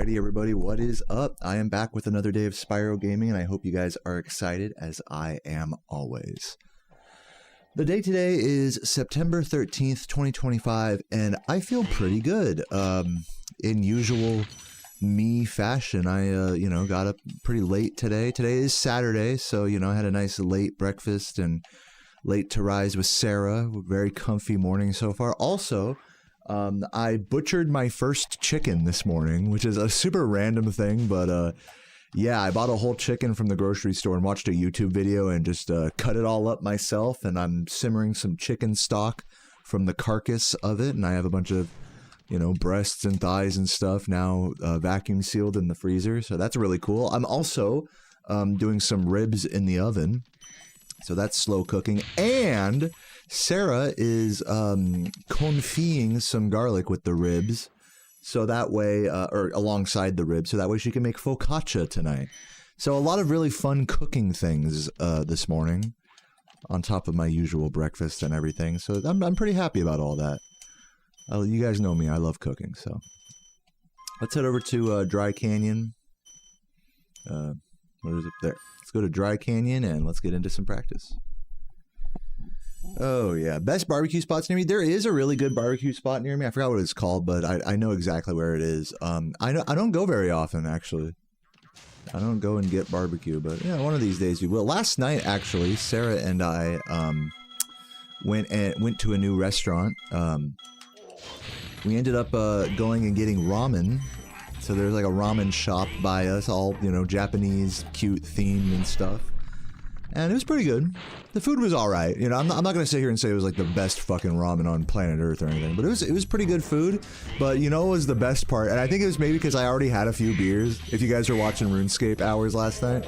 Alrighty everybody, what is up? I am back with another day of Spyro Gaming, and I hope you guys are excited, as I am always. The day today is September 13th, 2025, and I feel pretty good. In usual me fashion, I, got up pretty late today. Today is Saturday, so, I had a nice late breakfast and late to rise with Sarah. Very comfy morning so far. Also, I butchered my first chicken this morning, which is a super random thing, but yeah, I bought a whole chicken from the grocery store and watched a YouTube video and just cut it all up myself, and I'm simmering some chicken stock from the carcass of it, and I have a bunch of, breasts and thighs and stuff now vacuum sealed in the freezer, so that's really cool. I'm also doing some ribs in the oven, so that's slow cooking, and Sarah is confying some garlic with the ribs, so that way, or alongside the ribs, so that way she can make focaccia tonight. So a lot of really fun cooking things this morning, on top of my usual breakfast and everything. So I'm pretty happy about all that. You guys know me, I love cooking, so. Let's head over to Dry Canyon. What is it there? Let's go to Dry Canyon and let's get into some practice. Oh yeah, best barbecue spots near me. There is a really good barbecue spot near me. I forgot what it's called, but I know exactly where it is. I don't go very often, actually. I don't go and get barbecue, but yeah, one of these days we will. Last night, actually, Sarah and I went to a new restaurant. We ended up going and getting ramen. So there's like a ramen shop by us, all Japanese, cute theme and stuff. And it was pretty good. The food was alright. I'm not gonna sit here and say it was like the best fucking ramen on planet Earth or anything, but it was pretty good food. But what was the best part? And I think it was maybe because I already had a few beers, if you guys were watching Runescape hours last night.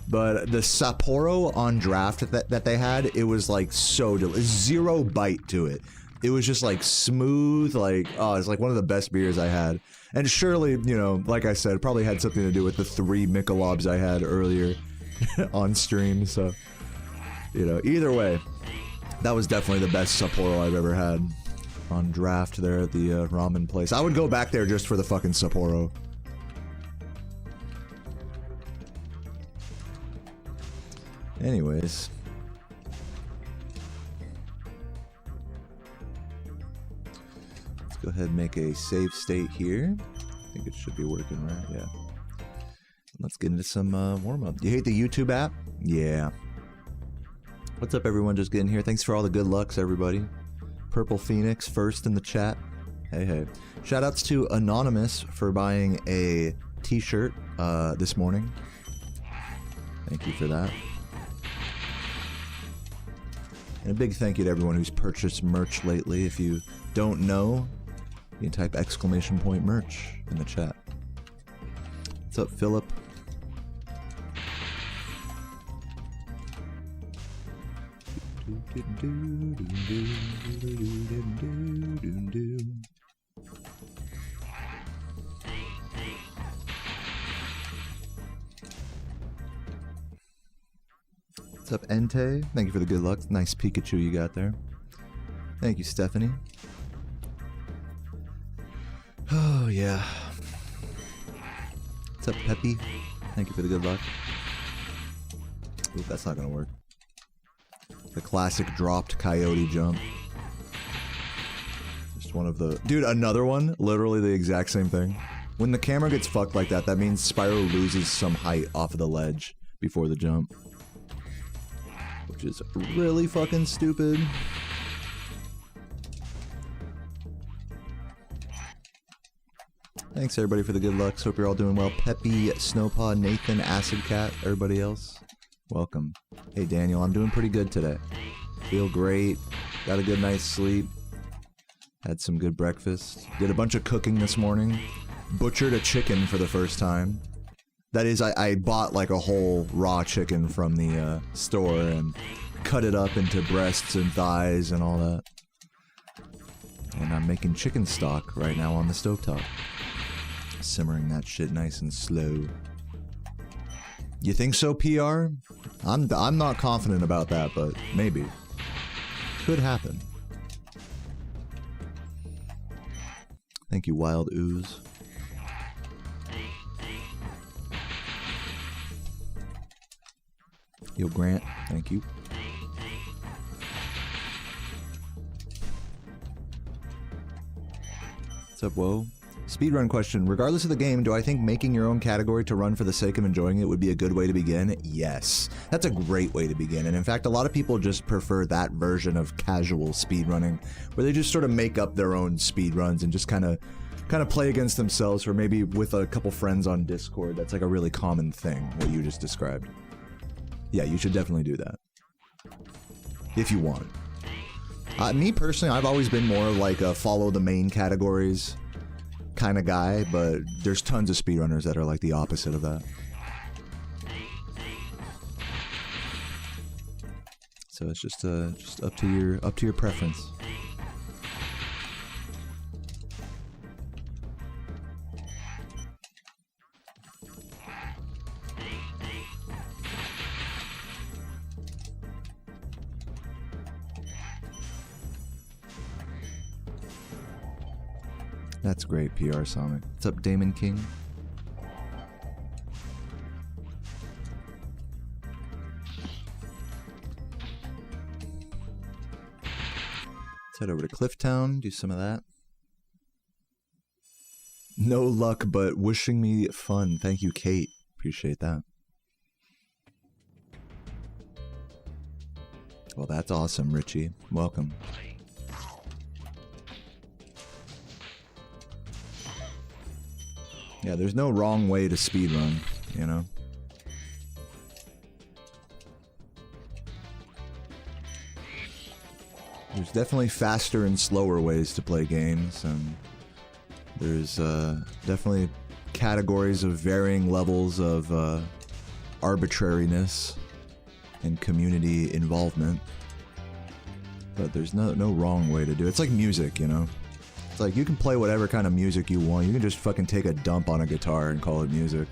But the Sapporo on draft that they had, it was like so delicious. Zero bite to it. It was just like smooth, like, oh, it's like one of the best beers I had. And surely, like I said, it probably had something to do with the 3 Michelobs I had earlier on stream, so, either way, that was definitely the best Sapporo I've ever had on draft there at the ramen place. I would go back there just for the fucking Sapporo. Anyways. Let's go ahead and make a save state here. I think it should be working, right? Yeah. Let's get into some warm-up. Do you hate the YouTube app? Yeah. What's up, everyone? Just getting here. Thanks for all the good lucks, everybody. Purple Phoenix first in the chat. Hey, hey. Shoutouts to Anonymous for buying a t-shirt this morning. Thank you for that. And a big thank you to everyone who's purchased merch lately. If you don't know, you can type !merch in the chat. What's up, Philip? What's up, Entei? Thank you for the good luck. Nice Pikachu you got there. Thank you, Stephanie. Oh, yeah. What's up, Peppy? Thank you for the good luck. Oop, that's not gonna work. The classic dropped coyote jump. Just one of the... Dude, another one? Literally the exact same thing. When the camera gets fucked like that, that means Spyro loses some height off of the ledge before the jump. Which is really fucking stupid. Thanks everybody for the good luck. Hope you're all doing well. Peppy, Snowpaw, Nathan, Acid Cat, everybody else. Welcome. Hey Daniel, I'm doing pretty good today. Feel great. Got a good night's sleep. Had some good breakfast. Did a bunch of cooking this morning. Butchered a chicken for the first time. That is, I bought like a whole raw chicken from the store and cut it up into breasts and thighs and all that. And I'm making chicken stock right now on the stovetop. Simmering that shit nice and slow. You think so, PR? I'm not confident about that, but maybe. Could happen. Thank you, Wild Ooze. Yo, Grant, thank you. What's up, whoa? Speedrun question. Regardless of the game, do I think making your own category to run for the sake of enjoying it would be a good way to begin? Yes. That's a great way to begin. And in fact, a lot of people just prefer that version of casual speedrunning, where they just sort of make up their own speedruns and just kind of play against themselves, or maybe with a couple friends on Discord. That's like a really common thing, what you just described. Yeah, you should definitely do that. If you want. Me personally, I've always been more like a follow the main categories kind of guy, but there's tons of speedrunners that are like the opposite of that. So it's just up to your preference. That's great, PR Sonic. What's up, Damon King? Let's head over to Clifftown, do some of that. No luck, but wishing me fun. Thank you, Kate. Appreciate that. Well, that's awesome, Richie. Welcome. Yeah, there's no wrong way to speedrun, you know? There's definitely faster and slower ways to play games, and there's definitely categories of varying levels of arbitrariness and community involvement. But there's no wrong way to do it. It's like music, you know? It's like, you can play whatever kind of music you want. You can just fucking take a dump on a guitar and call it music.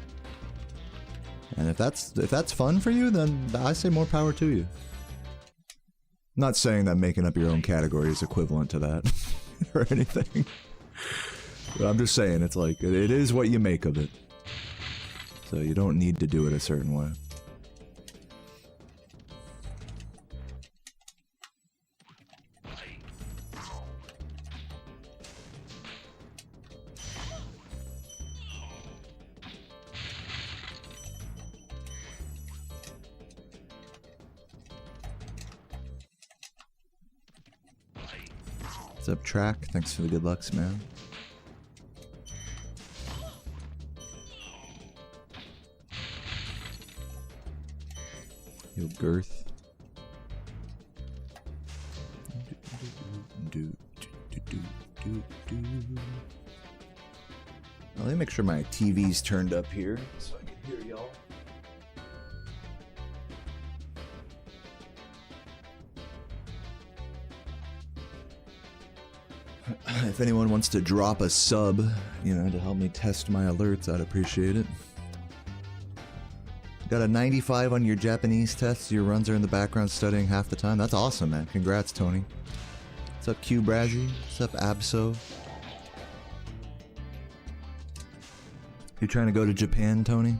And if that's fun for you, then I say more power to you. I'm not saying that making up your own category is equivalent to that or anything. But I'm just saying, it's like, it is what you make of it. So you don't need to do it a certain way. What's up, Track? Thanks for the good lucks, man. Yo, Girth. Let me make sure my TV's turned up here so I can hear y'all. If anyone wants to drop a sub, you know, to help me test my alerts, I'd appreciate it. Got a 95 on your Japanese test. Your runs are in the background studying half the time. That's awesome, man. Congrats, Tony. What's up, Q Brazzy? What's up, Abso? You trying to go to Japan, Tony?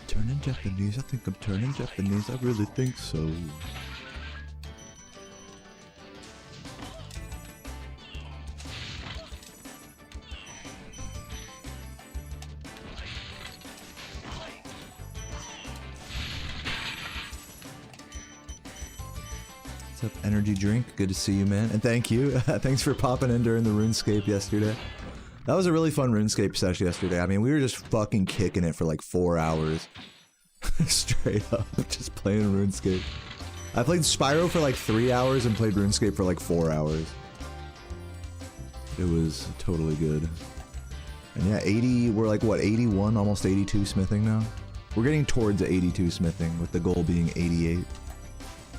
Turning Japanese? I think I'm turning Japanese. I really think so. Energy drink, good to see you, man, and thank you. Thanks for popping in during the RuneScape yesterday. That was a really fun RuneScape session yesterday. I mean, we were just fucking kicking it for like 4 hours. Straight up, just playing RuneScape. I played Spyro for like 3 hours and played RuneScape for like 4 hours. It was totally good. And yeah, 80, we're like, what, 81, almost 82 smithing now? We're getting towards 82 smithing, with the goal being 88.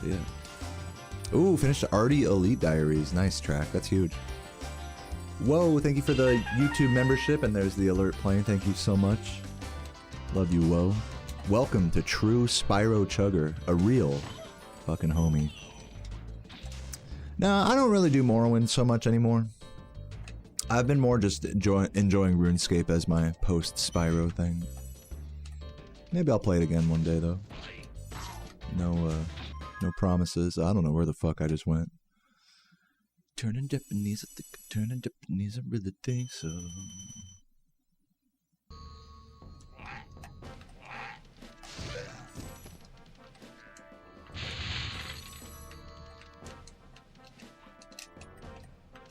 So yeah. Ooh, finished Artie Elite Diaries. Nice track. That's huge. Whoa, thank you for the YouTube membership, and there's the alert playing. Thank you so much. Love you, whoa. Welcome to True Spyro Chugger, a real fucking homie. Nah, I don't really do Morrowind so much anymore. I've been more just enjoying RuneScape as my post-Spyro thing. Maybe I'll play it again one day, though. No promises. I don't know where the fuck I just went. Turning Japanese, turning Japanese, I really think so.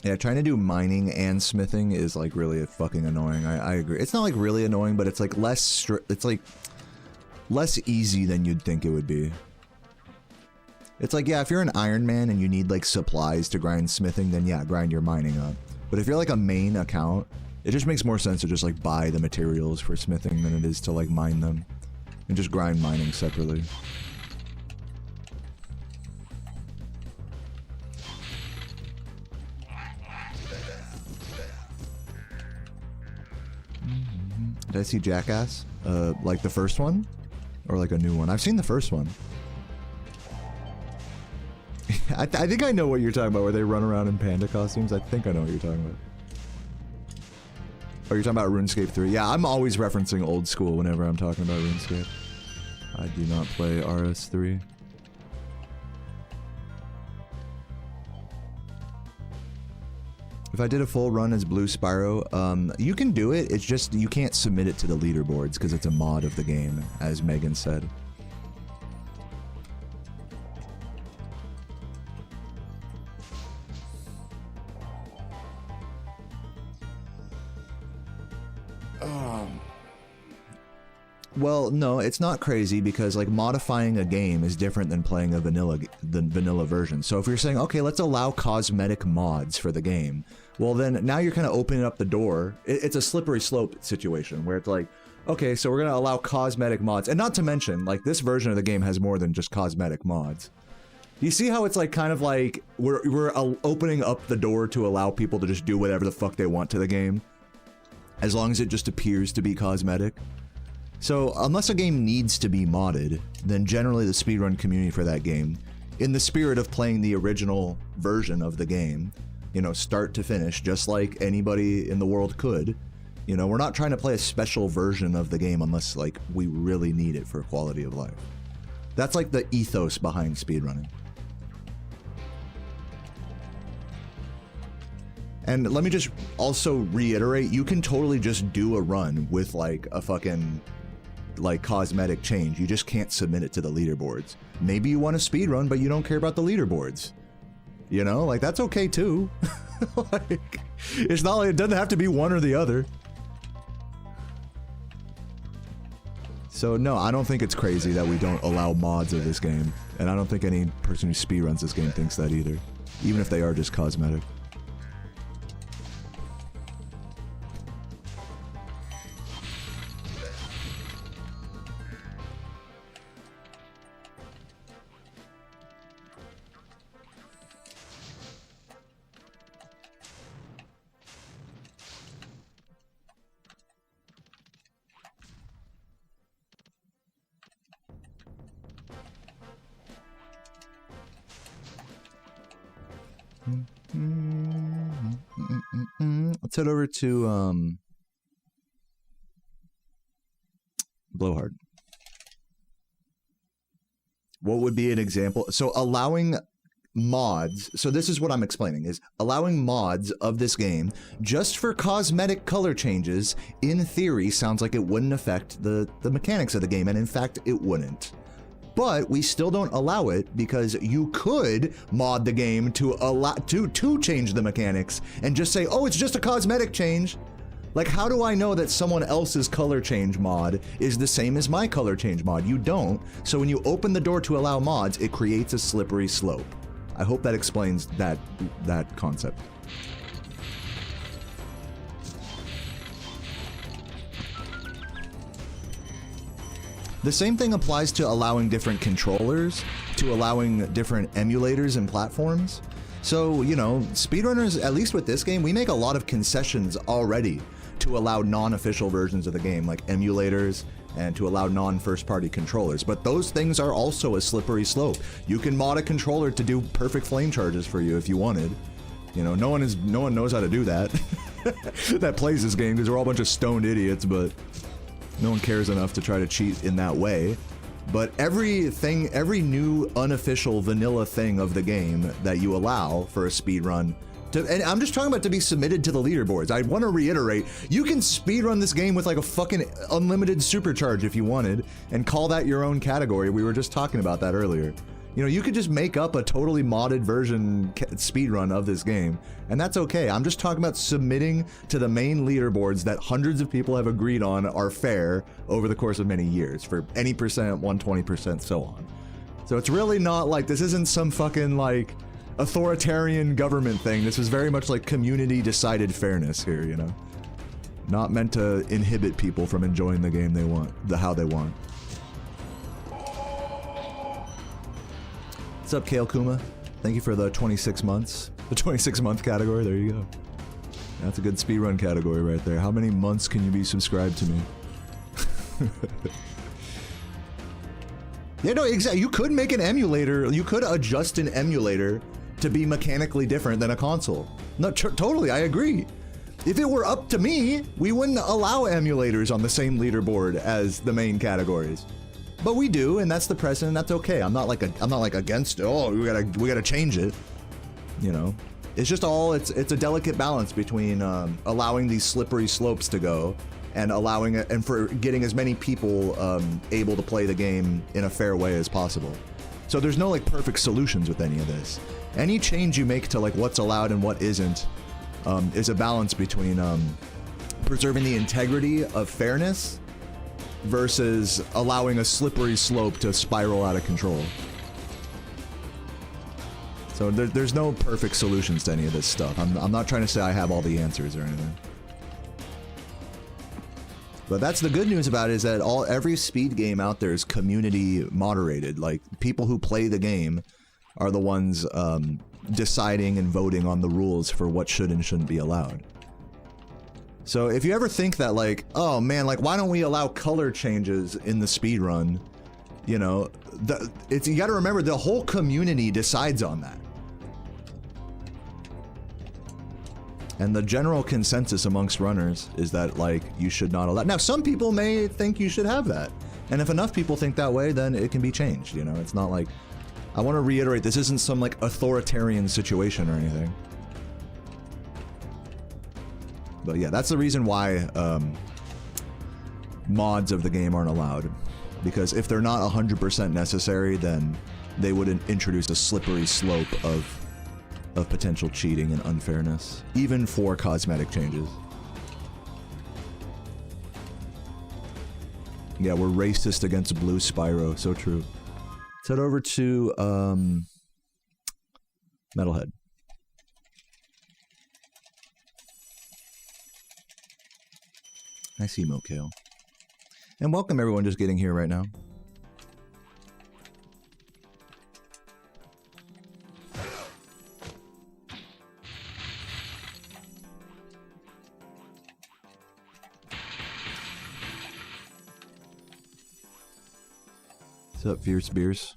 Yeah, trying to do mining and smithing is like really fucking annoying. I agree. It's not like really annoying, but it's like less easy than you'd think it would be. It's like, yeah, if you're an Iron Man and you need like supplies to grind smithing, then yeah, grind your mining up. But if you're like a main account, it just makes more sense to just like buy the materials for smithing than it is to like mine them and just grind mining separately. Did I see Jackass? Like the first one? Or like a new one? I've seen the first one. I think I know what you're talking about, where they run around in panda costumes. I think I know what you're talking about. Oh, you're talking about RuneScape 3? Yeah, I'm always referencing old school whenever I'm talking about RuneScape. I do not play RS3. If I did a full run as Blue Spyro, you can do it, it's just you can't submit it to the leaderboards because it's a mod of the game, as Megan said. Well, no, it's not crazy because like modifying a game is different than playing a vanilla version. So if you're saying, okay, let's allow cosmetic mods for the game, well then now you're kind of opening up the door. It's a slippery slope situation where it's like, okay, so we're gonna allow cosmetic mods, and not to mention like this version of the game has more than just cosmetic mods. You see how it's like kind of like we're opening up the door to allow people to just do whatever the fuck they want to the game, as long as it just appears to be cosmetic. So, unless a game needs to be modded, then generally the speedrun community for that game, in the spirit of playing the original version of the game, you know, start to finish, just like anybody in the world could, you know, we're not trying to play a special version of the game unless, like, we really need it for quality of life. That's like the ethos behind speedrunning. And let me just also reiterate, you can totally just do a run with, like, a fucking like cosmetic change. You just can't submit it to the leaderboards. Maybe you want to speedrun, but you don't care about the leaderboards. You know, like that's okay too. Like, it's not like it doesn't have to be one or the other. So no, I don't think it's crazy that we don't allow mods of this game, and I don't think any person who speedruns this game thinks that either, even if they are just cosmetic. Let's head over to Blowhard. What would be an example? So allowing mods, so this is what I'm explaining, is allowing mods of this game just for cosmetic color changes, in theory, sounds like it wouldn't affect the mechanics of the game, and in fact, it wouldn't. But we still don't allow it because you could mod the game to allow to change the mechanics and just say, oh, it's just a cosmetic change. Like, how do I know that someone else's color change mod is the same as my color change mod? You don't. So when you open the door to allow mods, it creates a slippery slope. I hope that explains that concept. The same thing applies to allowing different controllers, to allowing different emulators and platforms. So, you know, speedrunners, at least with this game, we make a lot of concessions already to allow non-official versions of the game, like emulators, and to allow non-first-party controllers. But those things are also a slippery slope. You can mod a controller to do perfect flame charges for you if you wanted. You know, no one knows how to do that. that plays this game, because we're all a bunch of stoned idiots, but no one cares enough to try to cheat in that way. But every new unofficial vanilla thing of the game that you allow for a speedrun, and I'm just talking about to be submitted to the leaderboards. I want to reiterate, you can speedrun this game with like a fucking unlimited supercharge if you wanted, and call that your own category. We were just talking about that earlier. You know, you could just make up a totally modded version speedrun of this game, and that's okay. I'm just talking about submitting to the main leaderboards that hundreds of people have agreed on are fair over the course of many years, for any percent, 120%, so on. So it's really not like, this isn't some fucking like authoritarian government thing. This is very much like community decided fairness here, you know? Not meant to inhibit people from enjoying the game they want, how they want. What's up, Kale Kuma? Thank you for the 26 months. The 26-month category, there you go. That's a good speedrun category right there. How many months can you be subscribed to me? Yeah, no, exactly. You could make an emulator, you could adjust an emulator to be mechanically different than a console. No, totally, I agree. If it were up to me, we wouldn't allow emulators on the same leaderboard as the main categories. But we do, and that's the precedent. That's okay. I'm not like against. Oh, we gotta change it. You know, it's just it's a delicate balance between allowing these slippery slopes to go, and allowing it, and for getting as many people able to play the game in a fair way as possible. So there's no like perfect solutions with any of this. Any change you make to like what's allowed and what isn't is a balance between preserving the integrity of fairness versus allowing a slippery slope to spiral out of control. So there's no perfect solutions to any of this stuff. I'm not trying to say I have all the answers or anything. But that's the good news about it, is that every speed game out there is community moderated. Like, people who play the game are the ones deciding and voting on the rules for what should and shouldn't be allowed. So if you ever think that like, oh man, like why don't we allow color changes in the speedrun? You know, you gotta remember the whole community decides on that. And the general consensus amongst runners is that like, you should not allow. Now some people may think you should have that. And if enough people think that way, then it can be changed, you know? It's not like, I want to reiterate, this isn't some like authoritarian situation or anything. But yeah, that's the reason why mods of the game aren't allowed. Because if they're not 100% necessary, then they would introduce a slippery slope of potential cheating and unfairness, even for cosmetic changes. Yeah, we're racist against Blue Spyro, so true. Let's head over to Metalhead. I see Mokale. And welcome everyone just getting here right now. What's up, Fierce Beers?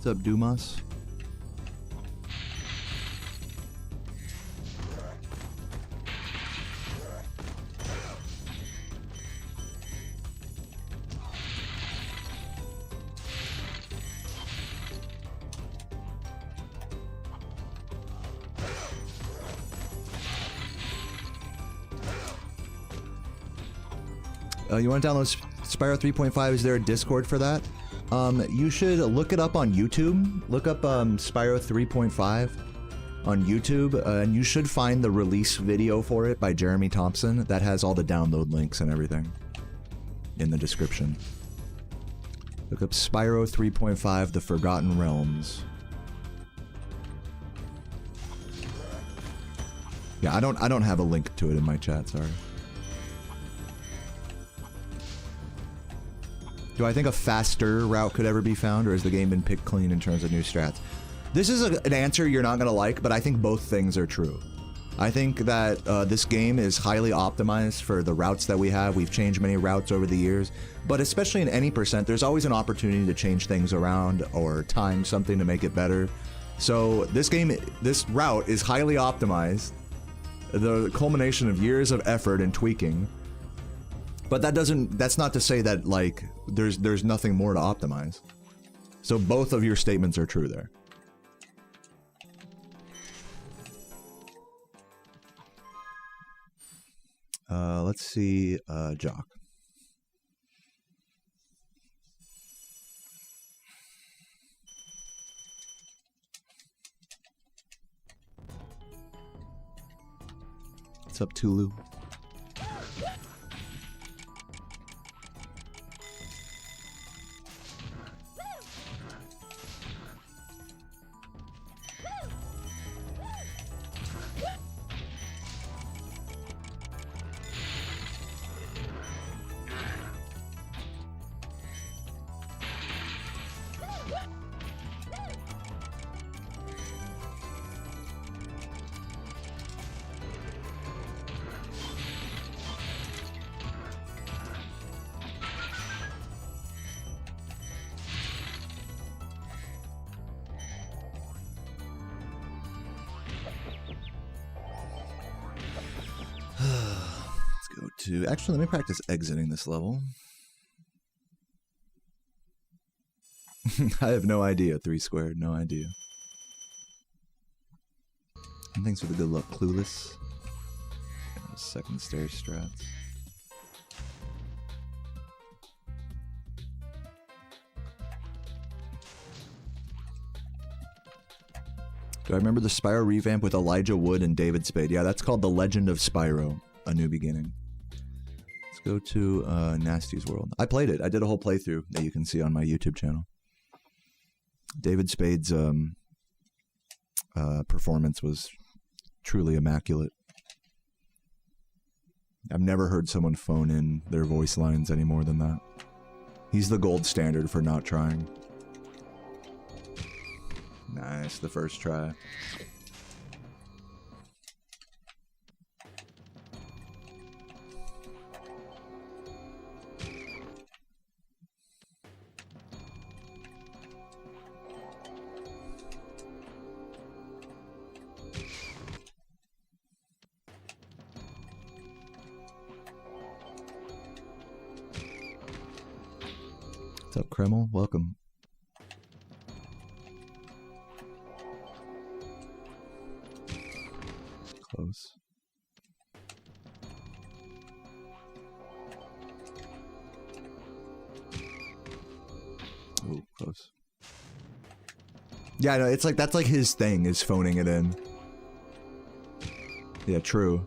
What's up, Dumas? You want to download Spyro 3.5? Is there a Discord for that? You should look it up on YouTube. Look up Spyro 3.5. on YouTube, and you should find the release video for it by Jeremy Thompson. That has all the download links and everything in the description. Look up Spyro 3.5 The Forgotten Realms. Yeah, I don't have a link to it in my chat, sorry. Do I think a faster route could ever be found, or has the game been picked clean in terms of new strats? This is an answer you're not gonna like, but I think both things are true. I think that this game is highly optimized for the routes that we have. We've changed many routes over the years, but especially in any percent, there's always an opportunity to change things around or time something to make it better. So this route is highly optimized, the culmination of years of effort and tweaking. But that's not to say that, like, there's nothing more to optimize. So both of your statements are true there. Let's see, Jock. What's up, Tulu? Actually, let me practice exiting this level. I have no idea, 3 squared, no idea. And thanks for the good luck, Clueless. Second stair strats. Do I remember the Spyro revamp with Elijah Wood and David Spade? Yeah, that's called The Legend of Spyro, A New Beginning. Go to Nasty's World. I played it. I did a whole playthrough that you can see on my YouTube channel. David Spade's performance was truly immaculate. I've never heard someone phone in their voice lines any more than that. He's the gold standard for not trying. Nice, the first try. What's up, Kreml? Welcome. Close. Ooh, close. Yeah, I know, it's like, that's like his thing, is phoning it in. Yeah, true.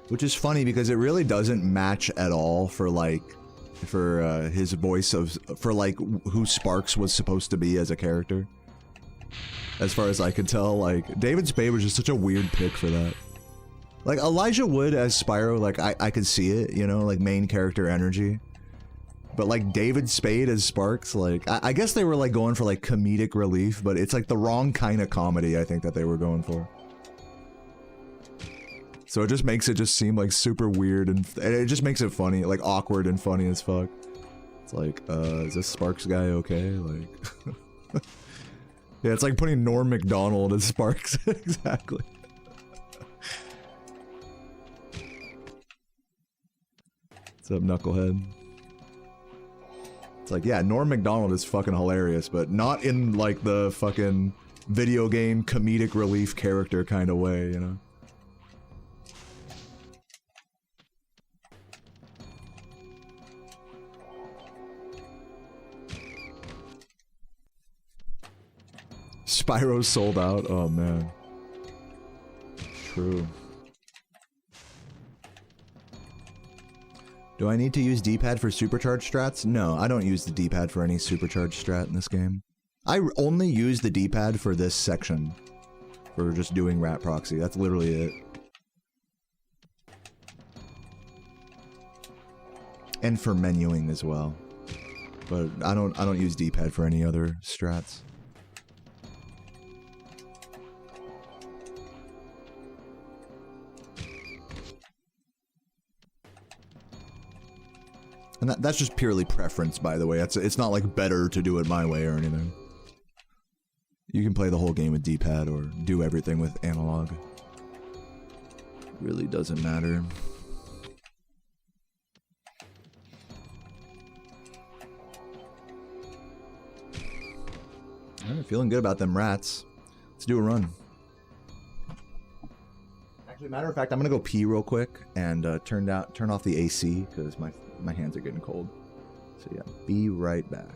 Which is funny because it really doesn't match at all for like, his voice of, for like who Sparks was supposed to be as a character. As far as I could tell, like, David Spade was just such a weird pick for that. Like, Elijah Wood as Spyro, like, I could see it, you know, like main character energy. But like David Spade as Sparks, like, I guess they were like going for like comedic relief, but it's like the wrong kind of comedy I think that they were going for. So it just makes it just seem like super weird, and it just makes it funny, like awkward and funny as fuck. It's like, is this Sparks guy okay? Like, yeah, it's like putting Norm Macdonald as Sparks. Exactly. What's up, Knucklehead? It's like, yeah, Norm Macdonald is fucking hilarious, but not in like the fucking video game comedic relief character kind of way, you know? Spyro sold out. Oh man. True. Do I need to use D-pad for supercharged strats? No, I don't use the D-pad for any supercharged strat in this game. I only use the D-pad for this section. For just doing rat proxy. That's literally it. And for menuing as well. But I don't use D-pad for any other strats. And that's just purely preference, by the way. It's not like better to do it my way or anything. You can play the whole game with D-pad or do everything with analog. Really doesn't matter. Alright, feeling good about them rats. Let's do a run. Actually, matter of fact, I'm gonna go pee real quick and turn off the AC because my hands are getting cold. So yeah, be right back.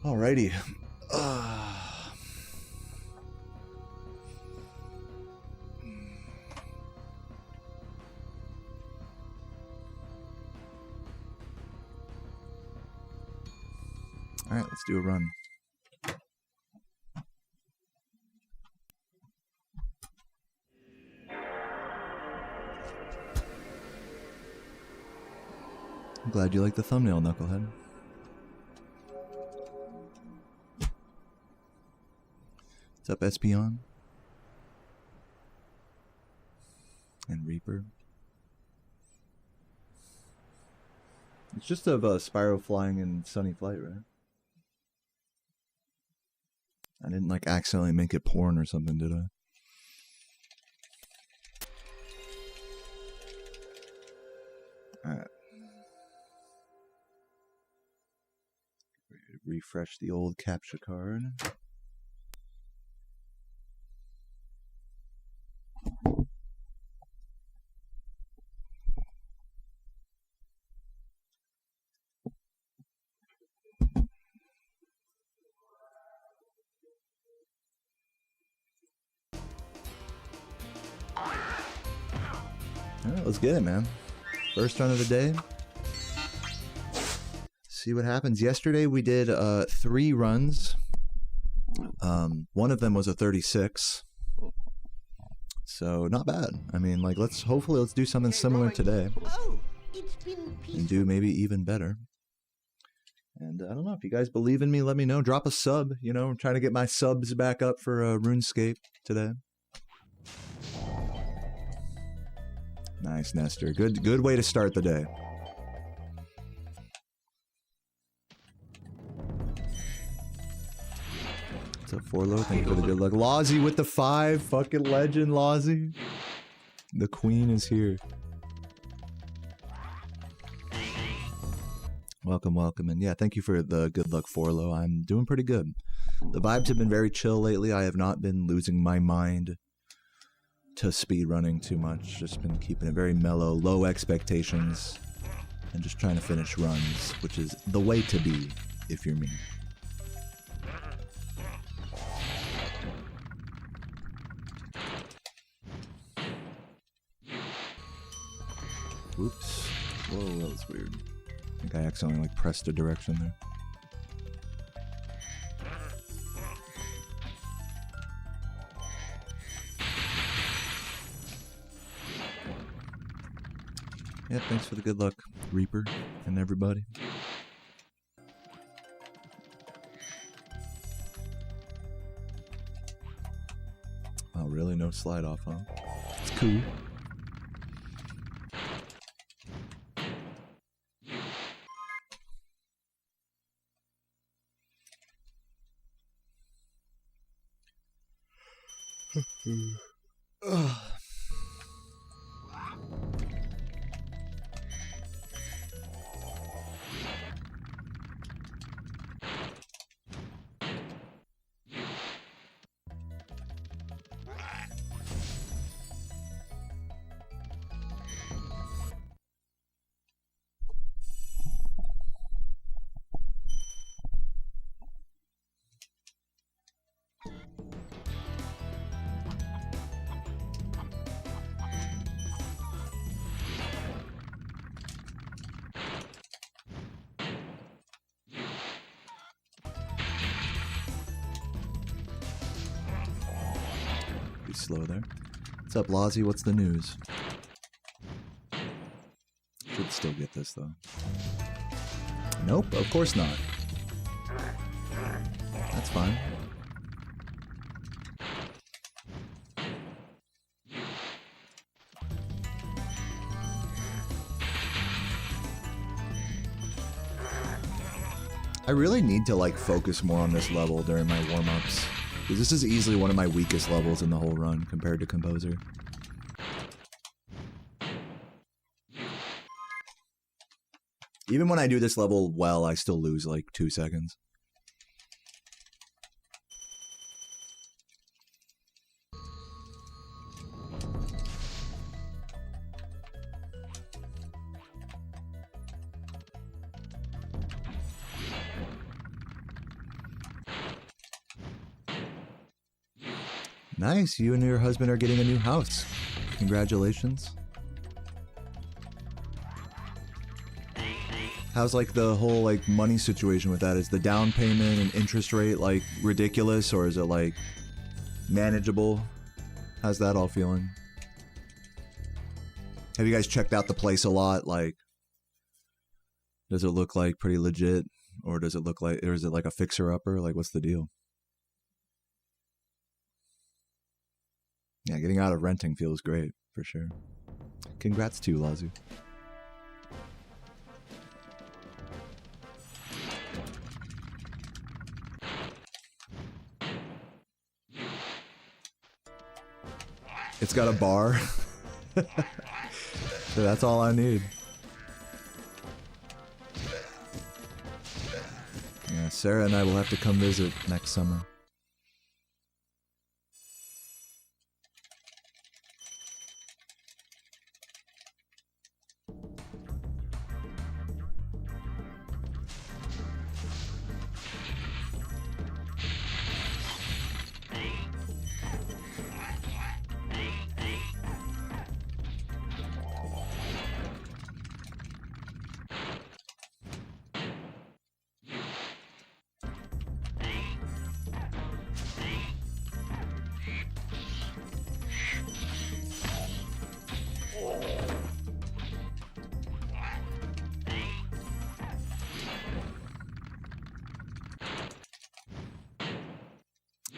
Alrighty. Alright, let's do a run. I'm glad you like the thumbnail, Knucklehead. What's up, Espion? And Reaper. It's just of Spyro flying in sunny flight, right? I didn't like accidentally make it porn or something, did I? Alright. Refresh the old capture card. Alright, let's get it, man. First run of the day. See what happens. Yesterday we did 3 runs. One of them was a 36. So not bad. I mean, like, hopefully let's do something similar today. And do maybe even better. And I don't know, if you guys believe in me, let me know. Drop a sub, you know, I'm trying to get my subs back up for Runescape today. Nice, Nestor. Good way to start the day. What's up, Forlo? Thank you for the good luck. Lozzie with the 5. Fucking legend, Lozzie. The queen is here. Welcome, welcome. And yeah, thank you for the good luck, Forlo. I'm doing pretty good. The vibes have been very chill lately. I have not been losing my mind to speedrunning too much. Just been keeping it very mellow, low expectations, and just trying to finish runs, which is the way to be, if you're me. Whoops. Whoa, that was weird. I think I accidentally like pressed a direction there. Yeah, thanks for the good luck, Reaper, and everybody. Oh, really? No slide off, huh? It's cool. Slow there. What's up, Lozzie? What's the news? Should still get this, though. Nope, of course not. That's fine. I really need to, like, focus more on this level during my warm-ups. Because this is easily one of my weakest levels in the whole run compared to Composer. Even when I do this level well, I still lose like 2 seconds. Nice, you and your husband are getting a new house. Congratulations. How's like the whole like money situation with that? Is the down payment and interest rate like ridiculous, or is it like manageable? How's that all feeling? Have you guys checked out the place a lot? Like, does it look like pretty legit, or does it look like, or is it like a fixer-upper? Like, what's the deal? Yeah, getting out of renting feels great, for sure. Congrats to you, Lazu. It's got a bar. So that's all I need. Yeah, Sarah and I will have to come visit next summer.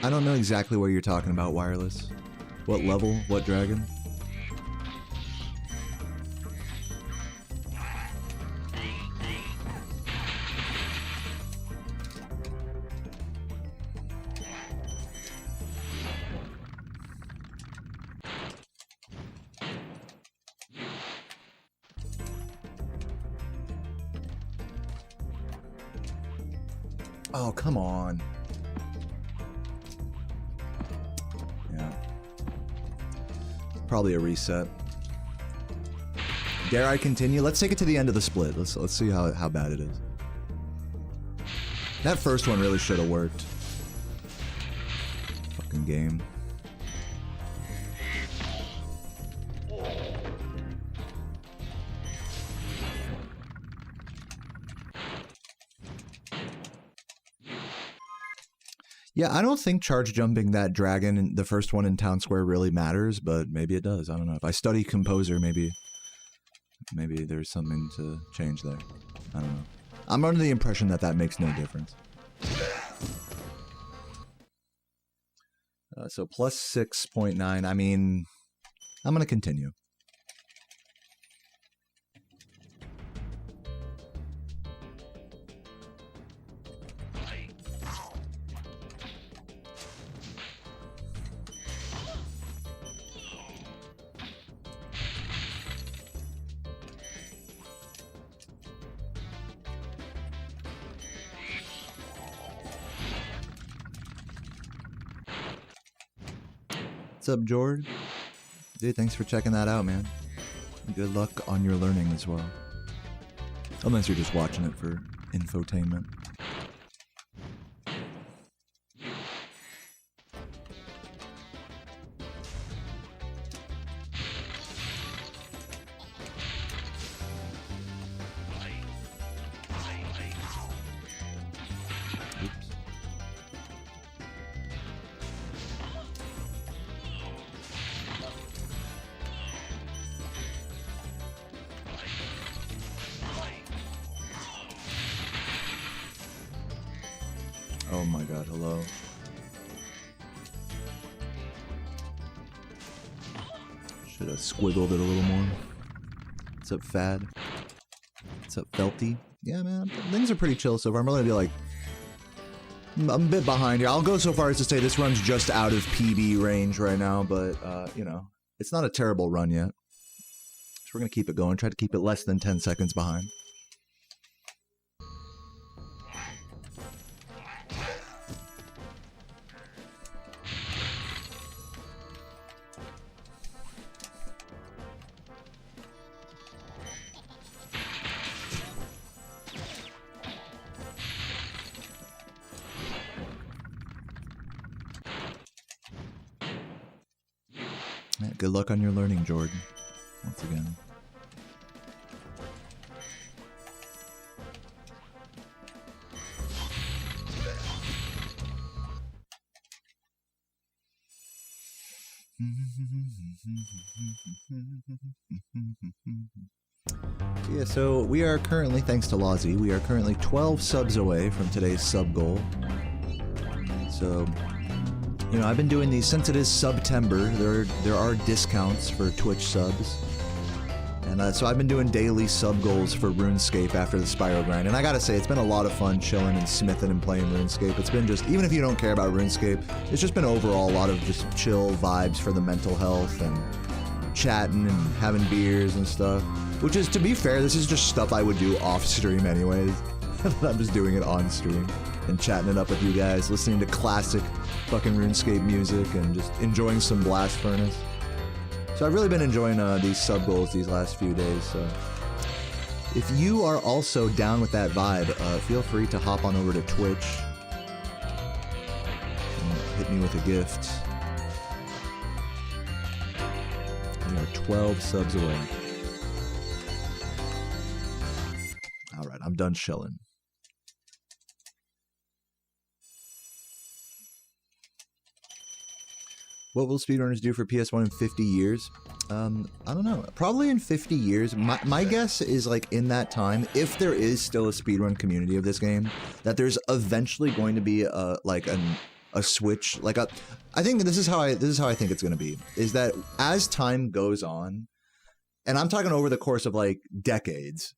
I don't know exactly what you're talking about, Wireless. What level? What dragon? Oh, come on. Yeah. Probably a reset. Dare I continue? Let's take it to the end of the split. Let's see how bad it is. That first one really should have worked. Fucking game. Yeah, I don't think charge jumping that dragon, the first one in Town Square, really matters, but maybe it does. I don't know. If I study Composer, maybe there's something to change there. I don't know. I'm under the impression that that makes no difference. So plus 6.9. I mean, I'm going to continue. What's up, George? Dude, thanks for checking that out, man. Good luck on your learning as well. Unless you're just watching it for infotainment. Oh my god, hello. Should have squiggled it a little more. What's up, Fad? What's up, Felty? Yeah, man, things are pretty chill so far. I'm really gonna be like... I'm a bit behind here. I'll go so far as to say this run's just out of PB range right now, but, you know, it's not a terrible run yet. So we're gonna keep it going. Try to keep it less than 10 seconds behind. Yeah, good luck on your learning, Jordan. Once again. Yeah, so we are currently, thanks to Lozzie, we are currently 12 subs away from today's sub goal. So, you know, I've been doing these since it is September. There are discounts for Twitch subs, and so I've been doing daily sub goals for RuneScape after the Spyro grind. And I gotta say, it's been a lot of fun chilling and smithing and playing RuneScape. It's been just, even if you don't care about RuneScape, it's just been overall a lot of just chill vibes for the mental health and chatting and having beers and stuff. Which is, to be fair, this is just stuff I would do off stream anyways. I'm just doing it on stream and chatting it up with you guys, listening to classic fucking RuneScape music and just enjoying some Blast Furnace. So I've really been enjoying these sub goals these last few days. So if you are also down with that vibe, feel free to hop on over to Twitch and hit me with a gift. We are 12 subs away. Alright, I'm done chilling. What will speedrunners do for PS1 in 50 years? I don't know. Probably in 50 years. My guess is, like, in that time, if there is still a speedrun community of this game, that there's eventually going to be a a switch. Like I think this is how I think it's gonna be. Is that as time goes on, and I'm talking over the course of like decades,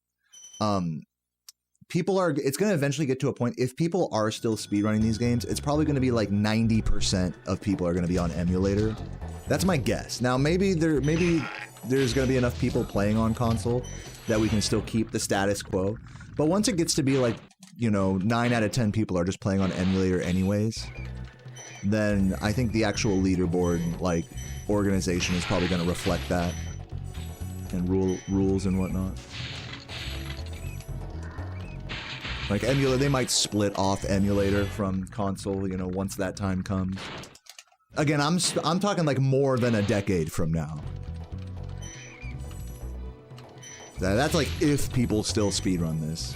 it's gonna eventually get to a point, if people are still speedrunning these games, it's probably gonna be like 90% of people are gonna be on emulator. That's my guess. Now maybe there's gonna be enough people playing on console that we can still keep the status quo. But once it gets to be like, you know, 9 out of 10 people are just playing on emulator anyways, then I think the actual leaderboard, like, organization is probably going to reflect that. And rules and whatnot. Like, emulator, they might split off emulator from console, you know, once that time comes. Again, I'm talking like more than a decade from now. That's like if people still speedrun this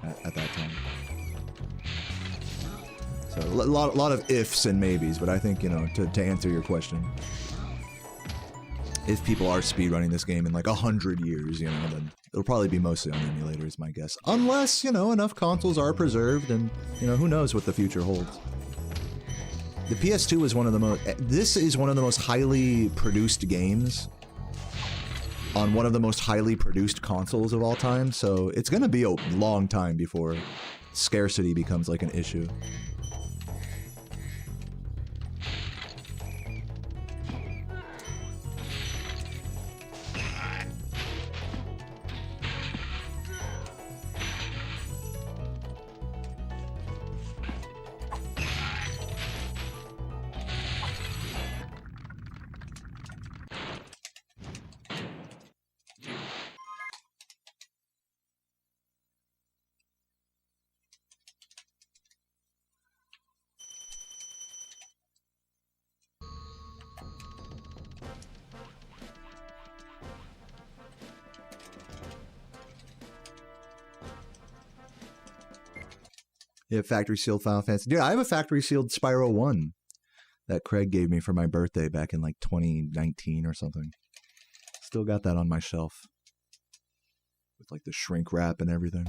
at that time. So a lot of ifs and maybes, but I think, you know, to answer your question, if people are speedrunning this game in like 100 years, you know, then it'll probably be mostly on emulator is my guess. Unless, you know, enough consoles are preserved and, you know, who knows what the future holds. The PS2 is one of the most, this is one of the most highly produced games on one of the most highly produced consoles of all time, so it's gonna be a long time before scarcity becomes like an issue. You have factory sealed Final Fantasy. Dude, I have a factory sealed Spyro 1 that Craig gave me for my birthday back in like 2019 or something. Still got that on my shelf. With like the shrink wrap and everything.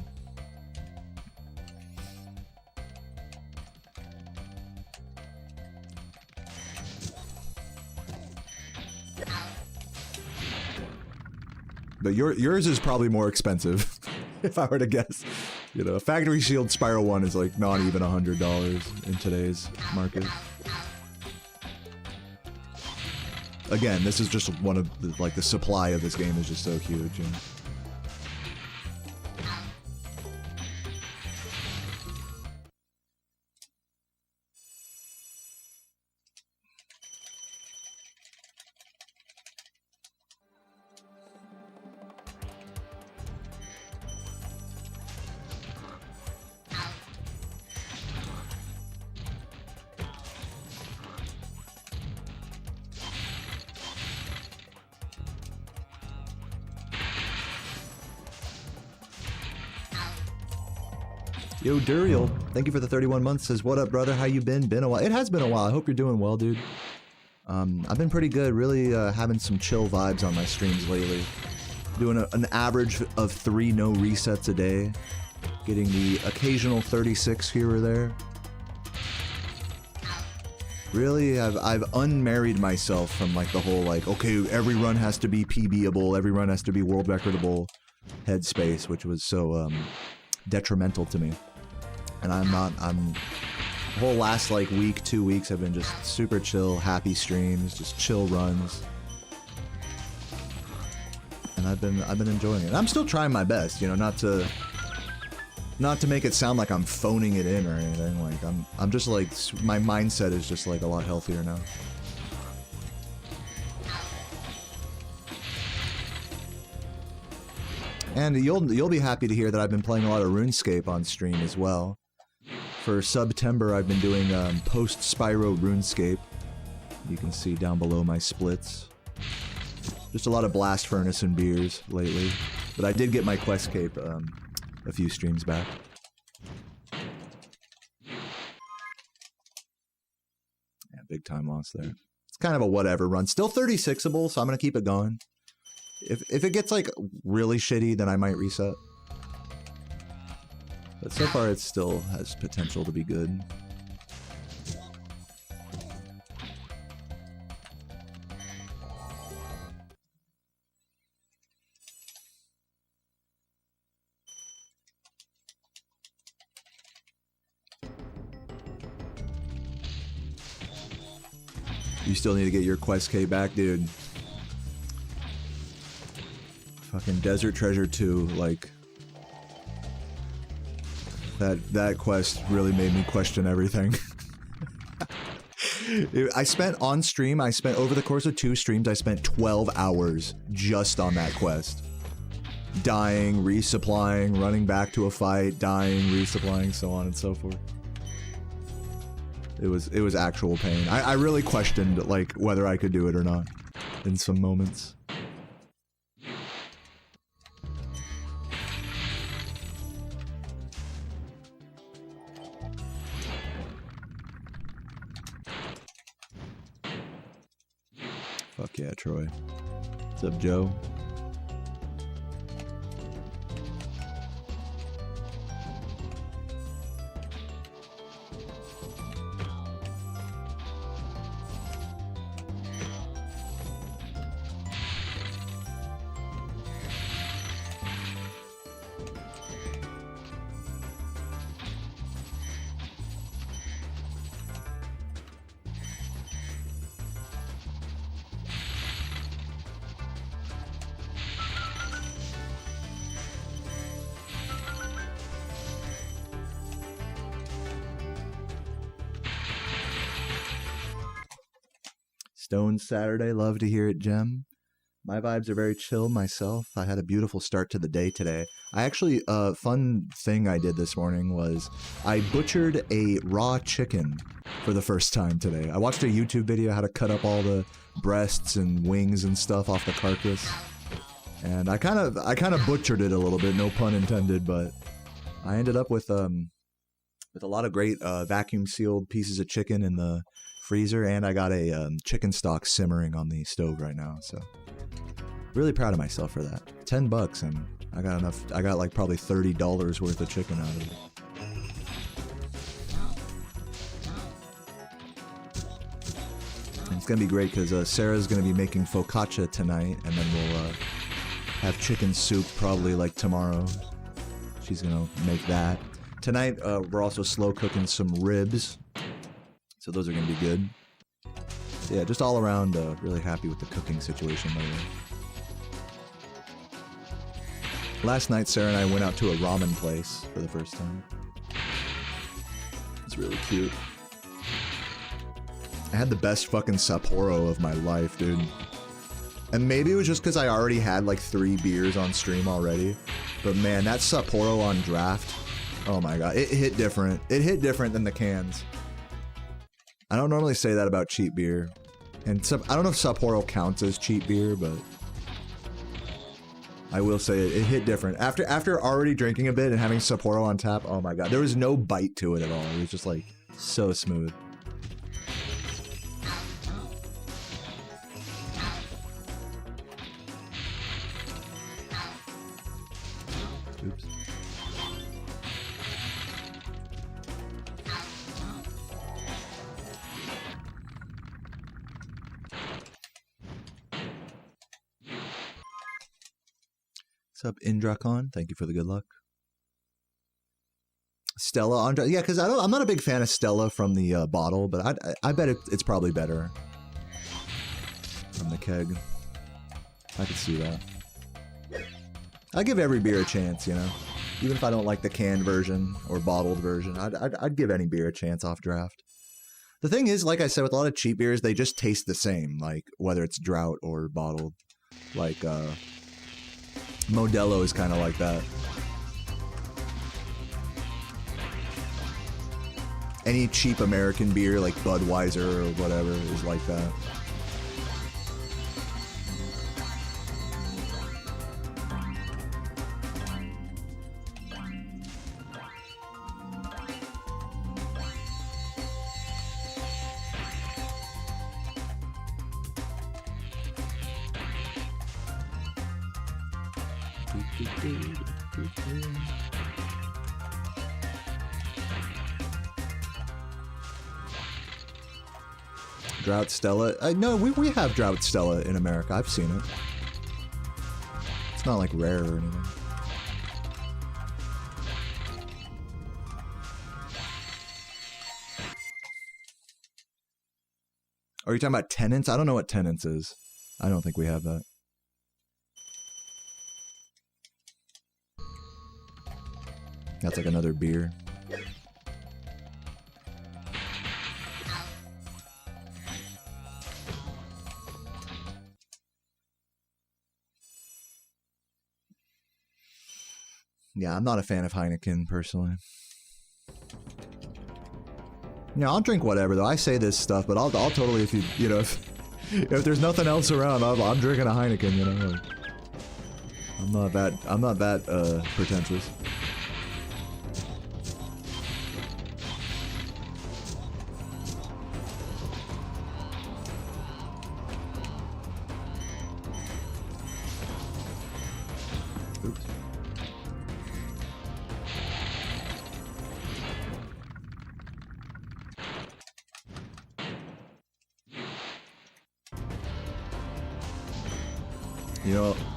But yours is probably more expensive, if I were to guess. You know, a factory sealed Spyro 1 is like not even $100 in today's market. Again, this is just one of the, like, the supply of this game is just so huge. You know? Yo, Duriel, thank you for the 31 months. Says, what up, brother? How you been? Been a while. It has been a while. I hope you're doing well, dude. I've been pretty good. Really having some chill vibes on my streams lately. Doing an average of 3 no resets a day. Getting the occasional 36 here or there. Really, I've unmarried myself from like the whole like, okay, every run has to be PBable, every run has to be world recordable headspace, which was so detrimental to me. And I'm the whole last like week, 2 weeks have been just super chill, happy streams, just chill runs. And I've been enjoying it. And I'm still trying my best, you know, not to make it sound like I'm phoning it in or anything. Like I'm just like, my mindset is just like a lot healthier now. And you'll be happy to hear that I've been playing a lot of RuneScape on stream as well. For September, I've been doing post-Spyro RuneScape. You can see down below my splits. Just a lot of Blast Furnace and beers lately. But I did get my Quest Cape a few streams back. Yeah, big time loss there. It's kind of a whatever run. Still 36able, so I'm going to keep it going. If it gets like really shitty, then I might reset. But so far it still has potential to be good. You still need to get your Quest K back, dude. Fucking Desert Treasure 2, like... That quest really made me question everything. I spent on stream, over the course of 2 streams, I spent 12 hours just on that quest. Dying, resupplying, running back to a fight, dying, resupplying, so on and so forth. It was actual pain. I really questioned, like, whether I could do it or not in some moments. Fuck yeah, Troy. What's up, Joe? Stone Saturday, love to hear it, Gem. My vibes are very chill myself. I had a beautiful start to the day today. I actually, fun thing I did this morning was I butchered a raw chicken for the first time today. I watched a YouTube video how to cut up all the breasts and wings and stuff off the carcass. And I kind of butchered it a little bit, no pun intended, but I ended up with a lot of great vacuum sealed pieces of chicken in the freezer, and I got a chicken stock simmering on the stove right now, so really proud of myself for that. $10 and I got like probably $30 worth of chicken out of it. And it's gonna be great because Sarah's gonna be making focaccia tonight, and then we'll have chicken soup probably like tomorrow. She's gonna make that. Tonight we're also slow cooking some ribs. So those are going to be good. So yeah, just all around really happy with the cooking situation lately. Last night, Sarah and I went out to a ramen place for the first time. It's really cute. I had the best fucking Sapporo of my life, dude. And maybe it was just because I already had like 3 beers on stream already. But man, that Sapporo on draft, oh my god, it hit different. It hit different than the cans. I don't normally say that about cheap beer, and I don't know if Sapporo counts as cheap beer, but I will say it hit different. After already drinking a bit and having Sapporo on tap, oh my god, there was no bite to it at all. It was just like so smooth. Oops. What's up, Indrakon? Thank you for the good luck. Stella on, yeah, because I'm not a big fan of Stella from the bottle, but I bet it's probably better from the keg. I could see that. I give every beer a chance, you know, even if I don't like the canned version or bottled version. I'd give any beer a chance off draft. The thing is, like I said, with a lot of cheap beers, they just taste the same, like whether it's drought or bottled. Like Modelo is kind of like that. Any cheap American beer like Budweiser or whatever is like that. Drought Stella? No, we have Drought Stella in America. I've seen it. It's not like rare or anything. Are you talking about tenants? I don't know what tenants is. I don't think we have that. That's like another beer. Yeah, I'm not a fan of Heineken, personally. Yeah, I'll drink whatever, though. I say this stuff, but I'll totally, if you know, if there's nothing else around, I'm drinking a Heineken, you know. Like, I'm not that pretentious. Oops.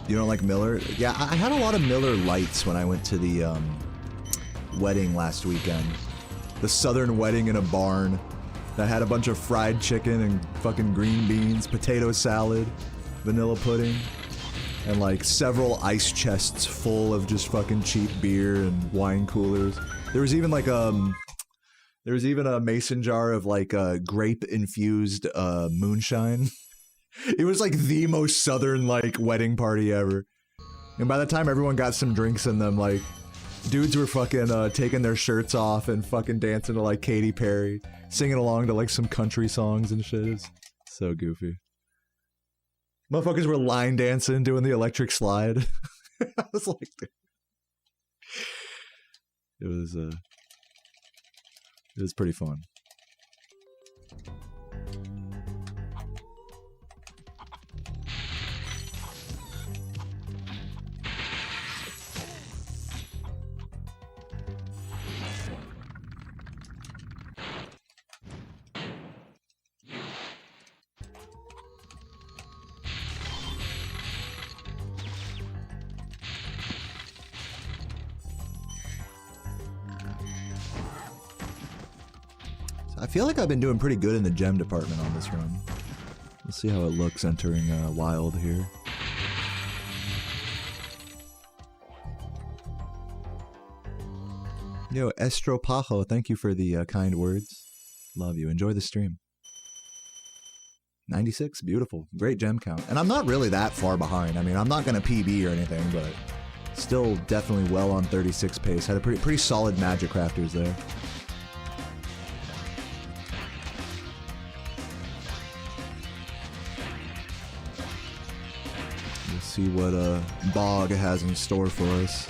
You don't like Miller? Yeah, I had a lot of Miller Lights when I went to the wedding last weekend. The Southern wedding in a barn that had a bunch of fried chicken and fucking green beans, potato salad, vanilla pudding, and like several ice chests full of just fucking cheap beer and wine coolers. There was even like a mason jar of like grape infused moonshine. It was like the most Southern like wedding party ever. And by the time everyone got some drinks in them, like dudes were fucking taking their shirts off and fucking dancing to like Katy Perry, singing along to like some country songs and shit. It's so goofy. Motherfuckers were line dancing, doing the electric slide. I was like, it was pretty fun. I feel like I've been doing pretty good in the gem department on this run. We'll see how it looks entering Wild here. Yo, Estropajo, thank you for the kind words. Love you. Enjoy the stream. 96, beautiful. Great gem count. And I'm not really that far behind. I mean, I'm not going to PB or anything, but still definitely well on 36 pace. Had a pretty solid magic crafters there. See what Bog has in store for us.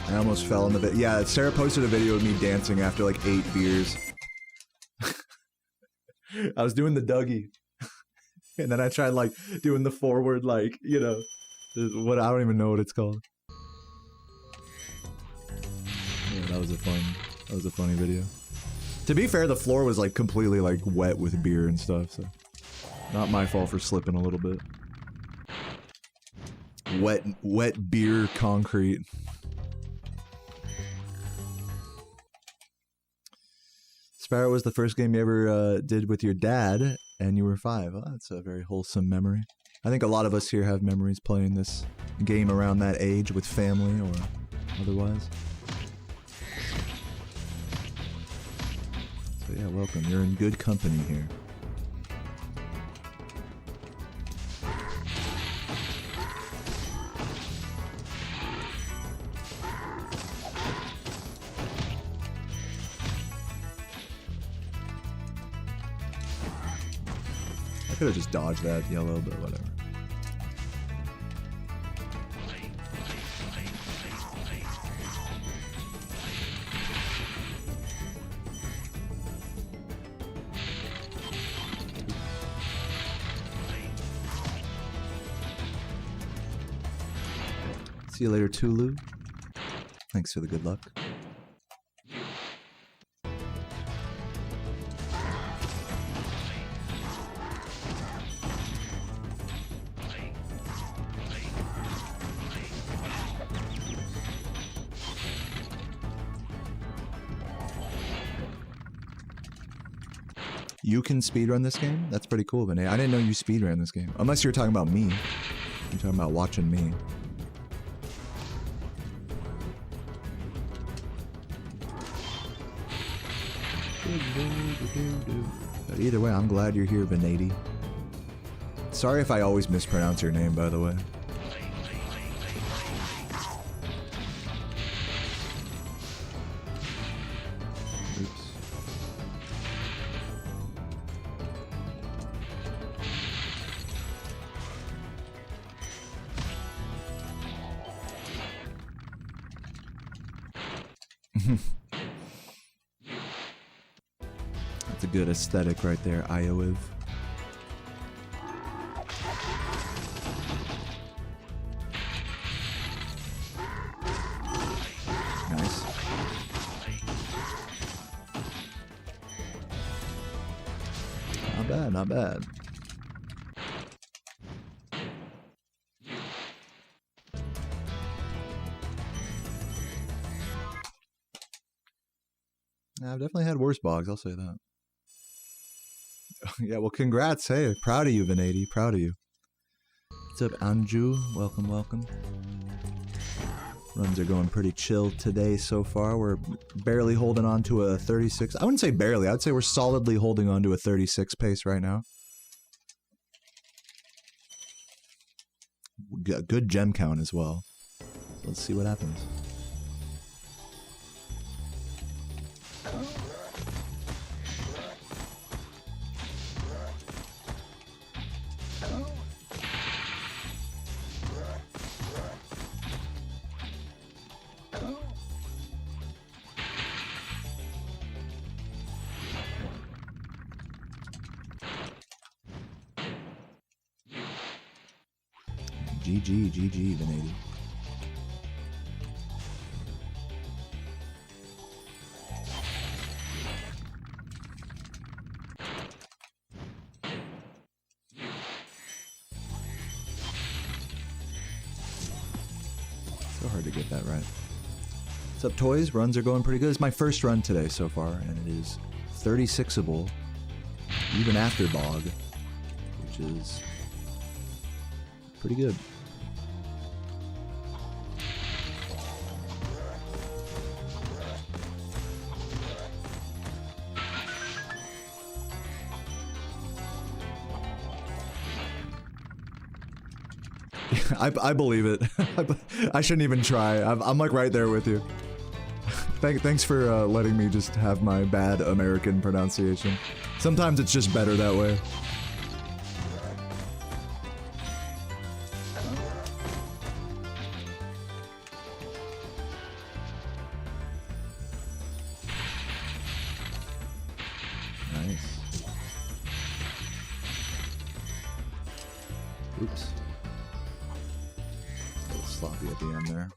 I almost fell in the video. Yeah, Sarah posted a video of me dancing after like 8 beers. I was doing the Dougie. And then I tried like doing the forward, like, you know, what, I don't even know what it's called. Yeah, that was a funny video. To be fair, the floor was like completely like wet with beer and stuff, so not my fault for slipping a little bit. Wet beer concrete. Spyro was the first game you ever did with your dad, and you were 5. Oh, that's a very wholesome memory. I think a lot of us here have memories playing this game around that age with family or otherwise. So yeah, welcome. You're in good company here. I could have just dodged that yellow, but whatever. See you later, Tulu. Thanks for the good luck. You can speedrun this game? That's pretty cool, Vinay. I didn't know you speedran this game. Unless you're talking about me. You're talking about watching me. But either way, I'm glad you're here, Vinady. Sorry if I always mispronounce your name, by the way. That's a good aesthetic right there, Iowiv. Nice. Not bad, not bad. I've definitely had worse bogs, I'll say that. Yeah, well, congrats. Hey, proud of you, Vinady. Proud of you. What's up, Anju? Welcome, welcome. Runs are going pretty chill today so far. We're barely holding on to a 36. I wouldn't say barely. I'd say we're solidly holding on to a 36 pace right now. Good gem count as well. Let's see what happens. GG, Vinady. So hard to get that right. What's up, toys? Runs are going pretty good. It's my first run today so far, and it is 36able, even after bog, which is pretty good. I believe it. I shouldn't even try. I'm like right there with you. Thanks for letting me just have my bad American pronunciation. Sometimes it's just better that way. Nice. Oops. Sloppy at the end there.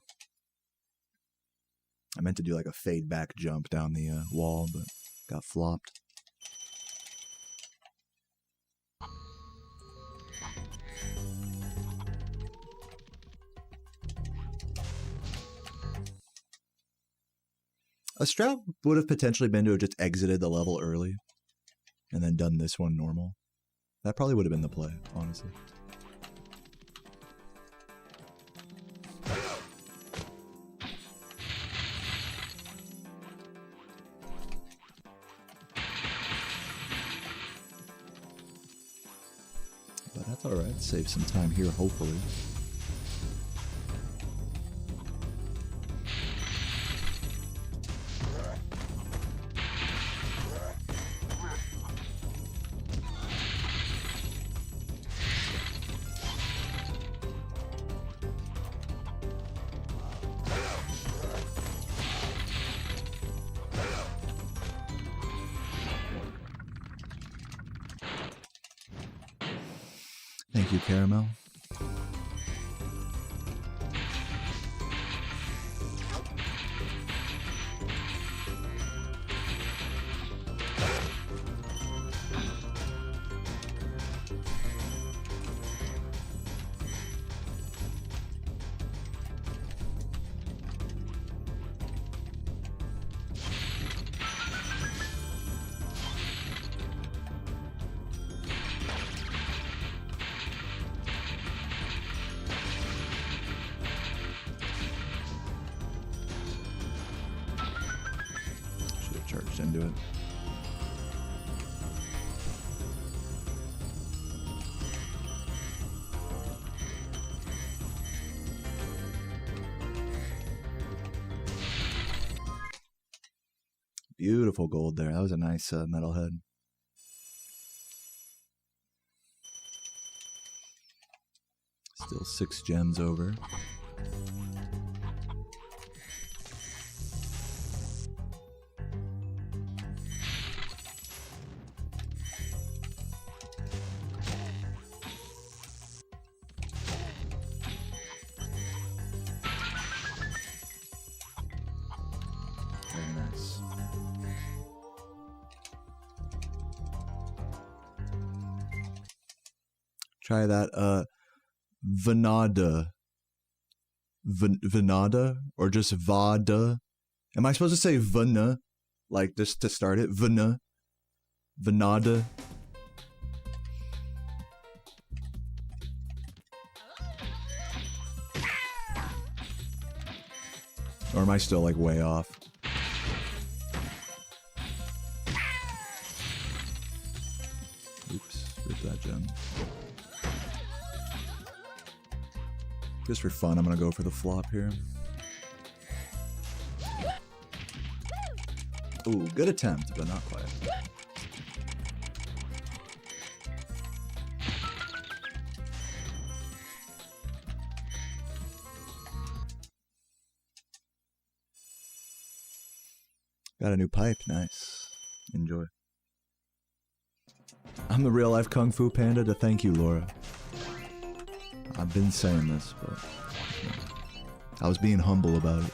I meant to do like a fade back jump down the wall, but got flopped. A strat would have potentially been to have just exited the level early and then done this one normal. That probably would have been the play, honestly. But that's alright, save some time here, hopefully. Thank you, Caramel. much into it. Beautiful gold there. That was a nice metalhead. Still 6 gems over. Very nice. Try that Venada. Venada? Or just Vada? Am I supposed to say Vana? Like, just to start it? Vana? Venada? Or am I still, like, way off? Oops, rip that gem. Just for fun, I'm gonna go for the flop here. Ooh, good attempt, but not quite. Got a new pipe, nice. Enjoy. I'm the real life Kung Fu Panda to thank you, Laura. I've been saying this, but I was being humble about it.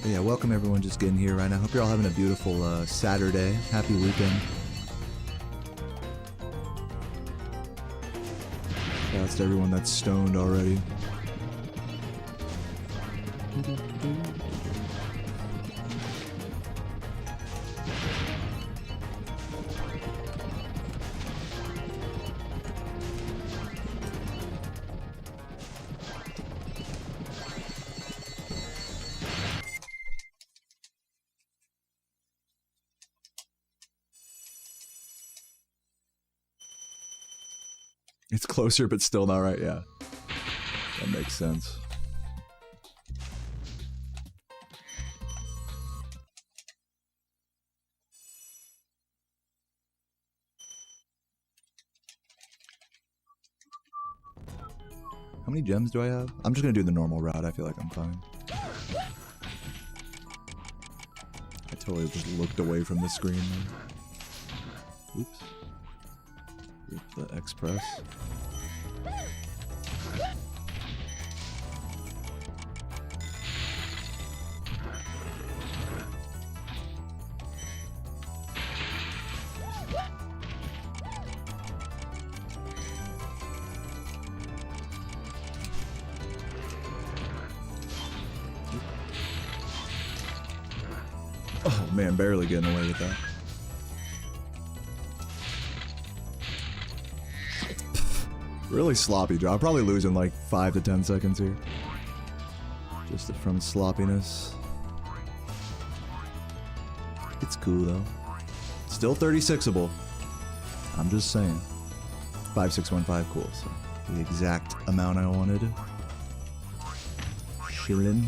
But yeah, welcome everyone just getting here right now. Hope you're all having a beautiful Saturday. Happy weekend. Shoutouts to everyone that's stoned already. It's closer, but still not right, yeah. That makes sense. How many gems do I have? I'm just gonna do the normal route. I feel like I'm fine. I totally just looked away from the screen there. Oops. Rip the Express. Oh man, barely getting away with that. Really sloppy draw. I'm probably losing like 5 to 10 seconds here. Just from sloppiness. It's cool though. Still 36able. I'm just saying. 5615, cool. So the exact amount I wanted. Chillin'.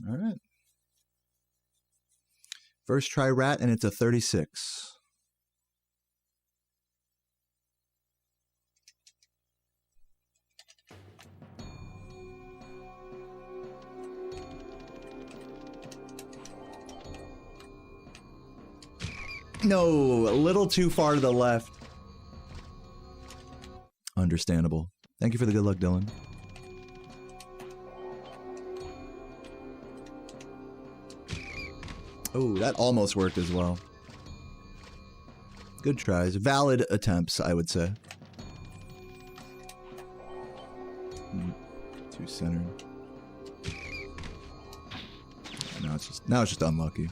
All right. First try rat, and it's a 36. No, a little too far to the left. understandable. Thank you for the good luck, Dylan. Oh, that almost worked as well. Good tries. Valid attempts, I would say. Too centered. Now it's just unlucky.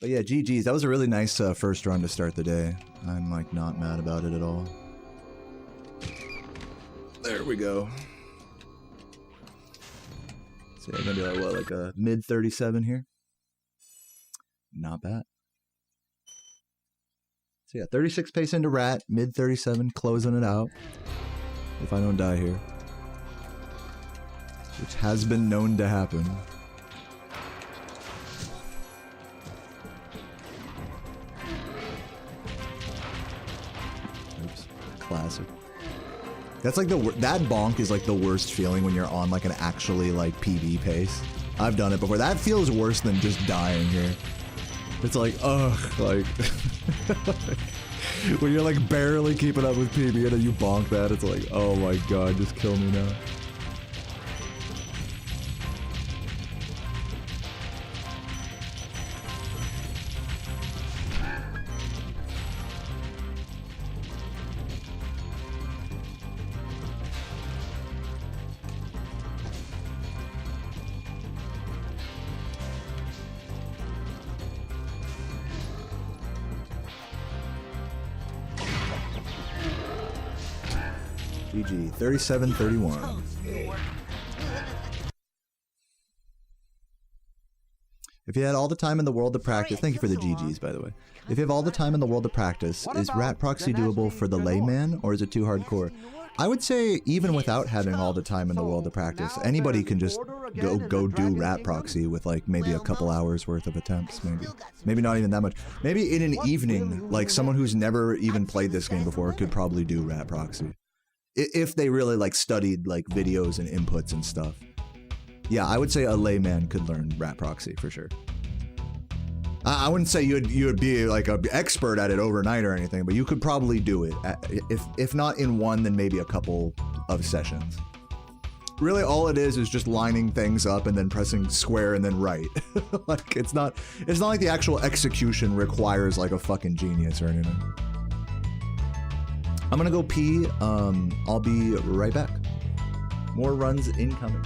But yeah, GG's. That was a really nice first run to start the day. I'm like not mad about it at all. There we go. So I'm gonna do like what, like a mid 37 here. Not bad. So yeah, 36 pace into rat, mid 37, closing it out. If I don't die here. Which has been known to happen. Oops. Classic. That's like that bonk is like the worst feeling when you're on like an actually like PB pace. I've done it before. That feels worse than just dying here. It's like, ugh, like when you're like barely keeping up with PB and then you bonk that, it's like, oh my god, just kill me now. GG, 37-31. If you had all the time in the world to practice, thank you for the GGs, by the way. If you have all the time in the world to practice, is rat proxy doable for the layman, or is it too hardcore? I would say even without having all the time in the world to practice, anybody can just go do rat proxy with like maybe a couple hours worth of attempts, maybe not even that much. Maybe in an evening, like someone who's never even played this game before could probably do rat proxy. If they really like studied like videos and inputs and stuff. Yeah, I would say a layman could learn rat proxy for sure. I wouldn't say you'd be like an expert at it overnight or anything, but you could probably do it if not in one, then maybe a couple of sessions. Really, all it is just lining things up and then pressing square and then right. Like it's not like the actual execution requires like a fucking genius or anything. I'm gonna go pee. I'll be right back. More runs incoming.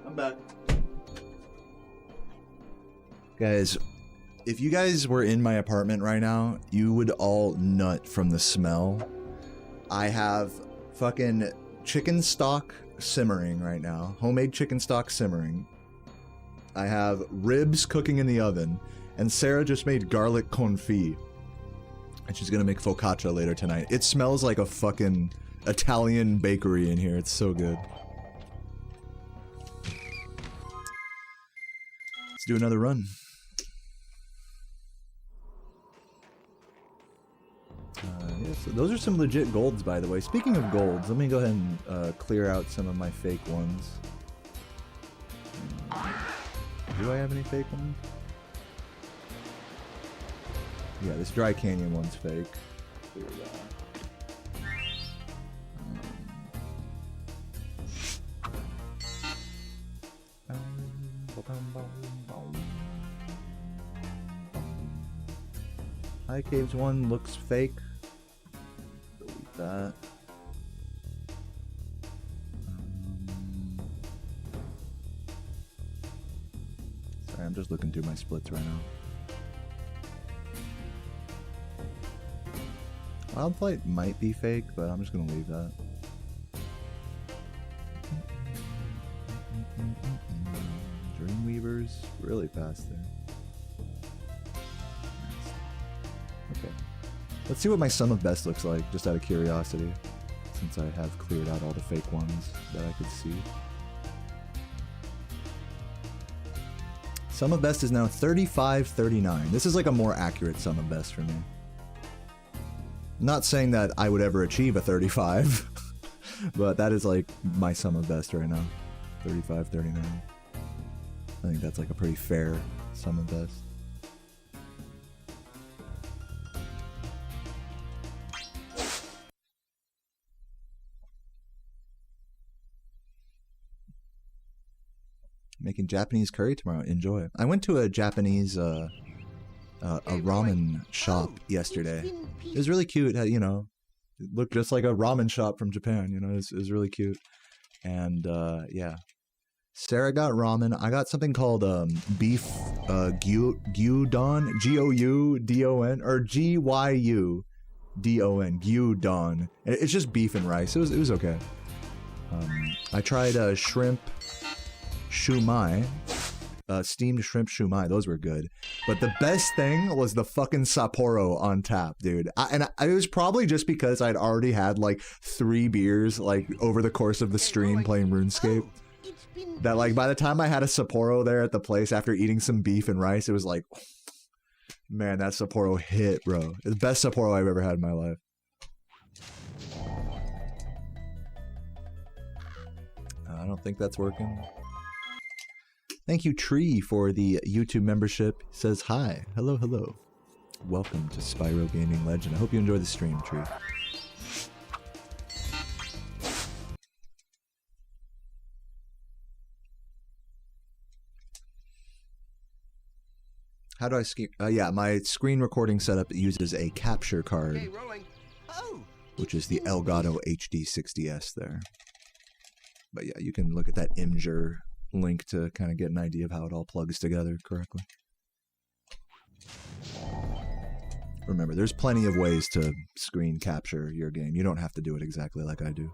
I'm back. Guys, If you guys were in my apartment right now, you would all nut from the smell. I have fucking chicken stock simmering right now. Homemade chicken stock simmering. I have ribs cooking in the oven. And Sarah just made garlic confit. And she's gonna make focaccia later tonight. It smells like a fucking Italian bakery in here. It's so good. Let's do another run. Yeah, so those are some legit golds, by the way. Speaking of golds, let me go ahead and clear out some of my fake ones. Do I have any fake ones? Yeah, this Dry Canyon one's fake. Clear that. High Caves one looks fake. Delete that. Sorry, I'm just looking through my splits right now. Wildflight might be fake, but I'm just gonna leave that. Dreamweavers, really fast there. Okay. Let's see what my sum of best looks like, just out of curiosity, since I have cleared out all the fake ones that I could see. Sum of best is now 35.39. This is like a more accurate sum of best for me. Not saying that I would ever achieve a 35, but that is like my sum of best right now. 35.39. I think that's like a pretty fair sum of best. Making Japanese curry tomorrow. Enjoy. I went to a Japanese a ramen shop yesterday. It was really cute. You know, it looked just like a ramen shop from Japan. You know, it was really cute. And yeah, Sarah got ramen. I got something called beef gyudon, G-O-U-D-O-N, or G-Y-U-D-O-N, gyudon. It's just beef and rice. It was okay. I tried shrimp shumai. Steamed shrimp shumai, those were good. But the best thing was the fucking Sapporo on tap, dude. It was probably just because I'd already had like 3 beers like over the course of the stream playing RuneScape. That like by the time I had a Sapporo there at the place after eating some beef and rice, it was like, man, that Sapporo hit, bro. It's the best Sapporo I've ever had in my life. I don't think that's working. Thank you, Tree, for the YouTube membership. It says hi. Hello, hello. Welcome to Spyro Gaming Legend. I hope you enjoy the stream, Tree. How do I yeah, my screen recording setup uses a capture card, Okay, rolling. Oh, which is the Elgato HD60S there. But yeah, you can look at that Imgur link to kind of get an idea of how it all plugs together correctly. Remember, there's plenty of ways to screen capture your game. You don't have to do it exactly like I do.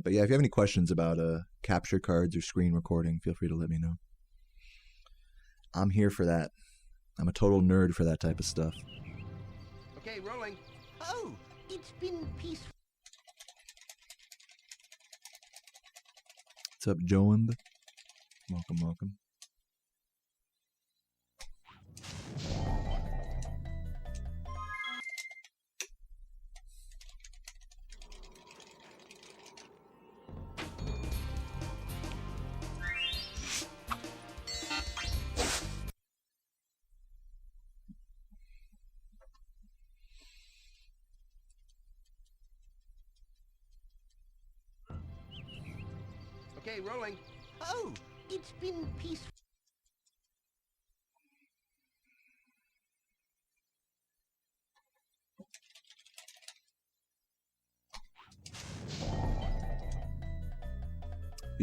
But yeah, if you have any questions about capture cards or screen recording, feel free to let me know. I'm here for that. I'm a total nerd for that type of stuff. okay, rolling. Oh, it's been peaceful. What's up, Joan? Welcome, welcome. Okay, rolling. Oh, it's been peaceful.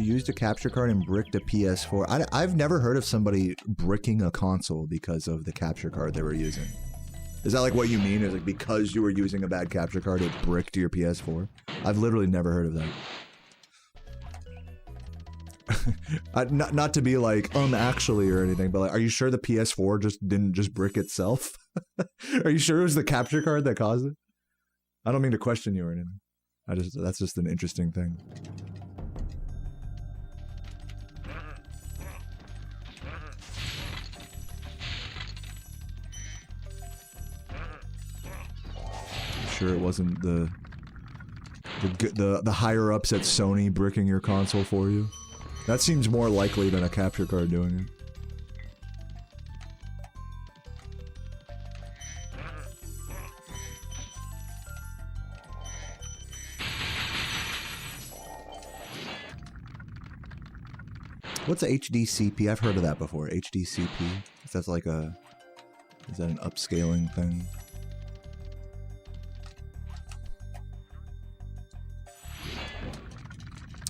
used a capture card and bricked a PS4. I've never heard of somebody bricking a console because of the capture card they were using. Is that like what you mean? Is like because you were using a bad capture card, it bricked your PS4? I've literally never heard of that. Not to be like, actually or anything, but like, are you sure the PS4 didn't just brick itself? Are you sure it was the capture card that caused it? I don't mean to question you or anything. That's just an interesting thing. Sure it wasn't the higher ups at Sony bricking your console for you. That seems more likely than a capture card doing it. What's a HDCP? I've heard of that before. HDCP? Is that like a... Is that an upscaling thing?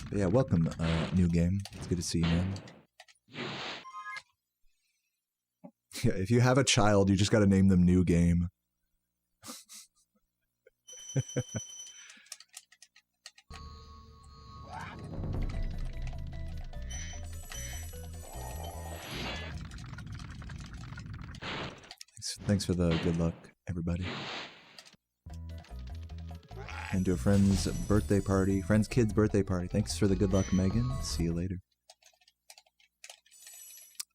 But yeah, welcome, new game. It's good to see you, man. Yeah, if you have a child, you just gotta name them New Game. Thanks for the good luck, everybody. And to a friend's birthday party, friend's kid's birthday party. Thanks for the good luck, Megan. See you later.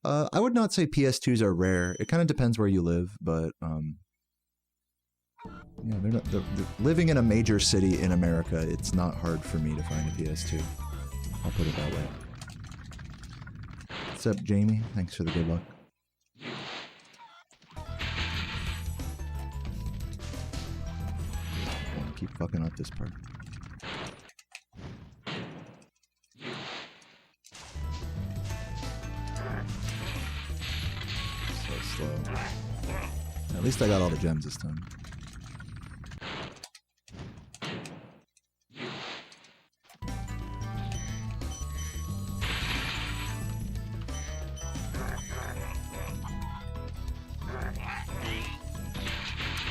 I would not say PS2s are rare. It kind of depends where you live, but yeah, they're living in a major city in America. It's not hard for me to find a PS2. I'll put it that way. What's up, Jamie? Thanks for the good luck. Keep fucking up this part. So slow. At least I got all the gems this time.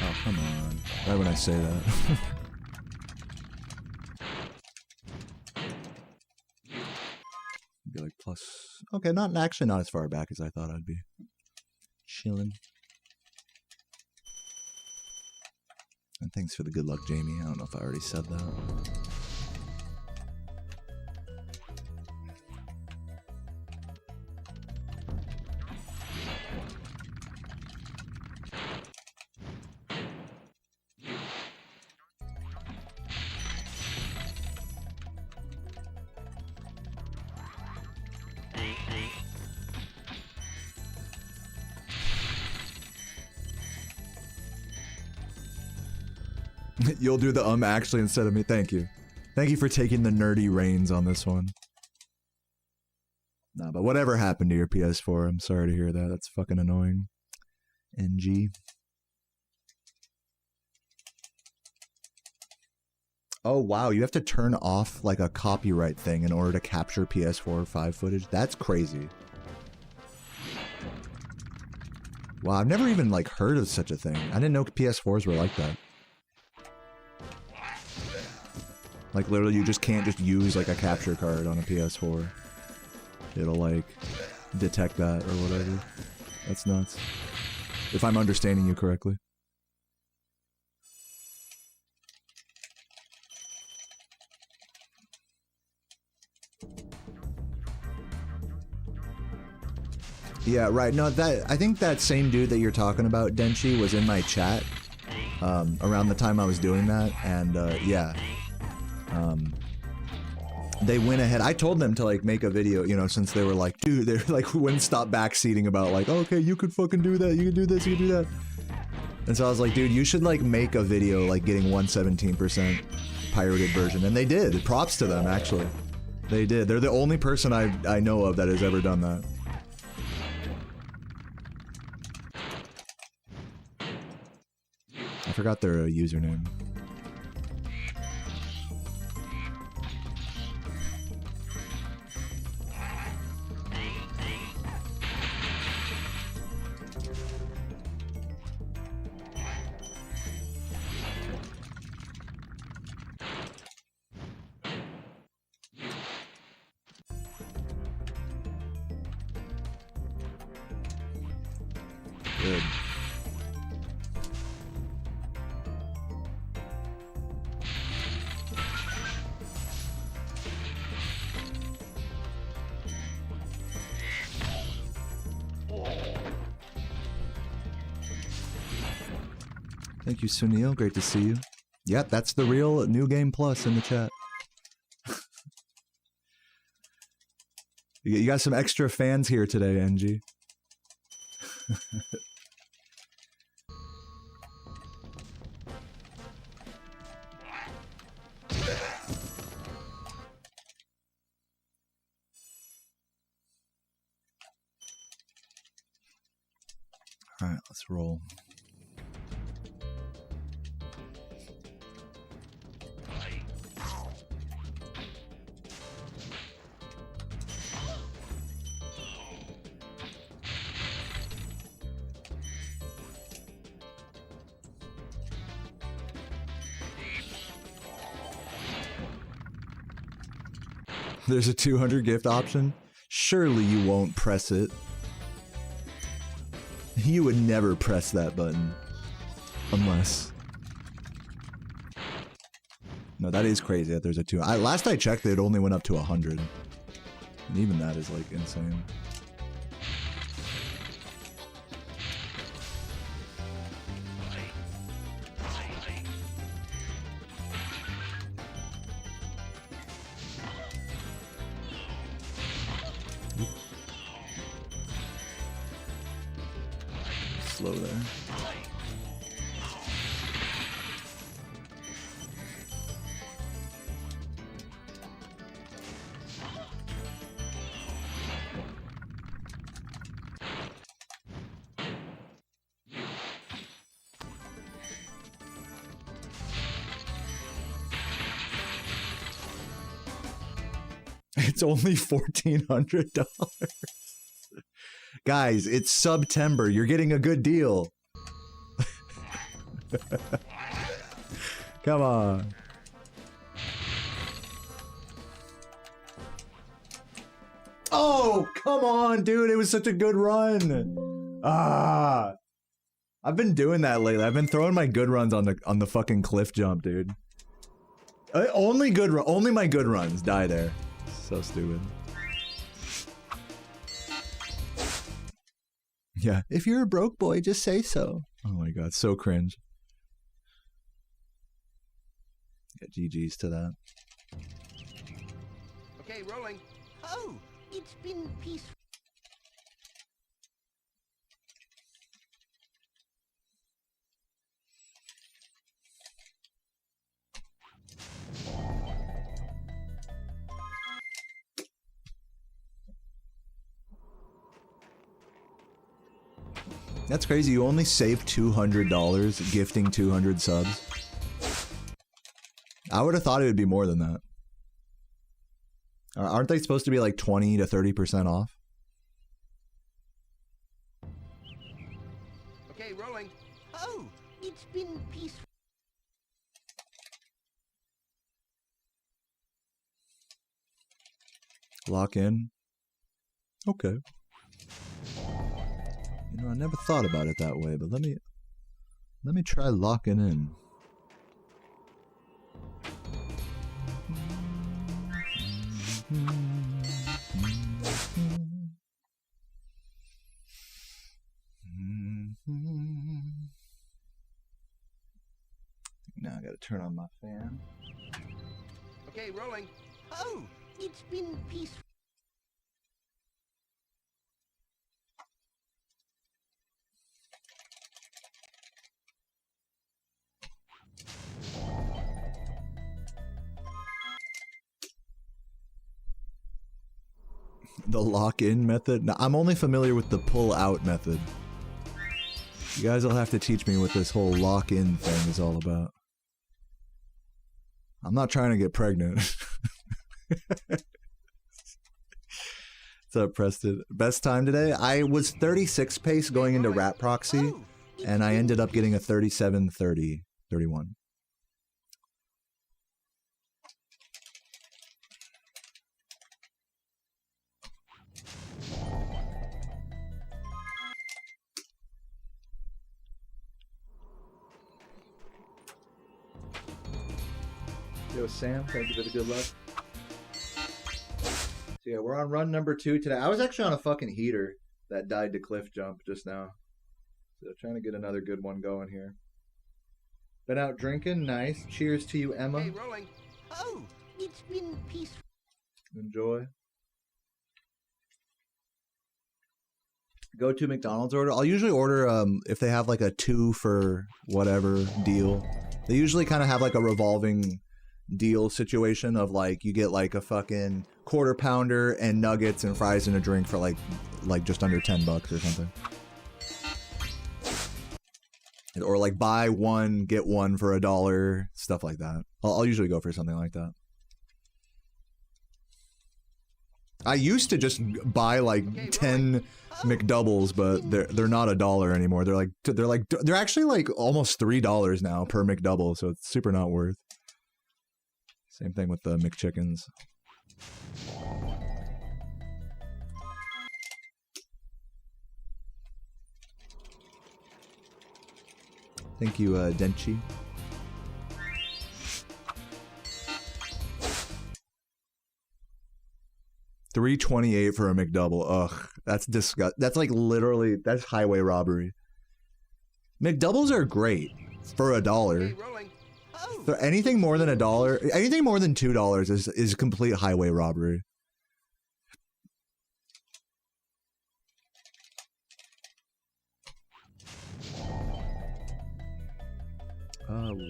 Oh, come on. Why would I say that? Be like plus... Okay, actually not as far back as I thought I'd be. Chilling. And thanks for the good luck, Jamie. I don't know if I already said that. You'll do the actually instead of me. Thank you. Thank you for taking the nerdy reins on this one. Nah, but whatever happened to your PS4, I'm sorry to hear that. That's fucking annoying. NG. Oh, wow. You have to turn off like a copyright thing in order to capture PS4 5 footage? That's crazy. Wow, I've never even like heard of such a thing. I didn't know PS4s were like that. Like, literally, you just can't just use, like, a capture card on a PS4. It'll, like, detect that or whatever. That's nuts. If I'm understanding you correctly. Yeah, right. No, I think that same dude that you're talking about, Denchi, was in my chat around the time I was doing that, and, yeah. They went ahead. I told them to like make a video, you know, since they were like, dude, they like wouldn't stop backseating about like, oh, okay, you could fucking do that, you could do this, you could do that. And so I was like, dude, you should like make a video like getting 117% pirated version, and they did. Props to them, actually. They did. They're the only person I know of that has ever done that. I forgot their username. Good. Thank you, Sunil. Great to see you. Yep, that's the real New Game Plus in the chat. You got some extra fans here today, NG. All right, let's roll. There's a 200 gift option. Surely you won't press it. You would never press that button. Unless... No, that is crazy that there's a 2. Last I checked, it only went up to 100. And even that is, like, insane. Slow there. It's only $1,400. Guys, it's September. You're getting a good deal. Come on. Oh, come on, dude. It was such a good run. Ah. I've been doing that lately. I've been throwing my good runs on the fucking cliff jump, dude. Only my good runs die there. So stupid. Yeah, if you're a broke boy, just say so. Oh my god, so cringe. Yeah, GG's to that. Okay, rolling. Oh, it's been peaceful. That's crazy. You only save $200 gifting 200 subs. I would have thought it would be more than that. Aren't they supposed to be like 20 to 30% off? Okay, rolling. Oh, it's been peaceful. Lock in. Okay. You know, I never thought about it that way, but let me try locking in. Now I gotta turn on my fan. Okay, rolling. Oh, it's been peaceful. The lock-in method? No, I'm only familiar with the pull-out method. You guys will have to teach me what this whole lock-in thing is all about. I'm not trying to get pregnant. What's up, Preston? Best time today? I was 36 pace going into Rat Proxy, and I ended up getting a 37:30, 31. Yo, Sam, thank you for the good luck. So yeah, we're on run number 2 today. I was actually on a fucking heater that died to cliff jump just now. So trying to get another good one going here. Been out drinking, nice. Cheers to you, Emma. Okay, rolling. Oh, it's been peaceful. Enjoy. Go to McDonald's order. I'll usually order if they have like a 2 for whatever deal. They usually kind of have like a revolving deal situation of like you get like a fucking quarter pounder and nuggets and fries and a drink for like just under $10 or something. Or like buy one, get one for $1, stuff like that. I'll usually go for something like that. I used to just buy like 10 McDoubles, but they're not $1 anymore. They're actually like almost $3 now per McDouble, so it's super not worth. Same thing with the McChickens. Thank you, Denchi. $3.28 for a McDouble. Ugh, that's disgust. That's like literally, that's highway robbery. McDoubles are great for $1. So anything more than $1, anything more than $2 is complete highway robbery.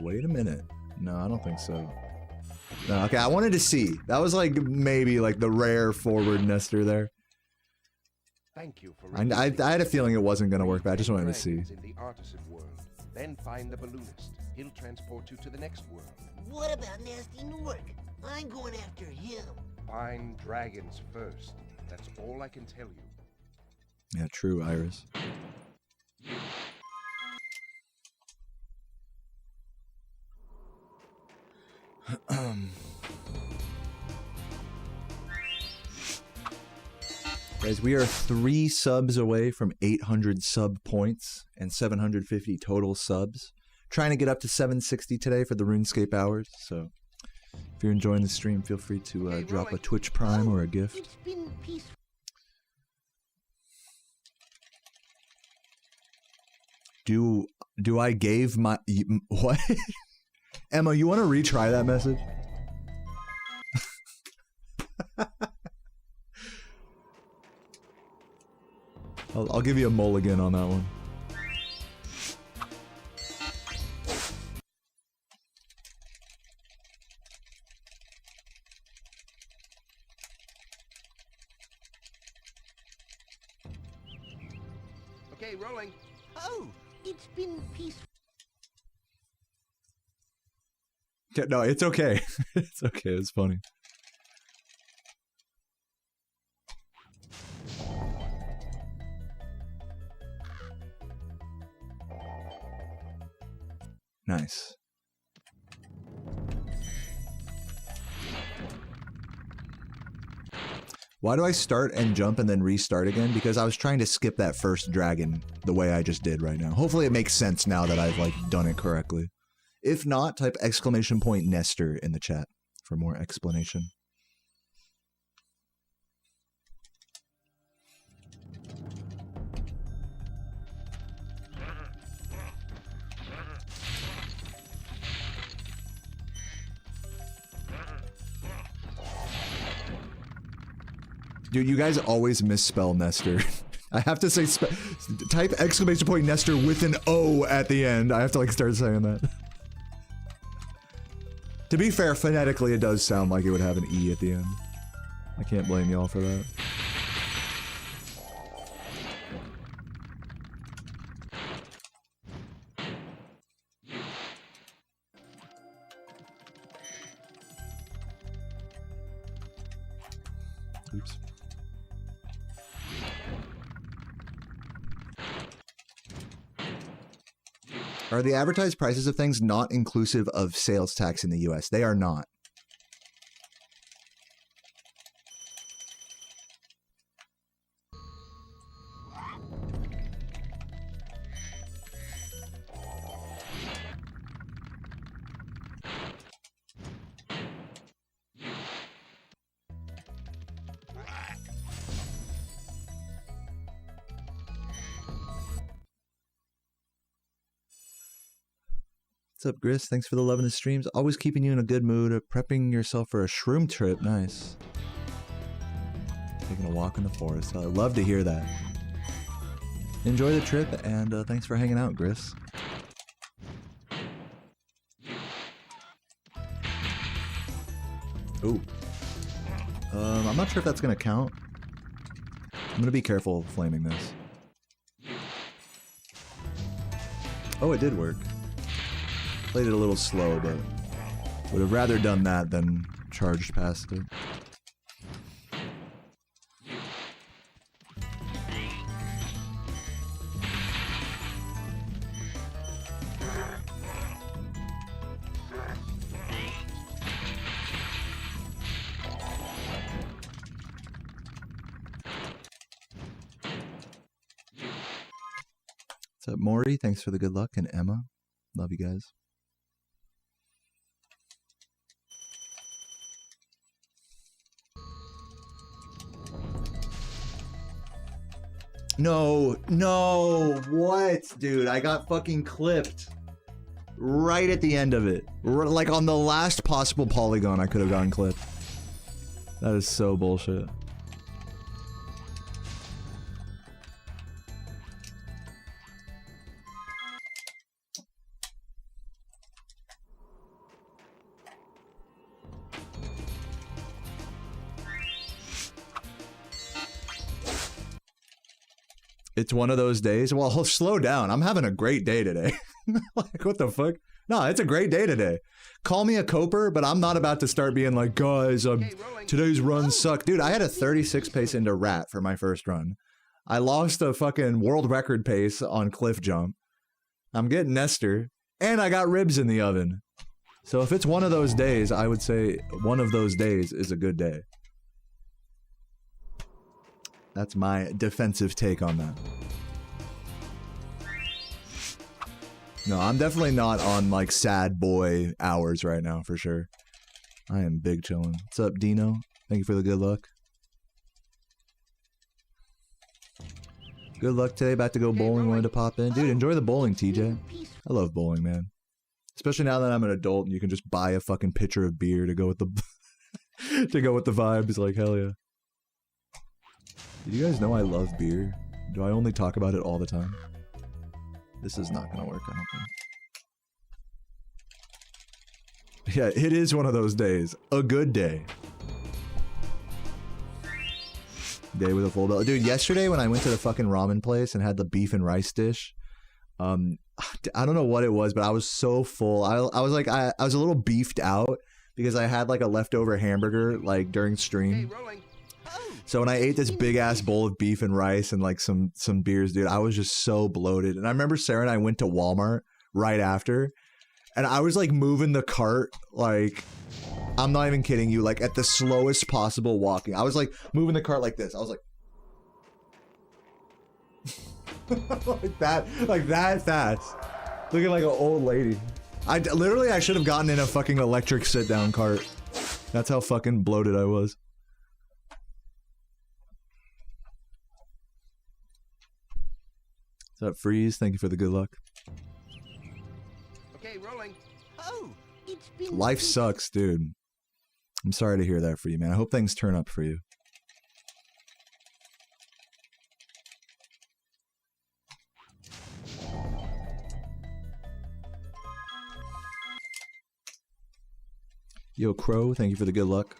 Wait a minute. No, I don't think so. No, okay, I wanted to see. That was like maybe like the rare forward nester there. Thank you for I had a feeling it wasn't going to work, but I just wanted to see. In the artisan world. Then find the balloonist. He'll transport you to the next world. What about Nasty Newark? I'm going after him. Find dragons first. That's all I can tell you. Yeah, true, Iris. Guys, we are 3 subs away from 800 sub points and 750 total subs. Trying to get up to 760 today for the RuneScape hours, so if you're enjoying the stream, feel free to drop a Twitch Prime or a gift. It's been peaceful. Do I gave my... What? Emma, you want to retry that message? I'll give you a mulligan on that one. Okay, rolling. Oh, it's been peaceful. Yeah, no, it's okay. It's okay. It's funny. Nice. Why do I start and jump and then restart again? Because I was trying to skip that first dragon the way I just did right now. Hopefully it makes sense now that I've like done it correctly. If not, type !Nestor in the chat for more explanation. Dude, you guys always misspell Nestor. I have to say, type !Nestor with an O at the end. I have to like start saying that. To be fair, phonetically it does sound like it would have an E at the end. I can't blame y'all for that. Oops. Are the advertised prices of things not inclusive of sales tax in the US? They are not. What's up, Gris? Thanks for the love in the streams. Always keeping you in a good mood. Prepping yourself for a shroom trip. Nice. Taking a walk in the forest. I love to hear that. Enjoy the trip, and thanks for hanging out, Gris. Ooh. I'm not sure if that's gonna count. I'm gonna be careful flaming this. Oh, it did work. Played it a little slow, but would have rather done that than charged past it. What's up, Maury? Thanks for the good luck, and Emma. Love you guys. No, what? Dude, I got fucking clipped. Right at the end of it. Like on the last possible polygon I could have gotten clipped. That is so bullshit. It's one of those days. Well, slow down. I'm having a great day today. Like, what the fuck? No, it's a great day today. Call me a coper, but I'm not about to start being like, guys, today's run sucked. Dude, I had a 36 pace into rat for my first run. I lost a fucking world record pace on cliff jump. I'm getting Nestor, and I got ribs in the oven. So if it's one of those days, I would say one of those days is a good day. That's my defensive take on that. No, I'm definitely not on, like, sad boy hours right now, for sure. I am big chillin'. What's up, Dino? Thank you for the good luck. Good luck today. About to go bowling. Wanted to pop in. Dude, enjoy the bowling, TJ. I love bowling, man. Especially now that I'm an adult and you can just buy a fucking pitcher of beer to go with the... to go with the vibes. Like, hell yeah. Did you guys know I love beer? Do I only talk about it all the time? This is not gonna work, I don't think. Yeah, it is one of those days. A good day. Day with a full belly. Dude, yesterday when I went to the fucking ramen place and had the beef and rice dish, I don't know what it was, but I was so full. I was like, I was a little beefed out because I had like a leftover hamburger like during stream. So when I ate this big ass bowl of beef and rice and like some beers, dude, I was just so bloated. And I remember Sarah and I went to Walmart right after, and I was like moving the cart, like, I'm not even kidding you, like at the slowest possible walking. I was like moving the cart like this. I was like like that fast. Looking like an old lady. I should have gotten in a fucking electric sit down cart. That's how fucking bloated I was. What's up, Freeze? Thank you for the good luck. Okay, rolling. Oh, it's been... Life sucks, dude. I'm sorry to hear that for you, man. I hope things turn up for you. Yo, Crow, thank you for the good luck.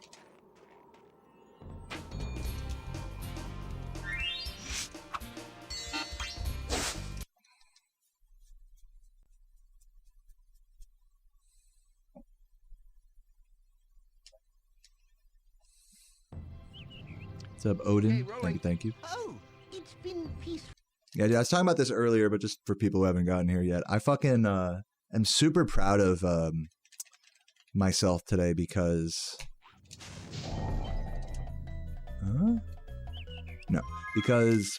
What's up, Odin? Thank you. Oh, it's been peaceful. Yeah, I was talking about this earlier, but just for people who haven't gotten here yet, I fucking am super proud of myself today because... No, because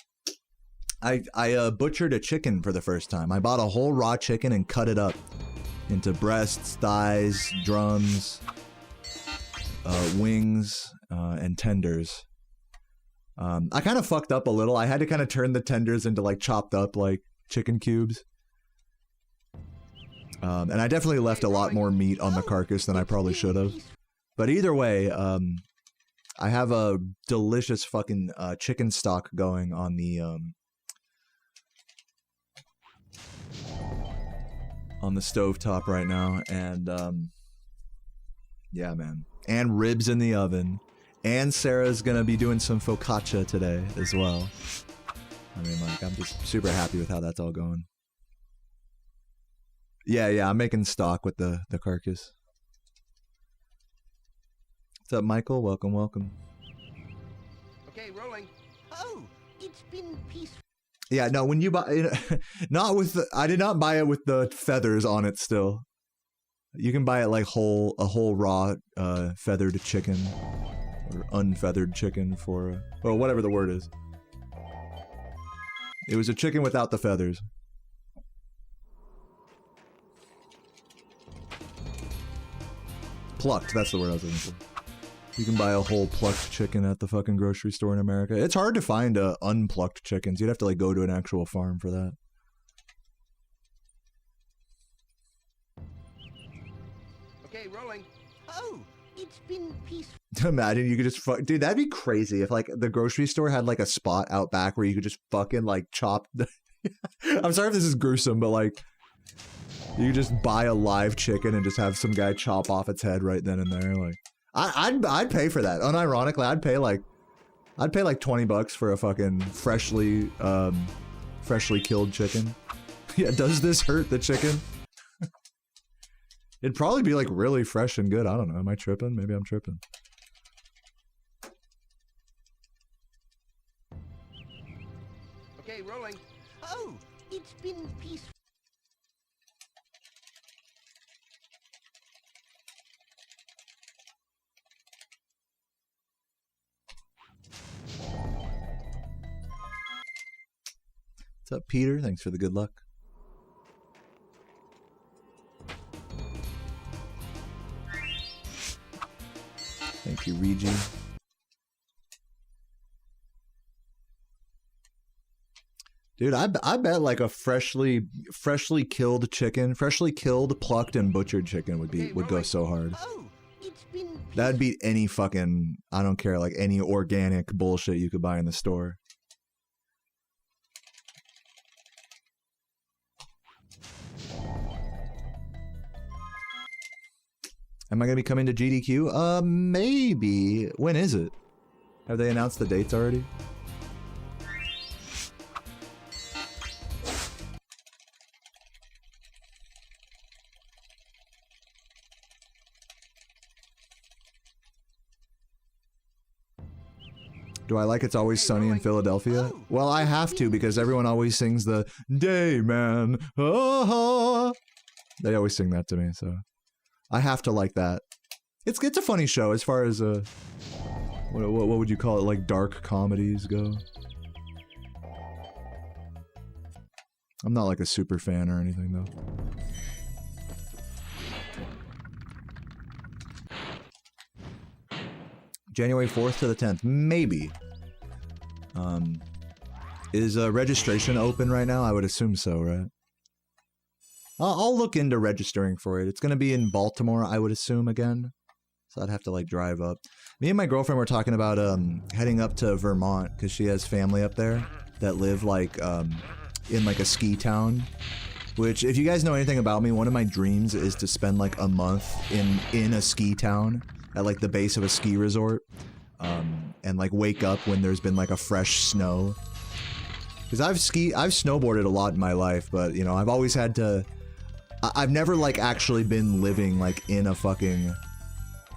I butchered a chicken for the first time. I bought a whole raw chicken and cut it up into breasts, thighs, drums, wings, and tenders. I kind of fucked up a little. I had to kind of turn the tenders into like chopped up like chicken cubes. And I definitely left a lot more meat on the carcass than I probably should have. But either way, I have a delicious fucking chicken stock going on the stovetop right now, and yeah, man. And ribs in the oven. And Sarah's gonna be doing some focaccia today as well. I mean, like, I'm just super happy with how that's all going. Yeah, I'm making stock with the carcass. What's up, Michael? Welcome. Okay, rolling. Oh, it's been peaceful. Yeah, no, when you buy, not with the, I did not buy it with the feathers on it still. You can buy it like a whole raw feathered chicken or unfeathered chicken for, well, whatever the word is. It was a chicken without the feathers. Plucked, that's the word I was looking for. You can buy a whole plucked chicken at the fucking grocery store in America. It's hard to find unplucked chickens. You'd have to like go to an actual farm for that. Okay, rolling. Oh, it's been peaceful. Imagine you could just fuck, dude, that'd be crazy if like the grocery store had like a spot out back where you could just fucking like chop the I'm sorry if this is gruesome, but like you could just buy a live chicken and just have some guy chop off its head right then and there. Like I'd pay for that. Unironically, I'd pay like $20 for a fucking freshly killed chicken. Yeah, does this hurt the chicken? It'd probably be like really fresh and good. I don't know. Am I tripping? Maybe I'm tripping. Okay, rolling. Oh, it's been peaceful. What's up, Peter? Thanks for the good luck. Thank you, Regi. Dude, I bet like a freshly killed chicken, freshly killed, plucked, and butchered chicken would go so hard. Oh, it's been peaceful. That'd beat any fucking, I don't care, like any organic bullshit you could buy in the store. Am I gonna be coming to GDQ? Maybe. When is it? Have they announced the dates already? Do I like It's Always Sunny in Philadelphia? Well, I have to because everyone always sings the Day Man. Ah. They always sing that to me, so I have to like that. It's a funny show as far as what would you call it, like dark comedies go. I'm not like a super fan or anything though. January 4th to the 10th, maybe. Is registration open right now? I would assume so, right? I'll look into registering for it. It's going to be in Baltimore, I would assume, again. So I'd have to, like, drive up. Me and my girlfriend were talking about heading up to Vermont, because she has family up there that live, like, in, like, a ski town. Which, if you guys know anything about me, one of my dreams is to spend, like, a month in a ski town at, like, the base of a ski resort. And, like, wake up when there's been, like, a fresh snow. Because I've snowboarded a lot in my life, but, you know, I've always had to... I've never, like, actually been living, like, in a fucking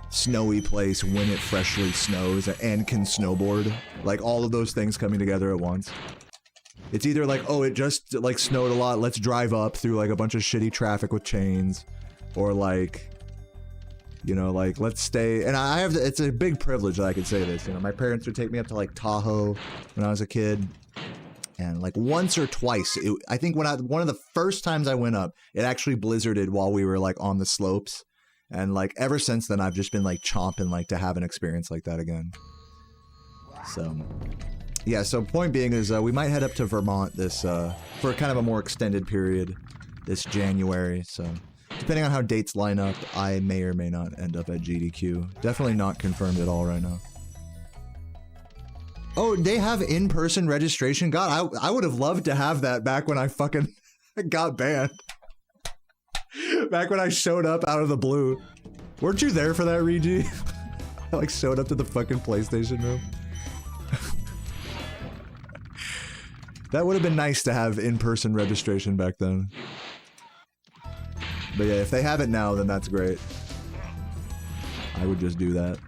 snowy place when it freshly snows and can snowboard. Like, all of those things coming together at once. It's either like, oh, it just, like, snowed a lot, let's drive up through, like, a bunch of shitty traffic with chains. Or, like, you know, like, let's stay... And I have... It's a big privilege that I could say this, you know. My parents would take me up to, like, Tahoe when I was a kid. And, like, once or twice, I think one of the first times I went up, it actually blizzarded while we were, like, on the slopes. And, like, ever since then, I've just been, like, chomping, like, to have an experience like that again. So, yeah, so point being is we might head up to Vermont this, for kind of a more extended period. this January, so depending on how dates line up, I may or may not end up at GDQ. Definitely not confirmed at all right now. Oh, they have in-person registration? God, I would have loved to have that back when I fucking got banned. Back when I showed up out of the blue. Weren't you there for that, Regi? I like showed up to the fucking PlayStation room. That would have been nice to have in-person registration back then. But yeah, if they have it now, then that's great. I would just do that.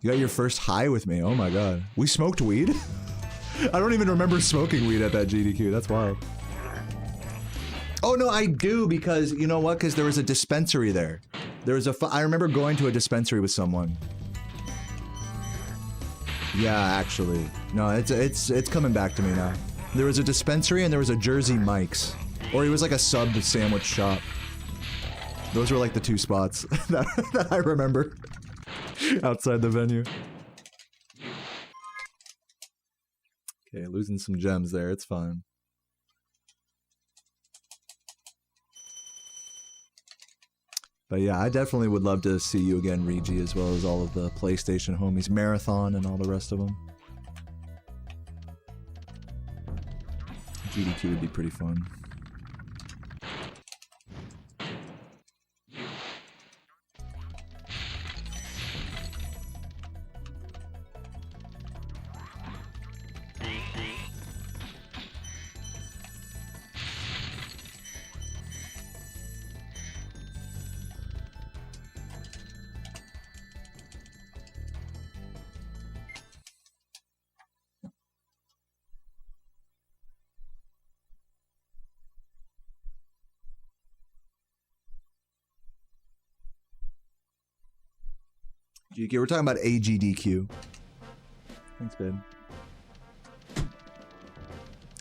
You got your first high with me, oh my god. We smoked weed? I don't even remember smoking weed at that GDQ, that's wild. Oh no, I do, because, you know what, because there was a dispensary there. There was I remember going to a dispensary with someone. Yeah, actually. No, it's coming back to me now. There was a dispensary and there was a Jersey Mike's. Or it was like a sub sandwich shop. Those were like the two spots that I remember outside the venue. Okay, losing some gems there, it's fine. But yeah, I definitely would love to see you again, Regi, as well as all of the PlayStation homies, Marathon and all the rest of them. GDQ would be pretty fun. GDQ, we're talking about AGDQ. Thanks, babe.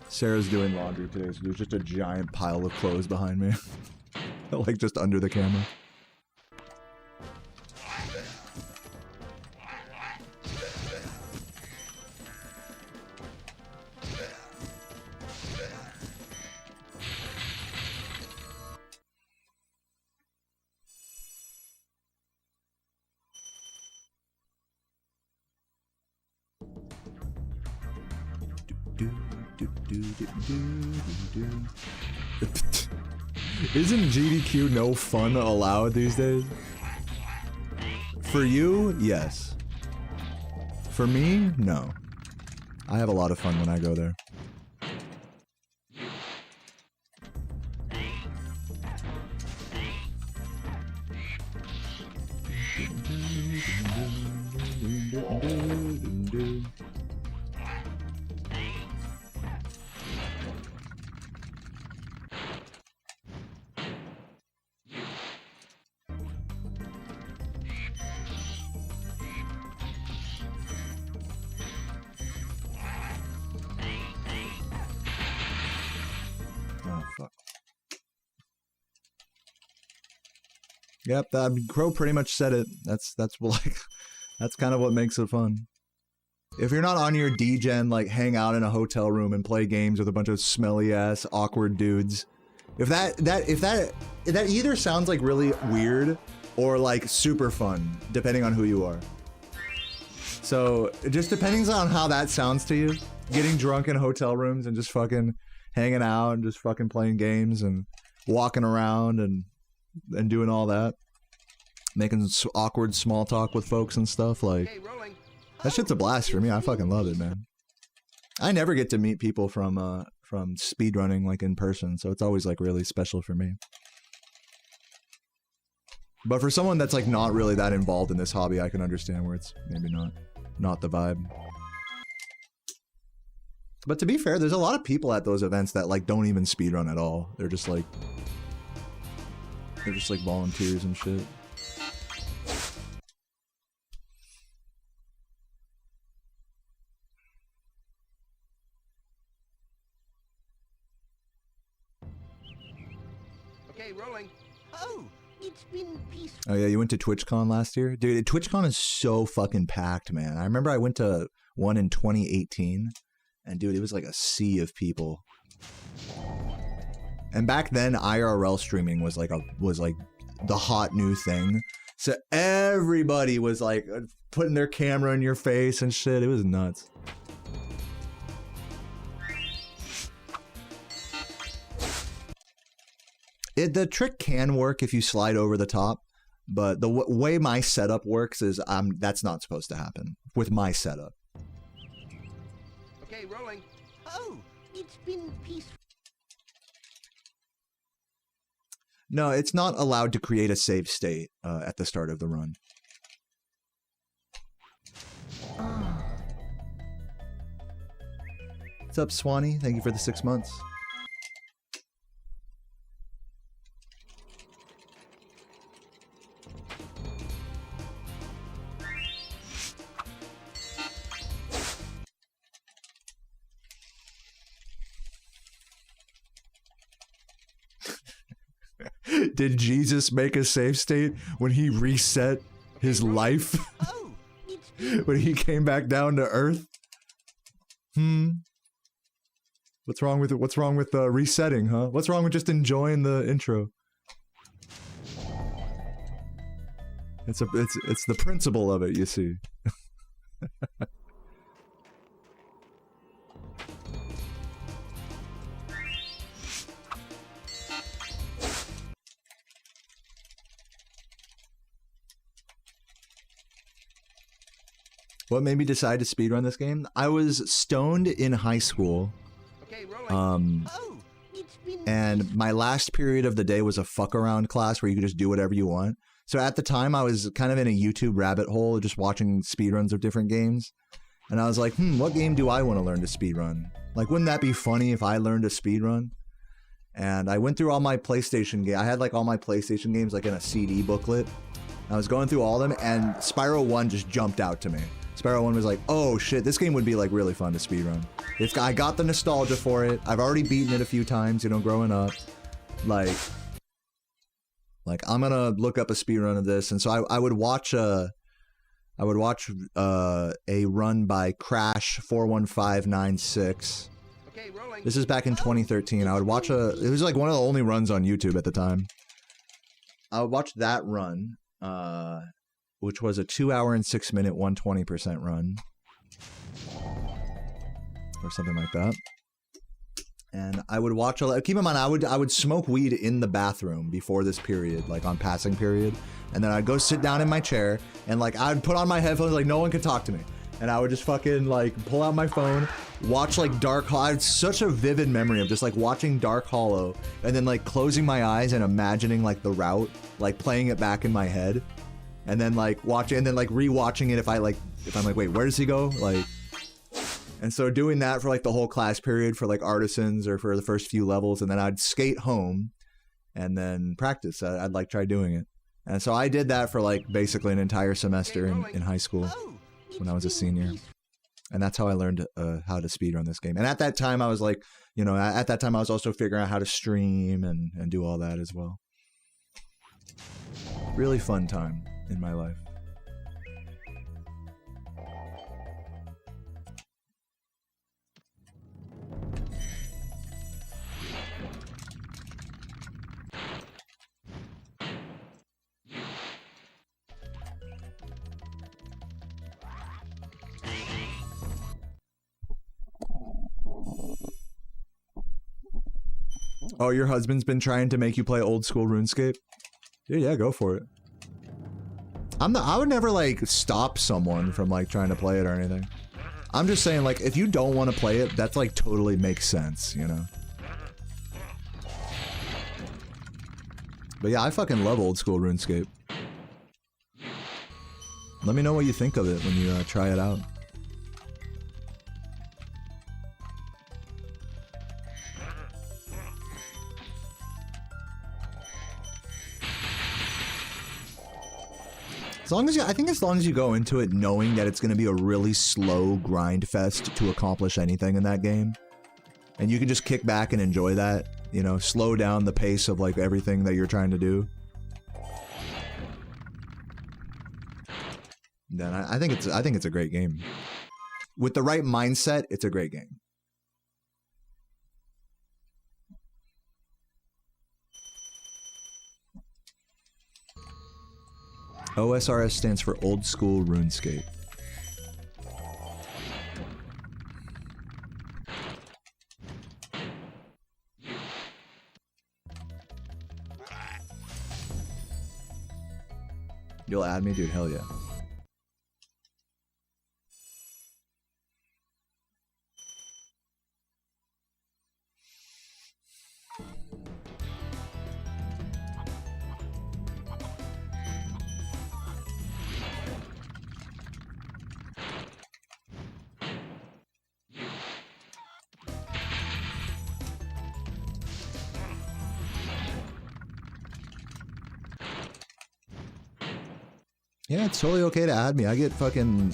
Sarah's doing laundry today, so there's just a giant pile of clothes behind me. Like, just under the camera. Isn't GDQ no fun allowed these days? For you, yes. For me, no. I have a lot of fun when I go there. Yep, Crow pretty much said it. That's like, that's kind of what makes it fun. If you're not on your D-Gen, like hang out in a hotel room and play games with a bunch of smelly ass awkward dudes, if that either sounds like really weird or like super fun, depending on who you are. So just depending on how that sounds to you, getting drunk in hotel rooms and just fucking hanging out and just fucking playing games and walking around and doing all that, making awkward small talk with folks and stuff, like, that shit's a blast for me. I fucking love it, man. I never get to meet people from speedrunning, like, in person, so it's always, like, really special for me. But for someone that's, like, not really that involved in this hobby, I can understand where it's maybe not the vibe. But to be fair, there's a lot of people at those events that, like, don't even speedrun at all. They're just like volunteers and shit. Okay, rolling. Oh, it's been peaceful. Oh yeah, you went to TwitchCon last year? Dude, TwitchCon is so fucking packed, man. I remember I went to one in 2018, and dude, it was like a sea of people. And back then, IRL streaming was like the hot new thing. So everybody was like putting their camera in your face and shit. It was nuts. The trick can work if you slide over the top, but the way my setup works is that's not supposed to happen with my setup. Okay, rolling. Oh, it's been peaceful. No, it's not allowed to create a save state at the start of the run. What's up, Swanee? Thank you for the 6 months. Did Jesus make a save state when he reset his life? Oh, it's When he came back down to earth? What's wrong with it? What's wrong with resetting, huh? What's wrong with just enjoying the intro? It's the principle of it, you see. What made me decide to speedrun this game? I was stoned in high school. Okay, rolling. oh, it's been And my last period of the day was a fuck around class where you could just do whatever you want. So at the time, I was kind of in a YouTube rabbit hole, just watching speedruns of different games. And I was like, what game do I want to learn to speedrun? Like, wouldn't that be funny if I learned to speedrun? And I went through all my PlayStation games. I had like all my PlayStation games like in a CD booklet. I was going through all of them, and Spyro 1 just jumped out to me. Spyro 1 was like, oh shit, this game would be like really fun to speedrun. I got the nostalgia for it. I've already beaten it a few times, you know, growing up. Like I'm gonna look up a speedrun of this, and so I would watch a run by Crash 41596. Okay, rolling. This is back in 2013. I would watch it was like one of the only runs on YouTube at the time. I would watch that run, which was a 2 hour and 6 minute 120% run. Or something like that. And I would watch, keep in mind, I would smoke weed in the bathroom before this period, like on passing period. And then I'd go sit down in my chair and like I'd put on my headphones, like no one could talk to me. And I would just fucking like pull out my phone, watch like Dark Hollow. I had such a vivid memory of just like watching Dark Hollow and then like closing my eyes and imagining like the route, like playing it back in my head. And then like watching and then like rewatching it if I'm like, wait, where does he go? Like, and so doing that for like the whole class period for like artisans or for the first few levels, and then I'd skate home and then practice. I'd like try doing it. And so I did that for like basically an entire semester in high school when I was a senior. And that's how I learned how to speedrun this game. And at that time I was like, you know, at that time I was also figuring out how to stream and do all that as well. Really fun time in my life. Oh, your husband's been trying to make you play old school RuneScape? Yeah, go for it. I would never like stop someone from like trying to play it or anything. I'm just saying, like, if you don't want to play it, that's like totally makes sense, you know? But yeah, I fucking love old school RuneScape. Let me know what you think of it when you try it out. I think as long as you go into it knowing that it's going to be a really slow grind fest to accomplish anything in that game, and you can just kick back and enjoy that, you know, slow down the pace of like everything that you're trying to do, then I think it's a great game. With the right mindset, it's a great game. OSRS stands for Old School Runescape. You'll add me, dude? Hell yeah. Yeah, it's totally okay to add me. I get fucking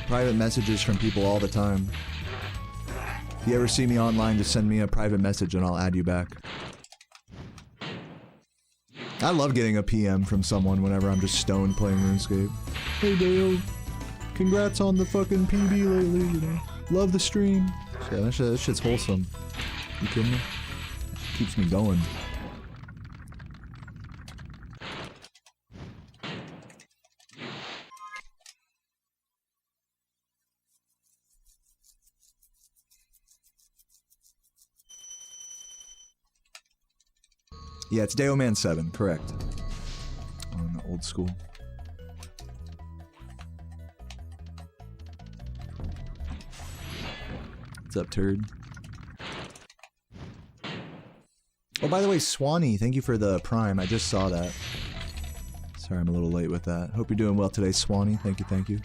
private messages from people all the time. If you ever see me online, just send me a private message and I'll add you back. I love getting a PM from someone whenever I'm just stoned playing RuneScape. Hey Dale, congrats on the fucking PB lately, you know. Love the stream. Yeah, that shit's wholesome. You kidding me? Keeps me going. Yeah, it's Daoman 7, correct. On Old School. What's up, turd? Oh, by the way, Swanee, thank you for the Prime. I just saw that. Sorry, I'm a little late with that. Hope you're doing well today, Swanee. Thank you, thank you.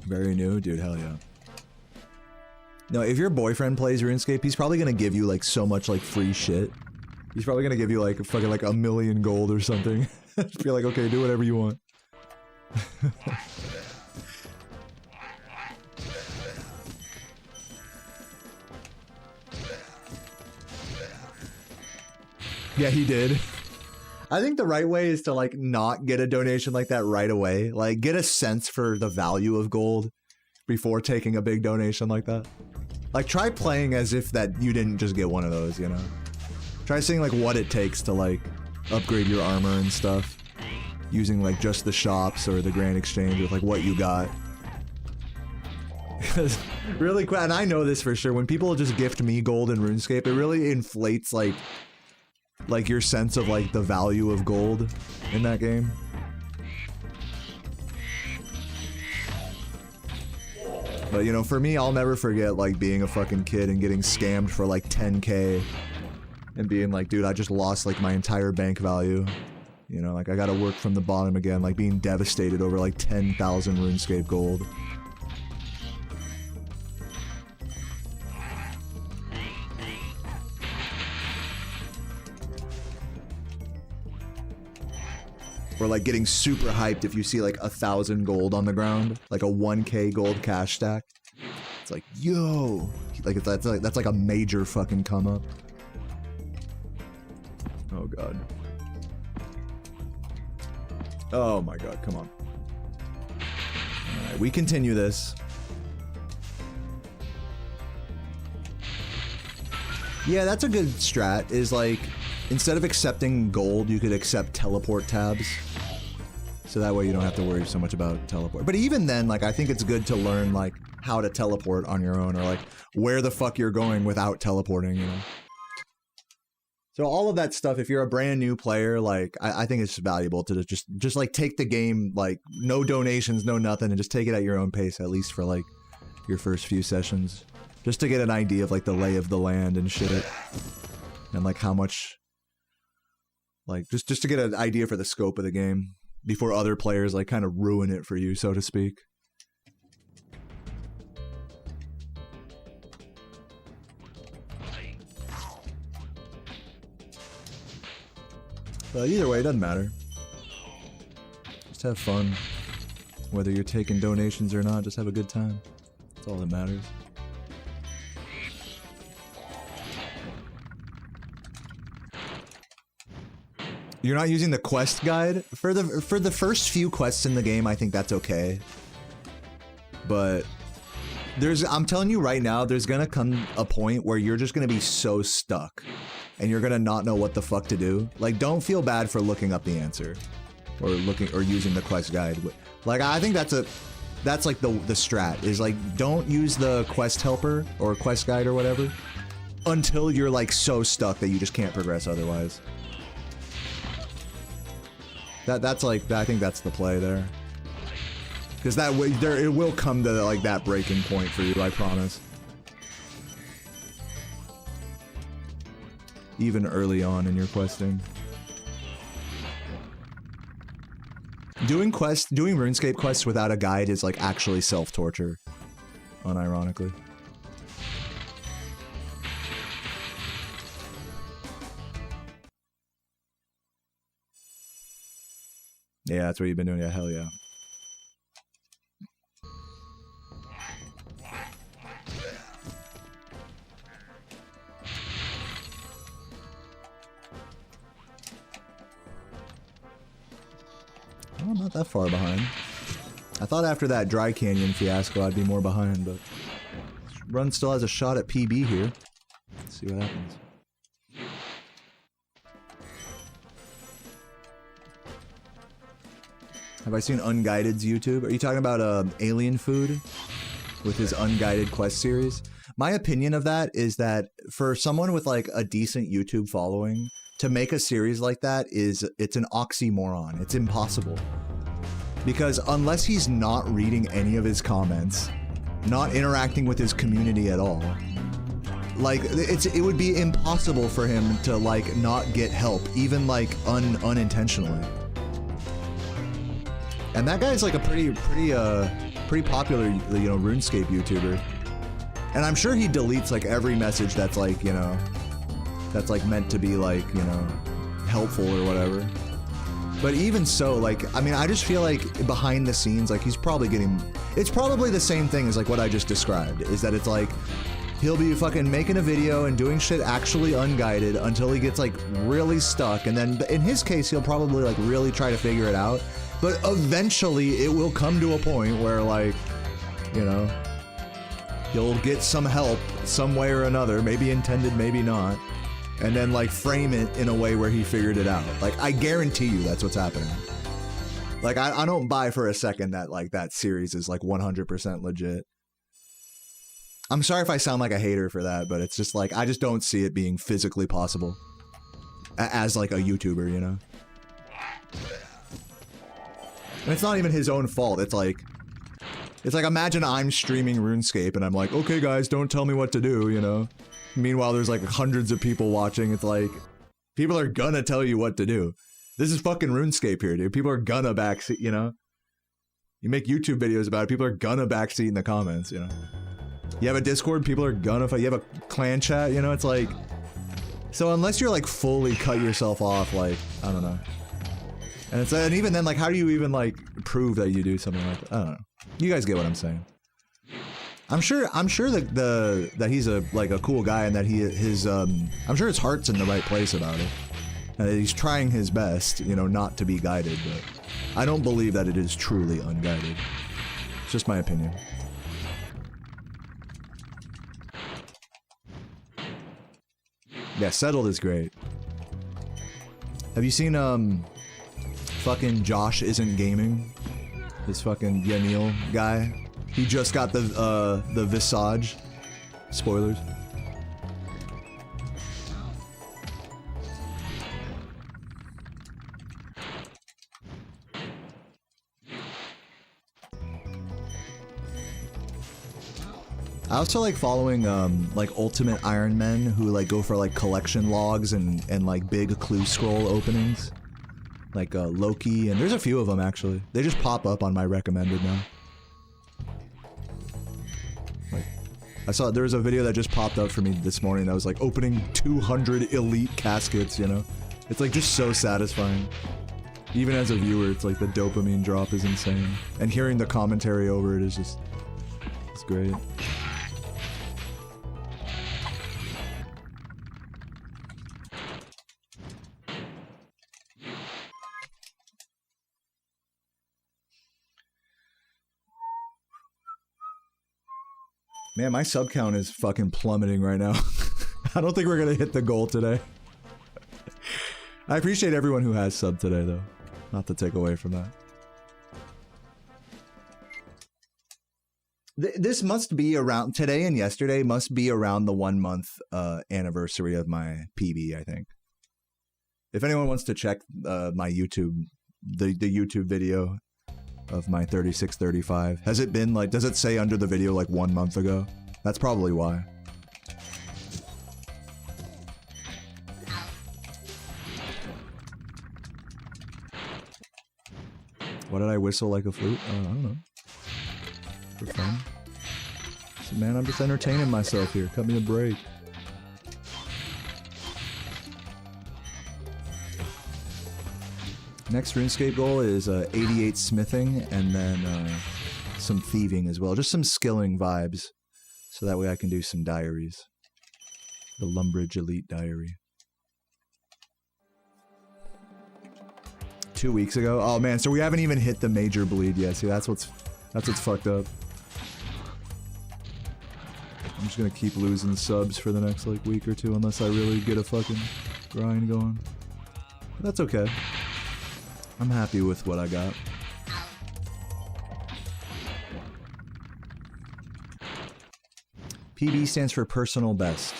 Very new? Dude, hell yeah. No, if your boyfriend plays RuneScape, he's probably gonna give you, like, so much, like, free shit. He's probably gonna give you, like, fucking, like, 1,000,000 gold or something. Just be like, okay, do whatever you want. Yeah, he did. I think the right way is to, like, not get a donation like that right away. Like, get a sense for the value of gold before taking a big donation like that. Like, try playing as if that you didn't just get one of those, you know? Try seeing, like, what it takes to, like, upgrade your armor and stuff. Using, like, just the shops or the Grand Exchange with, like, what you got. Because, really quick, and I know this for sure, when people just gift me gold in RuneScape, it really inflates, like your sense of, like, the value of gold in that game. But, you know, for me, I'll never forget, like, being a fucking kid and getting scammed for, like, 10K. And being like, dude, I just lost, like, my entire bank value. You know, like, I gotta work from the bottom again, like, being devastated over, like, 10,000 RuneScape gold. Or, like, getting super hyped if you see, like, 1,000 gold on the ground. Like, a 1K gold cash stack. It's like, yo! Like, that's like a major fucking come up. Oh, God. Oh, my God, come on. Alright, we continue this. Yeah, that's a good strat, is, like, instead of accepting gold, you could accept teleport tabs. So that way you don't have to worry so much about teleport. But even then, like, I think it's good to learn, like, how to teleport on your own, or, like, where the fuck you're going without teleporting, you know? So all of that stuff, if you're a brand new player, like, I think it's valuable to just like, take the game, like, no donations, no nothing, and just take it at your own pace, at least for, like, your first few sessions. Just to get an idea of, like, the lay of the land and shit. And, like, how much... Like, just to get an idea for the scope of the game before other players, like, kind of ruin it for you, so to speak. But either way, it doesn't matter. Just have fun. Whether you're taking donations or not, just have a good time. That's all that matters. You're not using the quest guide for the first few quests in the game. I think that's okay, but I'm telling you right now, there's gonna come a point where you're just gonna be so stuck, and you're gonna not know what the fuck to do. Like, don't feel bad for looking up the answer, or using the quest guide. Like, I think that's like the strat is like, don't use the quest helper or quest guide or whatever until you're like so stuck that you just can't progress otherwise. That's like, I think that's the play there. Because that way, it will come to like that breaking point for you, I promise. Even early on in your questing. Doing RuneScape quests without a guide is like actually self-torture, unironically. Yeah, that's what you've been doing. Yeah, hell yeah. Oh, I'm not that far behind. I thought after that Dry Canyon fiasco I'd be more behind, but Run still has a shot at PB here. Let's see what happens. Have I seen Unguided's YouTube? Are you talking about Alien Food with his Unguided quest series? My opinion of that is that for someone with like a decent YouTube following, to make a series like that it's an oxymoron. It's impossible. Because unless he's not reading any of his comments, not interacting with his community at all, like it would be impossible for him to like not get help, even like unintentionally. And that guy's like a pretty popular, you know, RuneScape YouTuber. And I'm sure he deletes like every message that's like, you know, that's like meant to be like, you know, helpful or whatever. But even so, like, I mean, I just feel like behind the scenes, like he's probably getting, it's probably the same thing as like what I just described, is that it's like, he'll be fucking making a video and doing shit actually unguided until he gets like really stuck. And then in his case, he'll probably like really try to figure it out. But eventually it will come to a point where like, you know, he'll get some help some way or another, maybe intended, maybe not. And then like frame it in a way where he figured it out. Like, I guarantee you that's what's happening. Like, I don't buy for a second that like that series is like 100% legit. I'm sorry if I sound like a hater for that, but it's just like, I just don't see it being physically possible as like a YouTuber, you know? And it's not even his own fault. It's like imagine I'm streaming RuneScape and I'm like, okay guys, don't tell me what to do, you know? Meanwhile, there's like hundreds of people watching. It's like, people are gonna tell you what to do. This is fucking RuneScape here, dude. People are gonna backseat, you know? You make YouTube videos about it, people are gonna backseat in the comments, you know? You have a Discord, people are gonna fight. You have a clan chat, you know? It's like, so unless you're like fully cut yourself off, like, I don't know. And even then, like, how do you even like prove that you do something like that? I don't know. You guys get what I'm saying. I'm sure that that he's a cool guy, and that I'm sure his heart's in the right place about it. And that he's trying his best, you know, not to be guided, but I don't believe that it is truly unguided. It's just my opinion. Yeah, Settled is great. Have you seen fucking Josh Isn't Gaming? This fucking Yanil guy. He just got the Visage. Spoilers. I also like following like Ultimate Iron Men who like go for like collection logs and like big clue scroll openings. Like Loki, and there's a few of them actually. They just pop up on my recommended now. Like, I saw there was a video that just popped up for me this morning that was like opening 200 elite caskets, you know? It's like just so satisfying. Even as a viewer, it's like the dopamine drop is insane. And hearing the commentary over it is just It's great. Man, my sub count is fucking plummeting right now. I don't think we're gonna hit the goal today. I appreciate everyone who has subbed today, though. Not to take away from that. This must be around, today and yesterday must be around the 1 month anniversary of my PB, I think. If anyone wants to check my YouTube, the YouTube video of my 3635, has it been like, does it say under the video like 1 month ago? That's probably why. Why did I whistle like a flute? I don't know. For fun. So, man, I'm just entertaining myself here. Cut me a break. Next RuneScape goal is 88 smithing and then some thieving as well. Just some skilling vibes. So that way I can do some diaries. The Lumbridge Elite Diary. 2 weeks ago? Oh man, so we haven't even hit the major bleed yet. See, that's what's fucked up. I'm just gonna keep losing subs for the next like week or two unless I really get a fucking grind going. But that's okay. I'm happy with what I got. PB stands for personal best.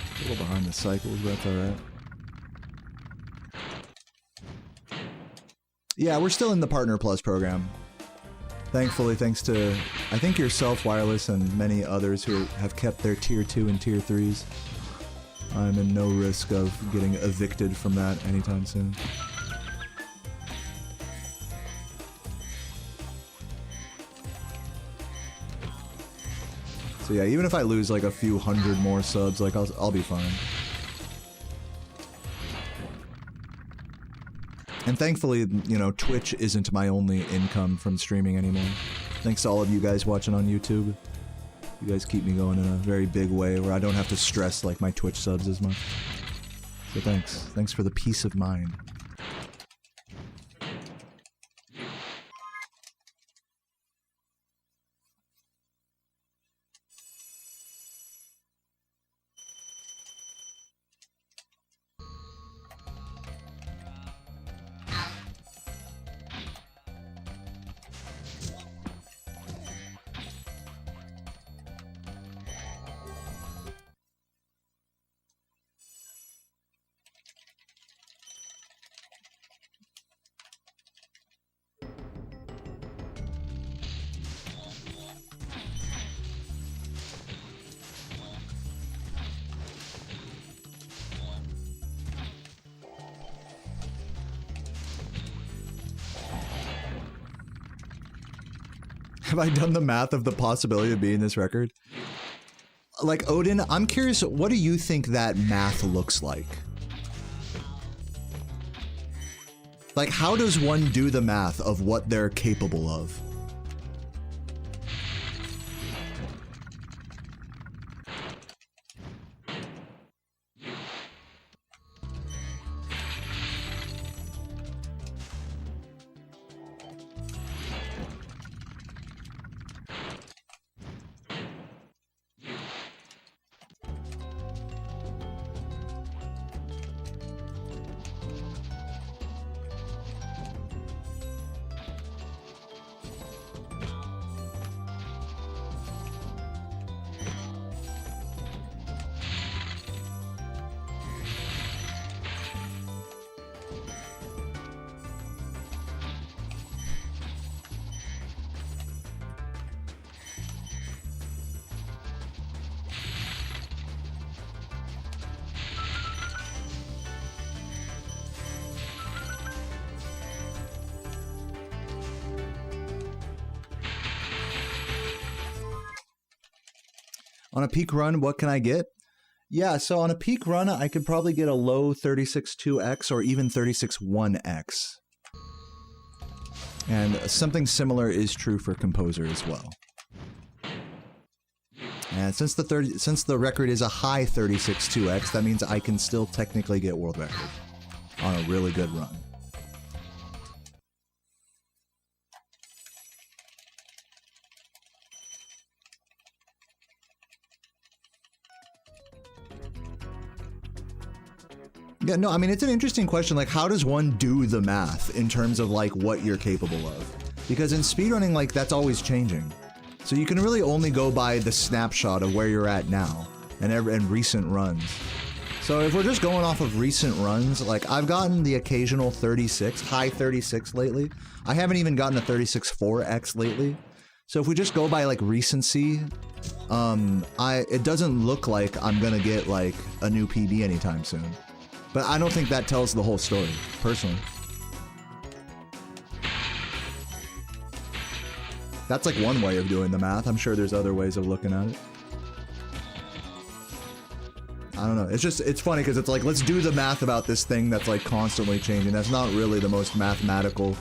A little behind the cycles, but that's alright. Yeah, we're still in the Partner Plus program. Thankfully, thanks to, I think, yourself, Wireless, and many others who have kept their Tier 2 and Tier 3s. I'm in no risk of getting evicted from that anytime soon. So yeah, even if I lose like a few hundred more subs, like I'll be fine. And thankfully, you know, Twitch isn't my only income from streaming anymore. Thanks to all of you guys watching on YouTube. You guys keep me going in a very big way where I don't have to stress like my Twitch subs as much. So thanks. Thanks for the peace of mind. Have I done the math of the possibility of beating this record? Like, Odin, I'm curious, what do you think that math looks like? Like, how does one do the math of what they're capable of? On a peak run, what can I get? Yeah, so on a peak run, I could probably get a low 36.2x or even 36.1x. And something similar is true for Composer as well. And since the record is a high 36.2x, that means I can still technically get world record on a really good run. Yeah, no, I mean, it's an interesting question. Like, how does one do the math in terms of, like, what you're capable of? Because in speedrunning, like, that's always changing. So you can really only go by the snapshot of where you're at now and recent runs. So if we're just going off of recent runs, like, I've gotten the occasional 36, high 36 lately. I haven't even gotten a 36.4x lately. So if we just go by, like, recency, it doesn't look like I'm gonna get, like, a new PB anytime soon. But I don't think that tells the whole story, personally. That's like one way of doing the math. I'm sure there's other ways of looking at it. I don't know. It's funny because it's like, let's do the math about this thing that's like constantly changing. That's not really the most mathematical.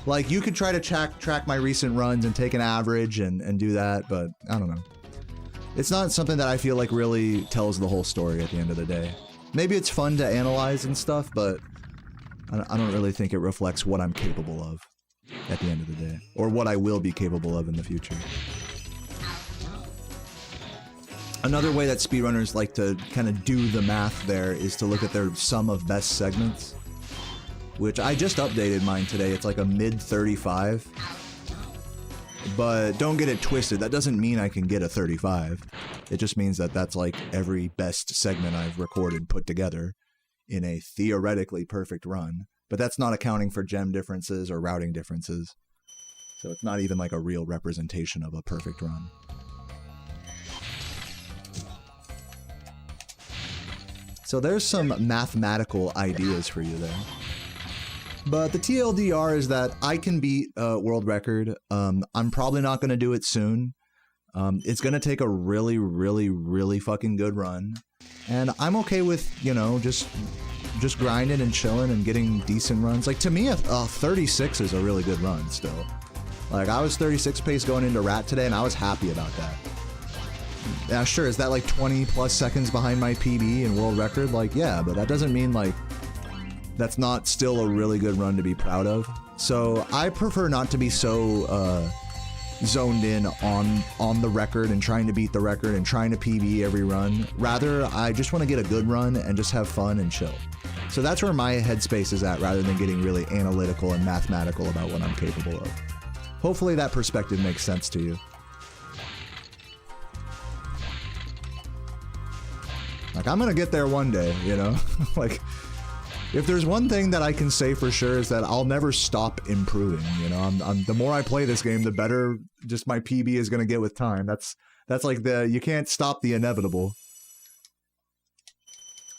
Like, you could try to track my recent runs and take an average and do that, but I don't know. It's not something that I feel like really tells the whole story at the end of the day. Maybe it's fun to analyze and stuff, but I don't really think it reflects what I'm capable of at the end of the day, or what I will be capable of in the future. Another way that speedrunners like to kind of do the math there is to look at their sum of best segments, which I just updated mine today. It's like a mid 35. But don't get it twisted. That doesn't mean I can get a 35. It just means that that's like every best segment I've recorded put together in a theoretically perfect run. But that's not accounting for gem differences or routing differences. So it's not even like a real representation of a perfect run. So there's some mathematical ideas for you there. But the TLDR is that I can beat world record. I'm probably not going to do it soon. It's going to take a really, really, really fucking good run. And I'm okay with, you know, just grinding and chilling and getting decent runs. Like, to me, a 36 is a really good run still. Like, I was 36 pace going into Rat today, and I was happy about that. Yeah, sure, is that like 20 plus seconds behind my PB and world record? Like, yeah, but that doesn't mean, like, that's not still a really good run to be proud of. So I prefer not to be so zoned in on the record and trying to beat the record and trying to PB every run. Rather, I just want to get a good run and just have fun and chill. So that's where my headspace is at, rather than getting really analytical and mathematical about what I'm capable of. Hopefully that perspective makes sense to you. Like, I'm gonna get there one day, you know? Like, if there's one thing that I can say for sure is that I'll never stop improving, you know? The more I play this game, the better just my PB is gonna get with time. That's like you can't stop the inevitable.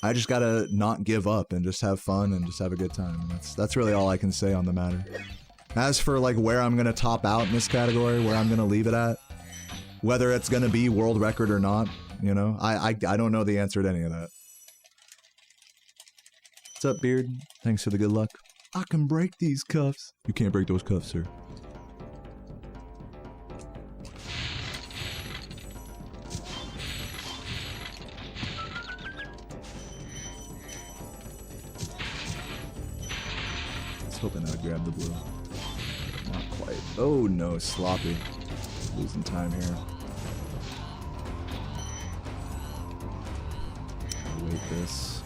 I just gotta not give up and just have fun and just have a good time. That's really all I can say on the matter. As for like where I'm gonna top out in this category, where I'm gonna leave it at, whether it's gonna be world record or not, you know, I don't know the answer to any of that. What's up, Beard? Thanks for the good luck. I can break these cuffs. You can't break those cuffs, sir. I was hoping I would grab the blue. Not quite. Oh no, sloppy. Losing time here. Wait this.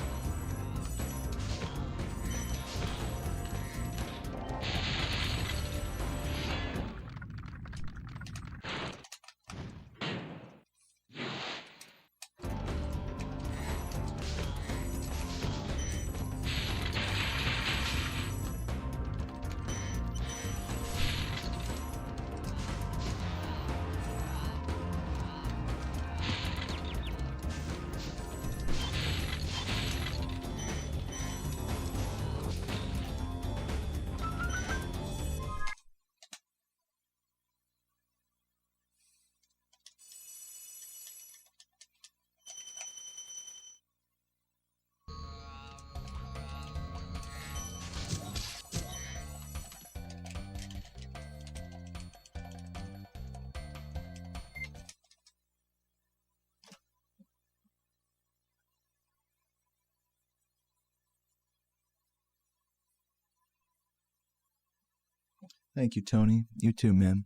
Thank you, Tony. You too, man.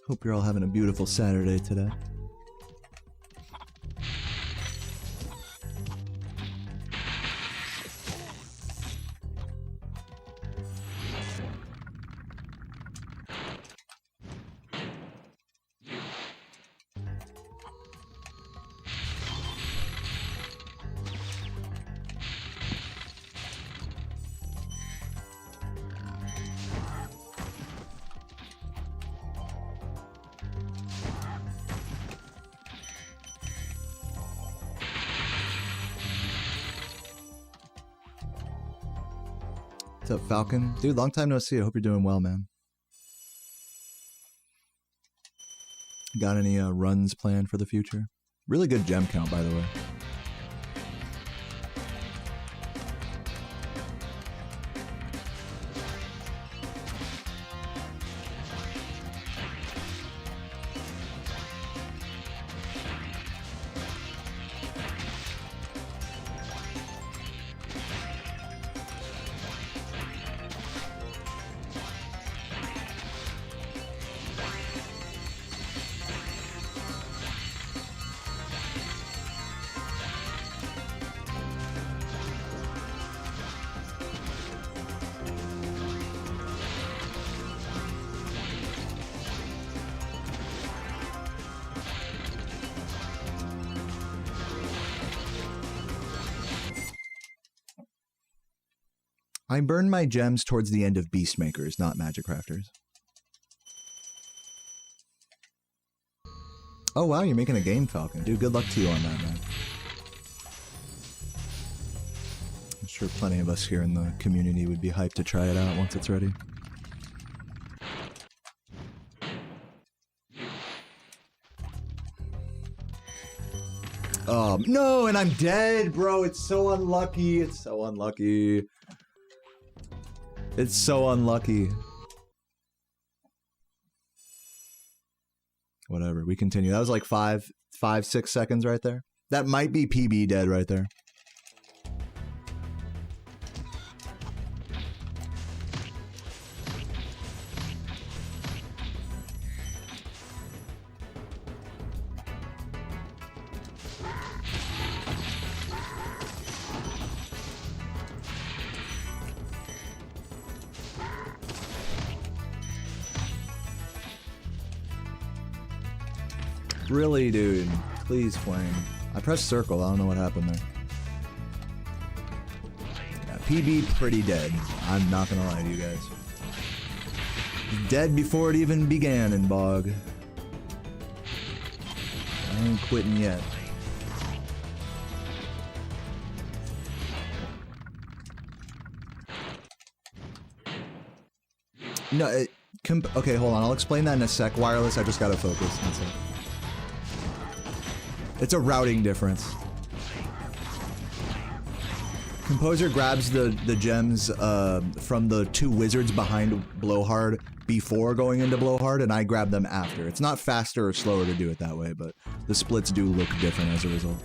Hope you're all having a beautiful Saturday today. What's up, Falcon? Dude, long time no see. I hope you're doing well, man. Got any runs planned for the future? Really good gem count, by the way. I burn my gems towards the end of Beast Makers, not Magic Crafters. Oh wow, you're making a game, Falcon. Dude, good luck to you on that, man. I'm sure plenty of us here in the community would be hyped to try it out once it's ready. No, and I'm dead, bro. It's so unlucky. It's so unlucky. It's so unlucky. Whatever, we continue. That was like 6 seconds right there. That might be PB dead right there. Really, dude? Please, Flame. I pressed circle. I don't know what happened there. Yeah, PB pretty dead. I'm not gonna lie to you guys. Dead before it even began in Bog. I ain't quitting yet. No, okay, hold on. I'll explain that in a sec. Wireless, I just gotta focus. That's it. It's a routing difference. Composer grabs the gems from the two wizards behind Blowhard before going into Blowhard, and I grab them after. It's not faster or slower to do it that way, but the splits do look different as a result.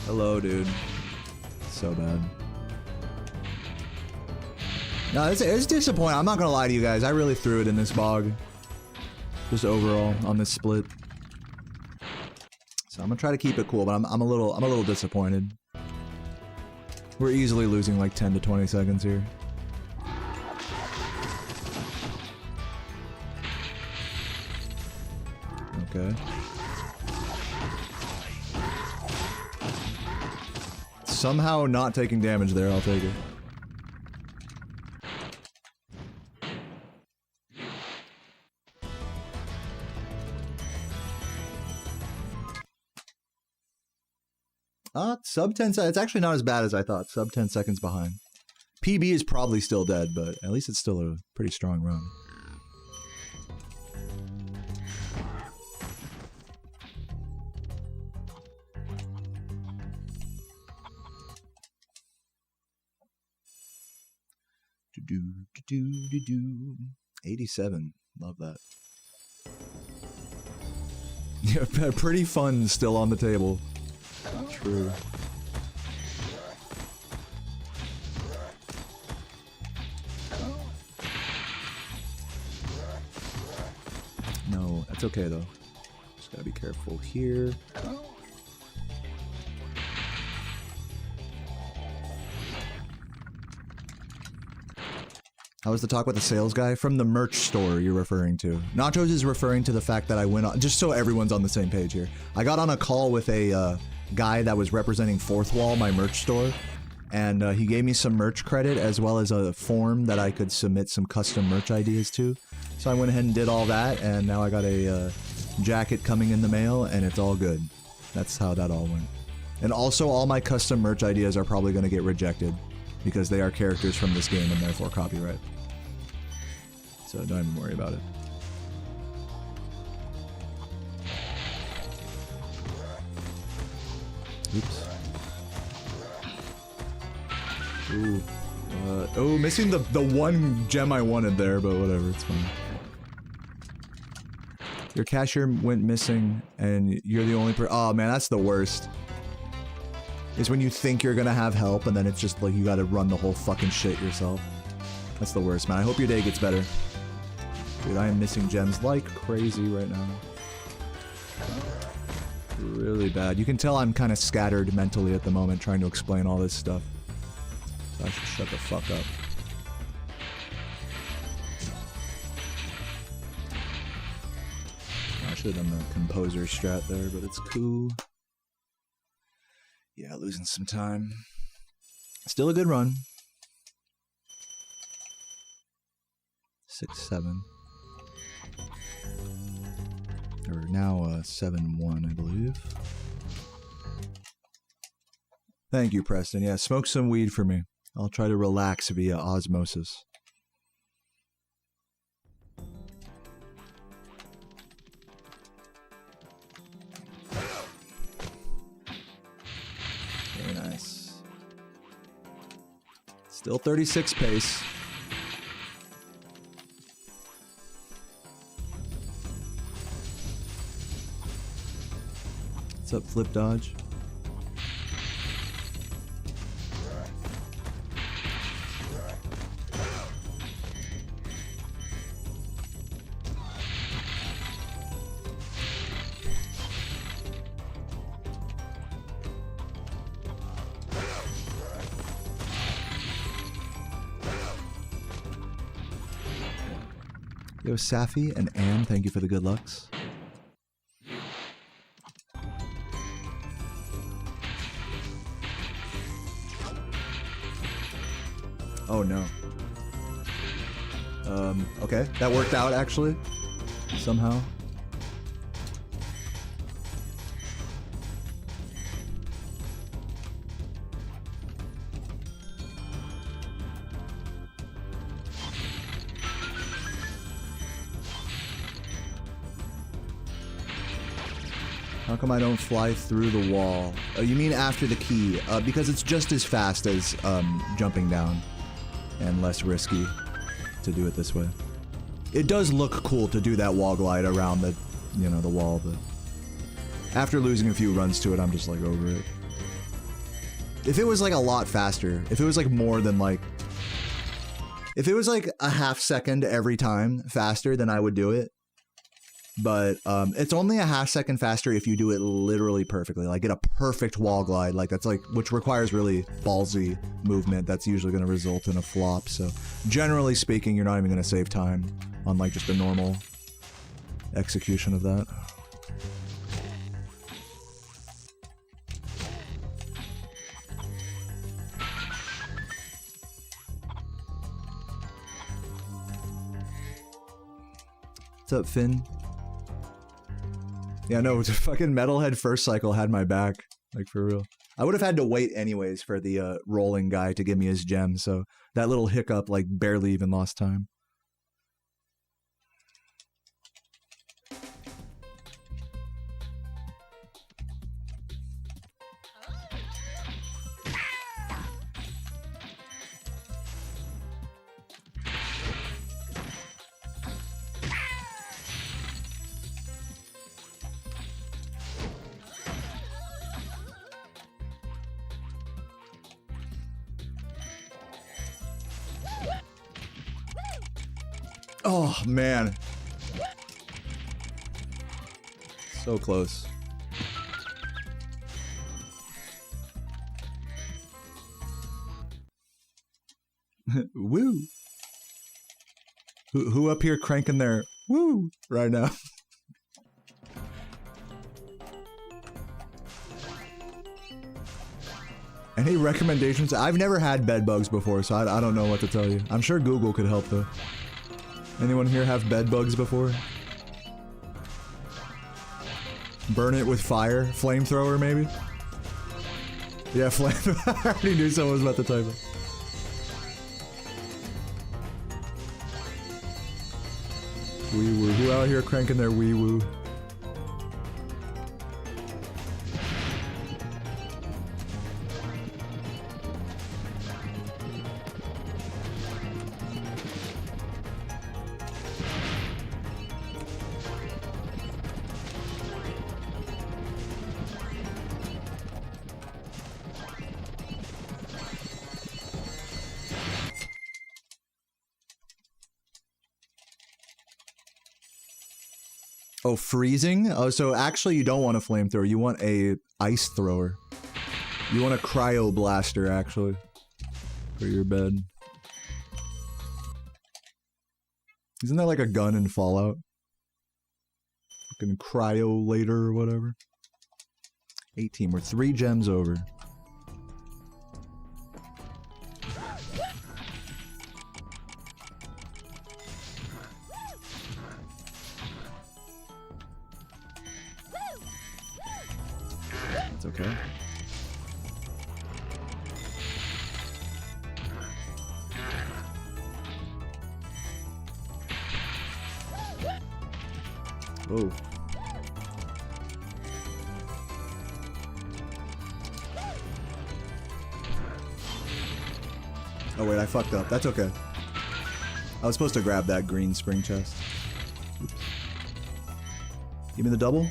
Hello, dude. So bad. No, it's disappointing. I'm not gonna lie to you guys. I really threw it in this bog. Just overall on this split. So I'm gonna try to keep it cool, but I'm a little disappointed. We're easily losing like 10 to 20 seconds here. Okay. Somehow not taking damage there, I'll take it. Sub 10 seconds. It's actually not as bad as I thought. Sub 10 seconds behind. PB is probably still dead, but at least it's still a pretty strong run. Do. 87. Love that. Yeah, pretty fun still on the table. True. No, that's okay though. Just gotta be careful here. How was the talk with the sales guy? From the merch store you're referring to. Nachos is referring to the fact that I went on, just so everyone's on the same page here. I got on a call with a guy that was representing Fourth Wall, my merch store, and he gave me some merch credit as well as a form that I could submit some custom merch ideas to. So I went ahead and did all that, and now I got a jacket coming in the mail, and it's all good. That's how that all went. And also, all my custom merch ideas are probably going to get rejected because they are characters from this game and therefore copyright. So don't even worry about it. Oops. Ooh. Oh, missing the one gem I wanted there, but whatever, it's fine. Your cashier went missing, and you're the only oh man, that's the worst. Is when you think you're gonna have help, and then it's just like you gotta run the whole fucking shit yourself. That's the worst, man. I hope your day gets better. Dude, I am missing gems like crazy right now. Really bad. You can tell I'm kind of scattered mentally at the moment trying to explain all this stuff. So I should shut the fuck up. I should have done the composer strat there, but it's cool. Yeah, losing some time. Still a good run. 6-7. Or now 7-1, I believe. Thank you, Preston. Yeah, smoke some weed for me. I'll try to relax via osmosis. Very nice. Still 36 pace. What's up, Flip Dodge? Yo, Safi and Anne, thank you for the good lucks. Oh no. Okay, that worked out actually, somehow. How come I don't fly through the wall? Oh, you mean after the key? Because it's just as fast as jumping down. And less risky to do it this way. It does look cool to do that wall glide around the, you know, the wall, but after losing a few runs to it, I'm just like over it. If it was like a lot faster, if it was like more than like, if it was like a half second every time faster, then I would do it. But it's only a half second faster if you do it literally perfectly, like get a perfect wall glide, like that's like, which requires really ballsy movement. That's usually going to result in a flop. So generally speaking, you're not even going to save time on like just a normal execution of that. What's up, Finn? Yeah, no, the fucking Metalhead first cycle had my back, like for real. I would have had to wait anyways for the rolling guy to give me his gem, so that little hiccup like barely even lost time. Oh, man. So close. Woo. Who up here cranking their woo right now? Any recommendations? I've never had bed bugs before, so I don't know what to tell you. I'm sure Google could help though. Anyone here have bed bugs before? Burn it with fire? Flamethrower maybe? Yeah, flame. I already knew someone was about to type it. Wee woo. Who out here cranking their wee woo? Oh, freezing? Oh, so actually you don't want a flamethrower. You want a ice thrower. You want a cryo blaster, actually, for your bed. Isn't that like a gun in Fallout? Fucking cryo later or whatever. 18. We're 3 gems over. It's okay. Whoa. Oh wait, I fucked up. That's okay. I was supposed to grab that green spring chest. Oops. Give me the double?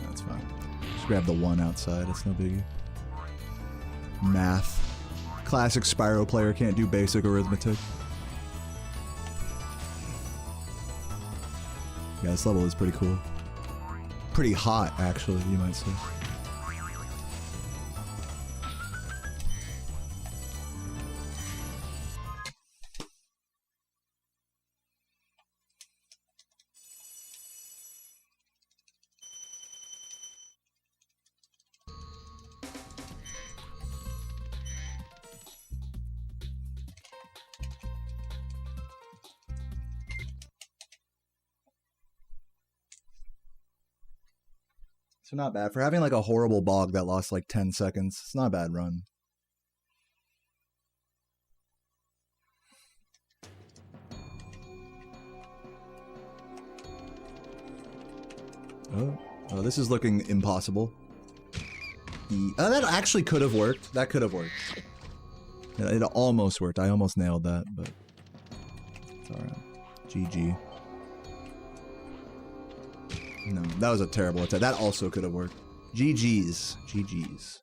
That's fine. Just grab the 1 outside, it's no biggie. Math. Classic Spyro player can't do basic arithmetic. Yeah, this level is pretty cool. Pretty hot, actually, you might say. So not bad. For having like a horrible bog that lost like 10 seconds, it's not a bad run. Oh, this is looking impossible. That actually could have worked. That could have worked. It almost worked. I almost nailed that, but it's alright. GG. No, that was a terrible attack. That also could have worked. GG's. GG's.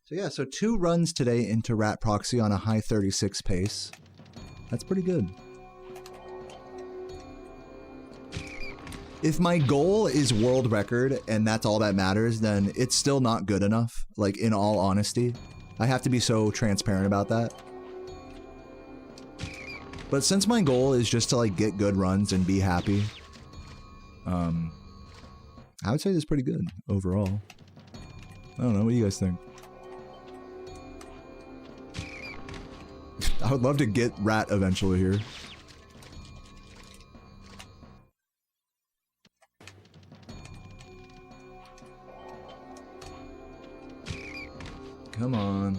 So yeah, so 2 runs today into Rat Proxy on a high 36 pace. That's pretty good. If my goal is world record and that's all that matters, then it's still not good enough. Like, in all honesty, I have to be so transparent about that. But since my goal is just to like get good runs and be happy, I would say this is pretty good overall. I don't know, what do you guys think? I would love to get Rat eventually here. Come on.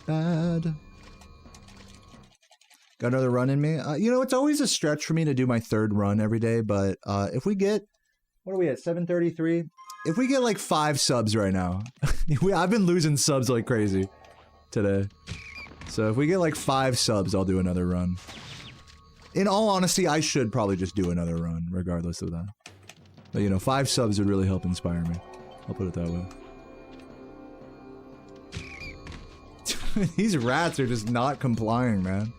Bad. Got another run in me. You know, it's always a stretch for me to do my third run every day, but if we get, what are we at, 733? If we get like 5 subs right now, I've been losing subs like crazy today. So if we get like 5 subs, I'll do another run. In all honesty, I should probably just do another run, regardless of that. But you know, 5 subs would really help inspire me. I'll put it that way. These rats are just not complying, man.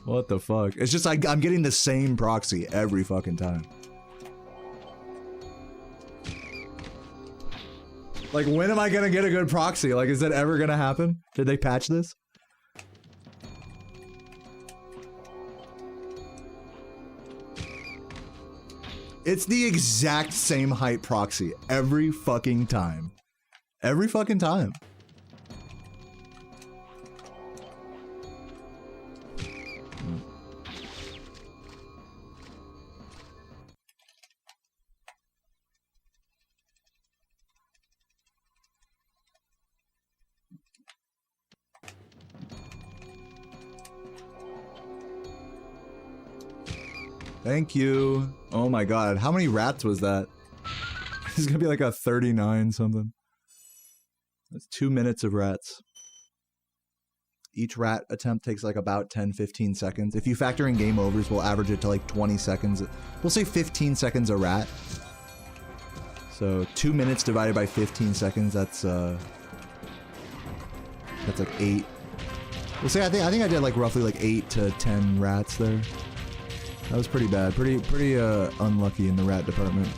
What the fuck? It's just like I'm getting the same proxy every fucking time. Like, when am I gonna get a good proxy? Like, is that ever gonna happen? Did they patch this? It's the exact same height proxy every fucking time. Every fucking time. Thank you. Oh my god, how many rats was that? It's gonna be like a 39 something. That's 2 minutes of rats. Each rat attempt takes like about 10-15 seconds. If you factor in game overs, we'll average it to like 20 seconds. We'll say 15 seconds a rat. So 2 minutes divided by 15 seconds, that's like 8. We'll say I think I did like roughly like 8 to 10 rats there. That was pretty bad. Pretty unlucky in the rat department.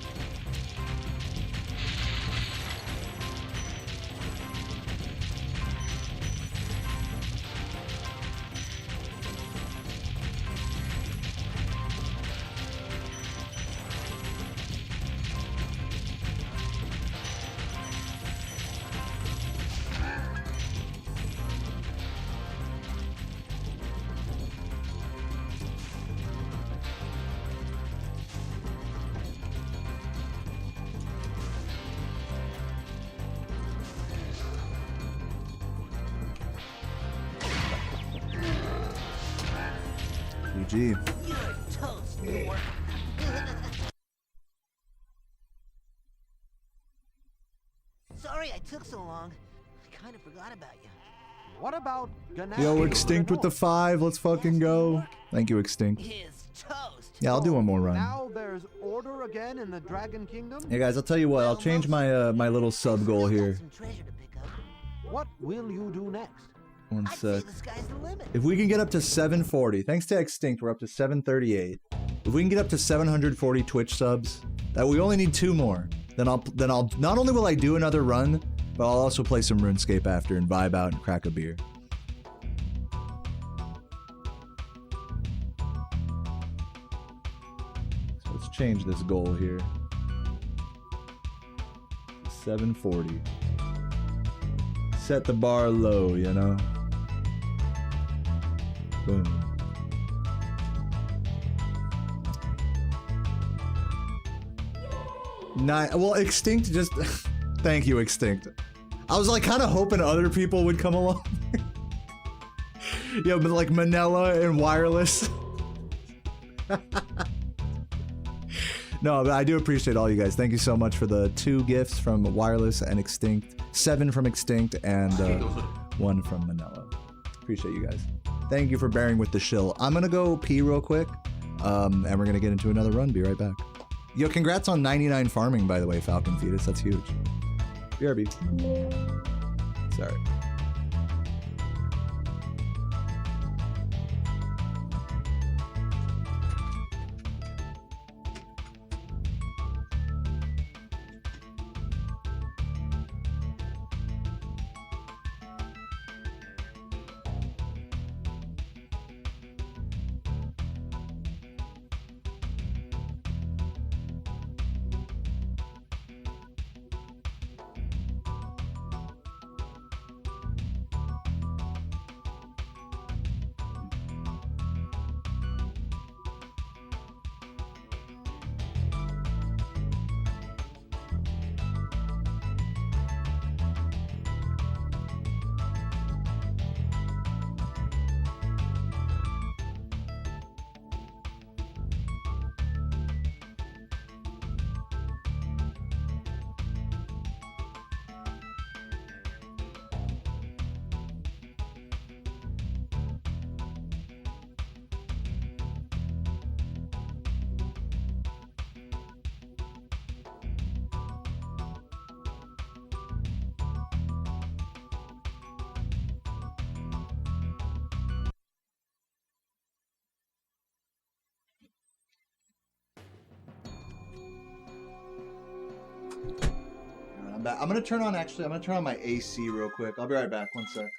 GG. You're toast, Lord. Sorry I took so long. I kind of forgot about you. What about Yo, Extinct with the 5. Let's fucking go. Thank you, Extinct. Is toast. Yeah, I'll do one more run. Now there's order again in the Dragon Kingdom? Hey guys, I'll tell you what. I'll change my my little sub goal here. Some treasure to pick up. What will you do next? One I'd say sec. the sky's the limit. If we can get up to 740, thanks to Extinct, we're up to 738. If we can get up to 740 Twitch subs, that we only need 2 more. Then I'll not only will I do another run, but I'll also play some RuneScape after and vibe out and crack a beer. So let's change this goal here. 740. Set the bar low, you know? Boom. Well, Extinct just... Thank you, Extinct. I was like kind of hoping other people would come along. Yeah, but like Manila and Wireless. No, but I do appreciate all you guys. Thank you so much for the 2 gifts from Wireless and Extinct. 7 from Extinct and 1 from Manila. Appreciate you guys. Thank you for bearing with the shill. I'm gonna go pee real quick, and we're gonna get into another run. Be right back. Yo, congrats on 99 farming, by the way, Falcon Fetus. That's huge. BRB. Sorry. back. I'm gonna turn on my AC real quick. I'll be right back. One sec.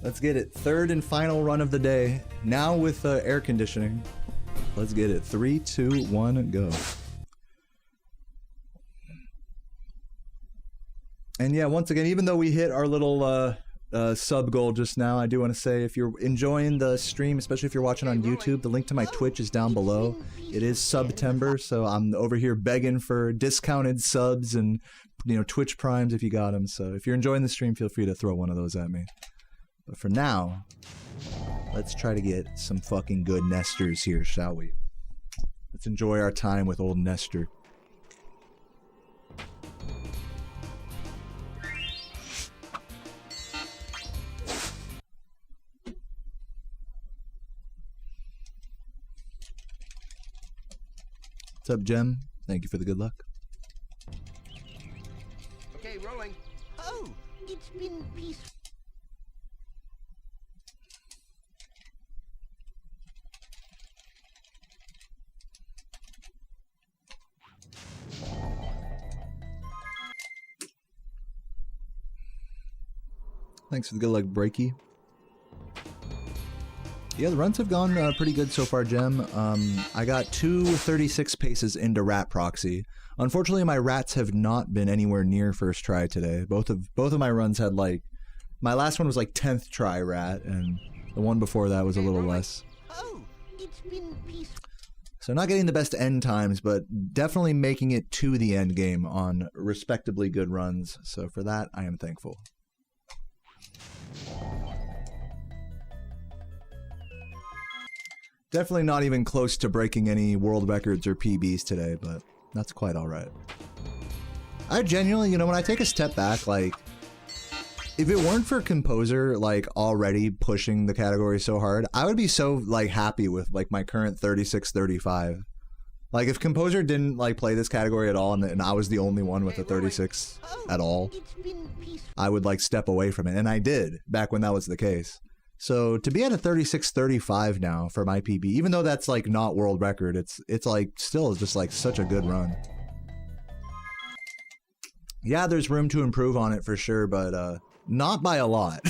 Let's get it. Third and final run of the day. Now with air conditioning. Let's get it. 3, 2, 1, go. And yeah, once again, even though we hit our little sub goal just now, I do want to say if you're enjoying the stream, especially if you're watching on YouTube, the link to my Twitch is down below. It is September, so I'm over here begging for discounted subs and, you know, Twitch primes if you got them. So if you're enjoying the stream, feel free to throw one of those at me. But for now, let's try to get some fucking good nesters here, shall we? Let's enjoy our time with old Nestor. What's up, Jem? Thank you for the good luck. Okay, rolling. Oh, it's been peaceful. Thanks for the good luck, Breaky. Yeah, the runs have gone pretty good so far, Jem. I got 236 paces into rat proxy. Unfortunately, my rats have not been anywhere near first try today. Both of my runs had like, my last one was like 10th try rat, and the one before that was a little less. Oh, it's been peaceful. So not getting the best end times, but definitely making it to the end game on respectably good runs. So for that, I am thankful. Definitely not even close to breaking any world records or PBs today, but that's quite alright. I genuinely, you know, when I take a step back, like, if it weren't for Composer, like, already pushing the category so hard, I would be so, like, happy with, like, my current 36-35. Like, if Composer didn't, like, play this category at all, and I was the only one with a 36 at all, I would, like, step away from it. And I did, back when that was the case. So, to be at a 36-35 now for my PB, even though that's, like, not world record, it's like, still just, like, such a good run. Yeah, there's room to improve on it for sure, but, not by a lot,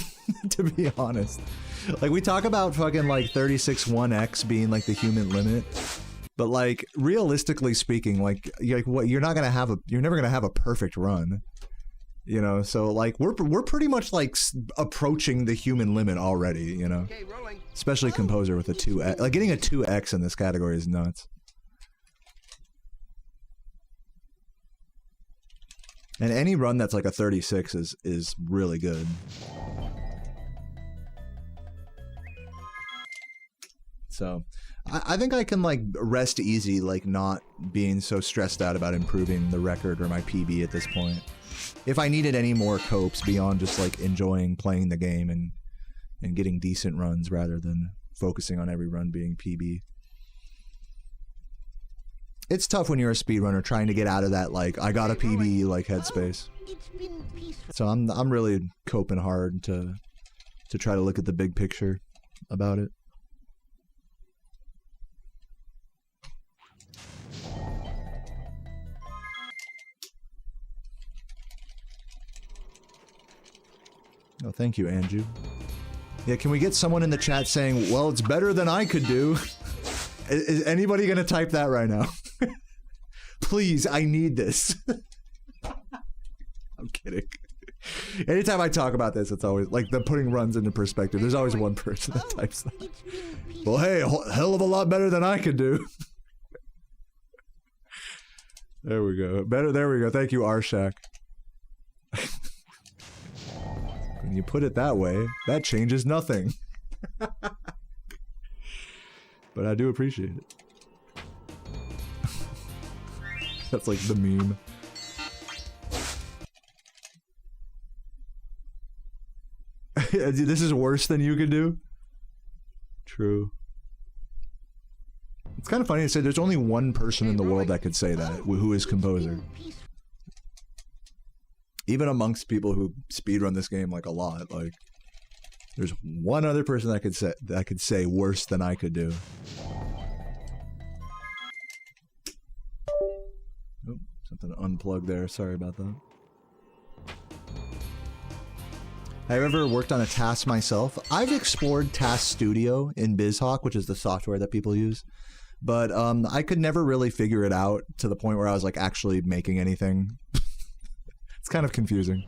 to be honest. Like, we talk about fucking, like, 36-1x being, like, the human limit. But, like, realistically speaking, like what you're never gonna have a perfect run, you know. So, like, we're pretty much like approaching the human limit already, you know. Okay, rolling. Especially Composer with a 2x. Like, getting a 2x in this category is nuts. And any run that's like a 36 is really good. So, I think I can, like, rest easy, like, not being so stressed out about improving the record or my PB at this point. If I needed any more copes beyond just, like, enjoying playing the game and getting decent runs rather than focusing on every run being PB. It's tough when you're a speedrunner trying to get out of that, like, I got a PB, like, headspace. So I'm really coping hard to try to look at the big picture about it. Oh, thank you, Andrew. Yeah, can we get someone in the chat saying, well, it's better than I could do? Is anybody going to type that right now? Please, I need this. I'm kidding. Anytime I talk about this, it's always like the putting runs into perspective. There's always one person that types that. Well, hey, a hell of a lot better than I could do. There we go. Better. There we go. Thank you, Arshak. When you put it that way, that changes nothing. But I do appreciate it. That's like the meme. This is worse than you can do? True. It's kind of funny to say there's only one person in the world that could say that, who is composer. Even amongst people who speedrun this game like a lot, like there's one other person that could say worse than I could do. Oh, something unplugged there. Sorry about that. Have I ever worked on a task myself? I've explored Task Studio in BizHawk, which is the software that people use. But I could never really figure it out to the point where I was like actually making anything. It's kind of confusing.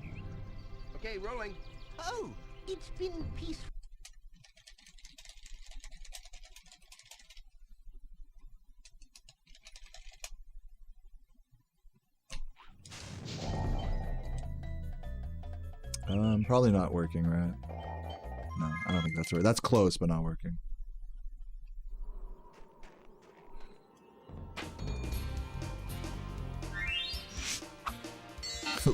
Okay, rolling. Oh, it's been peaceful. Probably not working, right? No, I don't think that's right. That's close, but not working.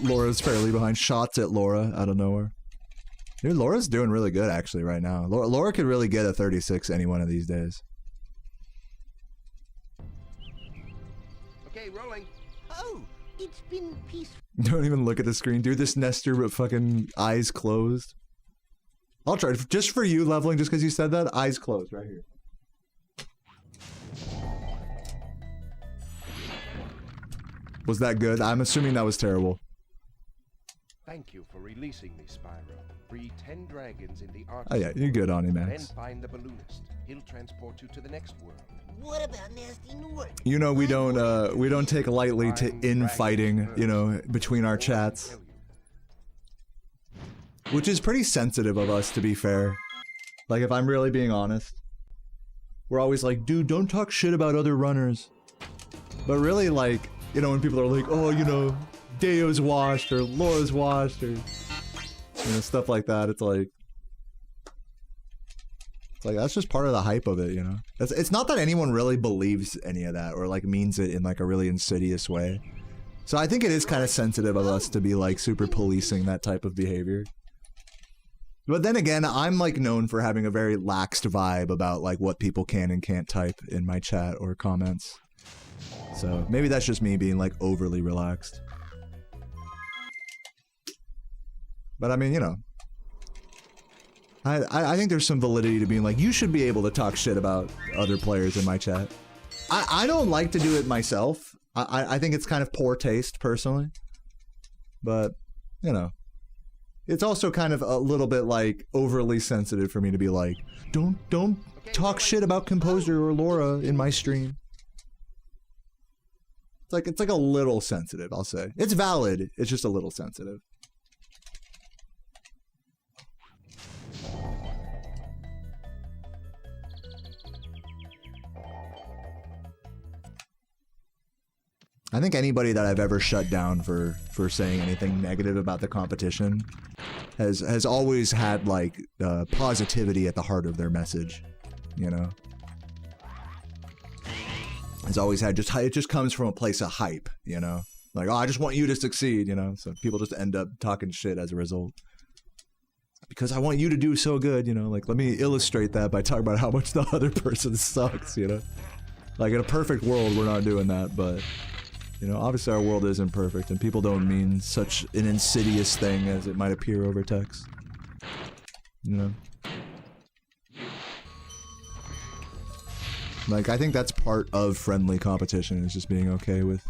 Laura's fairly behind. Shots at Laura out of nowhere. Dude, Laura's doing really good actually right now. Laura could really get a 36 any one of these days. Okay, rolling. Oh, it's been peaceful. Don't even look at the screen. Do this Nestor, but fucking eyes closed. I'll try. Just for you, leveling, just because you said that, eyes closed right here. Was that good? I'm assuming that was terrible. Thank you for releasing me, Spyro. Free 10 dragons in the ark. Oh yeah, you're good on him, Then Max. find the balloonist. He'll transport you to the next world. What about nasty Newark? You know we don't take lightly to infighting, you know, between our chats. Which is pretty sensitive of us, to be fair. Like, if I'm really being honest. We're always like, dude, don't talk shit about other runners. But really, like, you know, when people are like, oh, you know, Deo's washed, or Laura's washed, or, you know, stuff like that, it's like, that's just part of the hype of it, you know? It's not that anyone really believes any of that, or, like, means it in, like, a really insidious way. So I think it is kind of sensitive of us to be, like, super policing that type of behavior. But then again, I'm, like, known for having a very laxed vibe about, like, what people can and can't type in my chat or comments. So maybe that's just me being, like, overly relaxed. But I mean, you know, I think there's some validity to being like, you should be able to talk shit about other players in my chat. I don't like to do it myself. I think it's kind of poor taste, personally. But, you know, it's also kind of a little bit, like, overly sensitive for me to be like, don't talk shit about Composer or Laura in my stream. It's like a little sensitive, I'll say. It's valid, it's just a little sensitive. I think anybody that I've ever shut down for saying anything negative about the competition has always had, like, positivity at the heart of their message, you know? Has always had it just comes from a place of hype, you know? Like, oh, I just want you to succeed, you know? So people just end up talking shit as a result. Because I want you to do so good, you know? Like, let me illustrate that by talking about how much the other person sucks, you know? Like, in a perfect world, we're not doing that, but, you know, obviously our world isn't perfect, and people don't mean such an insidious thing as it might appear over text. You know? Like, I think that's part of friendly competition, is just being okay with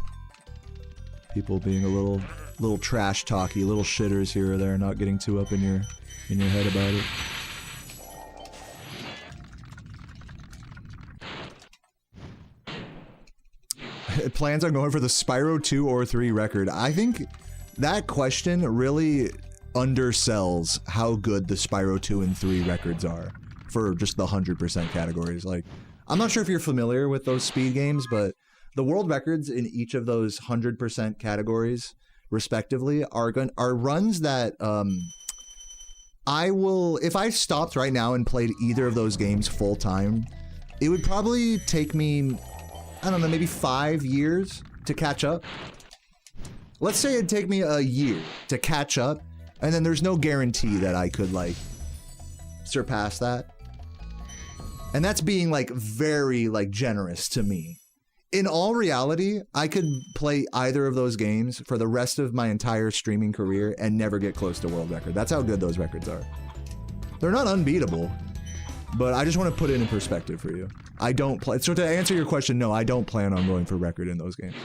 people being a little trash talky, little shitters here or there, not getting too up in your head about it. Plans on going for the Spyro 2 or 3 record. I think that question really undersells how good the Spyro 2 and 3 records are for just the 100% categories. Like, I'm not sure if you're familiar with those speed games, but the world records in each of those 100% categories, respectively, are runs that I will, if I stopped right now and played either of those games full time, it would probably take me, I don't know, maybe 5 years to catch up. Let's say it'd take me a year to catch up, and then there's no guarantee that I could, like, surpass that. And that's being, like, very, like, generous to me. In all reality, I could play either of those games for the rest of my entire streaming career and never get close to world record. That's how good those records are. They're not unbeatable, but I just want to put it in perspective for you. I don't play. So to answer your question, no, I don't plan on going for record in those games.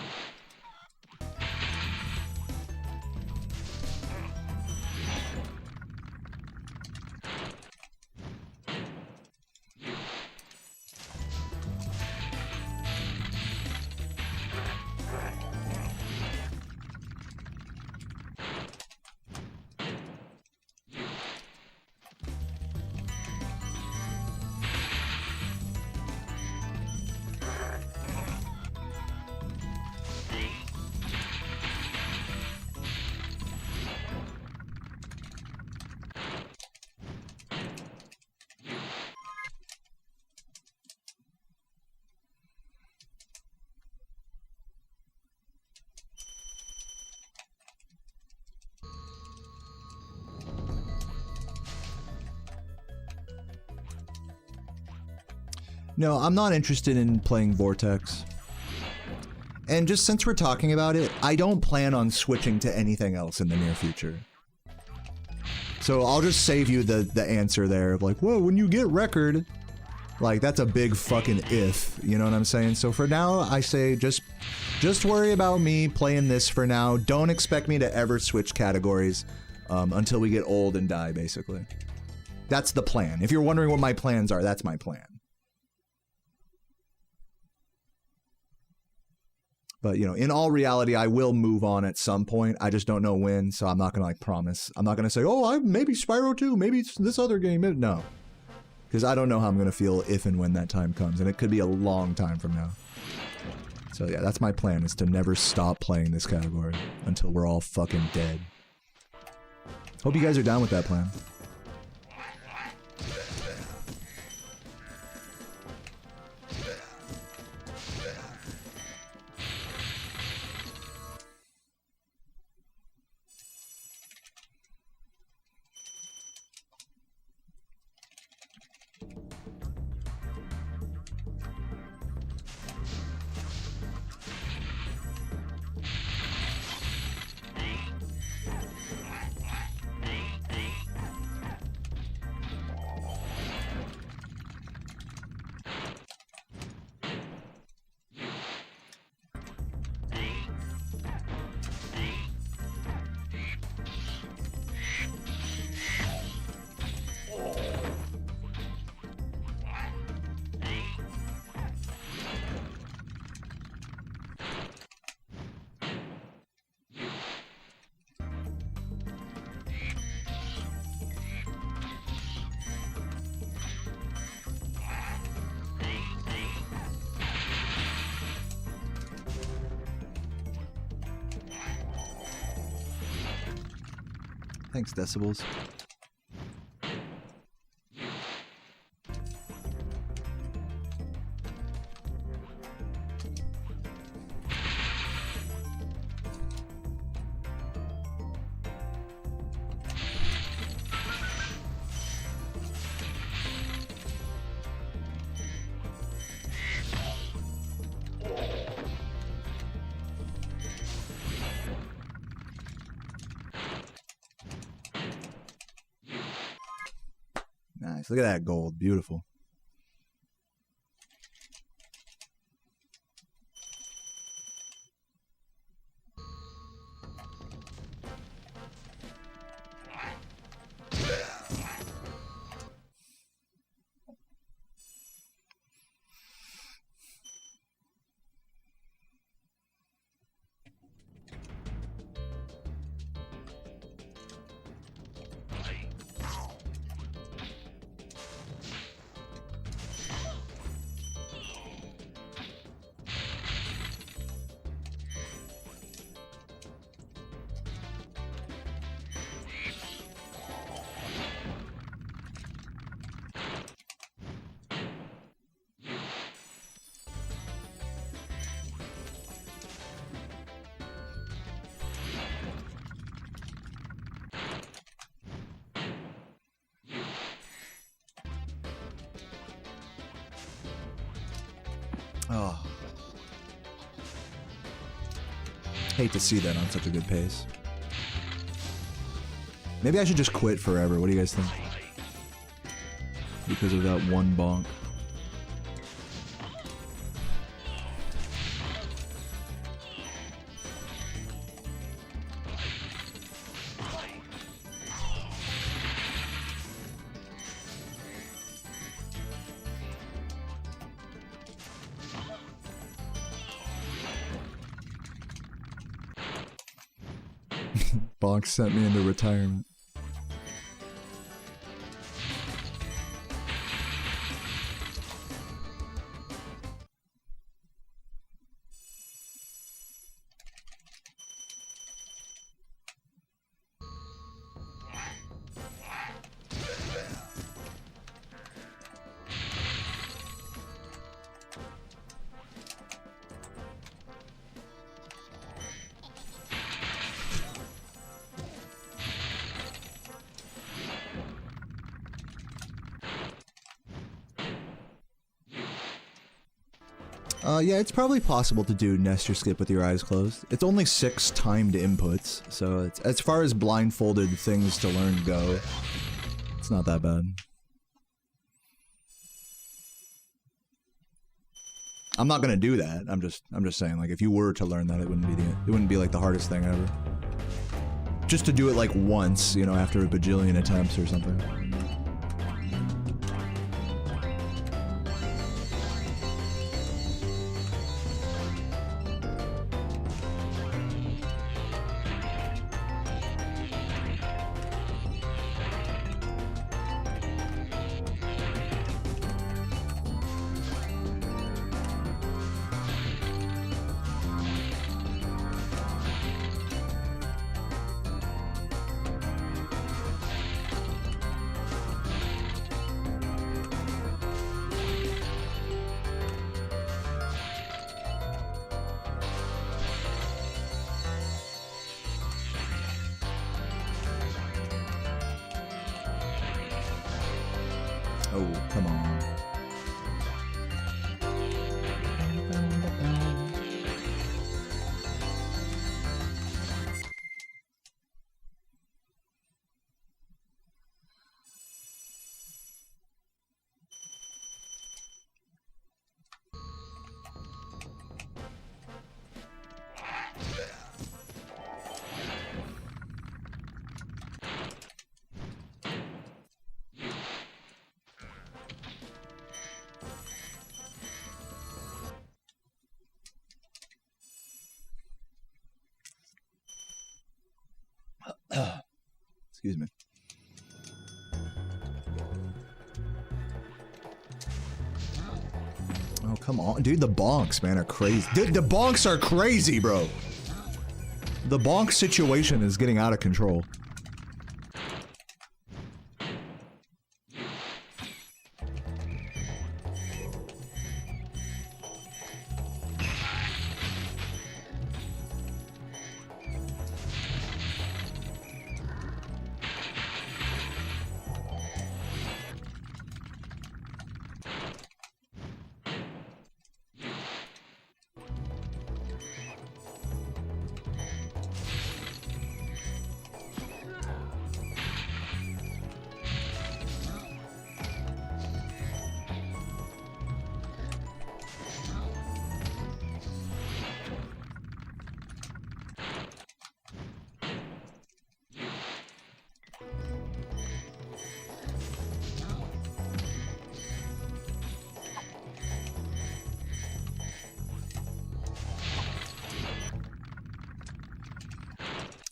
No, I'm not interested in playing Vortex. And just since we're talking about it, I don't plan on switching to anything else in the near future. So I'll just save you the answer there of like, whoa, when you get record, like that's a big fucking if, you know what I'm saying? So for now, I say just worry about me playing this for now. Don't expect me to ever switch categories until we get old and die, basically. That's the plan. If you're wondering what my plans are, that's my plan. But, you know, in all reality, I will move on at some point. I just don't know when, so I'm not going to, like, promise. I'm not going to say, oh, maybe Spyro 2, maybe it's this other game. No. Because I don't know how I'm going to feel if and when that time comes, and it could be a long time from now. So, yeah, that's my plan, is to never stop playing this category until we're all fucking dead. Hope you guys are down with that plan. Thanks, Decibels. Nice. Look at that gold. Beautiful. Oh. Hate to see that on such a good pace. Maybe I should just quit forever. What do you guys think? Because of that one bonk. Bonk sent me into retirement. Yeah, it's probably possible to do Nestor Skip with your eyes closed. It's only 6 timed inputs, so it's, as far as blindfolded things to learn go, it's not that bad. I'm not gonna do that. I'm just saying, like, if you were to learn that, it wouldn't be like the hardest thing ever. Just to do it like once, you know, after a bajillion attempts or something. Oh, come on. Excuse me. Oh, come on. Dude, the bonks, man, are crazy. Dude, the bonks are crazy, bro. The bonk situation is getting out of control.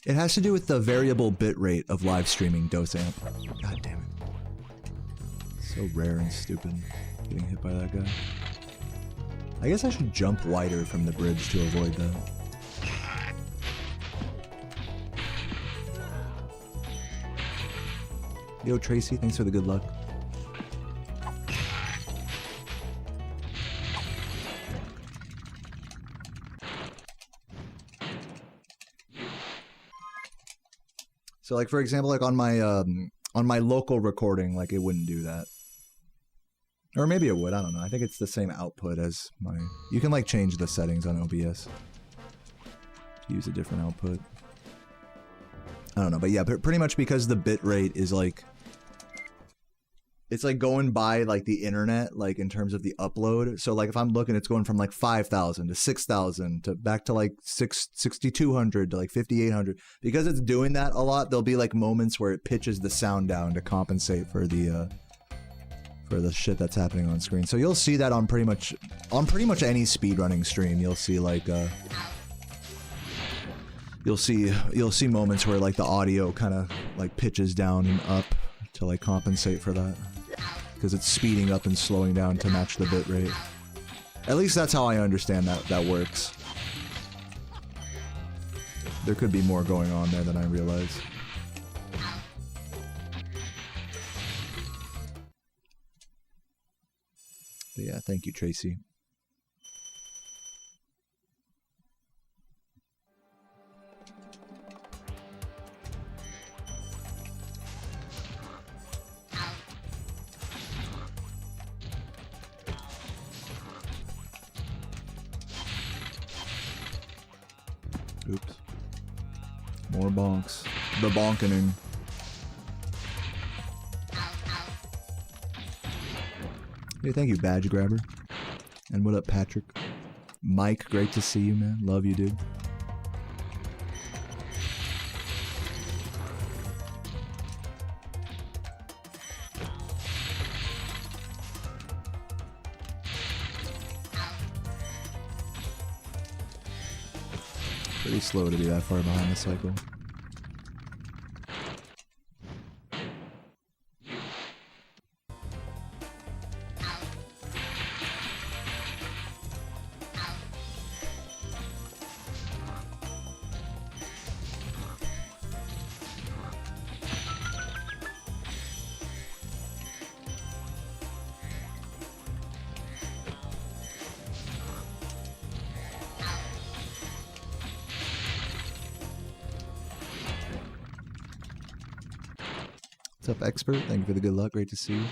It has to do with the variable bitrate of live streaming DOSAMP. God damn it. So rare and stupid getting hit by that guy. I guess I should jump wider from the bridge to avoid that. Yo, Tracy, thanks for the good luck. So, like, for example, like on my local recording, like, it wouldn't do that. Or maybe it would, I don't know. I think it's the same output as my... You can like change the settings on OBS to use a different output. I don't know, but yeah, pretty much because the bitrate is like... It's like going by like the internet, like in terms of the upload. So like if I'm looking, it's going from like 5,000 to 6,000 to back to like 6,200 to like 5,800. Because it's doing that a lot, there'll be like moments where it pitches the sound down to compensate for the shit that's happening on screen. So you'll see that on pretty much any speedrunning stream. You'll see like you'll see moments where like the audio kind of like pitches down and up to like compensate for that. Because it's speeding up and slowing down to match the bitrate. At least that's how I understand that works. There could be more going on there than I realize. But yeah, thank you, Tracy. Oops. More bonks. The bonkening. Hey, thank you, Badge Grabber. And what up, Patrick? Mike, great to see you, man. Love you, dude. Pretty slow to be that far behind the cycle. What's up, Expert? Thank you for the good luck. Great to see you.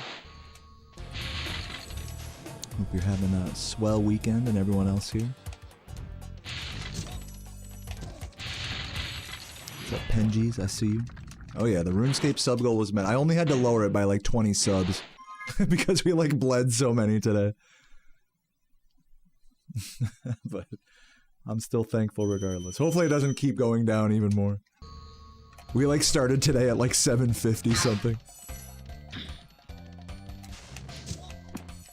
Hope you're having a swell weekend and everyone else here. What's up, Penjies? I see you. Oh yeah, the RuneScape sub goal was met. I only had to lower it by like 20 subs because we like bled so many today. But I'm still thankful regardless. Hopefully it doesn't keep going down even more. We like started today at like 750 something.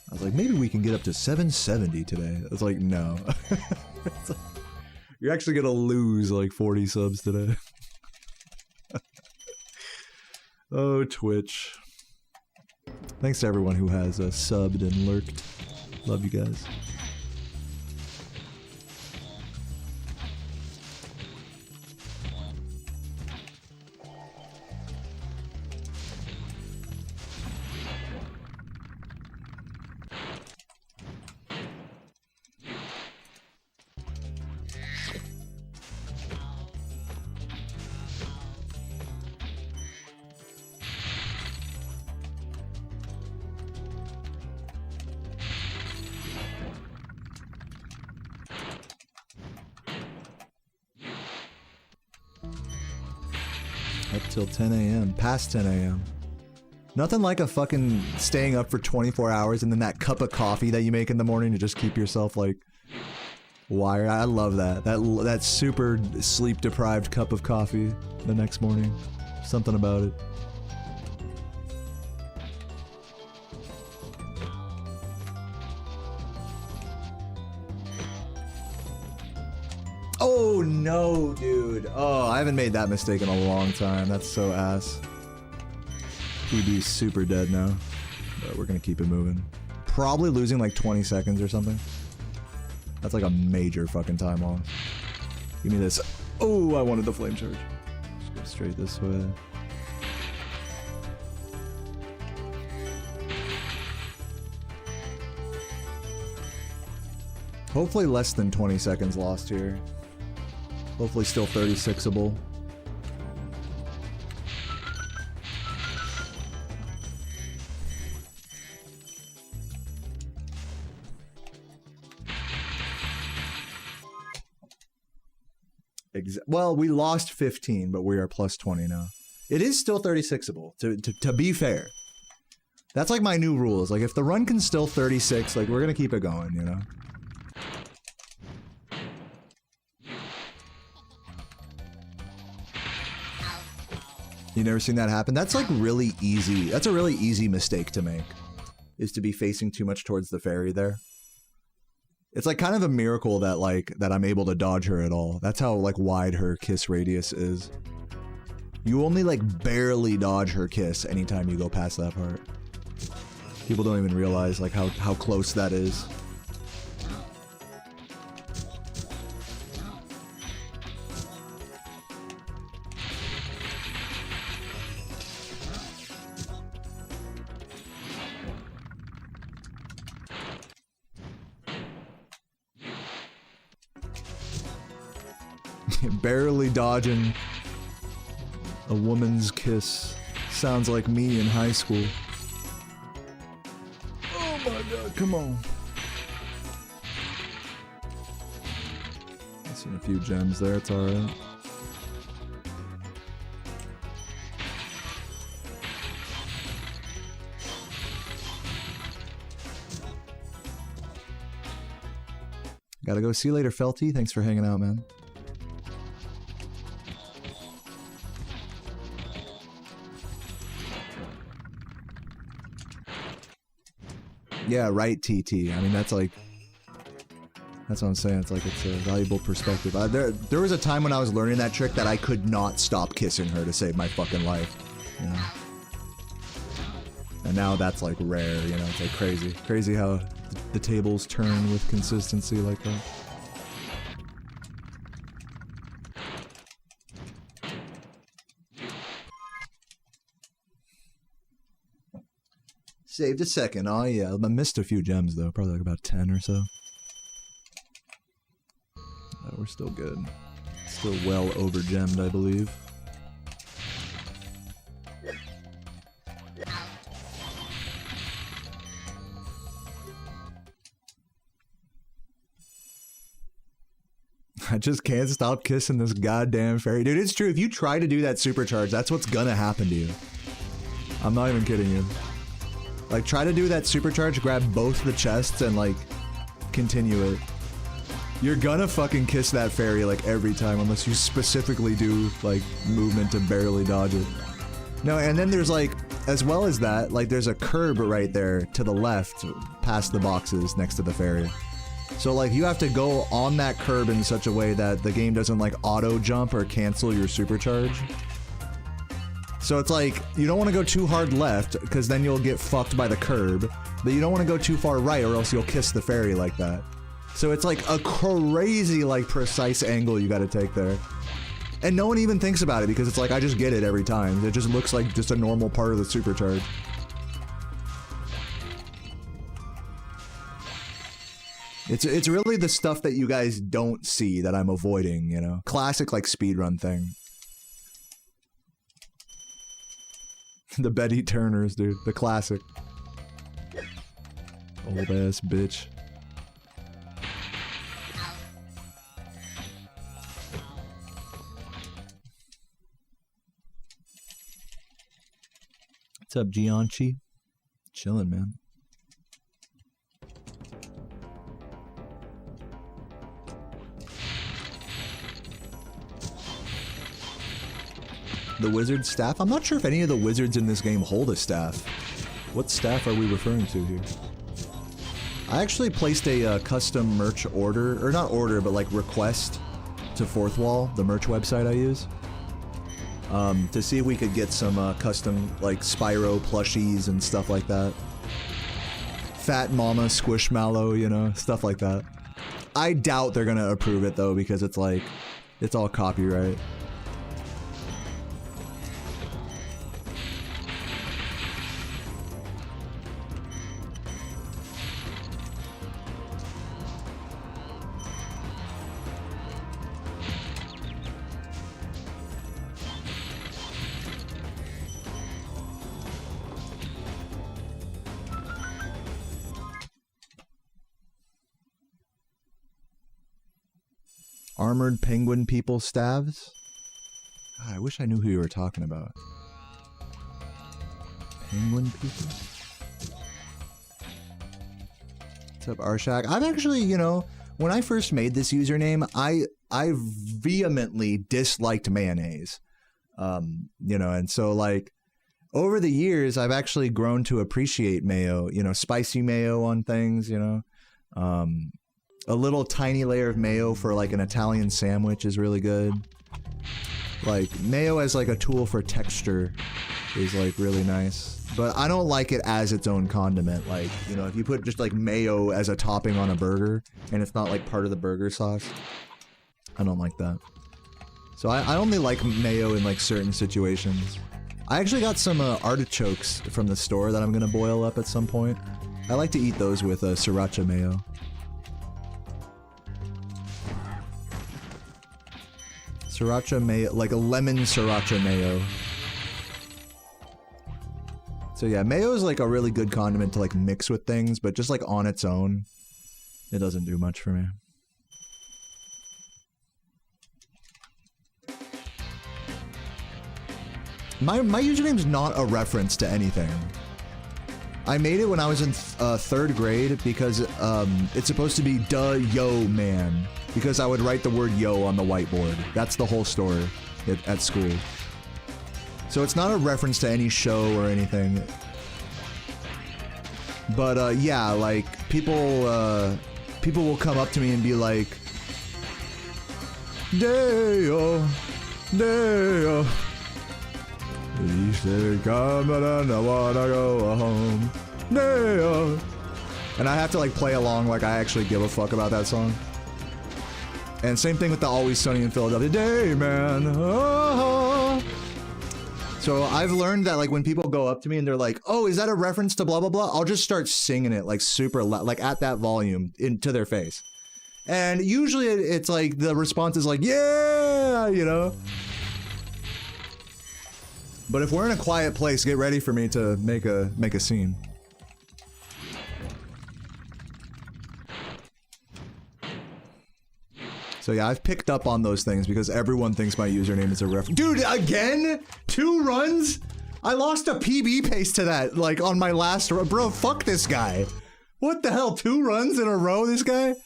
I was like, maybe we can get up to 770 today. I was like, no. Like, you're actually gonna lose like 40 subs today. Oh, Twitch. Thanks to everyone who has subbed and lurked. Love you guys. Up till 10 a.m. Past 10 a.m. Nothing like a fucking staying up for 24 hours and then that cup of coffee that you make in the morning to just keep yourself like wired. I love that. That super sleep deprived cup of coffee the next morning. Something about it. Oh no, dude. Oh, I haven't made that mistake in a long time. That's so ass. PB's super dead now. But we're gonna keep it moving. Probably losing like 20 seconds or something. That's like a major fucking time loss. Give me this. Oh, I wanted the flame charge. Just go straight this way. Hopefully less than 20 seconds lost here. Hopefully still 36able. Well, we lost 15, but we are plus 20 now. It is still 36able, to be fair. That's like my new rules. Like, if the run can still 36, like, we're gonna keep it going, you know? You never seen that happen? That's like really easy. That's a really easy mistake to make, is to be facing too much towards the fairy there. It's like kind of a miracle that that I'm able to dodge her at all. That's how like wide her kiss radius is. You only like barely dodge her kiss anytime you go past that part. People don't even realize like how close that is. Barely dodging a woman's kiss. Sounds like me in high school. Oh my god, come on. Missing a few gems there, it's alright. Gotta go. See you later, Felty. Thanks for hanging out, man. Yeah, right, TT. I mean, that's like... That's what I'm saying. It's like, it's a valuable perspective. There was a time when I was learning that trick that I could not stop kissing her to save my fucking life. You know? And now that's like rare, you know? It's like crazy. Crazy how the tables turn with consistency like that. Saved a second. Oh yeah, I missed a few gems though. Probably like about 10 or so. We're still good. Still well over gemmed, I believe. I just can't stop kissing this goddamn fairy. Dude, it's true. If you try to do that supercharge, that's what's gonna happen to you. I'm not even kidding you. Like, try to do that supercharge, grab both the chests, and, like, continue it. You're gonna fucking kiss that fairy, like, every time, unless you specifically do, like, movement to barely dodge it. No, and then there's, like, as well as that, like, there's a curb right there to the left, past the boxes next to the fairy. So, like, you have to go on that curb in such a way that the game doesn't, like, auto-jump or cancel your supercharge. So it's like, you don't want to go too hard left, because then you'll get fucked by the curb, but you don't want to go too far right or else you'll kiss the fairy like that. So it's like a crazy, like, precise angle you gotta take there. And no one even thinks about it, because it's like, I just get it every time. It just looks like just a normal part of the supercharge. It's really the stuff that you guys don't see that I'm avoiding, you know? Classic, like, speedrun thing. The Betty Turners, dude. The classic. Old ass bitch. What's up, Gianchi? Chilling, man. The wizard staff? I'm not sure if any of the wizards in this game hold a staff. What staff are we referring to here? I actually placed a custom merch order, or not order, but like request to Fourth Wall, the merch website I use, to see if we could get some custom like Spyro plushies and stuff like that. Fat Mama Squishmallow, you know, stuff like that. I doubt they're gonna approve it though, because it's like, it's all copyright. Armored penguin people staves? God, I wish I knew who you were talking about. Penguin people? What's up, Arshak? I've actually, you know, when I first made this username, I vehemently disliked mayonnaise. You know, and so like over the years, I've actually grown to appreciate mayo, you know, spicy mayo on things, you know. A little tiny layer of mayo for like an Italian sandwich is really good. Like mayo as like a tool for texture is like really nice. But I don't like it as its own condiment. Like, you know, if you put just like mayo as a topping on a burger and it's not like part of the burger sauce, I don't like that. So I only like mayo in like certain situations. I actually got some artichokes from the store that I'm gonna boil up at some point. I like to eat those with sriracha mayo. Sriracha mayo, like a lemon sriracha mayo. So yeah, mayo is like a really good condiment to like mix with things, but just like on its own, it doesn't do much for me. My username's not a reference to anything. I made it when I was in 3rd grade because it's supposed to be duh yo man, because I would write the word yo on the whiteboard. That's the whole story at school. So it's not a reference to any show or anything. But yeah, like people will come up to me and be like, Deo, Deo. He said, come and I wanna go home. Deo. And I have to like play along like I actually give a fuck about that song. And same thing with the Always Sunny in Philadelphia. Day man. Oh. So I've learned that like when people go up to me and they're like, oh, is that a reference to blah, blah, blah? I'll just start singing it like super loud, like at that volume into their face. And usually it's like the response is like, yeah, you know. But if we're in a quiet place, get ready for me to make a scene. So yeah, I've picked up on those things because everyone thinks my username is a reference. Dude, again? 2 runs? I lost a PB pace to that, like, on my last run. Bro, fuck this guy. What the hell, 2 runs in a row, this guy?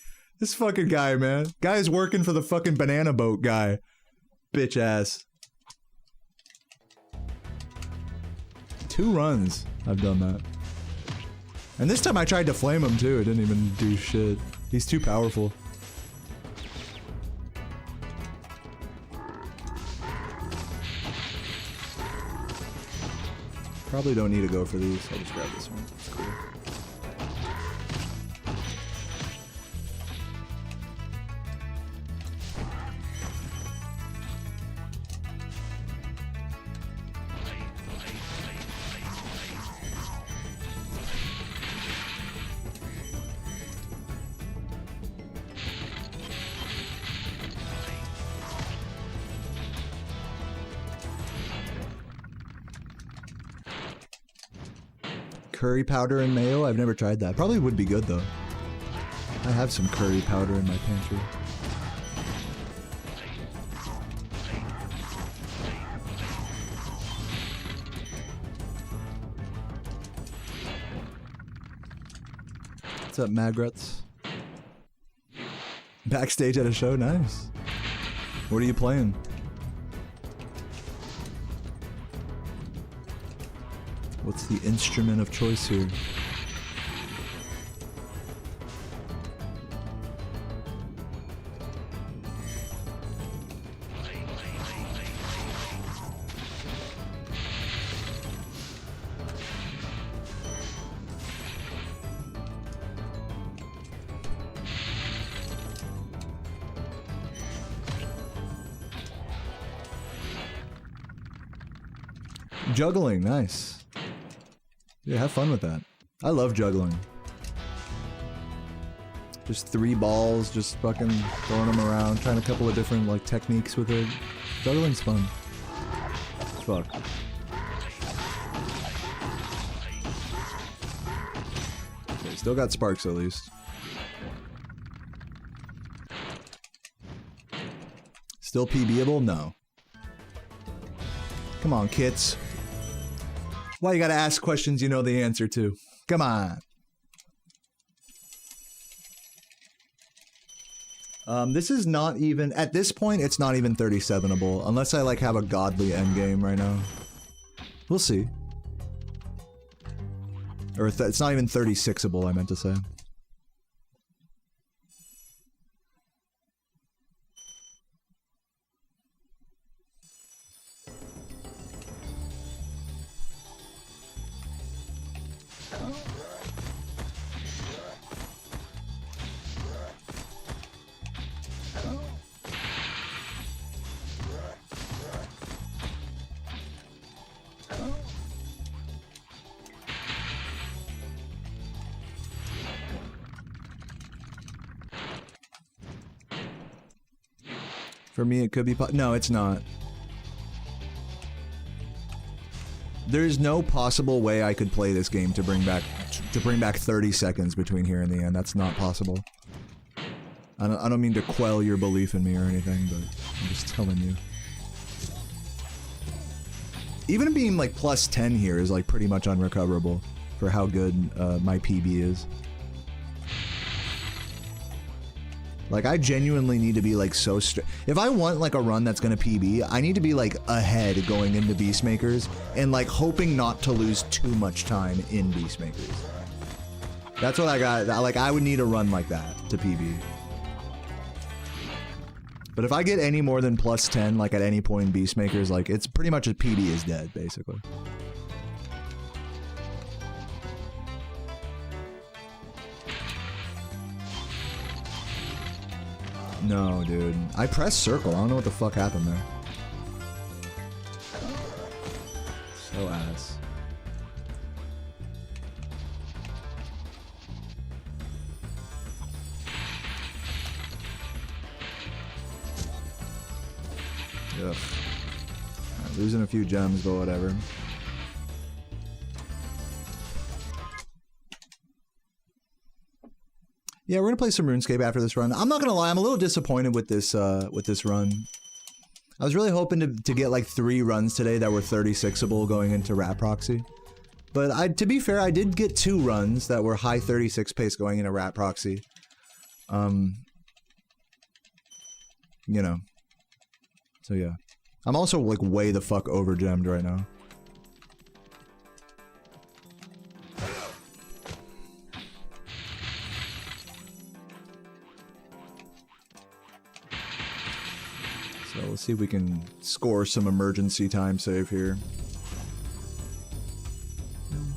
This fucking guy, man. Guy's working for the fucking banana boat guy. Bitch ass. 2 runs. I've done that. And this time I tried to flame him too. It didn't even do shit. He's too powerful. Probably don't need to go for these. I'll just grab this one. It's cool. Curry powder and mayo? I've never tried that. Probably would be good though. I have some curry powder in my pantry. What's up, Magruts? Backstage at a show? Nice. What are you playing? What's the instrument of choice here? Juggling, nice. Yeah, have fun with that. I love juggling. Just 3 balls, just fucking throwing them around, trying a couple of different like techniques with it. Juggling's fun. Fuck. Okay, still got sparks at least. Still PBable? No. Come on, kits. Why you gotta ask questions you know the answer to? Come on. This is not even, at this point, it's not even 37able, unless I like have a godly endgame right now. We'll see. Or it's not even 36able, I meant to say. For me, it could be no, it's not. There's no possible way I could play this game to bring back 30 seconds between here and the end. That's not possible. I don't mean to quell your belief in me or anything, but I'm just telling you. Even being like plus 10 here is like pretty much unrecoverable for how good my PB is. Like, I genuinely need to be, like, so if I want, like, a run that's gonna PB, I need to be, like, ahead going into Beastmakers and, like, hoping not to lose too much time in Beastmakers. That's what I got. Like, I would need a run like that to PB. But if I get any more than plus 10, like, at any point in Beastmakers, like, it's pretty much a PB is dead, basically. No, dude. I pressed circle. I don't know what the fuck happened there. So ass. Ugh. Right, losing a few gems, but whatever. Yeah, we're gonna play some RuneScape after this run. I'm not gonna lie, I'm a little disappointed with this run. I was really hoping to get like 3 runs today that were 36able going into Rat Proxy. But to be fair, I did get 2 runs that were high 36 pace going into Rat Proxy. You know. So yeah. I'm also like way the fuck over gemmed right now. So let's see if we can score some emergency time save here.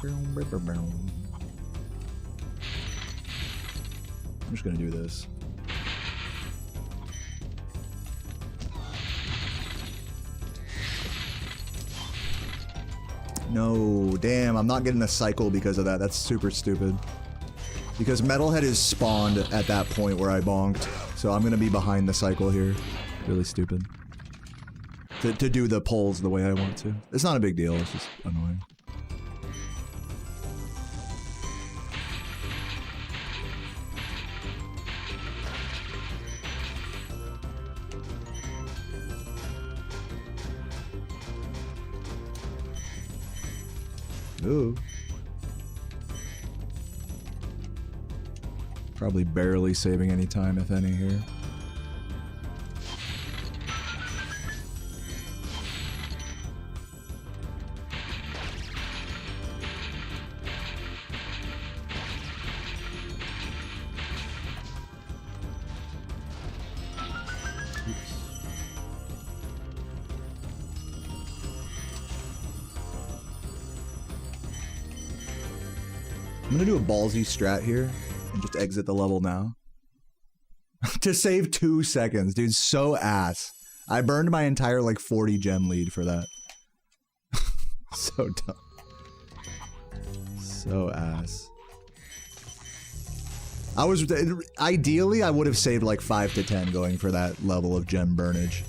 I'm just gonna do this. No, damn, I'm not getting a cycle because of that. That's super stupid. Because Metalhead is spawned at that point where I bonked. So I'm gonna be behind the cycle here. Really stupid. To do the pulls the way I want to. It's not a big deal, it's just annoying. Ooh. Probably barely saving any time, if any, here. I'm gonna do a ballsy strat here and just exit the level now. To save 2 seconds, dude, so ass. I burned my entire like 40 gem lead for that. So dumb. So ass. Ideally, I would have saved like 5 to 10 going for that level of gem burnage.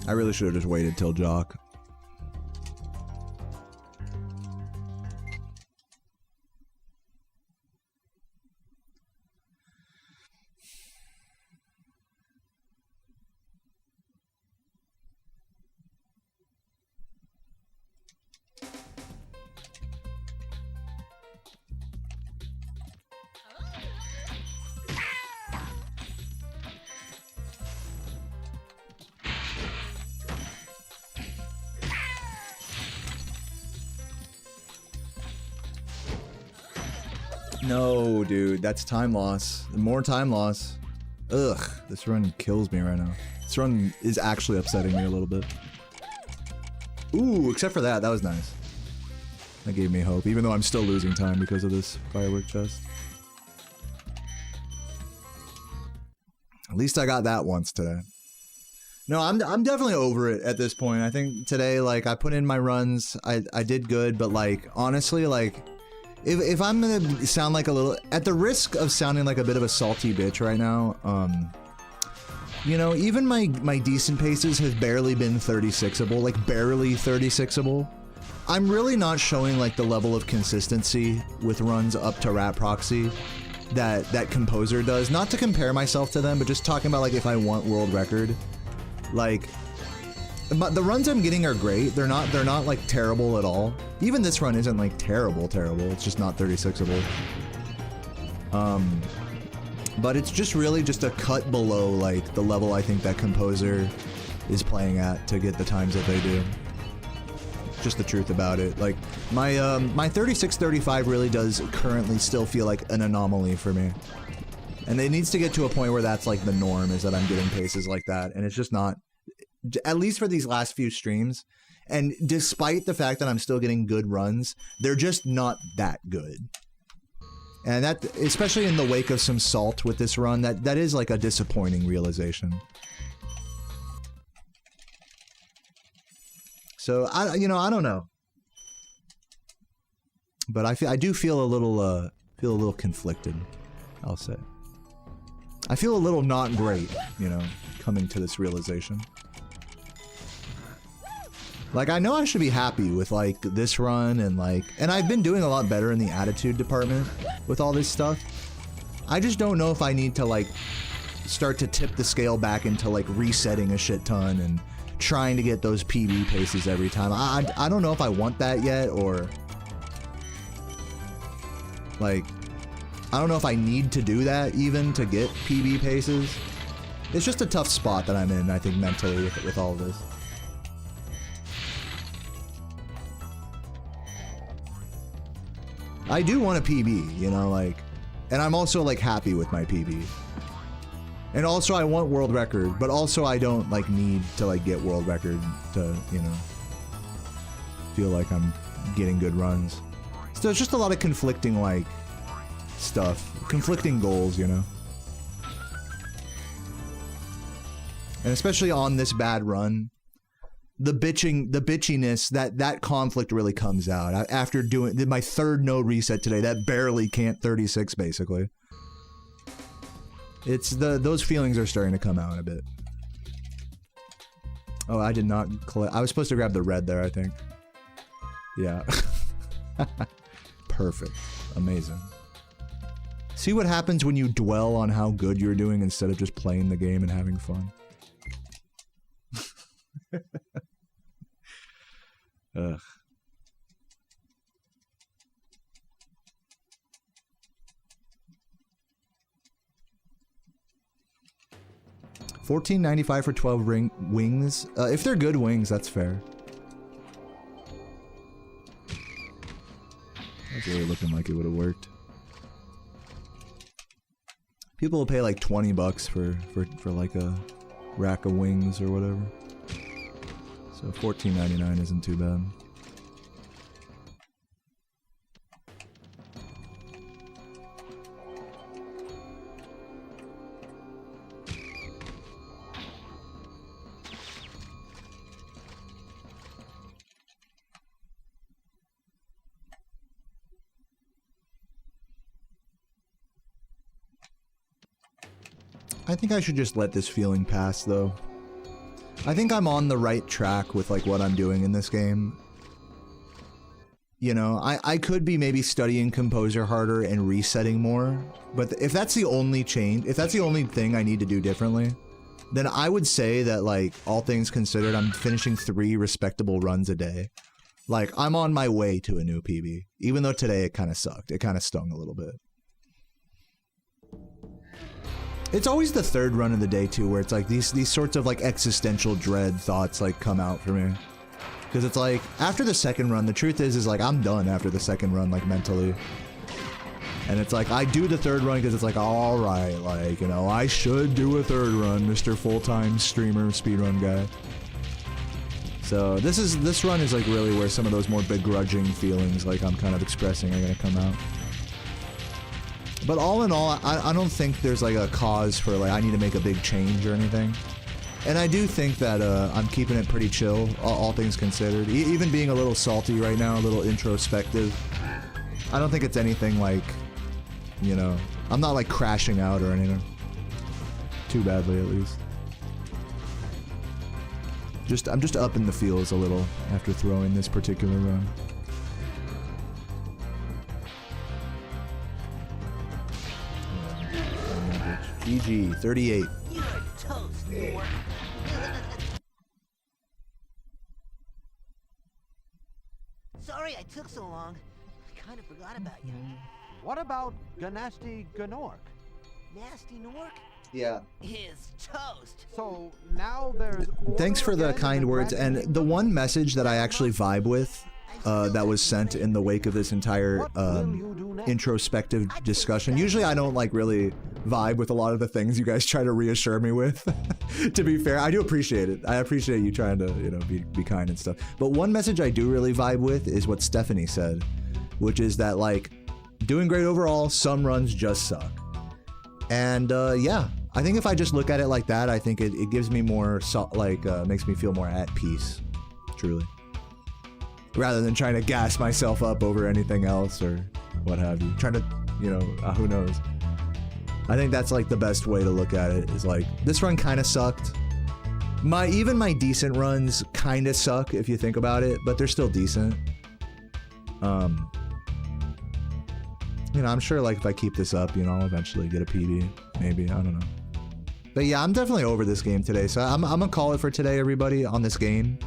I really should have just waited till Jock. No, dude, that's time loss. More time loss. Ugh, this run kills me right now. This run is actually upsetting me a little bit. Ooh, except for that, that was nice. That gave me hope, even though I'm still losing time because of this firework chest. At least I got that once today. No, I'm definitely over it at this point. I think today, like, I put in my runs, I did good, but like, honestly, like, if I'm gonna sound like a little, at the risk of sounding like a bit of a salty bitch right now, you know, even my decent paces have barely been 36able, like barely 36able. I'm really not showing like the level of consistency with runs up to Rat Proxy that Composer does. Not to compare myself to them, but just talking about like if I want world record. Like, but the runs I'm getting are great. They're not like terrible at all. Even this run isn't like terrible. It's just not 36able. But it's just really just a cut below like the level I think that Composer is playing at to get the times that they do. Just the truth about it. Like my 36-35 really does currently still feel like an anomaly for me. And it needs to get to a point where that's like the norm, is that I'm getting paces like that. And it's just not, at least for these last few streams. And despite the fact that I'm still getting good runs, they're just not that good. And that, especially in the wake of some salt with this run, that is like a disappointing realization. So I don't know. But I do feel a little conflicted, I'll say. I feel a little not great, you know, coming to this realization. Like, I know I should be happy with, like, this run and, like... And I've been doing a lot better in the attitude department with all this stuff. I just don't know if I need to, like, start to tip the scale back into, like, resetting a shit ton and trying to get those PB paces every time. I don't know if I want that yet, or... Like... I don't know if I need to do that, even, to get PB paces. It's just a tough spot that I'm in, I think, mentally, with all of this. I do want a PB, you know, like... And I'm also, like, happy with my PB. And also, I want world record, but also I don't, like, need to, like, get world record to, you know... feel like I'm getting good runs. So it's just a lot of conflicting, like... stuff. Conflicting goals, you know? And especially on this bad run, the bitchiness, that conflict really comes out. After doing my third no reset today, that barely can't 36, basically. It's those feelings are starting to come out a bit. Oh, I did not collect. I was supposed to grab the red there, I think. Yeah. Perfect. Amazing. See what happens when you dwell on how good you're doing instead of just playing the game and having fun. Ugh. $14.95 for 12 wings. If they're good wings, that's fair. That's really looking like it would have worked. People will pay like 20 bucks for like a rack of wings or whatever. So $14.99 isn't too bad. I think I should just let this feeling pass, though. I think I'm on the right track with, like, what I'm doing in this game. You know, I could be maybe studying Composer harder and resetting more, but if that's the only change, if that's the only thing I need to do differently, then I would say that, like, all things considered, I'm finishing 3 respectable runs a day. Like, I'm on my way to a new PB, even though today it kind of sucked. It kind of stung a little bit. It's always the third run of the day, too, where it's like these sorts of, like, existential dread thoughts, like, come out for me. Because it's like, after the second run, the truth is like, I'm done after the second run, like, mentally. And it's like, I do the third run because it's like, all right, like, you know, I should do a third run, Mr. Full-time streamer, speedrun guy. So this run is like really where some of those more begrudging feelings like I'm kind of expressing are gonna come out. But all in all, I don't think there's like a cause for like, I need to make a big change or anything. And I do think that I'm keeping it pretty chill, all things considered. Even being a little salty right now, a little introspective. I don't think it's anything like, you know, I'm not like crashing out or anything. Too badly, at least. I'm just up in the feels a little after throwing this particular run. GG, 38. You're toast, Mork. Sorry I took so long. I kind of forgot about you. What about Ganasty Ganork? Nasty Nork Yeah. is toast. So now there's. Thanks for the kind words, and the one message that I actually vibe with that was sent in the wake of this entire introspective discussion. Usually I don't like really vibe with a lot of the things you guys try to reassure me with. To be fair, I do appreciate it. I appreciate you trying to, you know, be kind and stuff. But one message I do really vibe with is what Stephanie said, which is that like, doing great overall, some runs just suck. And yeah, I think if I just look at it like that, I think it gives me more, makes me feel more at peace, truly. Rather than trying to gas myself up over anything else or what have you. Trying to, you know, who knows. I think that's like the best way to look at it, is like, this run kind of sucked. Even my decent runs kind of suck if you think about it, but they're still decent. You know, I'm sure like if I keep this up, you know, I'll eventually get a PB, maybe, I don't know. But yeah, I'm definitely over this game today, so I'm gonna call it for today, everybody, on this game.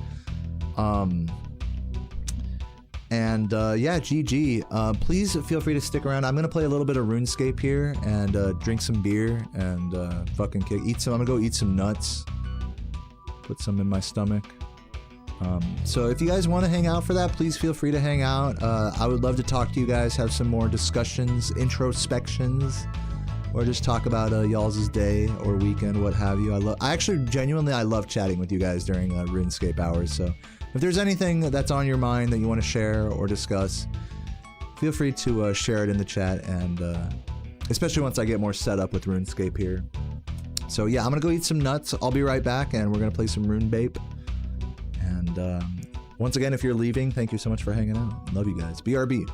Yeah, GG. Please feel free to stick around. I'm gonna play a little bit of RuneScape here and drink some beer and fucking I'm gonna go eat some nuts. Put some in my stomach. So if you guys want to hang out for that, please feel free to hang out. I would love to talk to you guys, have some more discussions, introspections, or just talk about y'all's day or weekend, what have you. I actually genuinely love chatting with you guys during RuneScape hours. So if there's anything that's on your mind that you want to share or discuss, feel free to share it in the chat, and especially once I get more set up with RuneScape here. So yeah, I'm gonna go eat some nuts. I'll be right back, and we're gonna play some RuneScape. And once again, if you're leaving, thank you so much for hanging out. Love you guys. BRB.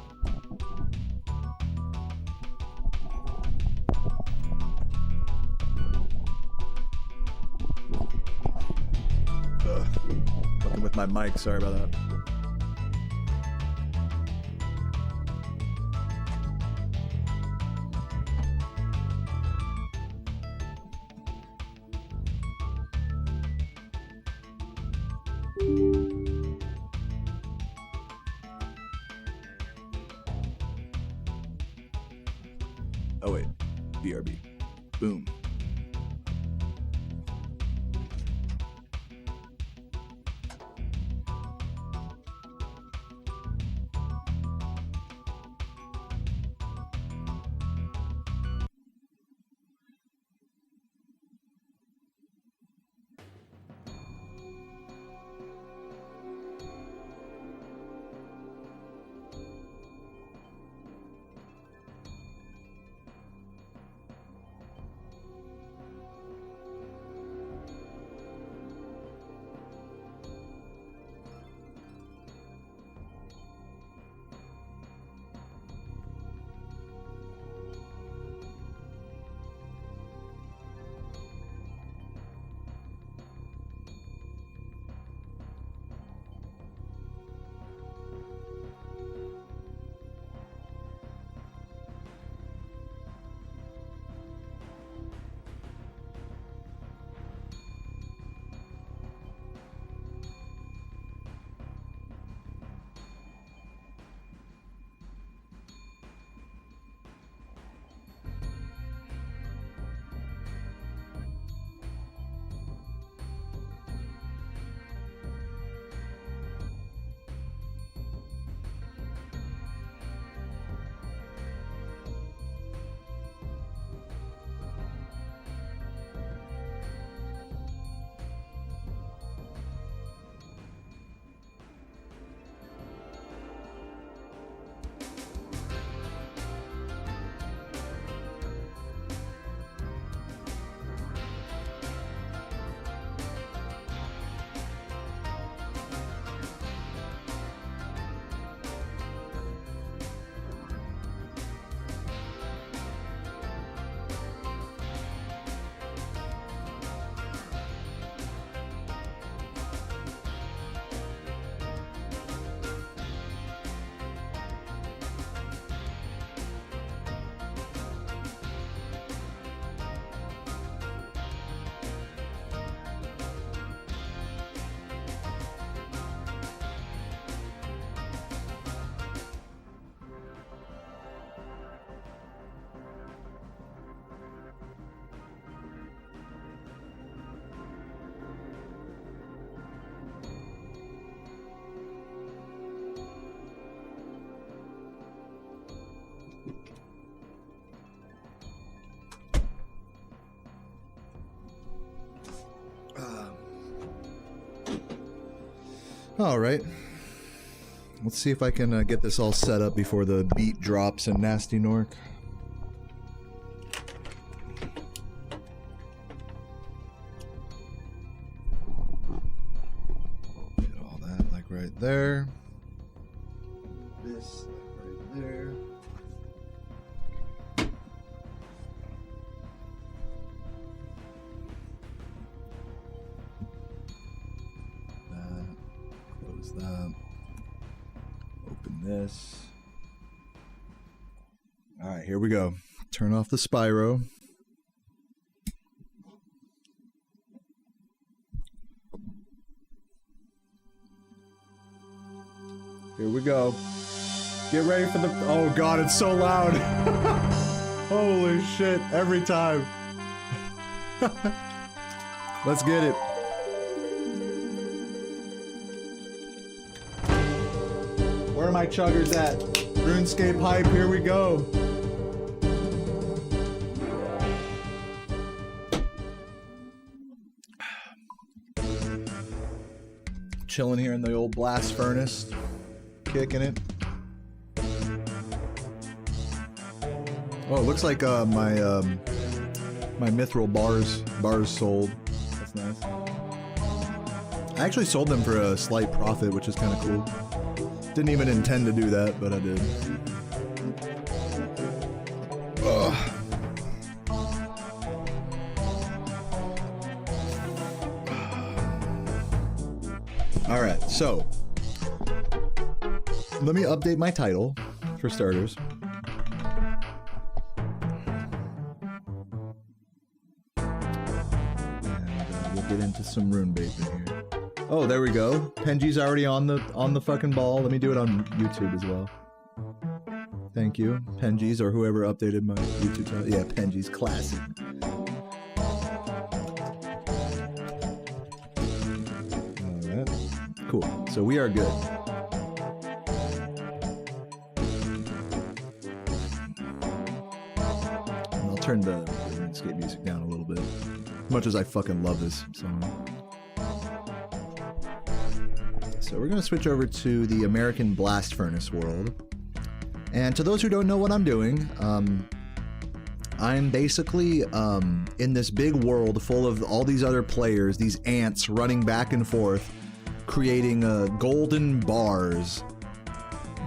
Fucking with my mic, sorry about that. Oh wait, BRB. Boom. All right. Let's see if I can get this all set up before the beat drops in Nasty Nork. Get all that like right there. This like right there. That. Close that. Open this. Alright, here we go. Turn off the Spyro. Here we go. Get ready for the... Oh god, it's so loud. Holy shit, every time. Let's get it. Where are my chuggers at? RuneScape hype, here we go. Chilling here in the old blast furnace. Kicking it. Oh, it looks like my mithril bars sold. That's nice. I actually sold them for a slight profit, which is kind of cool. Didn't even intend to do that, but I did. Ugh. All right, so let me update my title for starters. And we'll get into some rune vaping here. Oh, there we go. Penji's already on the fucking ball. Let me do it on YouTube as well. Thank you, Penji's, or whoever updated my YouTube channel. Yeah, Penji's classic. All right, cool. So we are good. And I'll turn the RuneScape music down a little bit. As much as I fucking love this song. So we're going to switch over to the American Blast Furnace world. And to those who don't know what I'm doing, I'm basically in this big world full of all these other players, these ants running back and forth, creating golden bars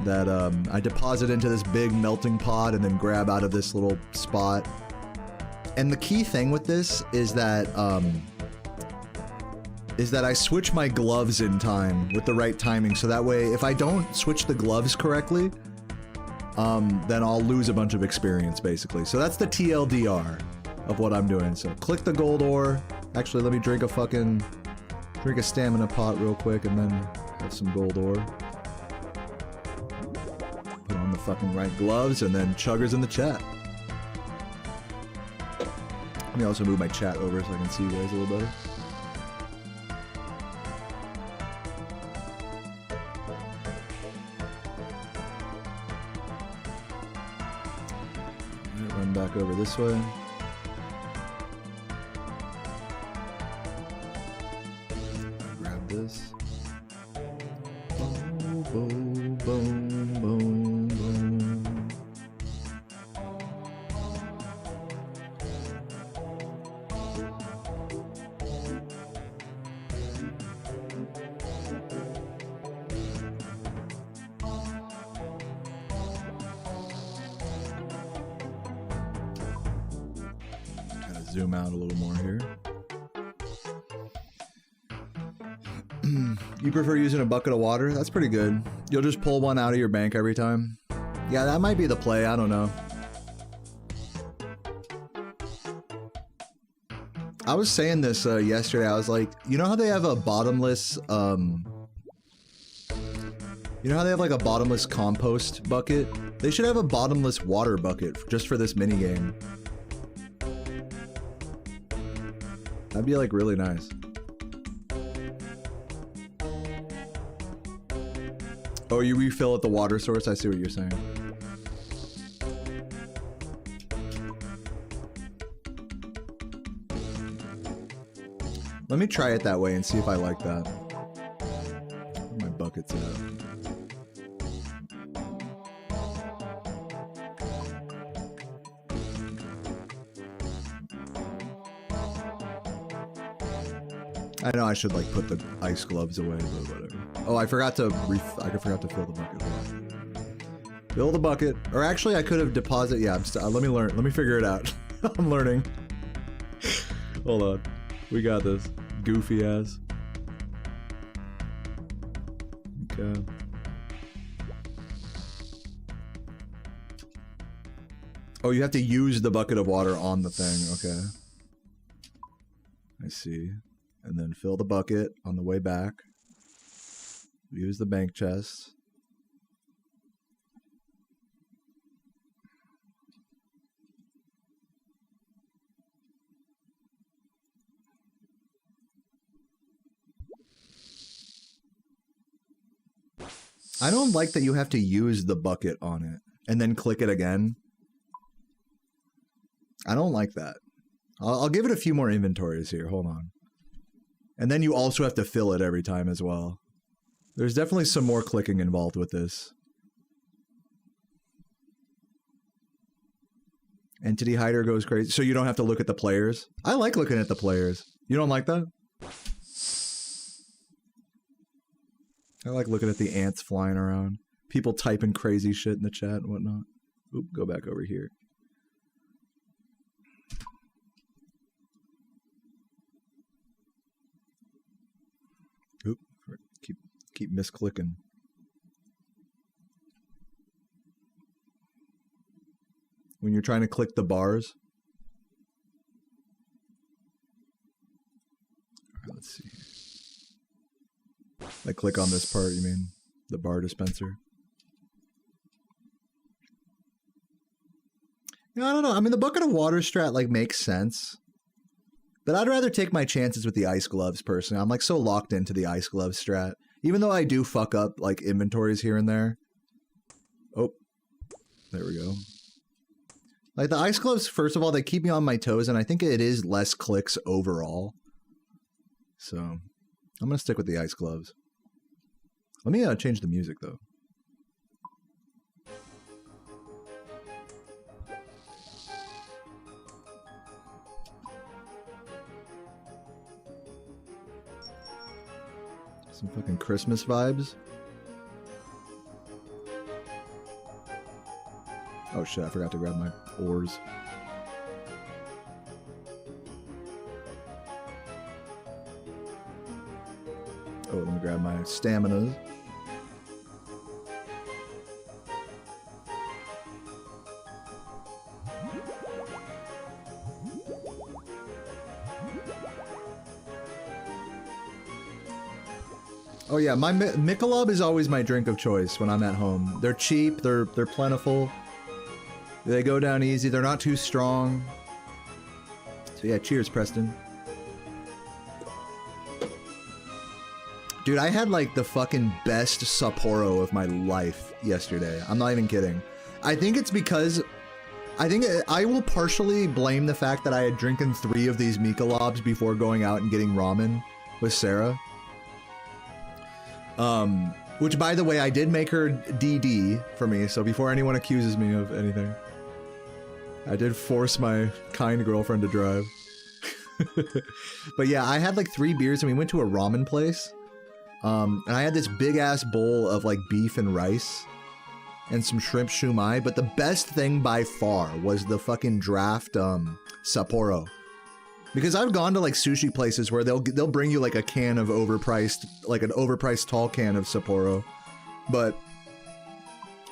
that I deposit into this big melting pot and then grab out of this little spot. And the key thing with this is that I switch my gloves in time with the right timing, so that way if I don't switch the gloves correctly, then I'll lose a bunch of experience basically. So that's the TLDR of what I'm doing. So click the gold ore. Actually, let me drink a stamina pot real quick and then have some gold ore. Put on the fucking right gloves and then chuggers in the chat. Let me also move my chat over so I can see you guys a little better. Run back over this way. Grab this. Boom, boom, boom, boom, boom. Zoom out a little more here. You prefer using a bucket of water? That's pretty good. You'll just pull one out of your bank every time. Yeah, that might be the play. I don't know. I was saying this yesterday. I was like, you know how they have a bottomless, you know how they have like a bottomless compost bucket? They should have a bottomless water bucket just for this minigame. That'd be like really nice. Oh, you refill at the water source? I see what you're saying. Let me try it that way and see if I like that. My bucket's at. I know I should like put the ice gloves away, but whatever. Oh, I forgot to fill the bucket. Fill the bucket, or actually I could have deposited. Yeah, let me learn. Let me figure it out. I'm learning. Hold on, we got this. Goofy ass. Okay. Oh, you have to use the bucket of water on the thing. Okay. I see. And then fill the bucket on the way back. Use the bank chest. I don't like that you have to use the bucket on it and then click it again. I don't like that. I'll give it a few more inventories here. Hold on. And then you also have to fill it every time as well. There's definitely some more clicking involved with this. Entity hider goes crazy. So you don't have to look at the players? I like looking at the players. You don't like that? I like looking at the ants flying around. People typing crazy shit in the chat and whatnot. Oop, go back over here. Oop, keep misclicking. When you're trying to click the bars. Alright, let's see. Like click on this part, you mean? The bar dispenser. Yeah, I don't know. I mean, the bucket of water strat like makes sense. But I'd rather take my chances with the ice gloves personally. I'm like so locked into the ice gloves strat. Even though I do fuck up like inventories here and there. Oh, there we go. Like the ice gloves, first of all, they keep me on my toes, and I think it is less clicks overall. So I'm gonna stick with the ice gloves. Let me change the music though. Some fucking Christmas vibes. Oh shit, I forgot to grab my oars. Oh, let me grab my staminas. Oh yeah, my Michelob is always my drink of choice when I'm at home. They're cheap, they're plentiful. They go down easy, they're not too strong. So yeah, cheers, Preston. Dude, I had like the fucking best Sapporo of my life yesterday. I'm not even kidding. I think it's because... I will partially blame the fact that I had drinking 3 of these Michelobs before going out and getting ramen with Sarah. Which, by the way, I did make her DD for me, so before anyone accuses me of anything. I did force my kind girlfriend to drive. But yeah, I had like 3 beers and we went to a ramen place. And I had this big-ass bowl of like beef and rice and some shrimp shumai, but the best thing by far was the fucking draft Sapporo. Because I've gone to like sushi places where they'll bring you like a can of overpriced, like an overpriced tall can of Sapporo, but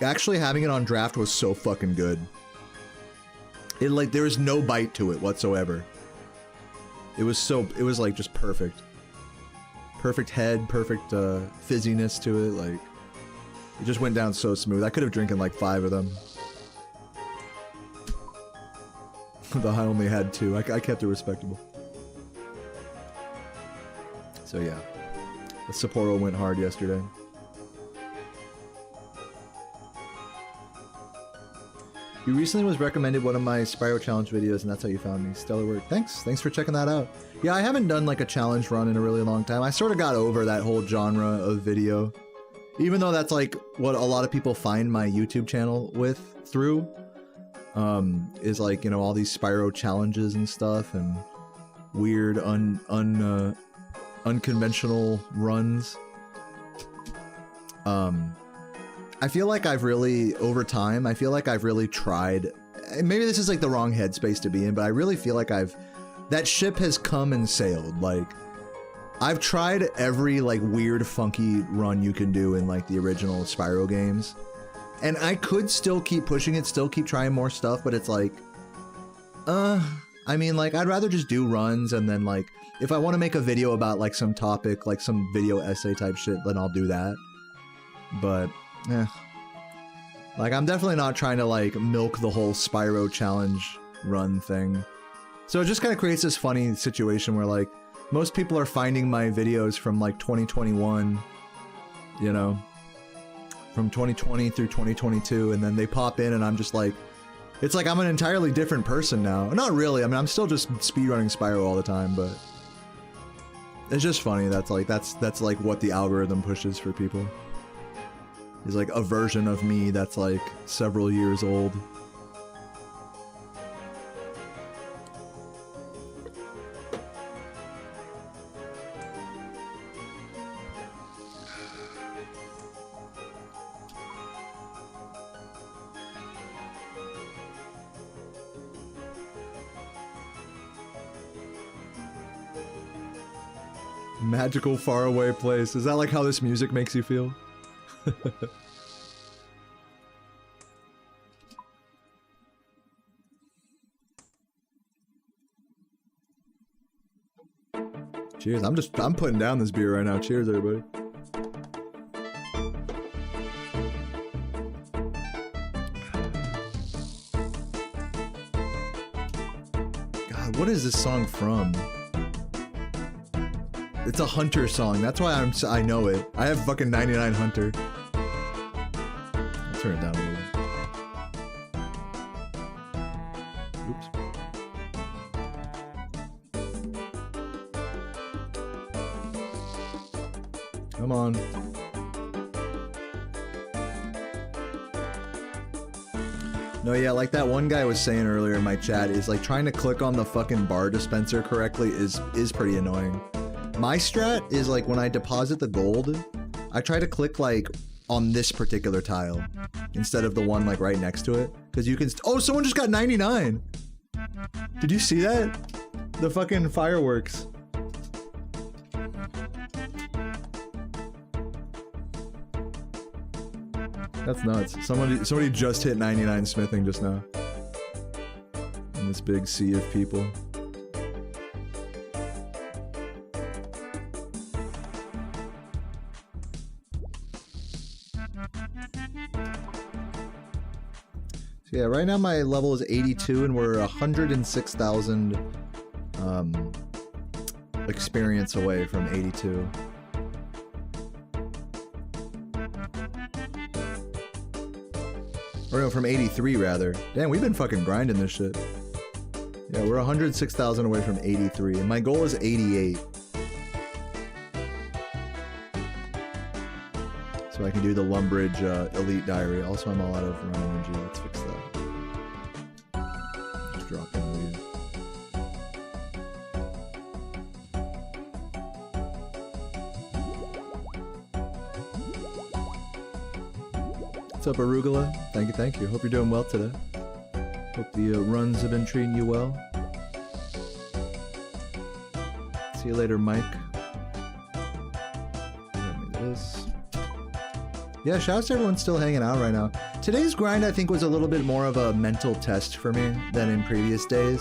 actually having it on draft was so fucking good. It like there was no bite to it whatsoever. It was like just perfect. Perfect head, perfect fizziness to it, like it just went down so smooth. I could have drinking like 5 of them. Though I only had 2. I kept it respectable. So yeah, the Sapporo went hard yesterday. You recently was recommended one of my Spyro challenge videos, and that's how you found me. Stellar work. Thanks for checking that out. Yeah, I haven't done like a challenge run in a really long time. I sort of got over that whole genre of video. Even though that's like what a lot of people find my YouTube channel through, is like, you know, all these Spyro challenges and stuff and weird unconventional runs. I feel like I've really, over time, I feel like I've really tried, and maybe this is like the wrong headspace to be in, but I really feel like that ship has come and sailed. Like, I've tried every like weird, funky run you can do in like the original Spyro games. And I could still keep pushing it, still keep trying more stuff, but it's like, I mean, like, I'd rather just do runs, and then like, if I want to make a video about like some topic, like some video essay type shit, then I'll do that. But, like, I'm definitely not trying to like milk the whole Spyro challenge run thing. So it just kind of creates this funny situation where like, most people are finding my videos from like 2021, you know, from 2020 through 2022, and then they pop in and I'm just like, it's like I'm an entirely different person now. Not really, I mean, I'm still just speedrunning Spyro all the time, but it's just funny. That's like what the algorithm pushes for people. Is like a version of me that's like several years old. Magical faraway place. Is that like how this music makes you feel? Cheers. I'm putting down this beer right now. Cheers, everybody. God, what is this song from? It's a Hunter song. That's why I know it. I have fucking 99 Hunter. I'll turn it down a little. Oops. Come on. No, yeah, like that one guy was saying earlier in my chat, is like trying to click on the fucking bar dispenser correctly is pretty annoying. My strat is like when I deposit the gold, I try to click like on this particular tile instead of the one like right next to it, because you can. Oh, someone just got 99. Did you see that? The fucking fireworks. That's nuts. Somebody just hit 99 smithing just now. In this big sea of people. So yeah, right now my level is 82 and we're 106,000 experience away from 82. Or no, from 83 rather. Damn, we've been fucking grinding this shit. Yeah, we're 106,000 away from 83 and my goal is 88. So I can do the Lumbridge Elite Diary. Also, I'm all out of run energy. Let's fix that. Just drop in the lead. What's up, Arugula? Thank you. Hope you're doing well today. Hope the runs have been treating you well. See you later, Mike. Give me this. Yeah, shouts to everyone still hanging out right now. Today's grind, I think, was a little bit more of a mental test for me than in previous days.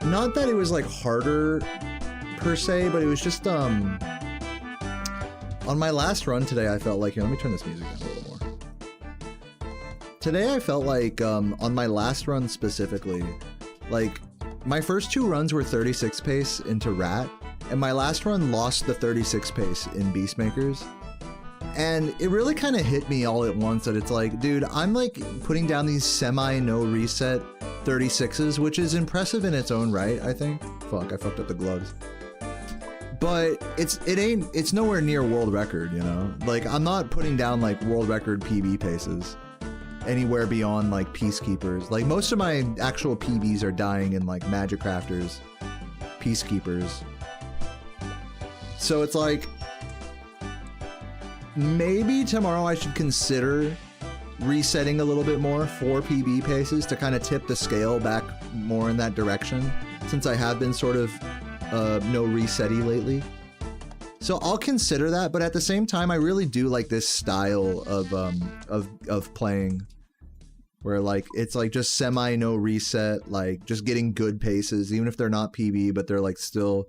Not that it was, like, harder, per se, but it was just, on my last run today, I felt like, here, let me turn this music down a little more. Today, I felt like, on my last run specifically, like, my first two runs were 36 pace into Rat, and my last run lost the 36 pace in Beastmakers. And it really kind of hit me all at once that it's like, dude, I'm like putting down these semi-no reset 36s, which is impressive in its own right, I think. Fuck, I fucked up the gloves. but it's nowhere near world record, you know? Like, I'm not putting down like world record PB paces anywhere beyond like Peacekeepers. Like, most of my actual PBs are dying in like Magic Crafters, Peacekeepers. So it's like, maybe tomorrow I should consider resetting a little bit more for PB paces to kind of tip the scale back more in that direction, since I have been sort of no resetty lately. So I'll consider that, but at the same time, I really do like this style of playing, where like it's like just semi no reset, like just getting good paces, even if they're not PB, but they're like still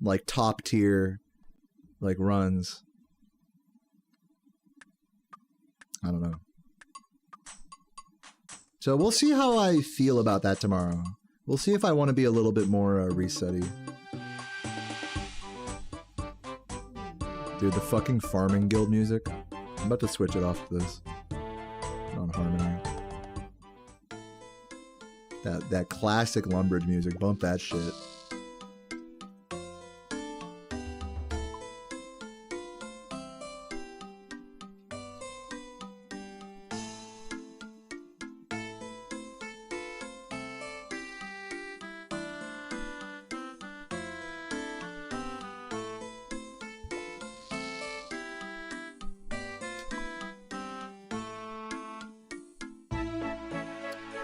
like top tier like runs. I don't know. So we'll see how I feel about that tomorrow. We'll see if I want to be a little bit more resetty. Dude, the fucking farming guild music. I'm about to switch it off to this. On Harmony. That classic Lumbridge music. Bump that shit.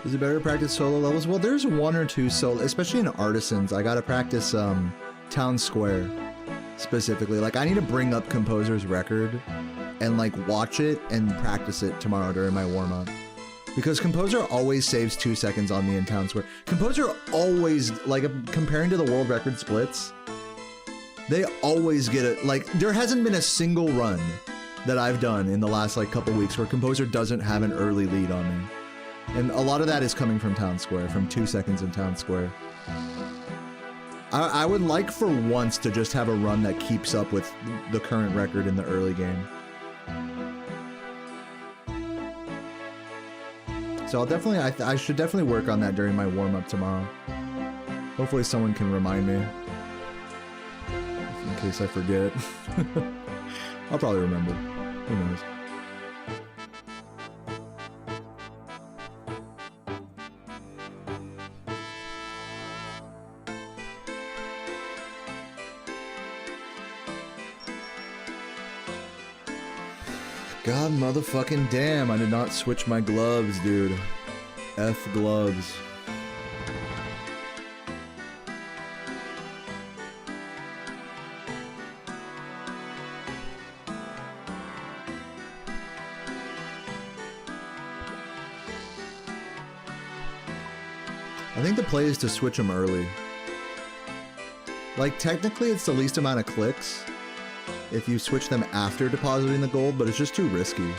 Is it better to practice solo levels? Well, there's one or two solo, especially in Artisans. I gotta practice Town Square specifically. Like, I need to bring up Composer's record and like watch it and practice it tomorrow during my warm-up. Because Composer always saves 2 seconds on me in Town Square. Composer always, like, comparing to the world record splits, they always get it. Like, there hasn't been a single run that I've done in the last like couple weeks where Composer doesn't have an early lead on me. And a lot of that is coming from Town Square, from 2 seconds in Town Square. I would like for once to just have a run that keeps up with the current record in the early game. So I'll definitely, I should definitely work on that during my warm-up tomorrow. Hopefully someone can remind me. In case I forget. I'll probably remember. Who knows? God motherfucking damn, I did not switch my gloves, dude. F gloves. I think the play is to switch them early. Like, technically it's the least amount of clicks if you switch them after depositing the gold, but it's just too risky.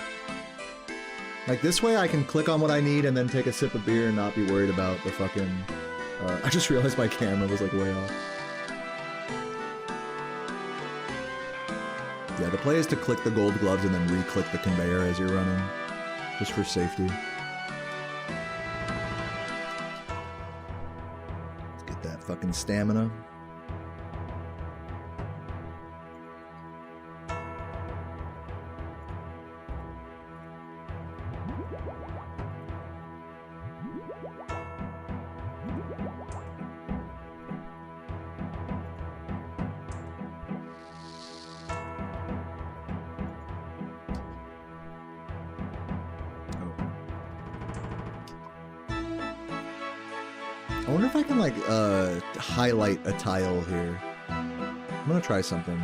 Like, this way I can click on what I need and then take a sip of beer and not be worried about the fucking... I just realized my camera was like way off. Yeah, the play is to click the gold gloves and then re-click the conveyor as you're running, just for safety. Let's get that fucking stamina. I wonder if I can, like, highlight a tile here. I'm gonna try something.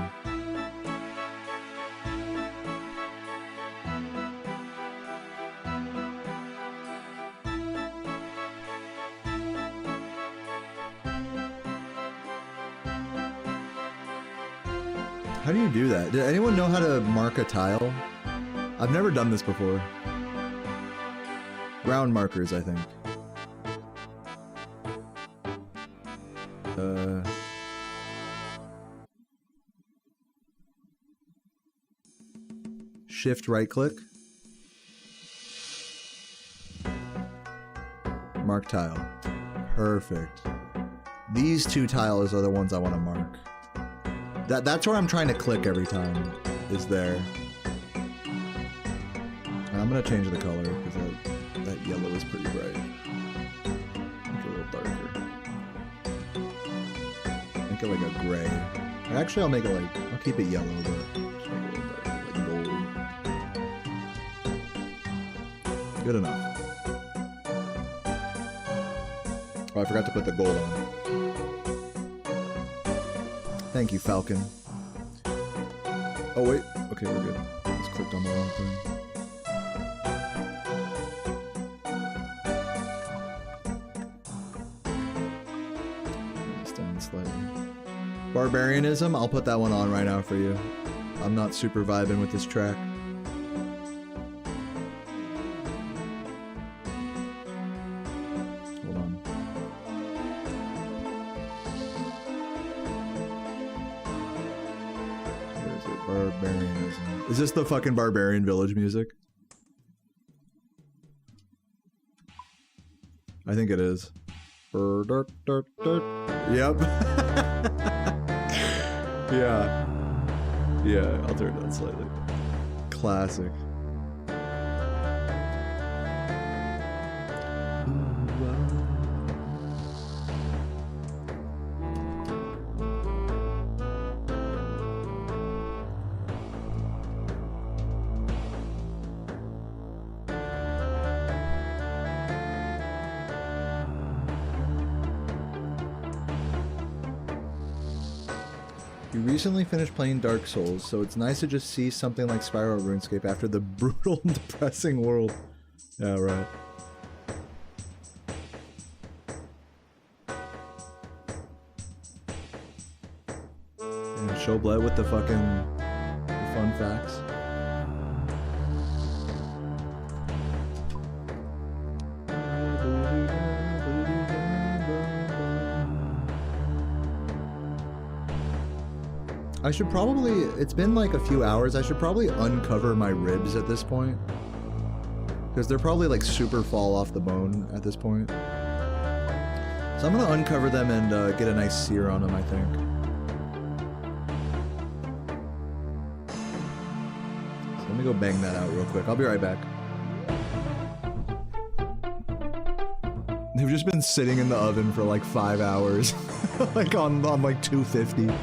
How do you do that? Did anyone know how to mark a tile? I've never done this before. Ground markers, I think. Shift right click. Mark tile. Perfect. These two tiles are the ones I want to mark. That's where I'm trying to click every time, is there. I'm gonna change the color, because that yellow is pretty bright. Make it a little darker. Make it like a gray. Or actually, I'll make it like, I'll keep it yellow, but just make it a little darker, like gold. Good enough. Oh, I forgot to put the gold on. Thank you, Falcon. Oh, wait. Okay, we're good. Just clicked on the wrong thing. Stand slightly. Barbarianism? I'll put that one on right now for you. I'm not super vibing with this track. Hold on. Where is it? Barbarianism. Is this the fucking Barbarian Village music? I think it is. Yep. Yeah. Yeah, I'll turn it down slightly. Classic. You recently finished playing Dark Souls, so it's nice to just see something like Spyro RuneScape after the brutal and depressing world. Yeah, right. And show Bled with the fucking fun facts. I should probably, it's been like a few hours, I should probably uncover my ribs at this point. Because they're probably like super fall off the bone at this point. So I'm gonna uncover them and get a nice sear on them, I think. So let me go bang that out real quick. I'll be right back. They've just been sitting in the oven for like 5 hours. Like on like 250.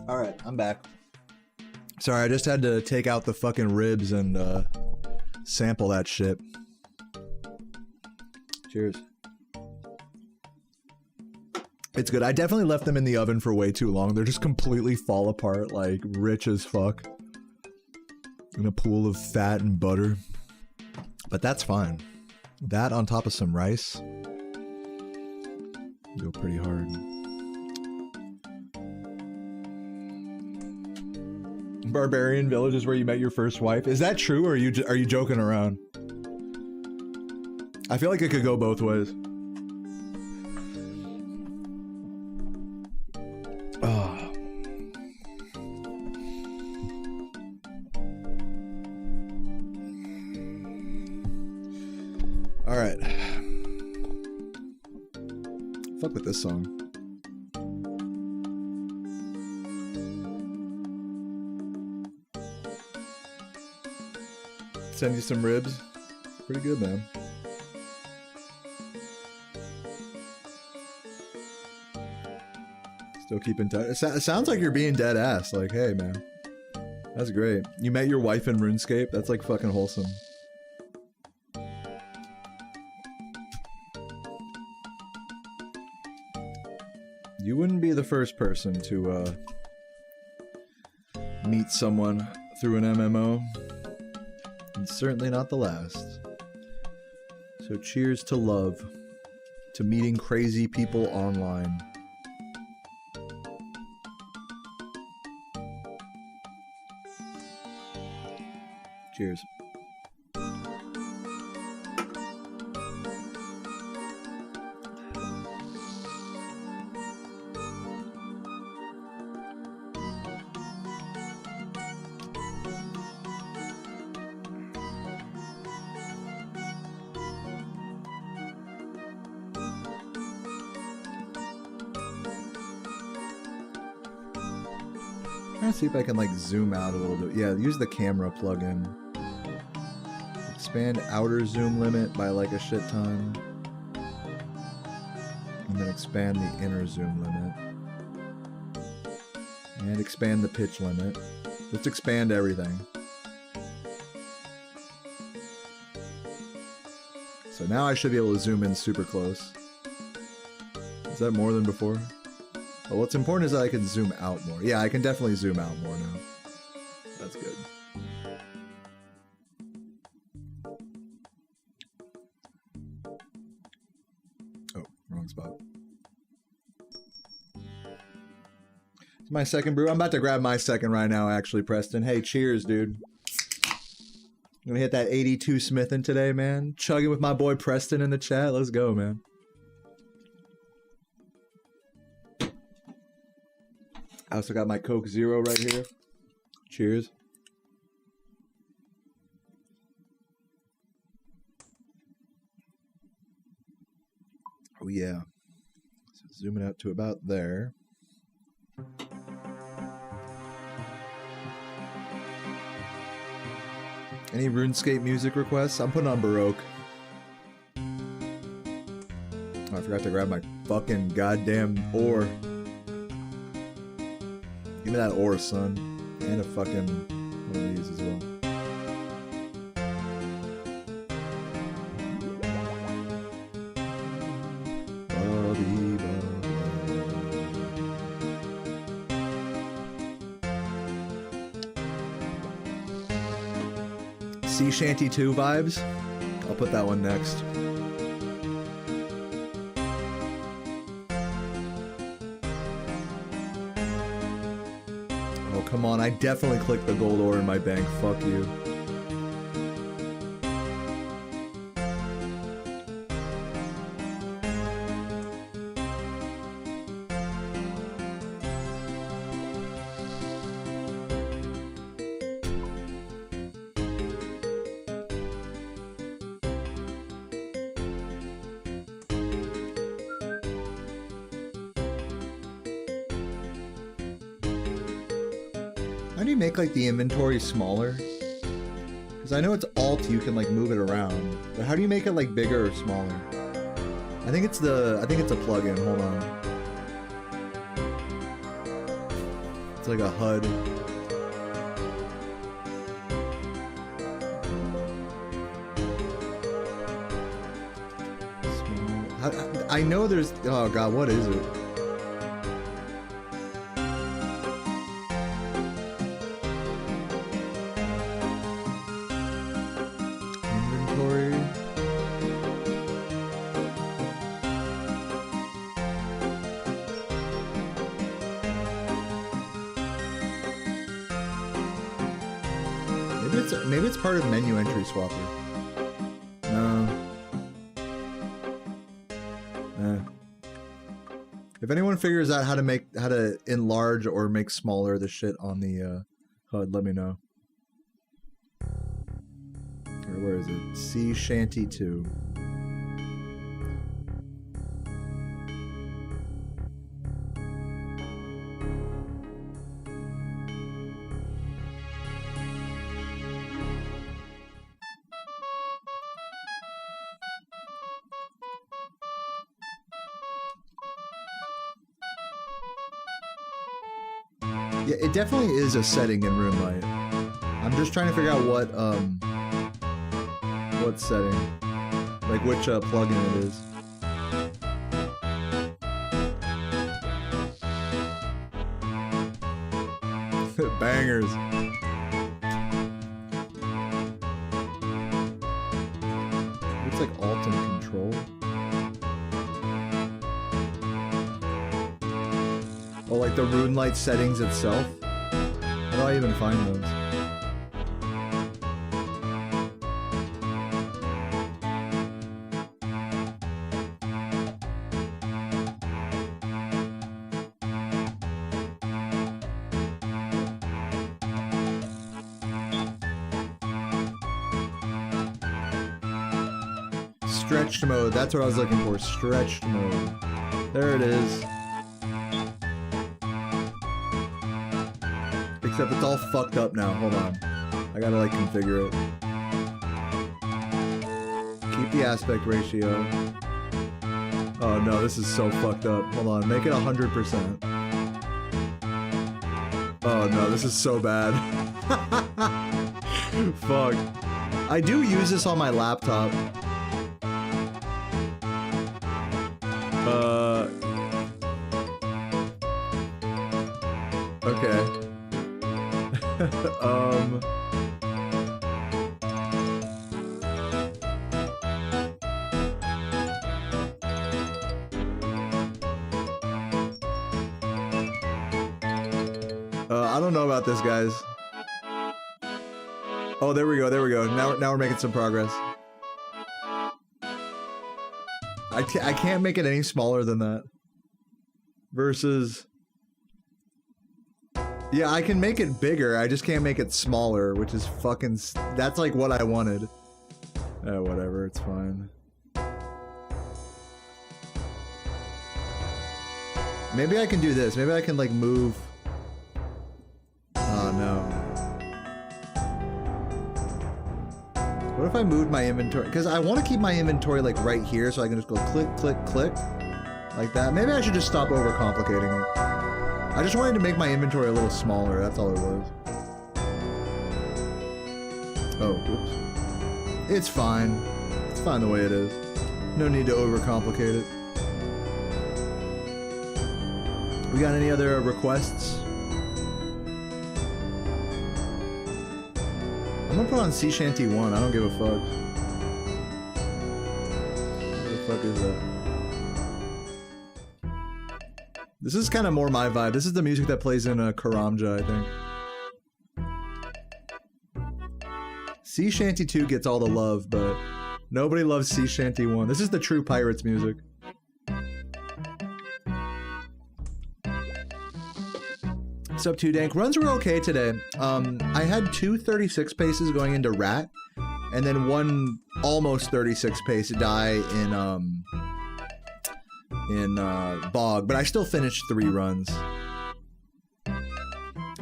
All right, I'm back. Sorry, I just had to take out the fucking ribs and sample that shit. Cheers. It's good. I definitely left them in the oven for way too long. They're just completely fall apart, like rich as fuck. In a pool of fat and butter. But that's fine. That on top of some rice. Go pretty hard. Barbarian Village is where you met your first wife. Is that true, or are you joking around? I feel like it could go both ways. Oh. All right. Fuck with this song. Send you some ribs. Pretty good, man. Still keep in touch. It sounds like you're being dead ass. Like, hey, man. That's great. You met your wife in RuneScape? That's like fucking wholesome. You wouldn't be the first person to meet someone through an MMO. And certainly not the last. So cheers to love. To meeting crazy people online. Cheers. Trying to see if I can like zoom out a little bit. Yeah, use the camera plugin. Expand outer zoom limit by like a shit ton. And then expand the inner zoom limit. And expand the pitch limit. Let's expand everything. So now I should be able to zoom in super close. Is that more than before? But what's important is that I can zoom out more. Yeah, I can definitely zoom out more now. That's good. Oh, wrong spot. It's my second brew. I'm about to grab my second right now, actually, Preston. Hey, cheers, dude. I'm gonna hit that 82 Smithin' today, man. Chugging with my boy Preston in the chat. Let's go, man. I also got my Coke Zero right here. Cheers. Oh yeah. So zoom it out to about there. Any RuneScape music requests? I'm putting on Baroque. Oh, I forgot to grab my fucking goddamn ore. Give me that ore, son. And a fucking one of these as well. Sea Shanty 2 vibes. I'll put that one next. Oh, come on. I definitely clicked the gold ore in my bank. Fuck you. How do you make like the inventory smaller? Because I know it's alt, you can like move it around. But how do you make it like bigger or smaller? I think it's a plugin. Hold on. It's like a HUD. Small. I know there's... Oh god, what is it? Inventory. Maybe it's part of menu entry swapper. No. If anyone figures out how to enlarge or make smaller the shit on the HUD, let me know. Or where is it? Sea Shanty 2. Yeah, it definitely is a setting in Runelight. I'm just trying to figure out what setting, like which plugin it is. Bangers. Looks like Alt and Control. Oh, like the Runelight settings itself? How do I even find those? Stretched mode, that's what I was looking for. Stretched mode. There it is. Except it's all fucked up now. Hold on. I gotta like configure it. Keep the aspect ratio. Oh no, this is so fucked up. Hold on, make it 100%. Oh no, this is so bad. Fuck. I do use this on my laptop. Okay. I don't know about this, guys. Oh, there we go, there we go. Now we're making some progress. I can't make it any smaller than that. Versus... Yeah, I can make it bigger, I just can't make it smaller, which is fucking... That's like what I wanted. Whatever, it's fine. Maybe I can do this. Maybe I can like move... Oh no. What if I moved my inventory? Because I want to keep my inventory like right here so I can just go click, click, click. Like that. Maybe I should just stop overcomplicating it. I just wanted to make my inventory a little smaller, that's all it was. Oh, whoops. It's fine. It's fine the way it is. No need to overcomplicate it. We got any other requests? I'm gonna put on Sea Shanty 1, I don't give a fuck. What the fuck is that? This is kind of more my vibe. This is the music that plays in Karamja, I think. Sea Shanty 2 gets all the love, but nobody loves Sea Shanty 1. This is the true Pirates music. What's up, 2Dank? Runs were okay today. I had 2 36 paces going into Rat, and then 1 almost 36 pace die in Bog, but I still finished 3 runs.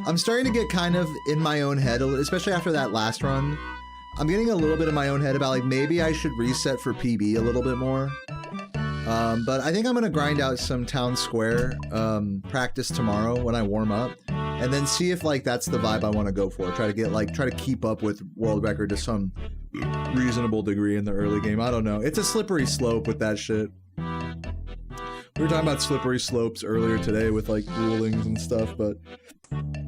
I'm starting to get kind of in my own head, especially after that last run. I'm getting a little bit in my own head about like maybe I should reset for PB a little bit more. But I think I'm gonna grind out some Town Square practice tomorrow when I warm up. and then see if like that's the vibe I want to go for. Try to keep up with world record to some reasonable degree in the early game. I don't know. It's a slippery slope with that shit. We were talking about slippery slopes earlier today with like rulings and stuff, but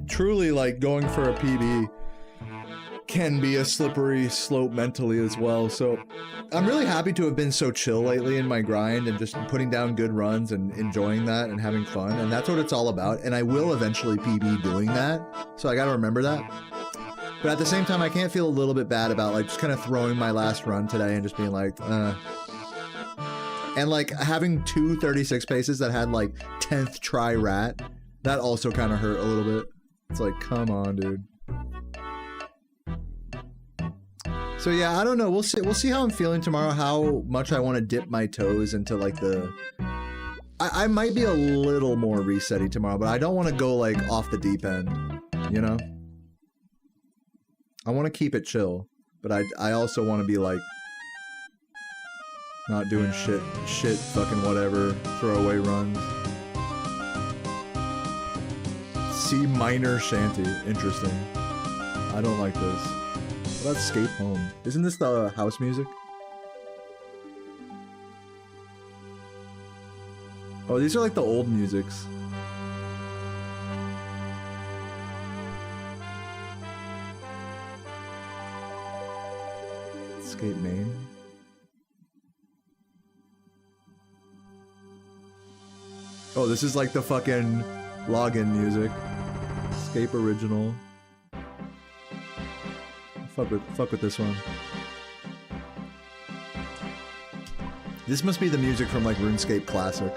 truly like going for a PB can be a slippery slope mentally as well. So I'm really happy to have been so chill lately in my grind and just putting down good runs and enjoying that and having fun. And that's what it's all about. And I will eventually PB doing that. So I got to remember that. But at the same time, I can't feel a little bit bad about like just kind of throwing my last run today and just being like, And like having 2 36 paces that had like 10th try rat, that also kind of hurt a little bit. It's like, come on, dude. So yeah, I don't know. We'll see how I'm feeling tomorrow, how much I want to dip my toes into like the... I might be a little more resetty tomorrow, but I don't want to go like off the deep end, you know? I want to keep it chill, but I also want to be like not doing shit fucking whatever, throwaway runs. C minor shanty, interesting. I don't like this. What about Escape Home? Isn't this the house music? Oh, these are like the old musics. Escape main. Oh, this is like the fucking login music. Escape original. Fuck with this one. This must be the music from like RuneScape Classic.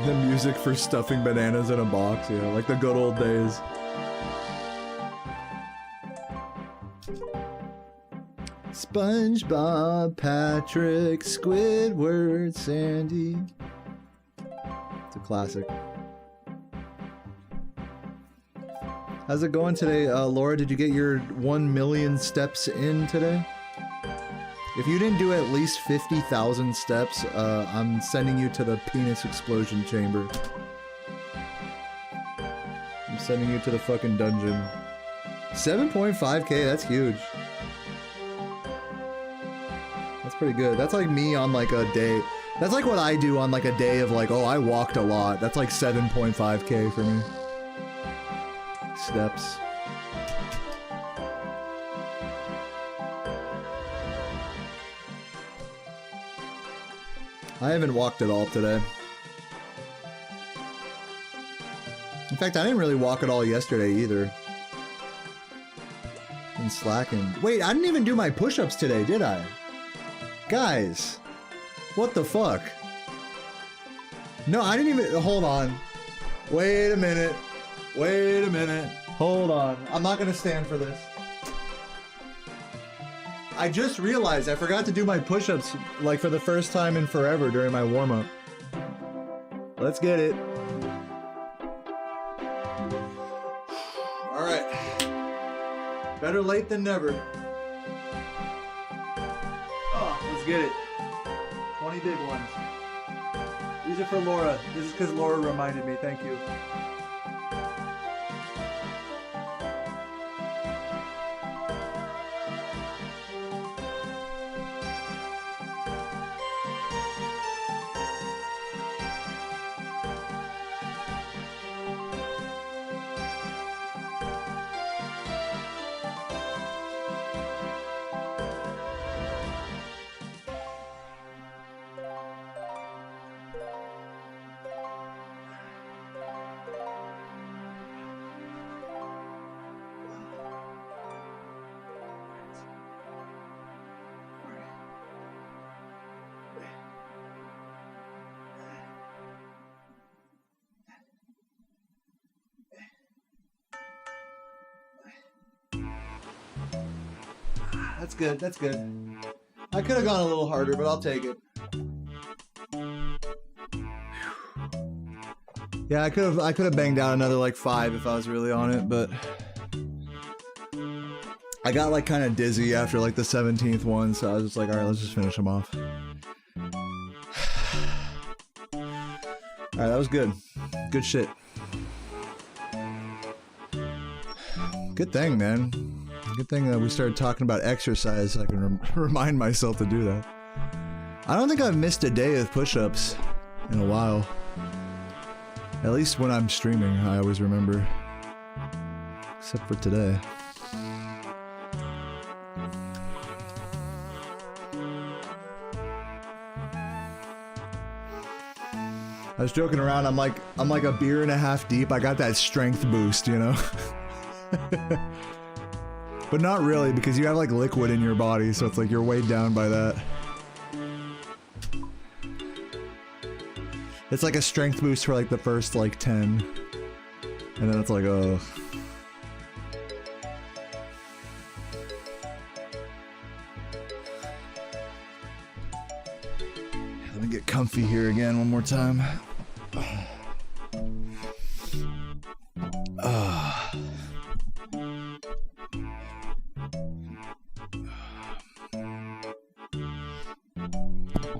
The music for stuffing bananas in a box, yeah, like the good old days. SpongeBob, Patrick, Squidward, Sandy. It's a classic. How's it going today, Laura? Did you get your 1 million steps in today? If you didn't do at least 50,000 steps, I'm sending you to the penis explosion chamber. I'm sending you to the fucking dungeon. 7.5k, that's huge. That's pretty good. That's like me on like a day. That's like what I do on like a day of like, oh, I walked a lot. That's like 7.5k for me. Steps. I haven't walked at all today. In fact, I didn't really walk at all yesterday either. Been slacking. Wait, I didn't even do my push-ups today, did I? Guys, what the fuck? No, I didn't even... Hold on. Wait a minute. Wait a minute. Hold on. I'm not gonna stand for this. I just realized I forgot to do my push-ups like for the first time in forever during my warm-up. Let's get it. All right. Better late than never. Oh, let's get it. 20 big ones. These are for Laura. This is because Laura reminded me. Thank you. That's good. That's good. I could have gone a little harder, but I'll take it. Yeah, I could have banged out another like 5 if I was really on it, but I got like kind of dizzy after like the 17th one, so I was just like, all right, let's just finish them off. All right, that was good. Good shit. Good thing, man. Good thing that we started talking about exercise so I can remind myself to do that. I don't think I've missed a day of push-ups in a while. At least when I'm streaming, I always remember. Except for today. I was joking around, I'm like a beer and a half deep. I got that strength boost, you know? But not really, because you have like liquid in your body, so it's like you're weighed down by that. It's like a strength boost for like the first like 10. And then it's like, oh. Let me get comfy here again one more time.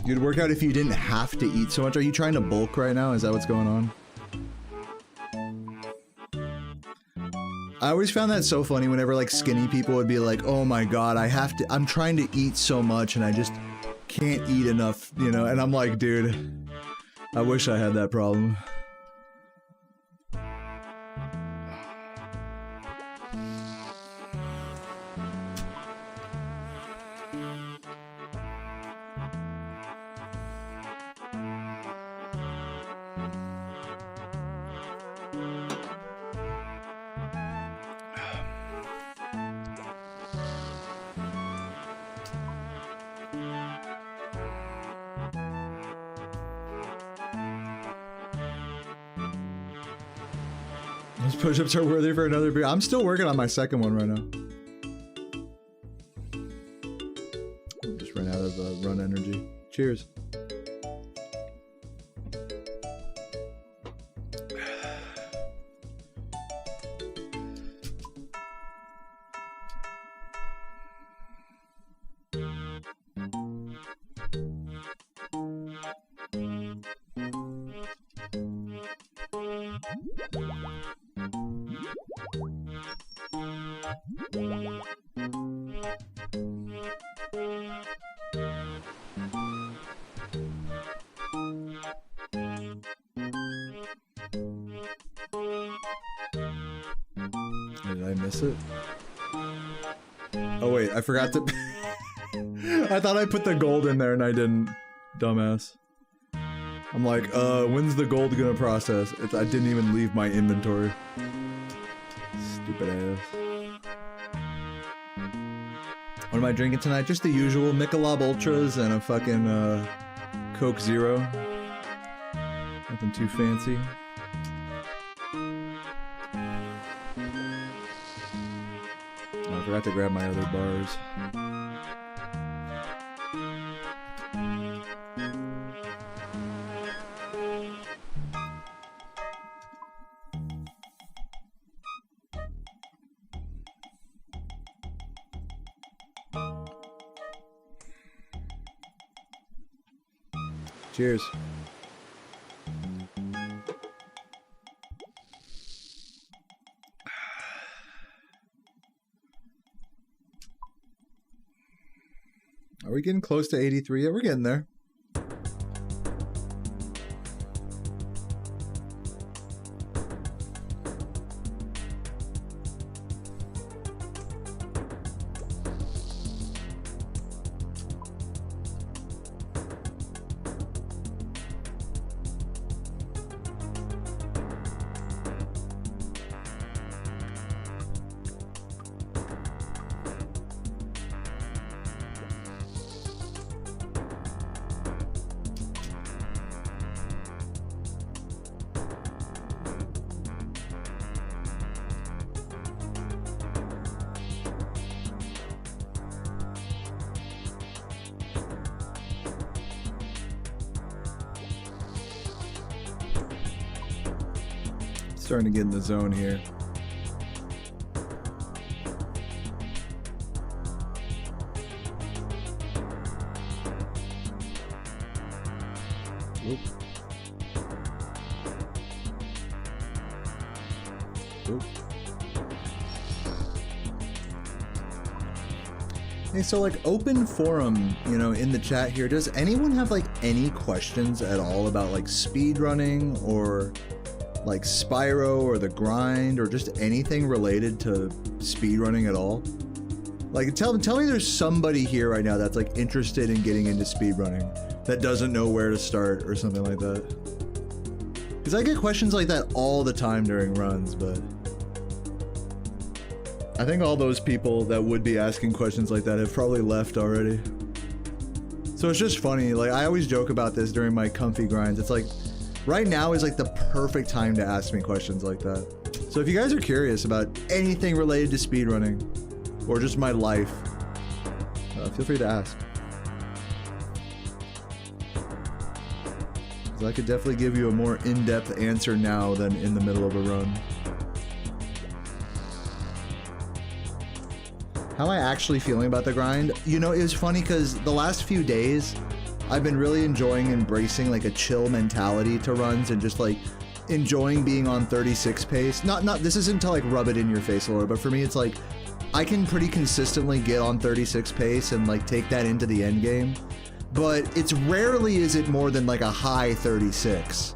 You'd work out if you didn't have to eat so much. Are you trying to bulk right now? Is that what's going on? I always found that so funny whenever like skinny people would be like, oh my god, I'm trying to eat so much and I just can't eat enough, you know? And I'm like, dude, I wish I had that problem. Those push-ups are worthy for another beer. I'm still working on my second one right now. Just ran out of run energy. Cheers. Did I miss it? Oh wait, I forgot to... I thought I put the gold in there and I didn't. Dumbass. I'm like, when's the gold gonna process? I didn't even leave my inventory. Stupid ass. What am I drinking tonight? Just the usual Michelob Ultras and a fucking Coke Zero. Nothing too fancy. Oh, I forgot to grab my other bars. Cheers. Are we getting close to 83 yet? We're getting there. Starting to get in the zone here. Oop. Oop. Hey, so like open forum, you know, in the chat here, does anyone have like any questions at all about like speedrunning or like Spyro or the grind or just anything related to speedrunning at all? Like tell me there's somebody here right now that's like interested in getting into speedrunning that doesn't know where to start or something like that. Because I get questions like that all the time during runs, but I think all those people that would be asking questions like that have probably left already. So it's just funny, like I always joke about this during my comfy grinds. It's like, right now is like the perfect time to ask me questions like that. So if you guys are curious about anything related to speedrunning, or just my life, feel free to ask. Because I could definitely give you a more in-depth answer now than in the middle of a run. How am I actually feeling about the grind? You know, it was funny because the last few days, I've been really enjoying embracing like a chill mentality to runs and just like enjoying being on 36 pace. Not this isn't to like rub it in your face, Laura, but for me it's like I can pretty consistently get on 36 pace and like take that into the end game. But it's rarely is it more than like a high 36.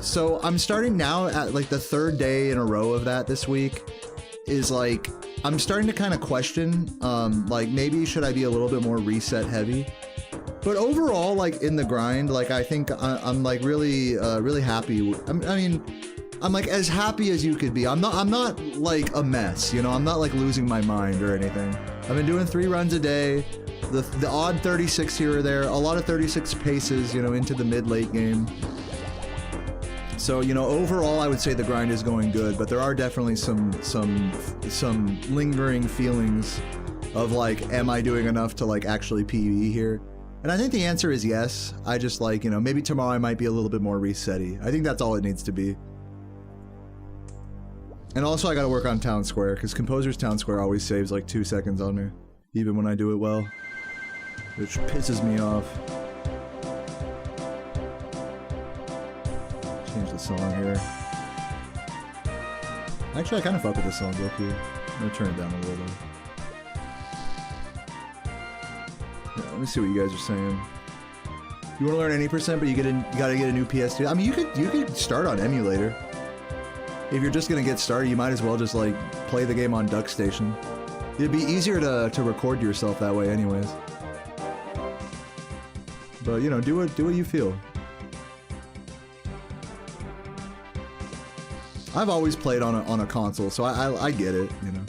So I'm starting now at like the third day in a row of that this week is like I'm starting to kind of question like maybe should I be a little bit more reset heavy. But overall, like in the grind, like I think I'm like really really happy. I mean, I'm like as happy as you could be. I'm not like a mess, you know. I'm not like losing my mind or anything. I've been doing 3 runs a day, the odd 36 here or there, a lot of 36 paces, you know, into the mid-late game. So, you know, overall, I would say the grind is going good, but there are definitely some lingering feelings of like, am I doing enough to like actually PvE here? And I think the answer is yes. I just like, you know, maybe tomorrow I might be a little bit more reset-y. I think that's all it needs to be. And also I gotta work on Town Square, because Composer's Town Square always saves like 2 seconds on me, even when I do it well, which pisses me off. Change the song here. Actually, I kind of fuck with this song, low-key. I'm gonna turn it down a little bit. Yeah, let me see what you guys are saying. You want to learn any percent, but you gotta get a new PS2. I mean, you could start on emulator. If you're just gonna get started, you might as well just like play the game on DuckStation. It'd be easier to record yourself that way, anyways. But you know, do what you feel. I've always played on a console, so I get it, you know.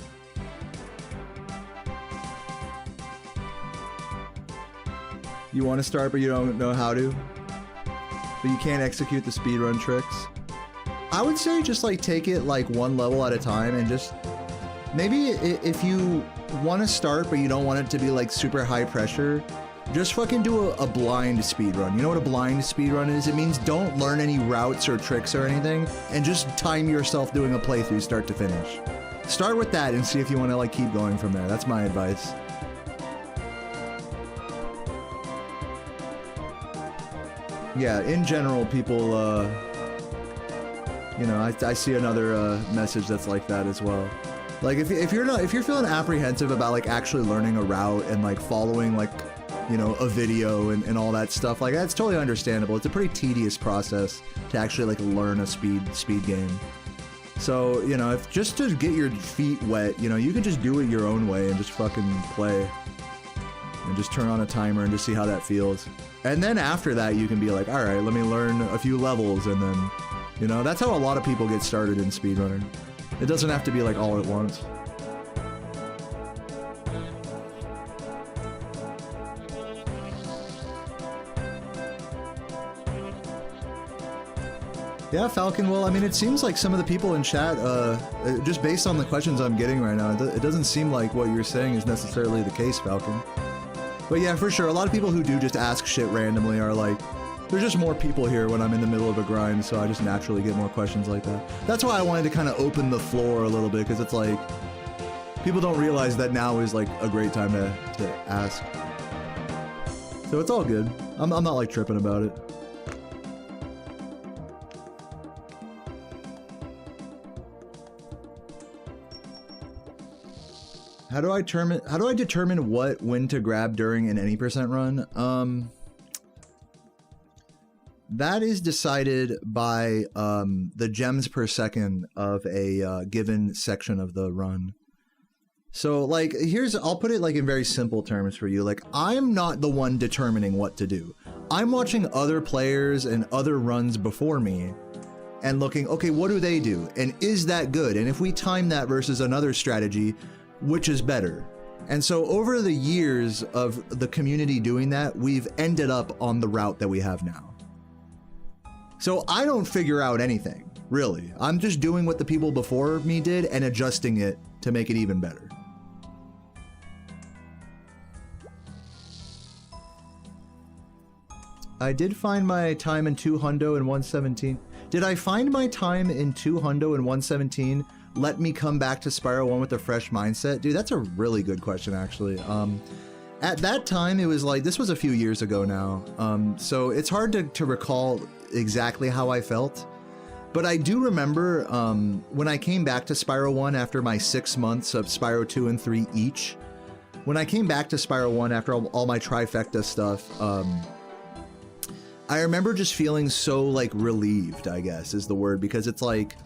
You want to start, but you don't know how to. But you can't execute the speedrun tricks. I would say just like take it like one level at a time and just maybe if you want to start but you don't want it to be like super high pressure, just fucking do a blind speedrun. You know what a blind speedrun is? It means don't learn any routes or tricks or anything and just time yourself doing a playthrough start to finish. Start with that and see if you want to like keep going from there. That's my advice. Yeah, in general, people, you know, I see another message that's like that as well. Like if you're feeling apprehensive about like actually learning a route and like following like, you know, a video and all that stuff, like that's totally understandable. It's a pretty tedious process to actually like learn a speed game. So, you know, if just to get your feet wet, you know, you can just do it your own way and just fucking play. And just turn on a timer and just see how that feels. And then after that, you can be like, all right, let me learn a few levels, and then, you know, that's how a lot of people get started in speedrunning. It doesn't have to be like all at once. Yeah, Falcon, well, I mean, it seems like some of the people in chat, just based on the questions I'm getting right now, it doesn't seem like what you're saying is necessarily the case, Falcon. But yeah, for sure, a lot of people who do just ask shit randomly are like, there's just more people here when I'm in the middle of a grind, so I just naturally get more questions like that. That's why I wanted to kind of open the floor a little bit, because it's like, people don't realize that now is like a great time to ask. So it's all good. I'm not like tripping about it. How do I determine when to grab during an any percent run? That is decided by the gems per second of a given section of the run. So like, I'll put it like in very simple terms for you. Like, I'm not the one determining what to do. I'm watching other players and other runs before me and looking, okay, what do they do? And is that good? And if we time that versus another strategy, which is better? And so over the years of the community doing that, we've ended up on the route that we have now. So I don't figure out anything, really. I'm just doing what the people before me did and adjusting it to make it even better. I did find my time in 2 hundo and 117. Did I find my time in 2 hundo and 117? Let me come back to Spyro 1 with a fresh mindset? Dude, that's a really good question, actually. At that time, it was like, this was a few years ago now, so it's hard to recall exactly how I felt. But I do remember when I came back to Spyro 1 after my 6 months of Spyro 2 and 3 each, when I came back to Spyro 1 after all my trifecta stuff, I remember just feeling so like relieved, I guess is the word, because it's like,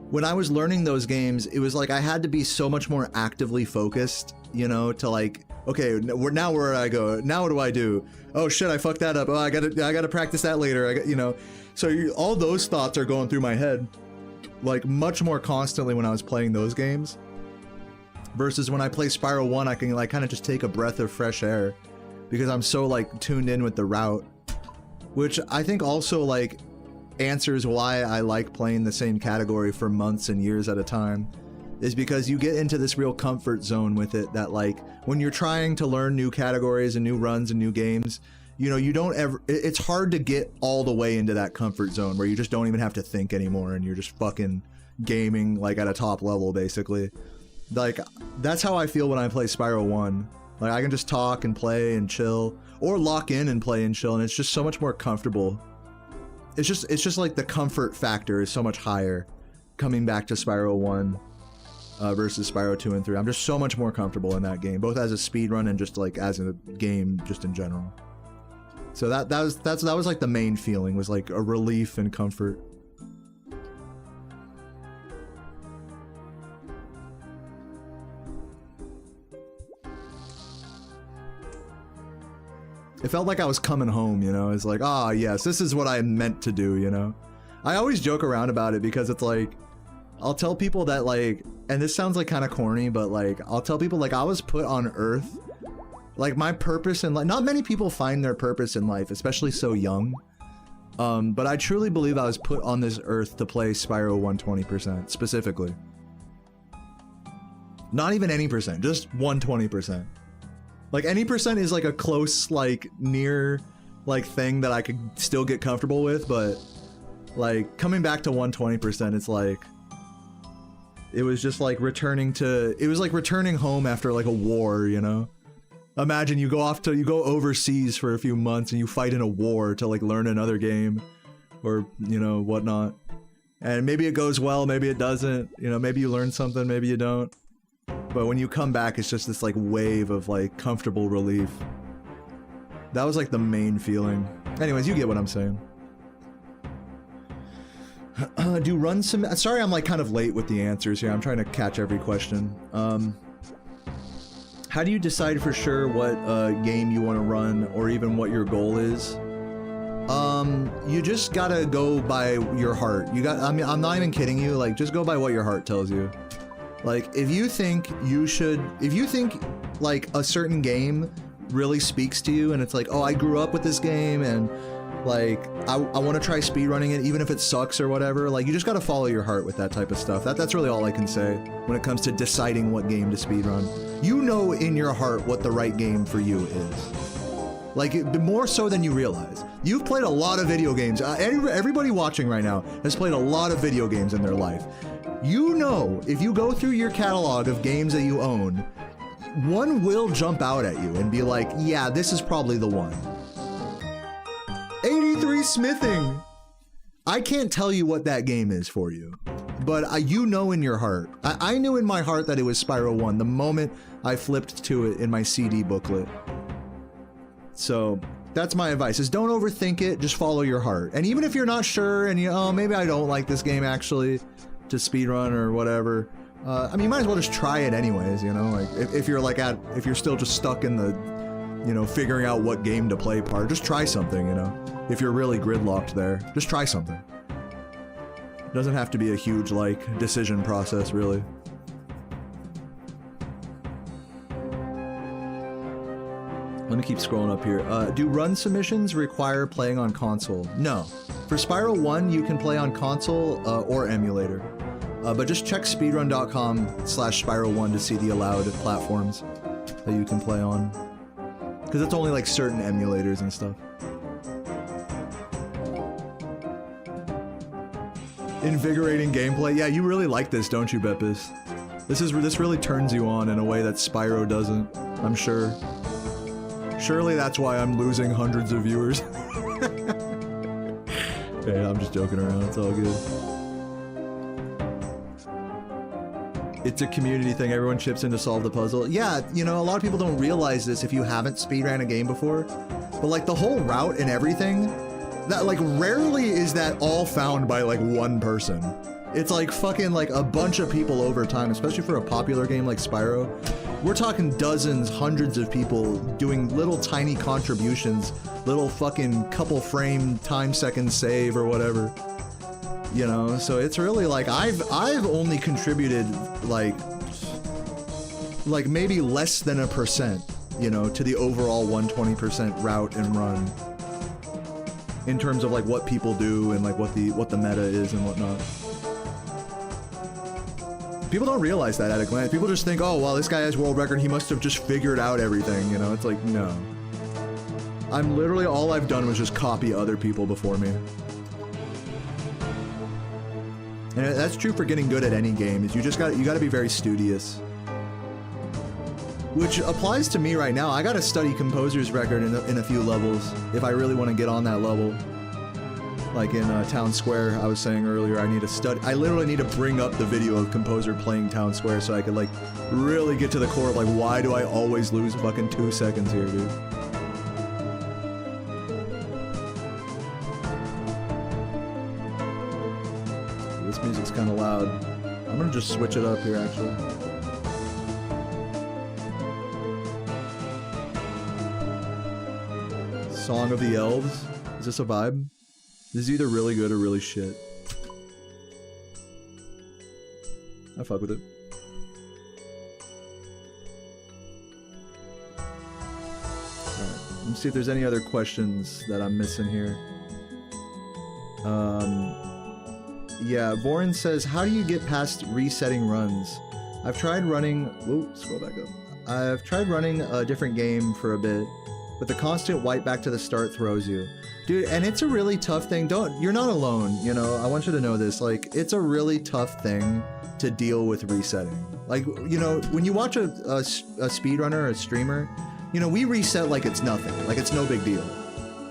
when I was learning those games, it was like I had to be so much more actively focused, you know, to like, okay, now where do I go? Now what do I do? Oh shit, I fucked that up. Oh, I gotta practice that later. You know, so all those thoughts are going through my head, like much more constantly when I was playing those games. Versus when I play Spyro 1, I can like kind of just take a breath of fresh air, because I'm so like tuned in with the route, which I think also like answers why I like playing the same category for months and years at a time, is because you get into this real comfort zone with it, that like when you're trying to learn new categories and new runs and new games, you know, you don't ever, it's hard to get all the way into that comfort zone where you just don't even have to think anymore and you're just fucking gaming like at a top level, basically. Like, that's how I feel when I play Spyro 1. Like, I can just talk and play and chill, or lock in and play and chill, and it's just so much more comfortable. It's just like the comfort factor is so much higher coming back to Spyro 1 versus Spyro 2 and 3. I'm just so much more comfortable in that game, both as a speedrun and just like as a game just in general. So that was like the main feeling, was like a relief and comfort. It felt like I was coming home, you know? It's like, ah, yes, this is what I meant to do, you know? I always joke around about it because it's like, I'll tell people that like, and this sounds like kind of corny, but like, I'll tell people like I was put on Earth. Like my purpose in life, not many people find their purpose in life, especially so young. But I truly believe I was put on this Earth to play Spyro 120% specifically. Not even any percent, just 120%. Like any percent is like a close, like near, like thing that I could still get comfortable with, but like coming back to 120%, it's like, it was just like returning to, it was like returning home after like a war, you know? Imagine you go overseas for a few months and you fight in a war to like learn another game or, you know, whatnot. And maybe it goes well, maybe it doesn't, you know, maybe you learn something, maybe you don't. But when you come back, it's just this like wave of like comfortable relief. That was like the main feeling. Anyways, you get what I'm saying. Do run some... Sorry, I'm like kind of late with the answers here. I'm trying to catch every question. How do you decide for sure what game you want to run or even what your goal is? You just gotta go by your heart. I mean, I'm not even kidding you. Like, just go by what your heart tells you. Like, if you think like a certain game really speaks to you and it's like, oh, I grew up with this game and like, I want to try speedrunning it even if it sucks or whatever, like, you just gotta follow your heart with that type of stuff. That's really all I can say when it comes to deciding what game to speedrun. You know in your heart what the right game for you is. Like, more so than you realize. You've played a lot of video games. Everybody watching right now has played a lot of video games in their life. You know, if you go through your catalog of games that you own, one will jump out at you and be like, yeah, this is probably the one. 83 Smithing! I can't tell you what that game is for you, but you know in your heart. I knew in my heart that it was Spyro 1 the moment I flipped to it in my CD booklet. So that's my advice, is don't overthink it, just follow your heart. And even if you're not sure and you, oh, maybe I don't like this game actually to speedrun or whatever, I mean, you might as well just try it anyways, you know? Like, if you're like if you're still just stuck in the, you know, figuring out what game to play part, just try something, you know? If you're really gridlocked there, just try something. It doesn't have to be a huge, like, decision process, really. Let me keep scrolling up here. Do run submissions require playing on console? No. For Spyro 1, you can play on console or emulator. But just check speedrun.com/Spyro1 to see the allowed platforms that you can play on. Because it's only like certain emulators and stuff. Invigorating gameplay. Yeah, you really like this, don't you, Beppis? This really turns you on in a way that Spyro doesn't, I'm sure. Surely that's why I'm losing hundreds of viewers. Hey, I'm just joking around, it's all good. It's a community thing, everyone chips in to solve the puzzle. Yeah, you know, a lot of people don't realize this if you haven't speedran a game before, but like the whole route and everything, that like rarely is that all found by like one person. It's like fucking like a bunch of people over time, especially for a popular game like Spyro. We're talking dozens, hundreds of people doing little tiny contributions, little fucking couple frame time second save or whatever. You know, so it's really like I've only contributed like maybe less than 1%, you know, to the overall 120% route and run. In terms of like what people do and like what the meta is and whatnot. People don't realize that at a glance. People just think, oh, well, this guy has world record, he must have just figured out everything, you know? It's like, no. I'm literally, all I've done was just copy other people before me. And that's true for getting good at any game, is you gotta be very studious. Which applies to me right now. I gotta study composer's record in a few levels, if I really want to get on that level. Like in Town Square, I was saying earlier, I literally need to bring up the video of composer playing Town Square so I could like really get to the core of like, why do I always lose fucking 2 seconds here, dude? This music's kind of loud. I'm gonna just switch it up here, actually. Song of the Elves? Is this a vibe? This is either really good or really shit. I fuck with it. Alright, let's see if there's any other questions that I'm missing here. Yeah, Vorin says, how do you get past resetting runs? I've tried running... Whoa, scroll back up. I've tried running a different game for a bit, but the constant wipe back to the start throws you. Dude, and it's a really tough thing. You're not alone, you know? I want you to know this. Like, it's a really tough thing to deal with resetting. Like, you know, when you watch a speedrunner or a streamer, you know, we reset like it's nothing. Like, it's no big deal.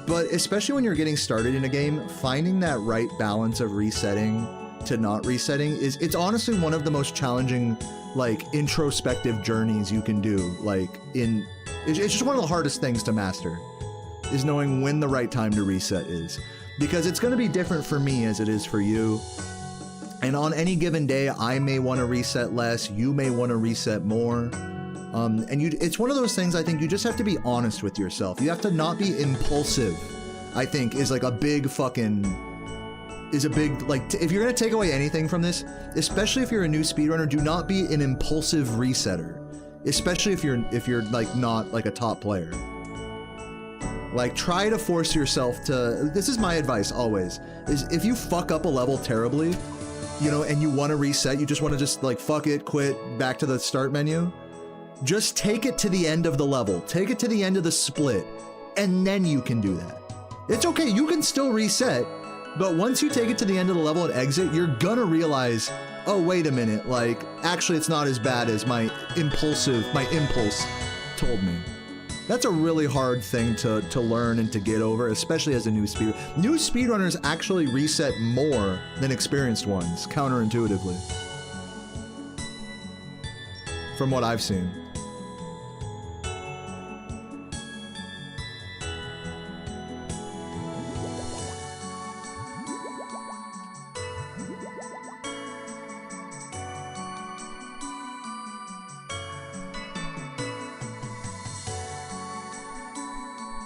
But especially when you're getting started in a game, finding that right balance of resetting to not resetting it's honestly one of the most challenging, like, introspective journeys you can do. Like, it's just one of the hardest things to master, is knowing when the right time to reset is. Because it's going to be different for me as it is for you. And on any given day, I may want to reset less, you may want to reset more. It's one of those things, I think, you just have to be honest with yourself. You have to not be impulsive, I think, is like a big, like, if you're going to take away anything from this, especially if you're a new speedrunner, do not be an impulsive resetter. Especially if you're like not like a top player. Like, try to force yourself to, this is my advice always, is if you fuck up a level terribly, you know, and you want to reset, you just want to just like, fuck it, quit, back to the start menu, just take it to the end of the level, take it to the end of the split, and then you can do that. It's okay, you can still reset, but once you take it to the end of the level and exit, you're gonna realize, oh, wait a minute, like, actually it's not as bad as my impulse told me. That's a really hard thing to learn and to get over, especially as a new speedrunner. New speedrunners actually reset more than experienced ones, counterintuitively. From what I've seen.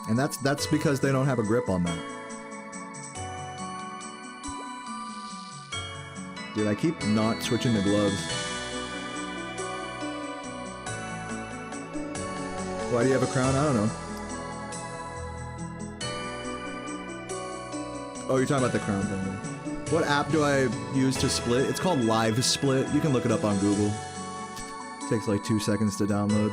And that's because they don't have a grip on that. Dude, I keep not switching the gloves. Why do you have a crown? I don't know. Oh, you're talking about the crown thing. What app do I use to split? It's called Live Split. You can look it up on Google. It takes like 2 seconds to download.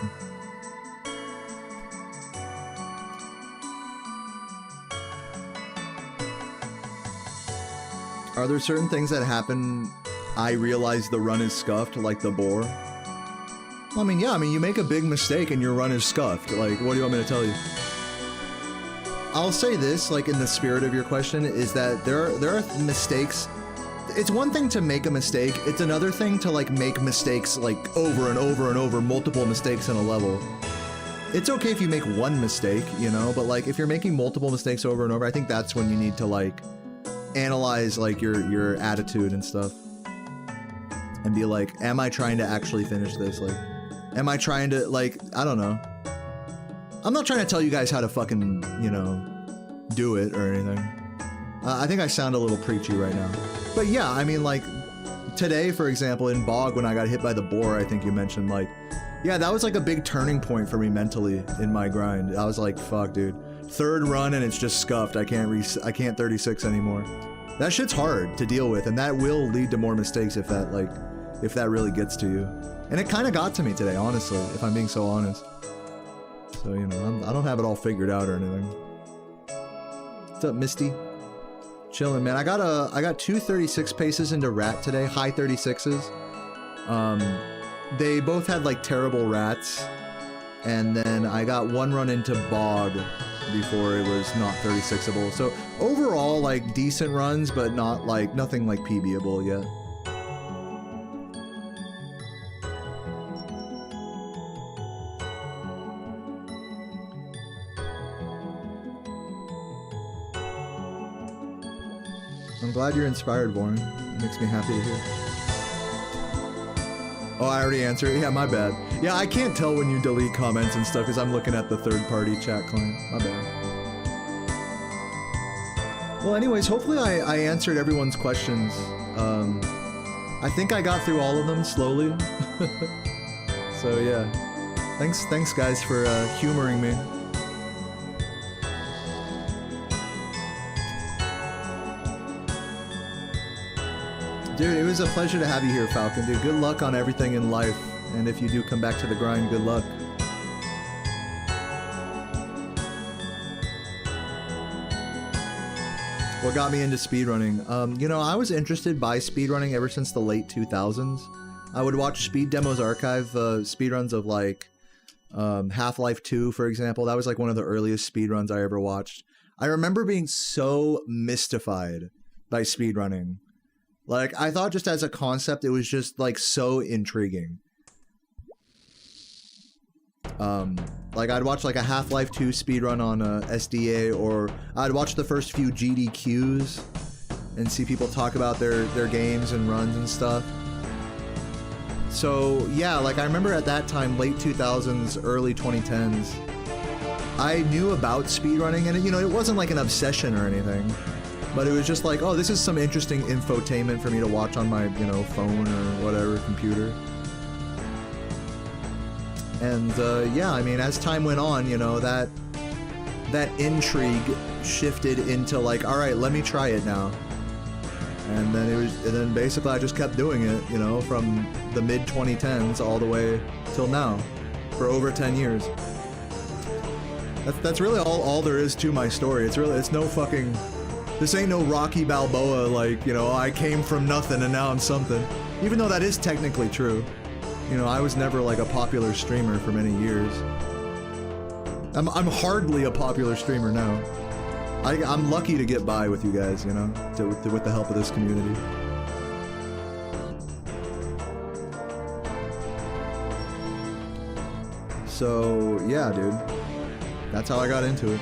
Are there certain things that happen I realize the run is scuffed, like the boar? I mean, yeah, you make a big mistake and your run is scuffed. Like, what do you want me to tell you? I'll say this, like, in the spirit of your question, is that there are mistakes. It's one thing to make a mistake, it's another thing to, like, make mistakes, like, over and over and over, multiple mistakes in a level. It's okay if you make one mistake, you know, but, like, if you're making multiple mistakes over and over, I think that's when you need to, like, analyze, like, your attitude and stuff. And be like, am I trying to actually finish this? Like, am I trying to, like, I don't know. I'm not trying to tell you guys how to fucking, you know, do it or anything. I think I sound a little preachy right now. But yeah, I mean, like, today, for example, in Bog, when I got hit by the boar, I think you mentioned, like, yeah, that was like a big turning point for me mentally in my grind. I was like, fuck, dude. Third run and it's just scuffed. I can't 36 anymore. That shit's hard to deal with, and that will lead to more mistakes if that really gets to you. And it kind of got to me today, honestly, if I'm being so honest. So, you know, I don't have it all figured out or anything. What's up, Misty? Chilling, man. I got 2 36 paces into rat today, high 36s. They both had like terrible rats, and then I got 1 run into bog before it was not 36able. So overall, like, decent runs, but not like nothing like PBable yet. I'm glad you're inspired, Warren. It makes me happy to hear. Oh, I already answered. Yeah, my bad. Yeah, I can't tell when you delete comments and stuff because I'm looking at the third-party chat client. My bad. Well, anyways, hopefully I answered everyone's questions. I think I got through all of them slowly. So yeah, thanks guys for humoring me. Dude, it was a pleasure to have you here, Falcon. Dude, good luck on everything in life. And if you do come back to the grind, good luck. What got me into speedrunning? You know, I was interested by speedrunning ever since the late 2000s. I would watch Speed Demos Archive speedruns of, like, Half-Life 2, for example. That was, like, one of the earliest speedruns I ever watched. I remember being so mystified by speedrunning. Like, I thought just as a concept, it was just, like, so intriguing. Like, I'd watch, like, a Half-Life 2 speedrun on SDA, or I'd watch the first few GDQs and see people talk about their games and runs and stuff. So, yeah, like, I remember at that time, late 2000s, early 2010s, I knew about speedrunning, and, you know, it wasn't, like, an obsession or anything. But it was just like, oh, this is some interesting infotainment for me to watch on my, you know, phone or whatever, computer. And, yeah, I mean, as time went on, you know, that intrigue shifted into, like, all right, let me try it now. And then basically I just kept doing it, you know, from the mid-2010s all the way till now, for over 10 years. That's really all there is to my story. It's no fucking, this ain't no Rocky Balboa, like, you know, I came from nothing and now I'm something. Even though that is technically true. You know, I was never like a popular streamer for many years. I'm hardly a popular streamer now. I'm lucky to get by with you guys, you know, with the help of this community. So, yeah, dude. That's how I got into it.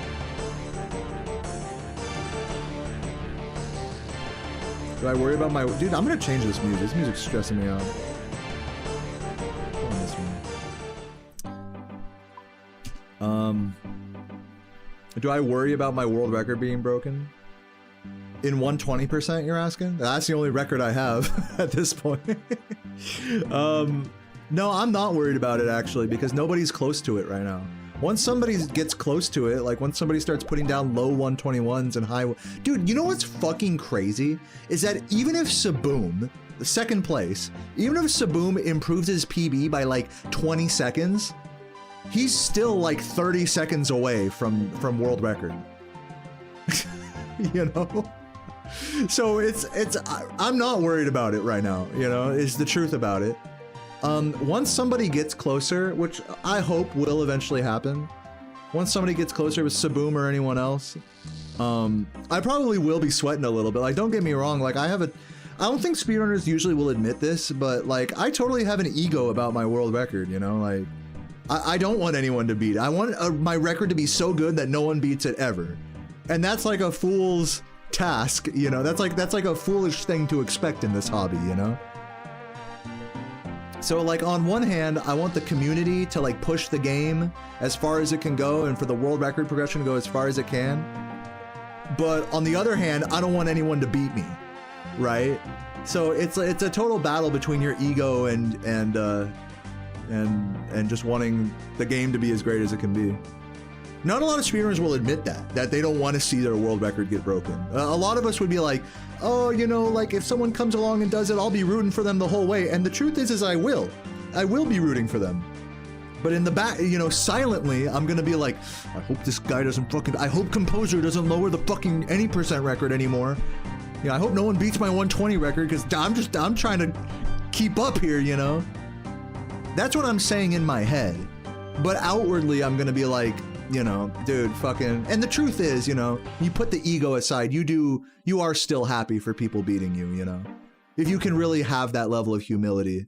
Do I worry about my... Dude, I'm gonna change this music. This music's stressing me out. Put on this one. Do I worry about my world record being broken? In 120%, you're asking? That's the only record I have at this point. No, I'm not worried about it, actually, because nobody's close to it right now. Once somebody gets close to it, like once somebody starts putting down low 121s and high... Dude, you know what's fucking crazy? Is that even if Saboom, the second place, even if Saboom improves his PB by like 20 seconds, he's still like 30 seconds away from world record. You know? So I'm not worried about it right now, you know, is the truth about it. Once somebody gets closer, which I hope will eventually happen, once somebody gets closer with Saboom or anyone else, I probably will be sweating a little bit. Like, don't get me wrong, like I don't think speedrunners usually will admit this, but like I totally have an ego about my world record, you know, like I don't want anyone to beat it. I want my record to be so good that no one beats it ever. And that's like a fool's task, you know, that's like a foolish thing to expect in this hobby, you know? So like on one hand, I want the community to like push the game as far as it can go and for the world record progression to go as far as it can. But on the other hand, I don't want anyone to beat me, right? So it's a total battle between your ego and just wanting the game to be as great as it can be. Not a lot of speedrunners will admit that they don't want to see their world record get broken. A lot of us would be like, oh, you know, like if someone comes along and does it, I'll be rooting for them the whole way. And the truth is I will be rooting for them. But in the back, you know, silently, I'm gonna be like, I hope this guy doesn't I hope Composer doesn't lower the fucking any % record anymore. You know, I hope no one beats my 120 record because I'm trying to keep up here, you know? That's what I'm saying in my head. But outwardly, I'm gonna be like, you know, dude, fucking... And the truth is, you know, you put the ego aside, you are still happy for people beating you, you know? If you can really have that level of humility,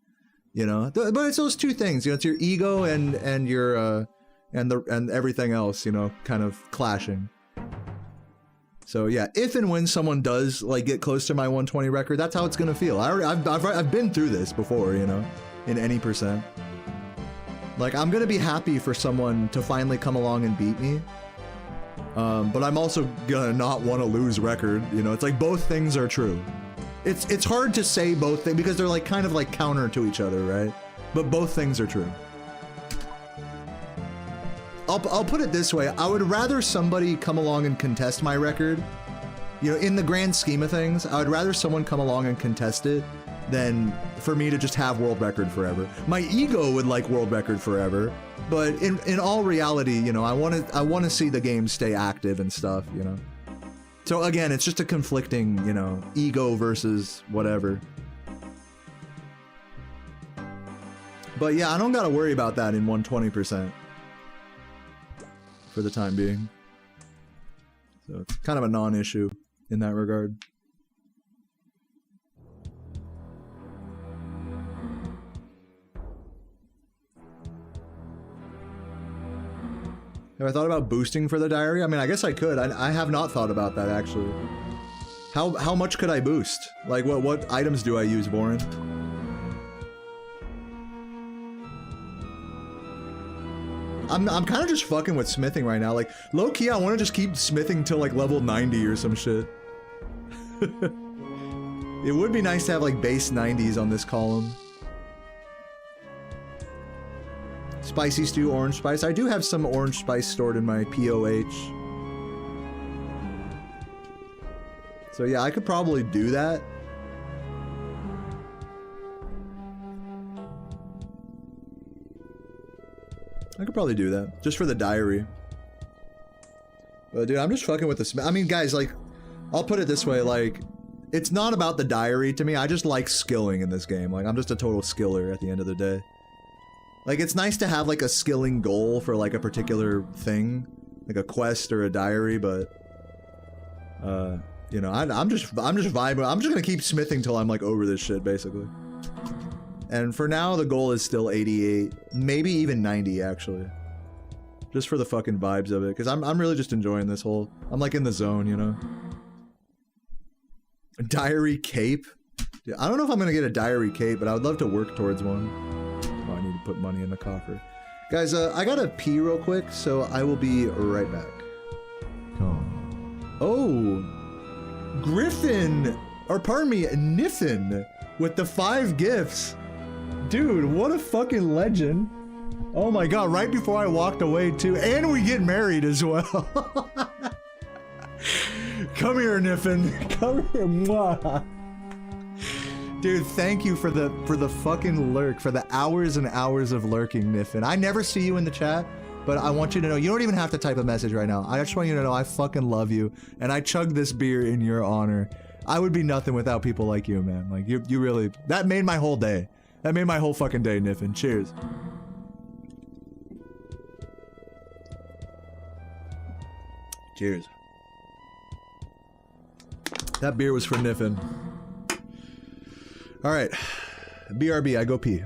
you know? But it's those two things, you know, it's your ego and your, and everything else, you know, kind of clashing. So yeah, if and when someone does, like, get close to my 120 record, that's how it's gonna feel. I've been through this before, you know, in any %. Like, I'm gonna be happy for someone to finally come along and beat me. But I'm also gonna not want to lose record, you know? It's like both things are true. It's hard to say both things because they're like kind of like counter to each other, right? But both things are true. I'll put it this way, I would rather somebody come along and contest my record. You know, in the grand scheme of things, I would rather someone come along and contest it than for me to just have world record forever. My ego would like world record forever, but in all reality, you know, I want to see the game stay active and stuff, you know. So again, it's just a conflicting, you know, ego versus whatever. But yeah, I don't gotta worry about that in 120% for the time being. So it's kind of a non-issue in that regard. Have I thought about boosting for the diary? I mean, I guess I could. I have not thought about that, actually. How much could I boost? Like, what items do I use, Vorin? I'm kind of just fucking with smithing right now. Like, low-key, I want to just keep smithing till, like, level 90 or some shit. It would be nice to have, like, base 90s on this column. Spicy stew, orange spice. I do have some orange spice stored in my POH. So yeah, I could probably do that. I could probably do that, just for the diary. Dude, I'm just fucking with the smith. I mean, guys, like, I'll put it this way, like, it's not about the diary to me. I just like skilling in this game. Like, I'm just a total skiller at the end of the day. Like, it's nice to have, like, a skilling goal for, like, a particular thing. Like a quest or a diary, but... you know, I'm just vibing. I'm just gonna keep smithing till I'm, like, over this shit, basically. And for now, the goal is still 88. Maybe even 90, actually. Just for the fucking vibes of it. Because I'm really just enjoying this whole... I'm, like, in the zone, you know? Diary cape? Dude, I don't know if I'm gonna get a diary cape, but I would love to work towards one. Oh, I need to put money in the coffer. Guys, I gotta pee real quick, so I will be right back. Come. Oh! Griffin! Or pardon me, Niffin! With the 5 gifts! Dude, what a fucking legend! Oh my god, right before I walked away too, and we get married as well! Come here, Niffin. Come here, mwah. Dude, thank you for the fucking lurk, for the hours and hours of lurking, Niffin. I never see you in the chat, but I want you to know, you don't even have to type a message right now. I just want you to know I fucking love you, and I chugged this beer in your honor. I would be nothing without people like you, man. Like, you really, that made my whole day. That made my whole fucking day, Niffin. Cheers. Cheers. That beer was for Niffin. Alright. BRB, I go pee.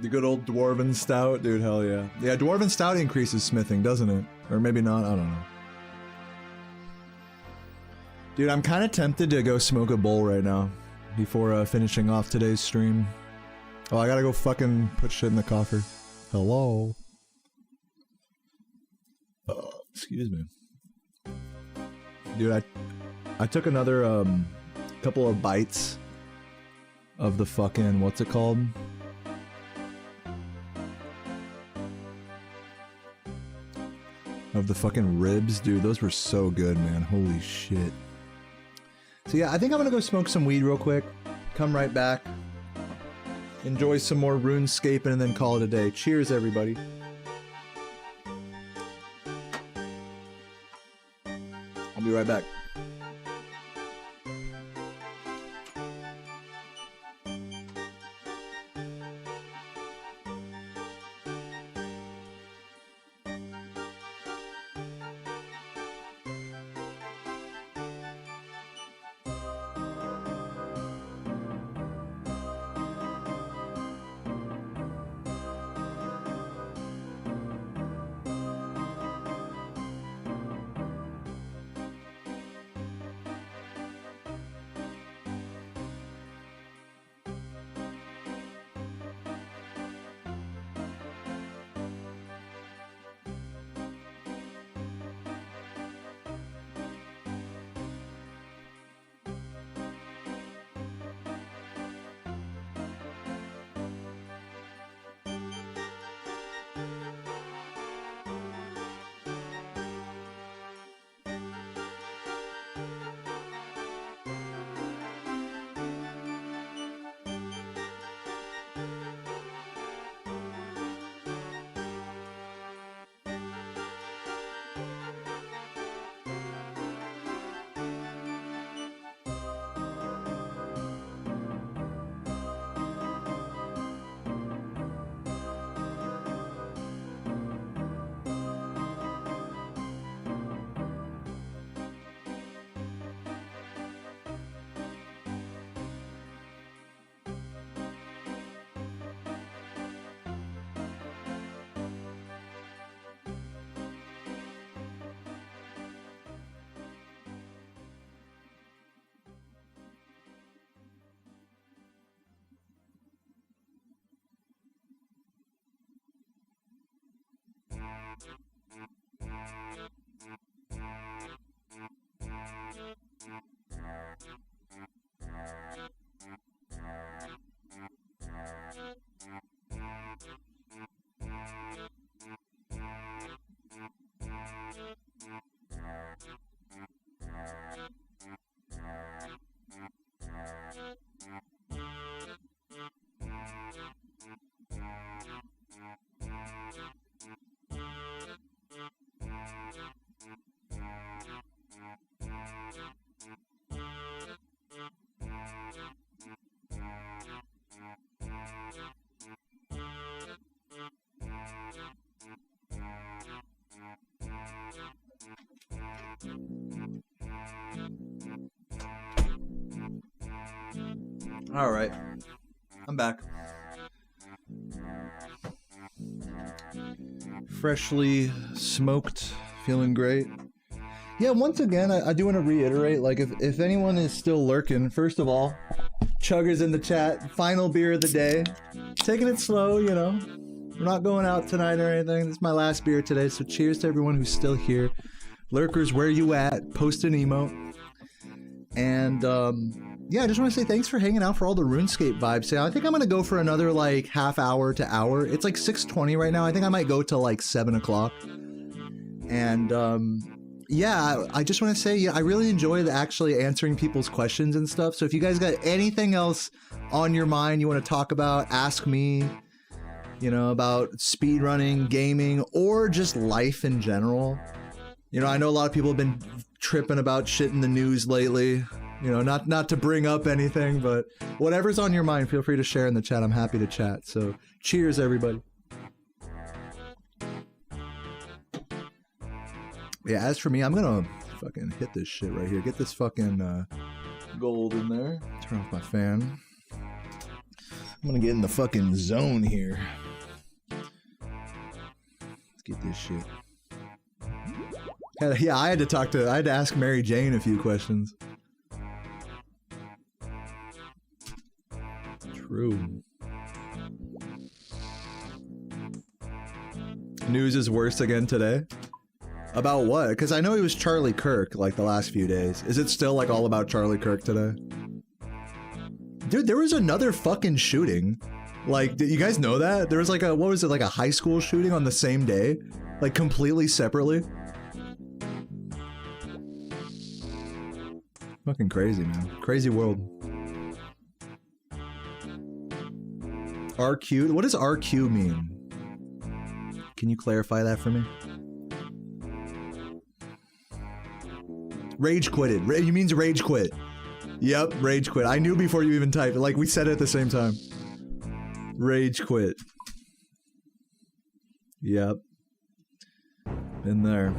The good old Dwarven Stout, dude, hell yeah. Yeah, Dwarven Stout increases smithing, doesn't it? Or maybe not, I don't know. Dude, I'm kind of tempted to go smoke a bowl right now before finishing off today's stream. Oh, I gotta go fucking put shit in the coffer. Hello? Excuse me. Dude, I took another couple of bites of the fucking, what's it called? of the fucking ribs. Dude, those were so good, man. Holy shit. So yeah, I think I'm gonna go smoke some weed real quick. Come right back. Enjoy some more RuneScape and then call it a day. Cheers, everybody. I'll be right back. All right, I'm back. Freshly smoked, feeling great. Yeah, once again, I do want to reiterate, like, if anyone is still lurking, first of all, Chuggers in the chat, final beer of the day. Taking it slow, you know. We're not going out tonight or anything. This is my last beer today, so cheers to everyone who's still here. Lurkers, where you at? Post an emote. And, yeah, I just want to say thanks for hanging out for all the RuneScape vibes. So I think I'm going to go for another, like, half hour to hour. It's like 6:20 right now. I think I might go to, like, 7 o'clock. And, yeah, I just want to say, yeah, I really enjoy actually answering people's questions and stuff. So if you guys got anything else on your mind you want to talk about, ask me, you know, about speedrunning, gaming, or just life in general. You know, I know a lot of people have been tripping about shit in the news lately. You know, not to bring up anything, but whatever's on your mind, feel free to share in the chat. I'm happy to chat. So cheers, everybody. Yeah, as for me, I'm gonna fucking hit this shit right here. Get this fucking gold in there. Turn off my fan. I'm gonna get in the fucking zone here. Let's get this shit. Yeah, I had to ask Mary Jane a few questions. True. News is worse again today. About what? Because I know he was Charlie Kirk like the last few days. Is it still like all about Charlie Kirk today? Dude, there was another fucking shooting. Like, did you guys know that? There was like a, what was it, like a high school shooting on the same day? Like completely separately? Fucking crazy, man. Crazy world. RQ? What does RQ mean? Can you clarify that for me? Rage quitted. You means rage quit. Yep, rage quit. I knew before you even typed it. Like, we said it at the same time. Rage quit. Yep. In there.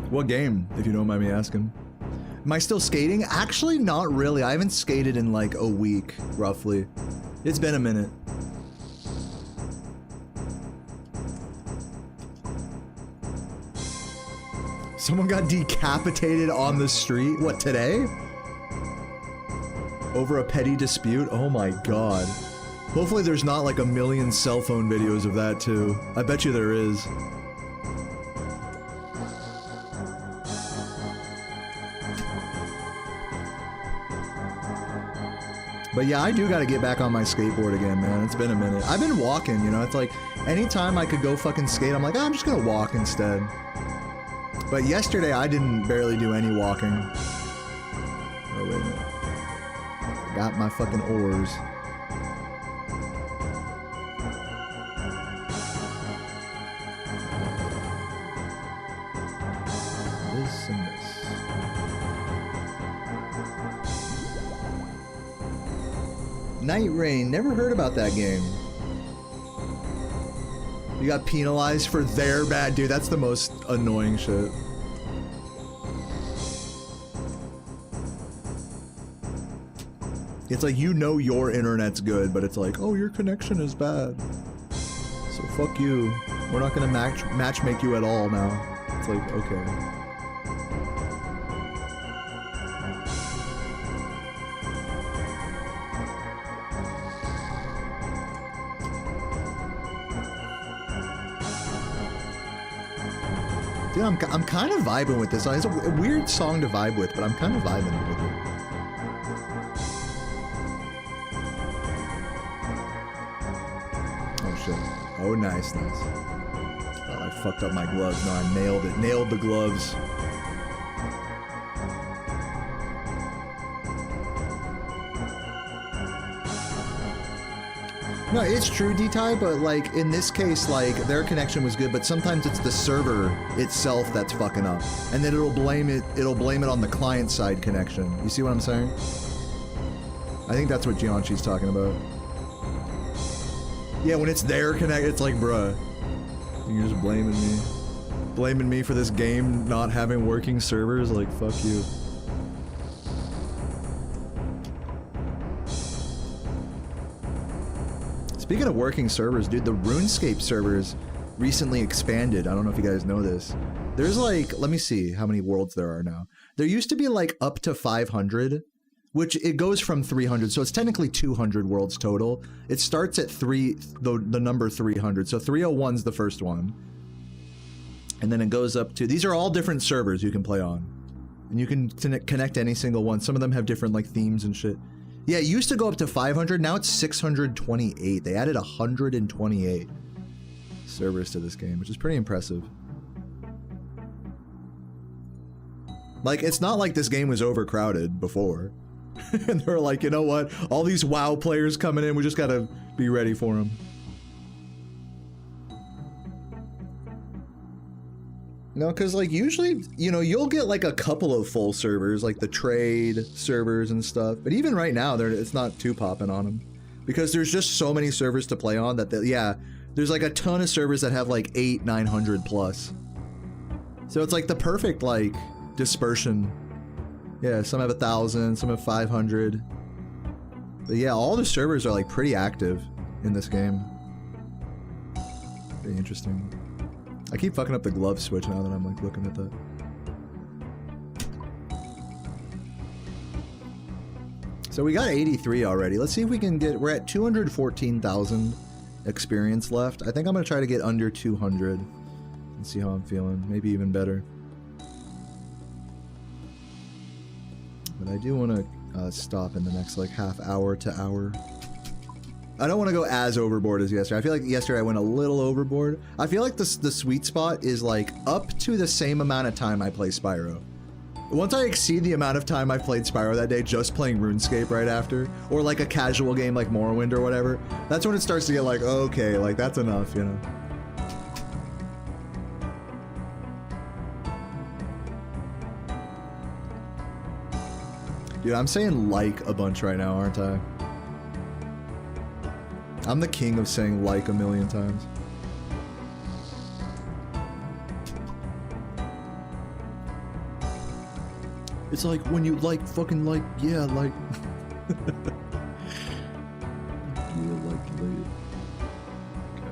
What game, if you don't mind me asking? Am I still skating? Actually, not really. I haven't skated in like a week, roughly. It's been a minute. Someone got decapitated on the street? What, today? Over a petty dispute? Oh my god. Hopefully there's not like a million cell phone videos of that too. I bet you there is. But yeah, I do gotta get back on my skateboard again, man. It's been a minute. I've been walking, you know? It's like, anytime I could go fucking skate, I'm like, oh, I'm just gonna walk instead. But yesterday, I didn't barely do any walking. Oh, wait a minute. I got my fucking oars. This and this. Night Rain, never heard about that game. You got penalized for their bad, dude. That's the most annoying shit. It's like, you know your internet's good, but it's like, oh, your connection is bad. So fuck you. We're not gonna match make you at all now. It's like, okay. Dude, I'm kind of vibing with this song. It's a weird song to vibe with, but I'm kind of vibing with it. Oh shit. Oh, nice, nice. Oh, I fucked up my gloves. No, I nailed it. Nailed the gloves. No, it's true, D-Ty, but like in this case, like their connection was good, but sometimes it's the server itself that's fucking up, and then it'll blame it on the client side connection. You see what I'm saying? I think that's what Gianchi's talking about. Yeah, when it's their connect, it's like, bruh, you're just blaming me for this game not having working servers. Like, fuck you. Speaking of working servers, dude, the Runescape servers recently expanded. I don't know if you guys know this. There's like, let me see how many worlds there are now. There used to be like up to 500, which it goes from 300. So it's technically 200 worlds total. It starts at the number 300. So 301's the first one. And then it goes up to, these are all different servers you can play on. And you can connect any single one. Some of them have different like themes and shit. Yeah, it used to go up to 500, now it's 628. They added 128 servers to this game, which is pretty impressive. Like, it's not like this game was overcrowded before. And they're like, you know what? All these WoW players coming in, we just gotta be ready for them. No, because like usually, you know, you'll get like a couple of full servers, like the trade servers and stuff. But even right now, it's not too popping on them. Because there's just so many servers to play on that, yeah, there's like a ton of servers that have like 900 plus. So it's like the perfect like dispersion. Yeah, some have 1,000, some have 500. But yeah, all the servers are like pretty active in this game. Pretty interesting. I keep fucking up the glove switch now that I'm like looking at that. So we got 83 already. Let's see if we can get, we're at 214,000 experience left. I think I'm gonna try to get under 200 and see how I'm feeling. Maybe even better. But I do want to stop in the next like half hour to hour. I don't want to go as overboard as yesterday. I feel like yesterday I went a little overboard. I feel like the sweet spot is like up to the same amount of time I play Spyro. Once I exceed the amount of time I played Spyro that day just playing RuneScape right after, or like a casual game like Morrowind or whatever, that's when it starts to get like, okay, like that's enough, you know? Dude, I'm saying like a bunch right now, aren't I? I'm the king of saying like a million times. It's like when you like fucking like, yeah, like. Yeah, like later. Okay.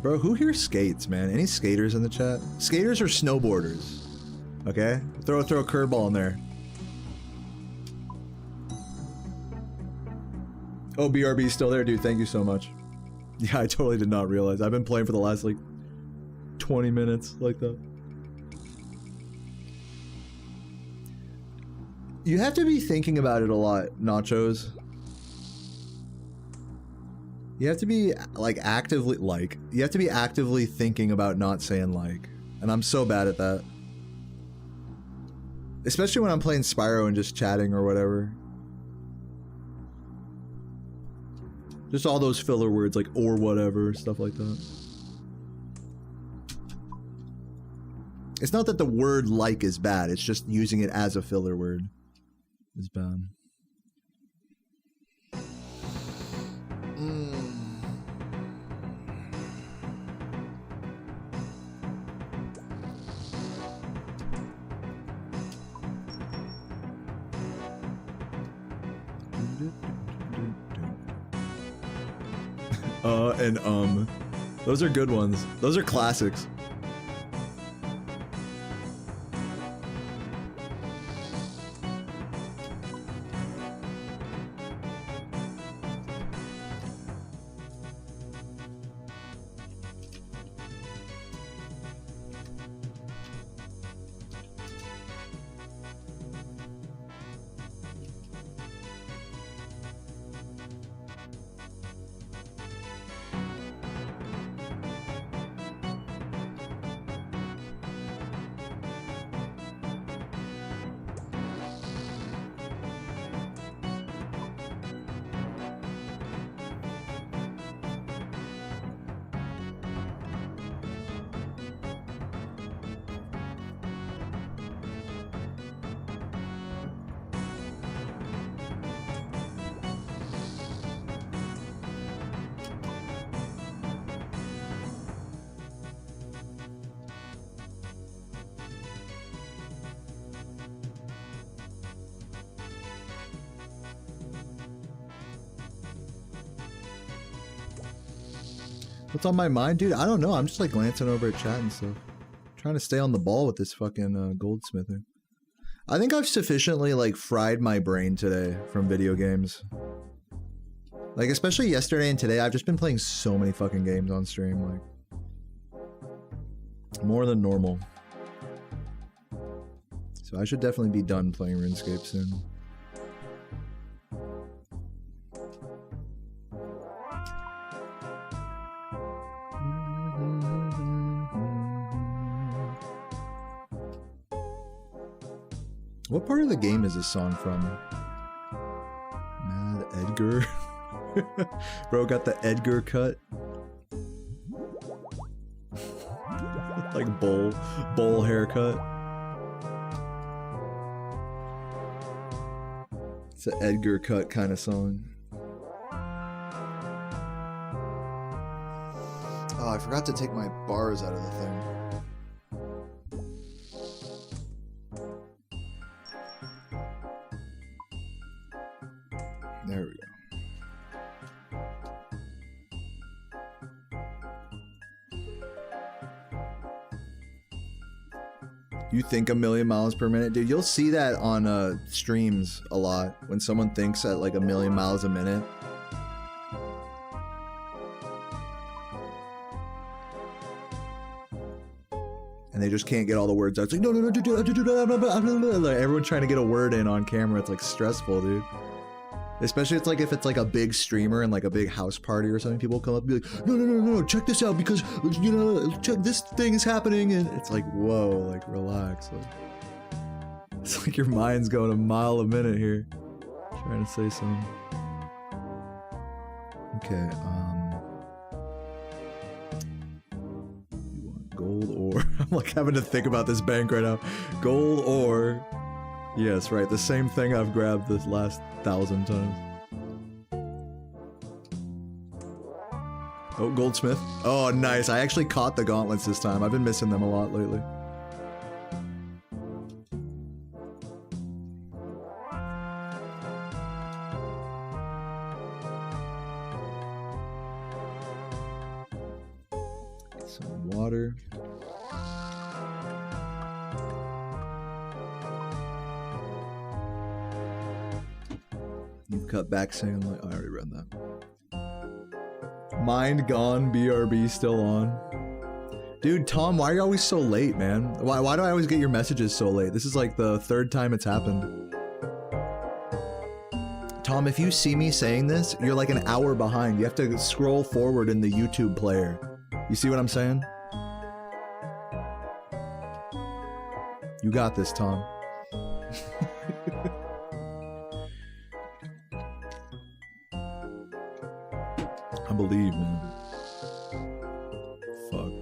Bro, who here skates, man? Any skaters in the chat? Skaters or snowboarders? Okay? Throw a curveball in there. Oh, BRB's still there, dude. Thank you so much. Yeah, I totally did not realize. I've been playing for the last, like, 20 minutes like that. You have to be thinking about it a lot, Nachos. You have to be, like, you have to be actively thinking about not saying like. And I'm so bad at that. Especially when I'm playing Spyro and just chatting or whatever. Just all those filler words like or whatever, stuff like that. It's not that the word like is bad, it's just using it as a filler word is bad. And those are good ones. Those are classics. What's on my mind, dude? I don't know. I'm just like glancing over at chat and stuff. Trying to stay on the ball with this fucking goldsmithing. I think I've sufficiently like fried my brain today from video games. Like especially yesterday and today, I've just been playing so many fucking games on stream, like more than normal. So I should definitely be done playing RuneScape soon. What part of the game is this song from? Mad Edgar. Bro got the Edgar cut. Like bowl haircut. It's an Edgar cut kind of song. Oh, I forgot to take my bars out of the thing. There we go. You think a million miles per minute? Dude, you'll see that on streams a lot when someone thinks at like a million miles a minute. And they just can't get all the words out. It's like, no, like, everyone's trying to get a word in on camera. It's like stressful, dude. Especially it's like if it's like a big streamer and like a big house party or something, people come up and be like, no, check this out because, you know, check this thing is happening. And it's like, whoa, like relax. Like, it's like your mind's going a mile a minute here. Trying to say something. Okay, you want gold ore? I'm like having to think about this bank right now. Gold ore. Yes, right, the same thing I've grabbed this last 1,000 times. Oh, goldsmith. Oh, nice. I actually caught the gauntlets this time. I've been missing them a lot lately. Some water. You've cut back saying like, I already read that. Mind gone, BRB still on. Dude, Tom, why are you always so late, man? Why do I always get your messages so late? This is like the 3rd time it's happened. Tom, if you see me saying this, you're like an hour behind. You have to scroll forward in the YouTube player. You see what I'm saying? You got this, Tom. I believe, man. Fuck.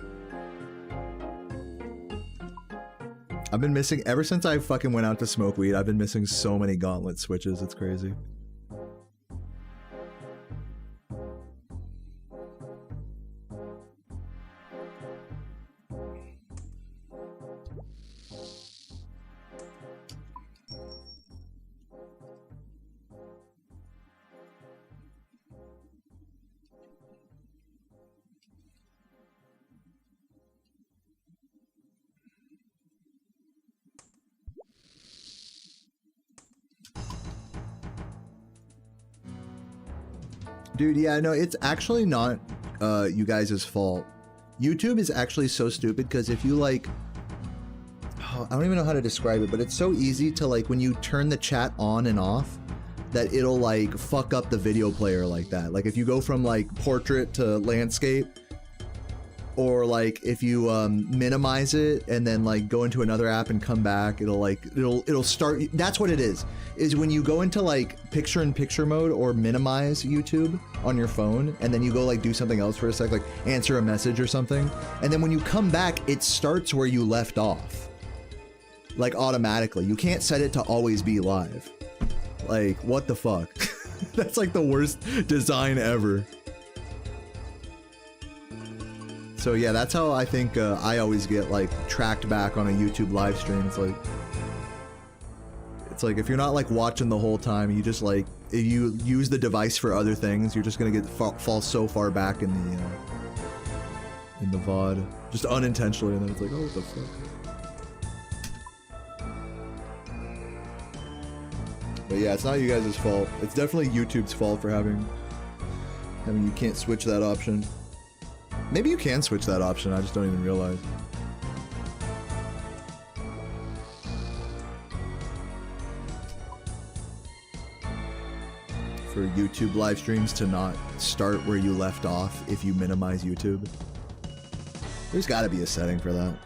I've been missing, ever since I fucking went out to smoke weed, I've been missing so many gauntlet switches, it's crazy. Dude, yeah, no, it's actually not you guys' fault. YouTube is actually so stupid because if you like, oh, I don't even know how to describe it, but it's so easy to like when you turn the chat on and off that it'll like fuck up the video player like that. Like if you go from like portrait to landscape, or like if you minimize it and then like go into another app and come back, it'll start. That's what it is when you go into like picture-in-picture mode or minimize YouTube on your phone and then you go like do something else for a sec, like answer a message or something, and then when you come back it starts where you left off, like automatically. You can't set it to always be live. Like what the fuck? That's like the worst design ever. So yeah, that's how I think I always get like tracked back on a YouTube live stream. It's like if you're not like watching the whole time, you just like, if you use the device for other things, you're just gonna get fall so far back in the VOD, just unintentionally, and then it's like, oh, what the fuck. But yeah, it's not you guys' fault. It's definitely YouTube's fault for having you can't switch that option. Maybe you can switch that option, I just don't even realize. For YouTube live streams to not start where you left off if you minimize YouTube. There's gotta be a setting for that.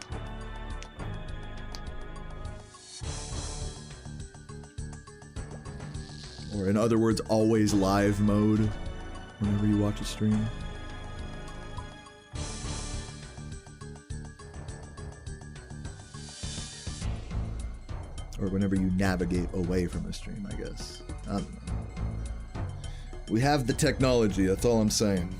Or in other words, always live mode whenever you watch a stream. Or whenever you navigate away from a stream, I guess. I don't know. We have the technology, that's all I'm saying.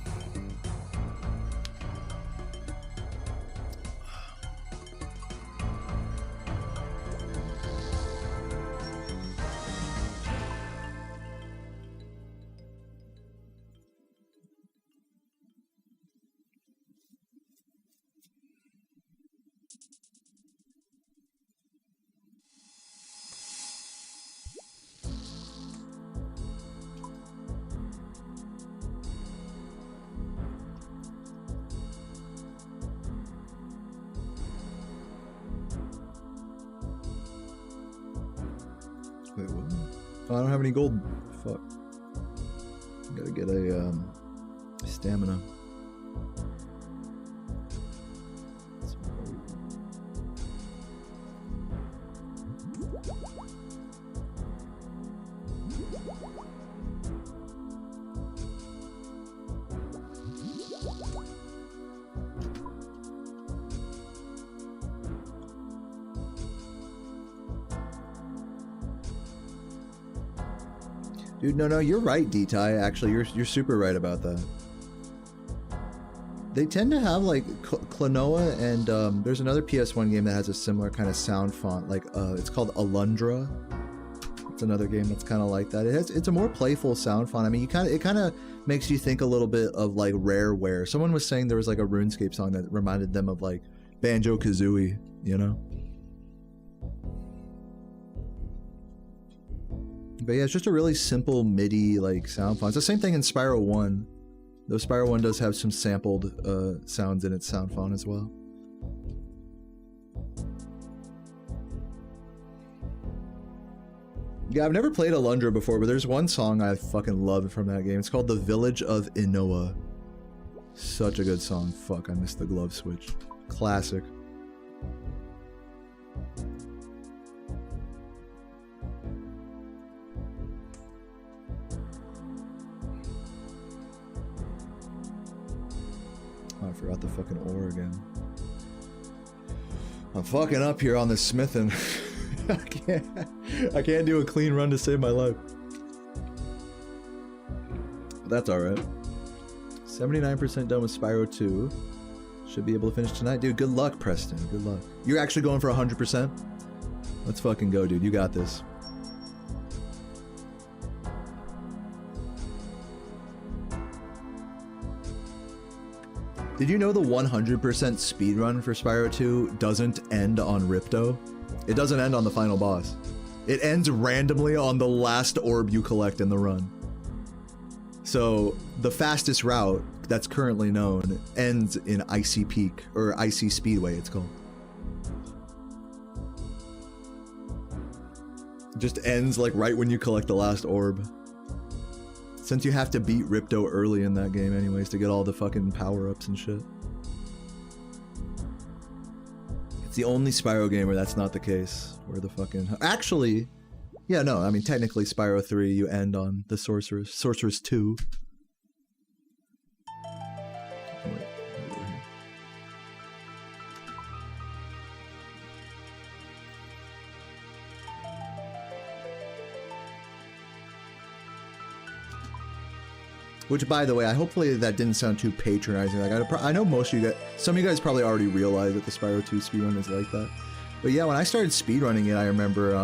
Wait, what? Oh, I don't have any gold. Fuck. Gotta get a stamina. Dude, no, you're right, D-Ty. Actually, you're super right about that. They tend to have like Klonoa, and there's another PS1 game that has a similar kind of sound font. Like it's called Alundra. It's another game that's kind of like that. It's a more playful sound font. I mean, it kind of makes you think a little bit of like Rareware. Someone was saying there was like a RuneScape song that reminded them of like Banjo-Kazooie, you know? But yeah, it's just a really simple MIDI like sound font. It's the same thing in Spyro 1. Though Spyro 1 does have some sampled sounds in its sound font as well. Yeah, I've never played Alundra before, but there's one song I fucking love from that game. It's called The Village of Inoa. Such a good song. Fuck, I missed the glove switch. Classic. Oh, I forgot the fucking ore again. I'm fucking up here on this smithing. I can't do a clean run to save my life. But that's alright. 79% done with Spyro 2. Should be able to finish tonight. Dude, good luck, Preston. Good luck. You're actually going for 100%? Let's fucking go, dude. You got this. Did you know the 100% speedrun for Spyro 2 doesn't end on Ripto? It doesn't end on the final boss. It ends randomly on the last orb you collect in the run. So, the fastest route that's currently known ends in Icy Peak, or Icy Speedway it's called. It just ends like right when you collect the last orb. Since you have to beat Ripto early in that game anyways to get all the fucking power-ups and shit. It's the only Spyro game where that's not the case. Where the fucking... Actually, yeah, no, I mean, technically Spyro 3, you end on the Sorceress. Sorceress 2. Oh, wait. Which, by the way, hopefully that didn't sound too patronizing. Like, I know most of you guys, some of you guys probably already realize that the Spyro 2 speedrun is like that. But yeah, when I started speedrunning it, I remember,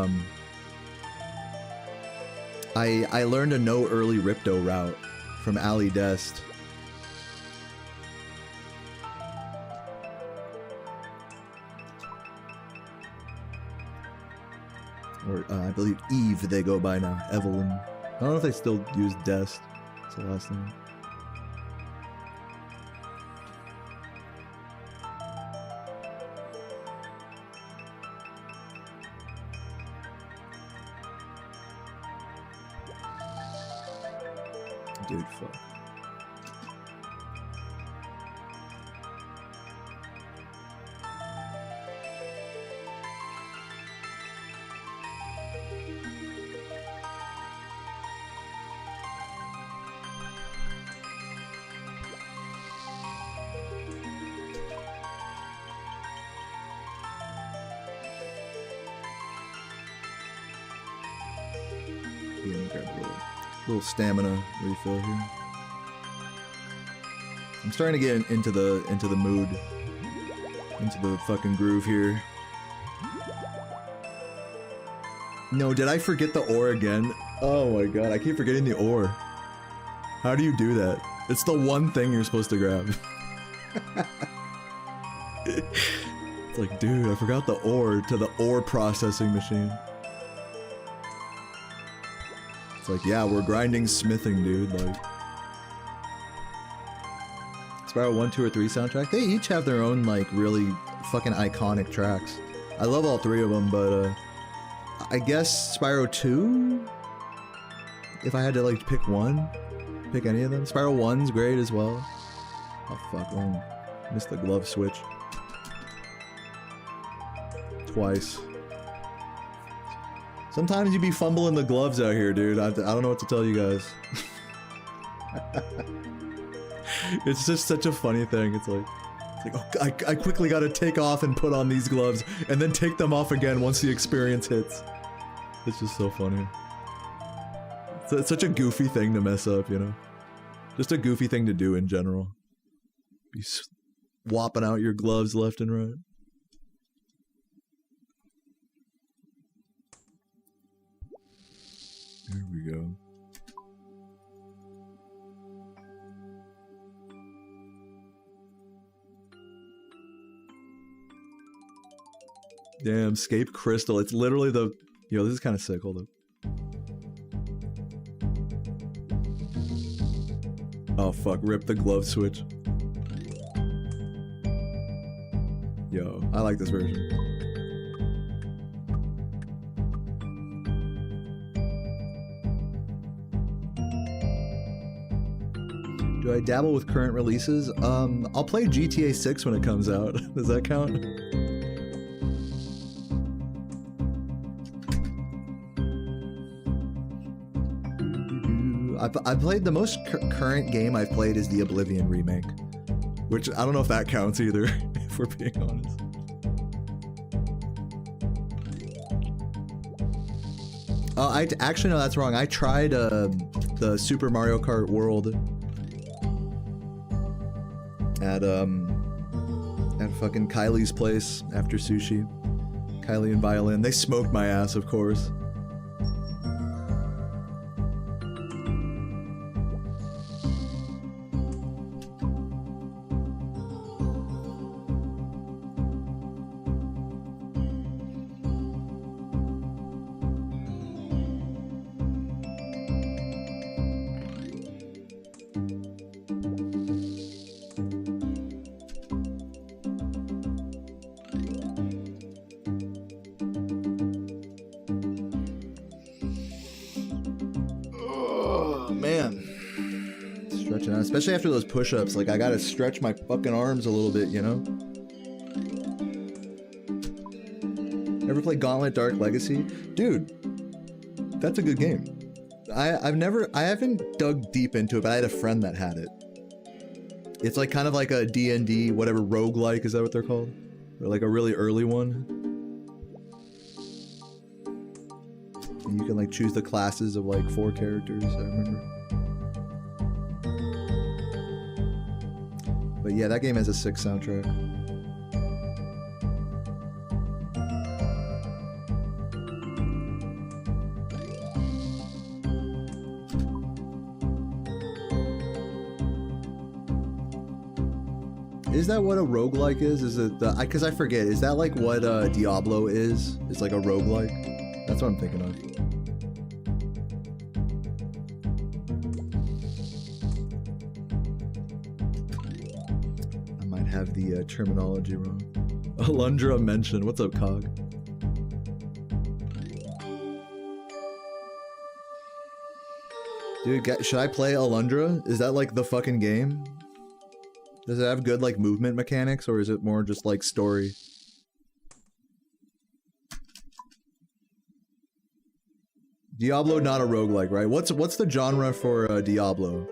I learned a no early Ripto route from Ali Dest. Or, I believe Eve they go by now. Evelyn. I don't know if they still use Dest. That's the last name. Dude, fuck. Little stamina refill here. I'm starting to get into the mood, into the fucking groove here. No, did I forget the ore again? Oh my god, I keep forgetting the ore. How do you do that? It's the one thing you're supposed to grab. It's like, dude, I forgot the ore to the ore processing machine. Like, yeah, we're grinding smithing, dude. Like, Spyro 1, 2, or 3 soundtrack. They each have their own, like, really fucking iconic tracks. I love all three of them, but, I guess Spyro 2? If I had to, like, pick one? pick any of them. Spyro 1's great as well. Oh fuck, oh, missed the glove switch. Twice. Sometimes you be fumbling the gloves out here, dude. I don't know what to tell you guys. It's just such a funny thing. It's like oh, I quickly gotta take off and put on these gloves, and then take them off again once the experience hits. It's just so funny. It's such a goofy thing to mess up, you know? Just a goofy thing to do in general. Be swapping out your gloves left and right. There we go. Damn, Scape Crystal. It's literally the... Yo, this is kind of sick. Hold up. Oh, fuck. Rip the glove switch. Yo, I like this version. Do I dabble with current releases? I'll play GTA 6 when it comes out. Does that count? I played the most current game I've played is the Oblivion remake, which I don't know if that counts either, if we're being honest. Actually no, that's wrong. I tried the Super Mario Kart World at fucking Kylie's place after sushi. Kylie and Violin. They smoked my ass, of course. Especially after those push-ups, like I gotta stretch my fucking arms a little bit, you know? Ever play Gauntlet Dark Legacy? Dude, that's a good game. I haven't dug deep into it, but I had a friend that had it. It's like kind of like a D&D, whatever, roguelike, is that what they're called? Or like a really early one. And you can like choose the classes of like 4 characters, I remember. But yeah, that game has a sick soundtrack. Is that what a roguelike is? Is it the... Because I forget. Is that like what Diablo is? It's like a roguelike? That's what I'm thinking of. Have the terminology wrong. Alundra mentioned. What's up, Cog? Dude, should I play Alundra? Is that like the fucking game? Does it have good like movement mechanics, or is it more just like story? Diablo not a roguelike, right? What's the genre for Diablo?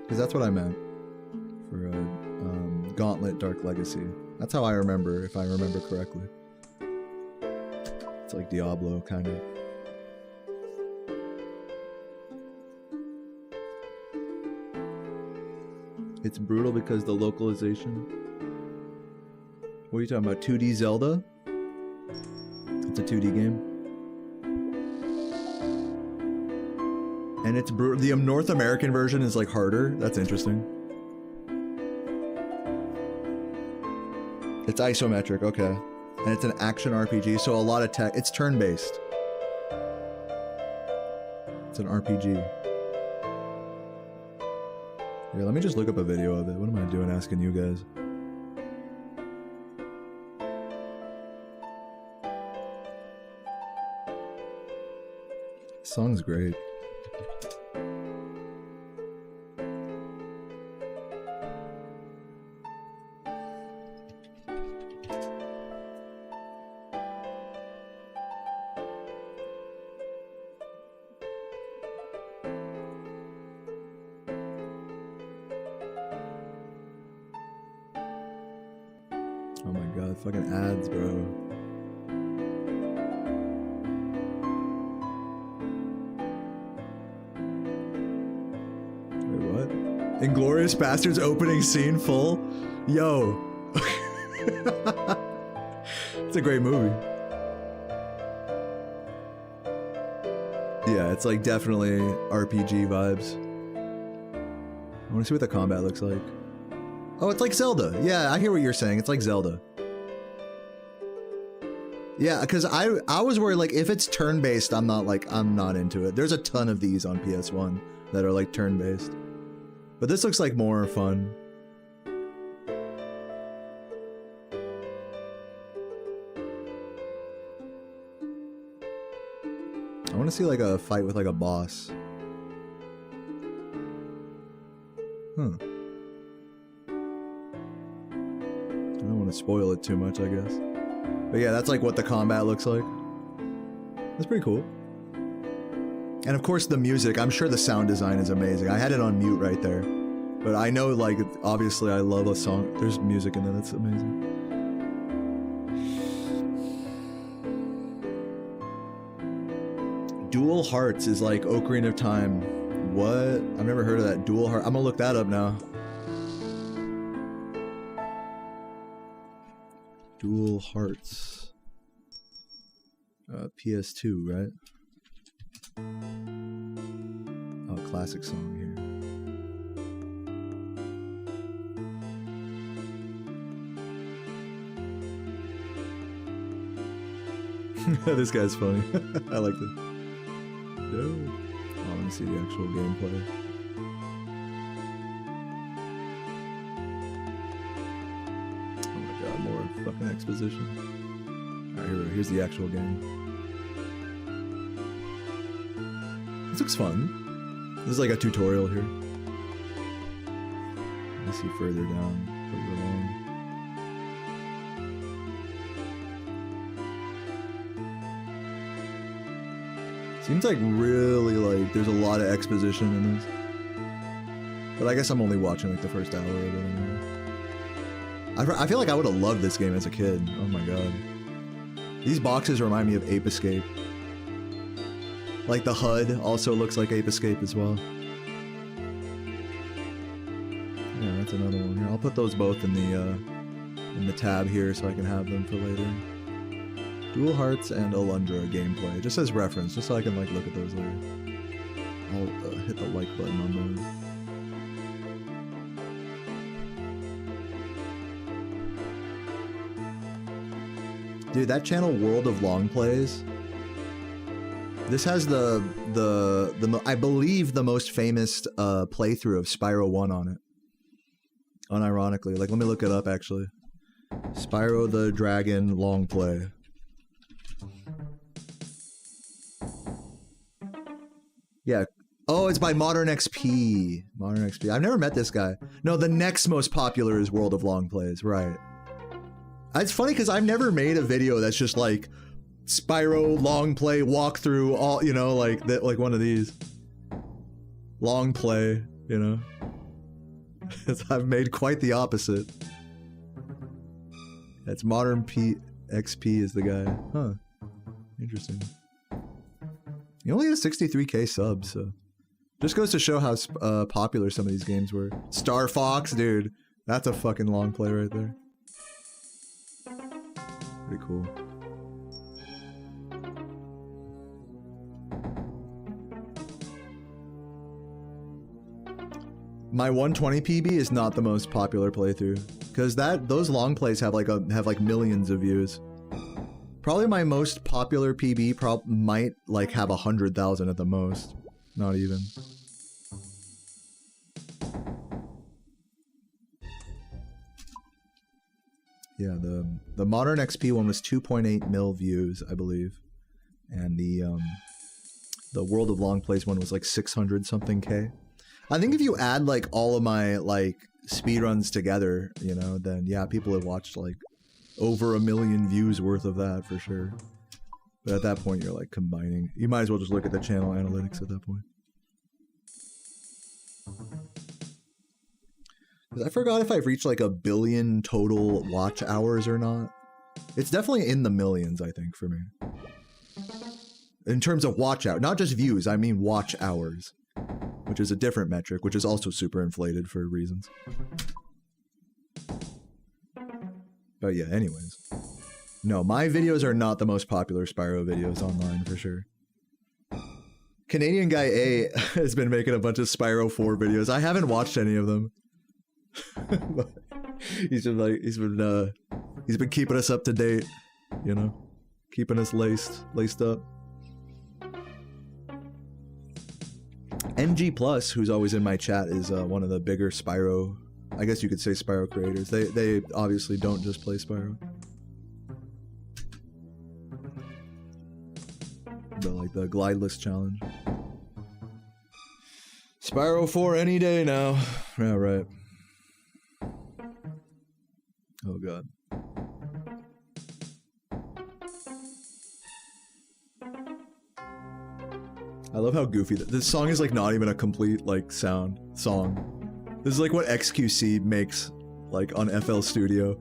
Because that's what I meant for Gauntlet Dark Legacy. That's how I remember, if I remember correctly. It's like Diablo, kind of. It's brutal because the localization. What are you talking about? 2D Zelda? It's a 2D game. And it's brutal. The North American version is like harder. That's interesting. It's isometric, okay. And it's an action RPG, so a lot of tech. It's turn-based. It's an RPG. Here, let me just look up a video of it. What am I doing asking you guys? Song's great. Oh my god, fucking ads, bro. Wait, what? Inglourious Bastards opening scene full? Yo. It's a great movie. Yeah, it's like definitely RPG vibes. I want to see what the combat looks like. Oh, it's like Zelda. Yeah, I hear what you're saying. It's like Zelda. Yeah, because I was worried, like, if it's turn-based, I'm not into it. There's a ton of these on PS1 that are, like, turn-based. But this looks like more fun. I want to see, like, a fight with, like, a boss. Huh. I don't want to spoil it too much, I guess. But yeah, that's like what the combat looks like. That's pretty cool. And of course the music, I'm sure the sound design is amazing. I had it on mute right there. But I know, like, obviously I love a song. There's music in it that's amazing. Dual Hearts is like Ocarina of Time. What? I've never heard of that. Dual Heart. I'm gonna look that up now. Dual Hearts. PS2, right? Oh, classic song here. This guy's funny. I like this. No. Oh, let me see the actual gameplay. Oh my god, more fucking exposition. Alright, here's the actual game. This looks fun. This is like a tutorial here. Let me see further down. Further along. Seems like really, like, there's a lot of exposition in this. But I guess I'm only watching like the first hour of it anyway. I feel like I would have loved this game as a kid. Oh my god. These boxes remind me of Ape Escape. Like the HUD also looks like Ape Escape as well. Yeah, that's another one here. I'll put those both in the tab here so I can have them for later. Dual Hearts and Alundra gameplay, just as reference, just so I can like look at those later. I'll hit the like button on those. Dude, that channel World of Long Plays. This has the I believe the most famous playthrough of Spyro 1 on it. Unironically, like let me look it up actually. Spyro the Dragon long play. Yeah. Oh, it's by Modern XP. Modern XP. I've never met this guy. No, the next most popular is World of Long Plays. Right. It's funny because I've never made a video that's just like Spyro long play walkthrough, all, you know, like that, like one of these. Long play, you know. I've made quite the opposite. That's Modern XP is the guy. Huh. Interesting. He only has 63k subs, so just goes to show how popular some of these games were. Star Fox, dude, that's a fucking long play right there. Pretty cool. My 120 PB is not the most popular playthrough because those long plays have like millions of views. Probably my most popular PB might like have 100,000 at the most. Not even. Yeah, the Modern XP one was 2.8 mil views, I believe. And the The World of Long Plays one was like 600 something K. I think if you add like all of my like speedruns together, you know, then yeah, people have watched like over 1 million views worth of that for sure. But at that point, you're like combining. You might as well just look at the channel analytics at that point. I forgot if I've reached like 1 billion total watch hours or not. It's definitely in the millions, I think, for me. In terms of watch out, not just views, I mean watch hours, which is a different metric, which is also super inflated for reasons. But yeah, anyways. No, my videos are not the most popular Spyro videos online, for sure. Canadian Guy A has been making a bunch of Spyro 4 videos. I haven't watched any of them. But he's been keeping us up to date, you know, keeping us laced up. NG Plus, who's always in my chat, is one of the bigger Spyro, I guess you could say Spyro creators. They obviously don't just play Spyro. But like the glideless challenge. Spyro 4 any day now. Yeah, right. Oh god. I love how goofy this song is, like not even a complete like song. This is like what XQC makes like on FL Studio.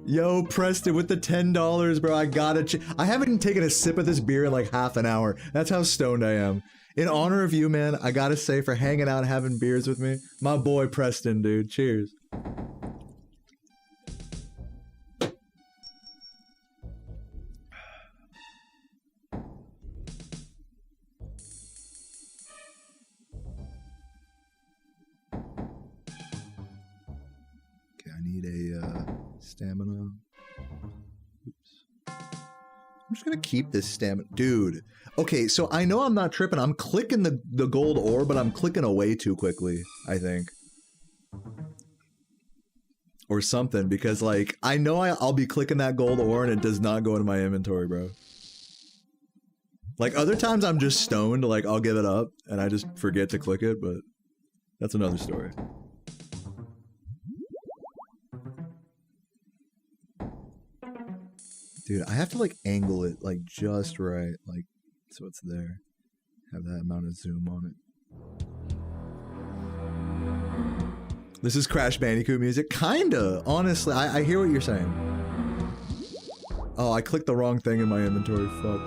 Yo, Preston with the $10, bro. I gotta I haven't taken a sip of this beer in like half an hour. That's how stoned I am. In honor of you, man, I gotta say, for hanging out and having beers with me, my boy Preston, dude. Cheers. Okay, I need a stamina. Oops. I'm just gonna keep this stamina. Dude. Okay, so I know I'm not tripping. I'm clicking the gold ore, but I'm clicking away too quickly, I think. Or something, because like, I know I'll be clicking that gold ore and it does not go into my inventory, bro. Like, other times I'm just stoned, like, I'll give it up and I just forget to click it, but that's another story. Dude, I have to like angle it like just right, like so it's there. Have that amount of zoom on it. This is Crash Bandicoot music? Kinda, honestly. I hear what you're saying. Oh, I clicked the wrong thing in my inventory, fuck.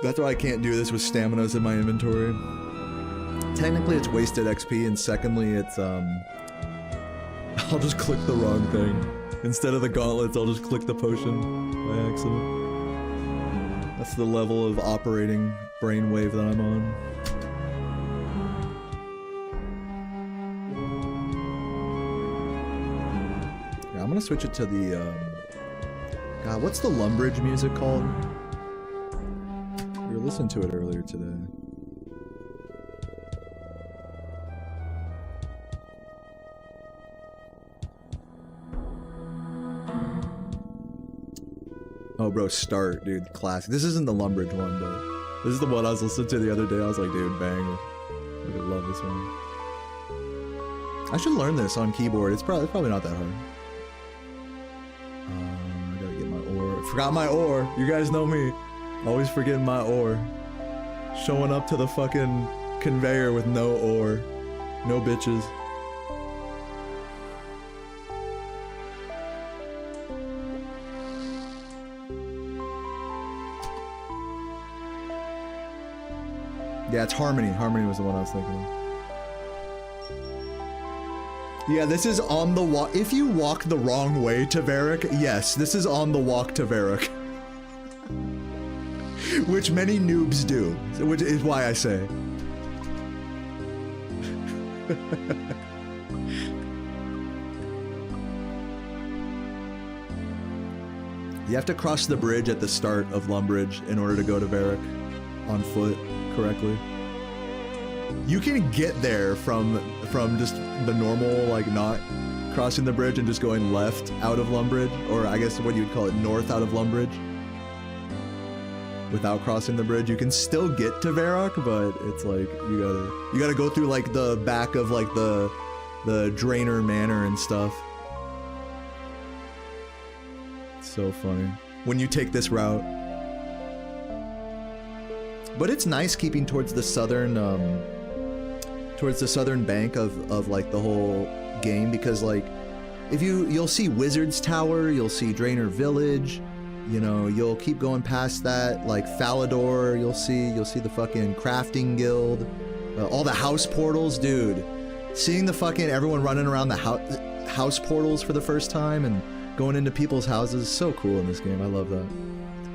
That's why I can't do this with staminas in my inventory. Technically it's wasted XP, and secondly it's I'll just click the wrong thing. Instead of the gauntlets, I'll just click the potion by accident. That's the level of operating brainwave that I'm on. Yeah, I'm gonna switch it to the God, what's the Lumbridge music called? We were listening to it earlier today. Oh, bro, Start, dude, classic. This isn't the Lumbridge one, but this is the one I was listening to the other day. I was like, dude, banger. I love this one. I should learn this on keyboard. It's probably not that hard. I gotta get my ore. Forgot my ore. You guys know me. Always forgetting my ore. Showing up to the fucking conveyor with no ore. No bitches. Yeah, it's Harmony. Harmony was the one I was thinking of. Yeah, this is on the walk. If you walk the wrong way to Varric, yes, this is on the walk to Varric. Which many noobs do, which is why I say. You have to cross the bridge at the start of Lumbridge in order to go to Varric on foot correctly. You can get there from just the normal, like, not crossing the bridge and just going left out of Lumbridge, or I guess what you would call it, north out of Lumbridge. Without crossing the bridge, you can still get to Varrock, but it's like you gotta go through like the back of like the Drainer Manor and stuff. It's so funny when you take this route. But it's nice keeping towards the southern bank of like the whole game, because like if you'll see Wizard's Tower, you'll see Drainer Village. You know, you'll keep going past that, like Falador, you'll see the fucking crafting guild, all the house portals, dude. Seeing the fucking everyone running around the house portals for the first time and going into people's houses is so cool in this game. I love that.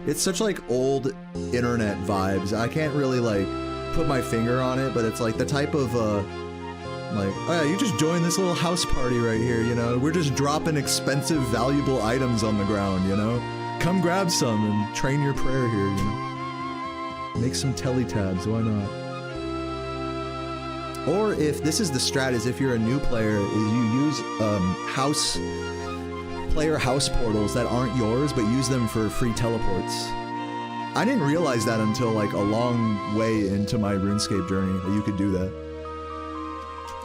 It's such like old internet vibes. I can't really like put my finger on it, but it's like the type of like, oh yeah, you just joined this little house party right here, you know? We're just dropping expensive, valuable items on the ground, you know? Come grab some and train your prayer here, you know? Make some teletabs, why not? Or if this is the strat, is if you're a new player, is you use player house portals that aren't yours, but use them for free teleports. I didn't realize that until like a long way into my RuneScape journey, that you could do that.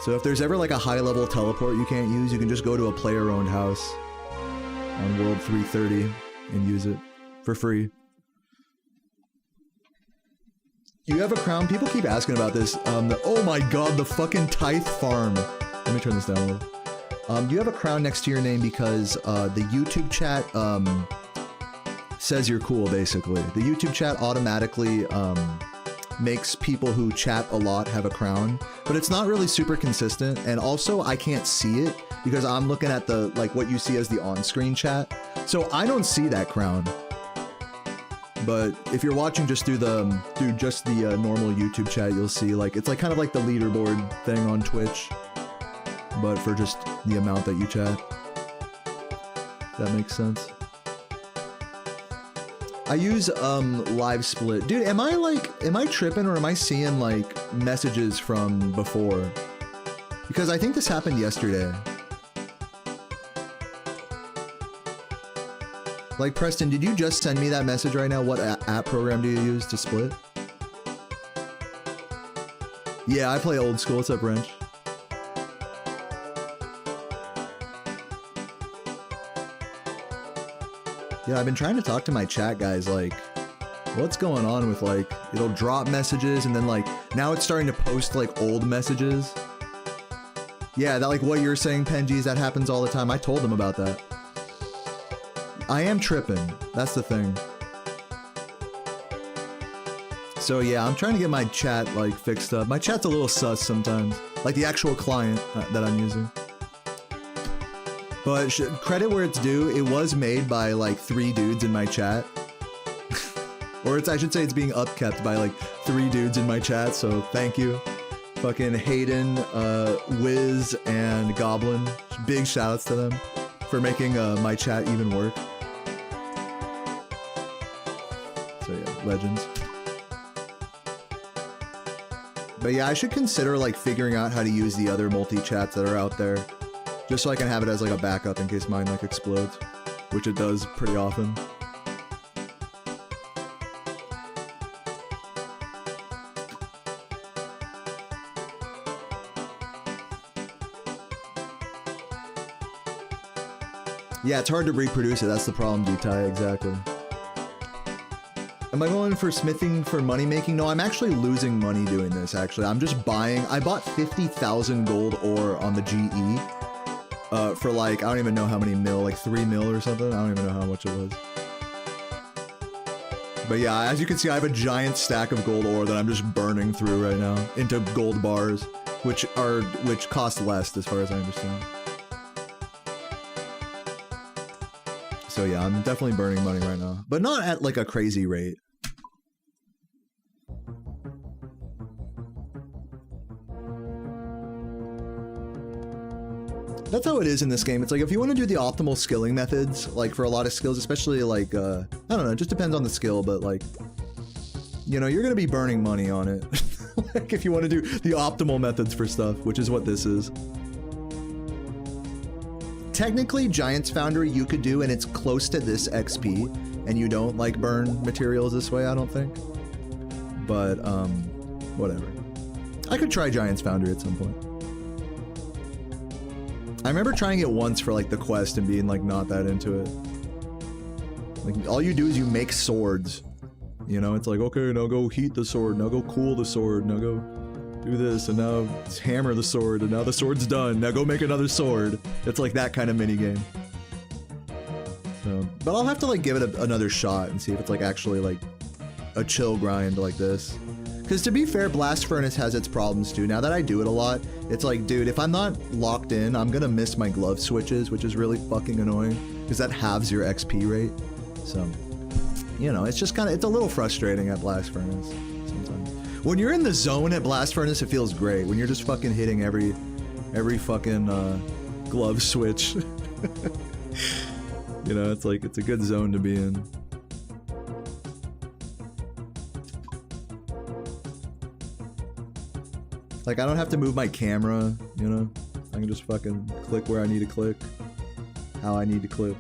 So if there's ever like a high level teleport you can't use, you can just go to a player owned house on World 330 and use it for free. You have a crown? People keep asking about this. Oh my god, the fucking Tithe Farm. Let me turn this down a little. You have a crown next to your name because the YouTube chat says you're cool, basically. The YouTube chat automatically makes people who chat a lot have a crown, but it's not really super consistent, and also I can't see it because I'm looking at the like what you see as the on-screen chat, so I don't see that crown. But if you're watching just through the normal YouTube chat, you'll see like it's like kind of like the leaderboard thing on Twitch, but for just the amount that you chat. That makes sense. I use live split. Dude, am I tripping, or am I seeing like messages from before? Because I think this happened yesterday. Like, Preston, did you just send me that message right now? What app program do you use to split? Yeah, I play old school. What's up, Wrench? Yeah, I've been trying to talk to my chat guys, like, what's going on with, like, it'll drop messages, and then, like, now it's starting to post, like, old messages. Yeah, that, like, what you're saying, Penjies, that happens all the time. I told them about that. I am tripping. That's the thing. So, yeah, I'm trying to get my chat, like, fixed up. My chat's a little sus sometimes. Like, the actual client that I'm using. But credit where it's due, it was made by like 3 dudes in my chat. Or I should say it's being upkept by like 3 dudes in my chat, so thank you. Fucking Hayden, Wiz, and Goblin. Big shoutouts to them for making my chat even work. So yeah, legends. But yeah, I should consider like figuring out how to use the other multi-chats that are out there. Just so I can have it as like a backup in case mine like explodes, which it does pretty often. Yeah, it's hard to reproduce it, that's the problem, D-Ty, exactly. Am I going for smithing for money making? No, I'm actually losing money doing this, actually. I'm just buying, I bought 50,000 gold ore on the GE. For like, I don't even know how many mil, like 3 mil or something. I don't even know how much it was. But yeah, as you can see, I have a giant stack of gold ore that I'm just burning through right now into gold bars, which cost less as far as I understand. So yeah, I'm definitely burning money right now, but not at like a crazy rate. That's how it is in this game. It's like, if you want to do the optimal skilling methods, like for a lot of skills, especially like, I don't know, it just depends on the skill, but like, you know, you're going to be burning money on it. Like if you want to do the optimal methods for stuff, which is what this is. technically Giant's Foundry you could do, and it's close to this XP, and you don't like burn materials this way, I don't think. But whatever. I could try Giant's Foundry at some point. I remember trying it once for like the quest and being like not that into it. Like all you do is you make swords. You know, it's like, okay, now go heat the sword, now go cool the sword, now go do this, and now hammer the sword, and now the sword's done, now go make another sword. It's like that kind of minigame. So, but I'll have to like give it another shot and see if it's like actually like a chill grind like this. Because to be fair, Blast Furnace has its problems too. Now that I do it a lot, it's like, dude, if I'm not locked in, I'm gonna miss my glove switches, which is really fucking annoying, because that halves your XP rate. So, you know, it's just kind of, it's a little frustrating at Blast Furnace sometimes. When you're in the zone at Blast Furnace, it feels great. When you're just fucking hitting every fucking glove switch. You know, it's like, it's a good zone to be in. Like, I don't have to move my camera, you know? I can just fucking click where I need to click, how I need to click.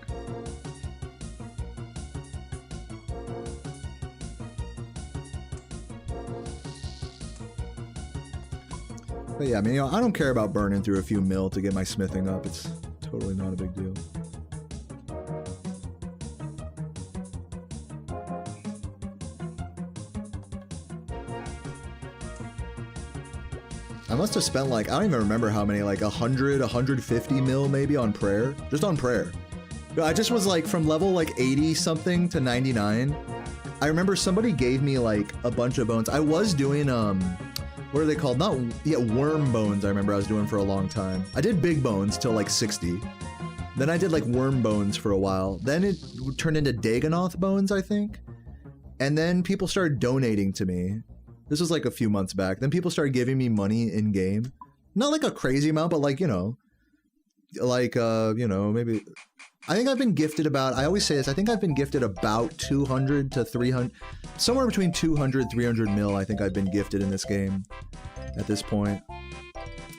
But yeah, I mean, you know, I don't care about burning through a few mil to get my smithing up. It's totally not a big deal. I must have spent like, I don't even remember how many, like 100, 150 mil maybe on prayer. Just on prayer. I just was like from level like 80 something to 99. I remember somebody gave me like a bunch of bones. I was doing, what are they called? Not, yeah, worm bones I remember I was doing for a long time. I did big bones till like 60. Then I did like worm bones for a while. Then it turned into Dagonoth bones, I think. And then people started donating to me. This was like a few months back. Then people started giving me money in game. Not like a crazy amount, but like, you know, like, you know, maybe, I think I've been gifted about, I always say this, I think I've been gifted about 200 to 300, somewhere between 200, 300 mil, I think I've been gifted in this game at this point.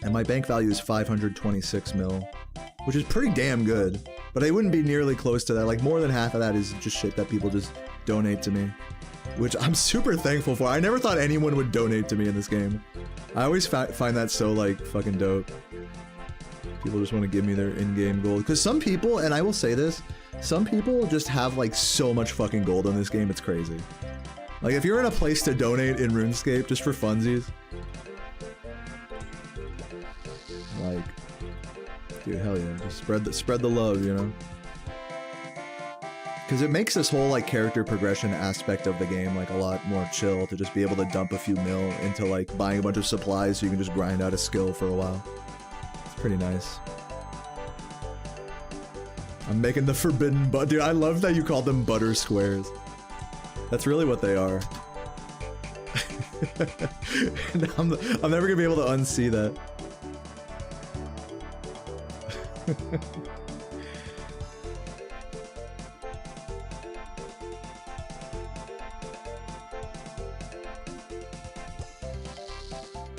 And my bank value is 526 mil, which is pretty damn good. But I wouldn't be nearly close to that. Like more than half of that is just shit that people just donate to me, which I'm super thankful for. I never thought anyone would donate to me in this game. I always find that so like fucking dope. People just want to give me their in-game gold. Because some people, and I will say this, some people just have like so much fucking gold in this game, it's crazy. Like if you're in a place to donate in RuneScape just for funsies, like, dude, hell yeah, just spread the love, you know? Because it makes this whole like character progression aspect of the game like a lot more chill to just be able to dump a few mil into like buying a bunch of supplies so you can just grind out a skill for a while. It's pretty nice. I'm making the forbidden butter. Dude, I love that you called them butter squares. That's really what they are. I'm never gonna be able to unsee that.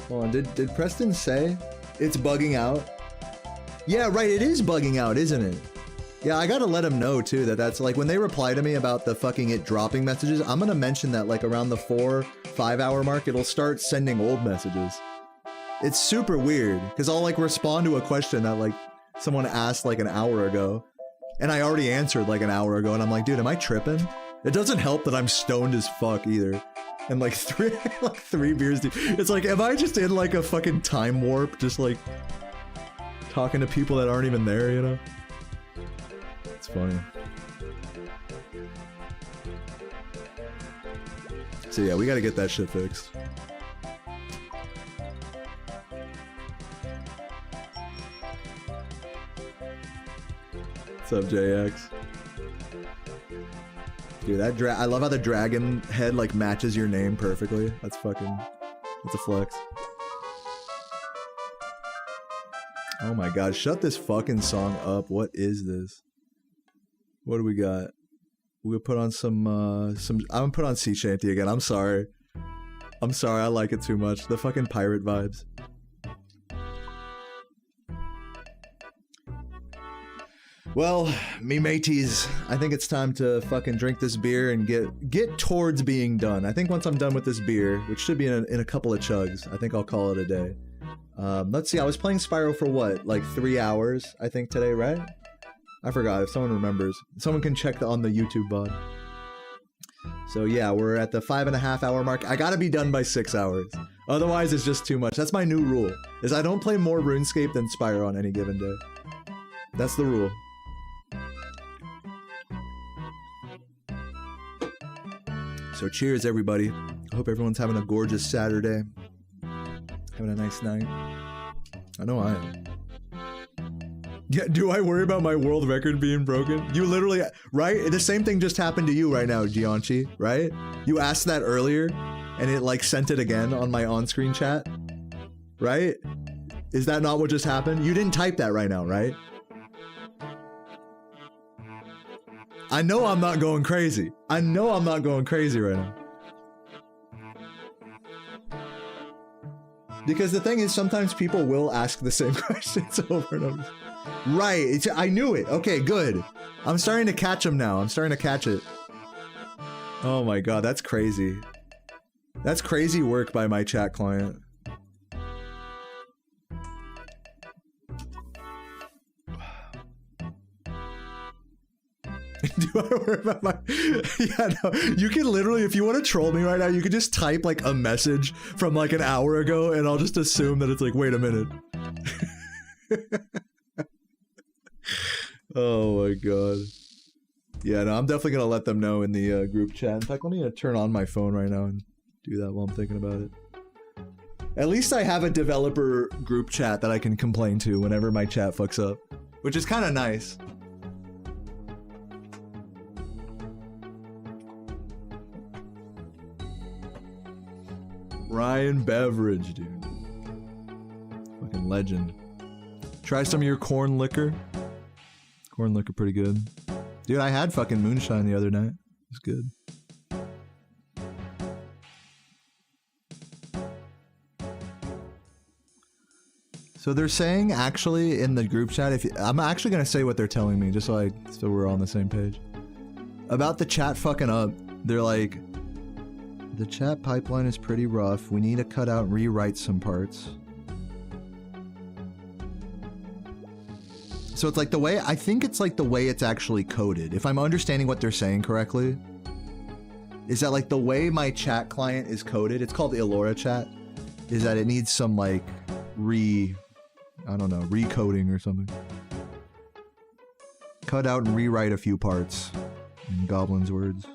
Hold on, did Preston say it's bugging out? Yeah, right, it is bugging out, isn't it? Yeah, I gotta let him know too that that's like when they reply to me about the fucking it dropping messages, I'm gonna mention that like around the 4-5 hour mark, it'll start sending old messages. It's super weird because I'll like respond to a question that like someone asked like an hour ago and I already answered like an hour ago and I'm like, dude, am I tripping? It doesn't help that I'm stoned as fuck either. And like three beers deep. It's like, am I just in like a fucking time warp? Just like talking to people that aren't even there, you know? It's funny. So yeah, we gotta get that shit fixed. What's up, JX? Dude, that I love how the dragon head like matches your name perfectly. That's fucking, that's a flex. Oh my god, shut this fucking song up. What is this? What do we got? We'll put on some, I'm gonna put on Sea Shanty again. I'm sorry. I'm sorry, I like it too much. The fucking pirate vibes. Well, me mateys, I think it's time to fucking drink this beer and get towards being done. I think once I'm done with this beer, which should be in a couple of chugs, I think I'll call it a day. Let's see, I was playing Spyro for what, like 3 hours, I think today, right? I forgot, if someone remembers. Someone can check on the YouTube VOD. So yeah, we're at the 5.5 hour mark. I gotta be done by 6 hours. Otherwise, it's just too much. That's my new rule, is I don't play more RuneScape than Spyro on any given day. That's the rule. So cheers, everybody. I hope everyone's having a gorgeous Saturday. Having a nice night. I know I am. Yeah, do I worry about my world record being broken? You literally, right? The same thing just happened to you right now, Gianchi, right? You asked that earlier, and it like sent it again on my on-screen chat, right? Is that not what just happened? You didn't type that right now, right? I know I'm not going crazy. I know I'm not going crazy right now. Because the thing is, sometimes people will ask the same questions over and over. Right, I knew it. Okay, good. I'm starting to catch them now. I'm starting to catch it. Oh my god, that's crazy. That's crazy work by my chat client. Do I worry about my... Yeah, no. You can literally, if you want to troll me right now, you can just type like a message from like an hour ago and I'll just assume that it's like, wait a minute. Oh my god. Yeah, no, I'm definitely gonna let them know in the group chat. In fact, let me turn on my phone right now and do that while I'm thinking about it. At least I have a developer group chat that I can complain to whenever my chat fucks up, which is kind of nice. Ryan Beverage, dude. Fucking legend. Try some of your corn liquor. Corn liquor pretty good. Dude, I had fucking moonshine the other night. It's good. So they're saying actually in the group chat, if I'm actually gonna say what they're telling me, just so we're on the same page. About the chat fucking up, they're like, the chat pipeline is pretty rough. We need to cut out and rewrite some parts. So it's like the way, I think it's like the way it's actually coded. If I'm understanding what they're saying correctly, is that like the way my chat client is coded, it's called Illora chat, is that it needs some like I don't know, recoding or something. Cut out and rewrite a few parts in Goblin's words.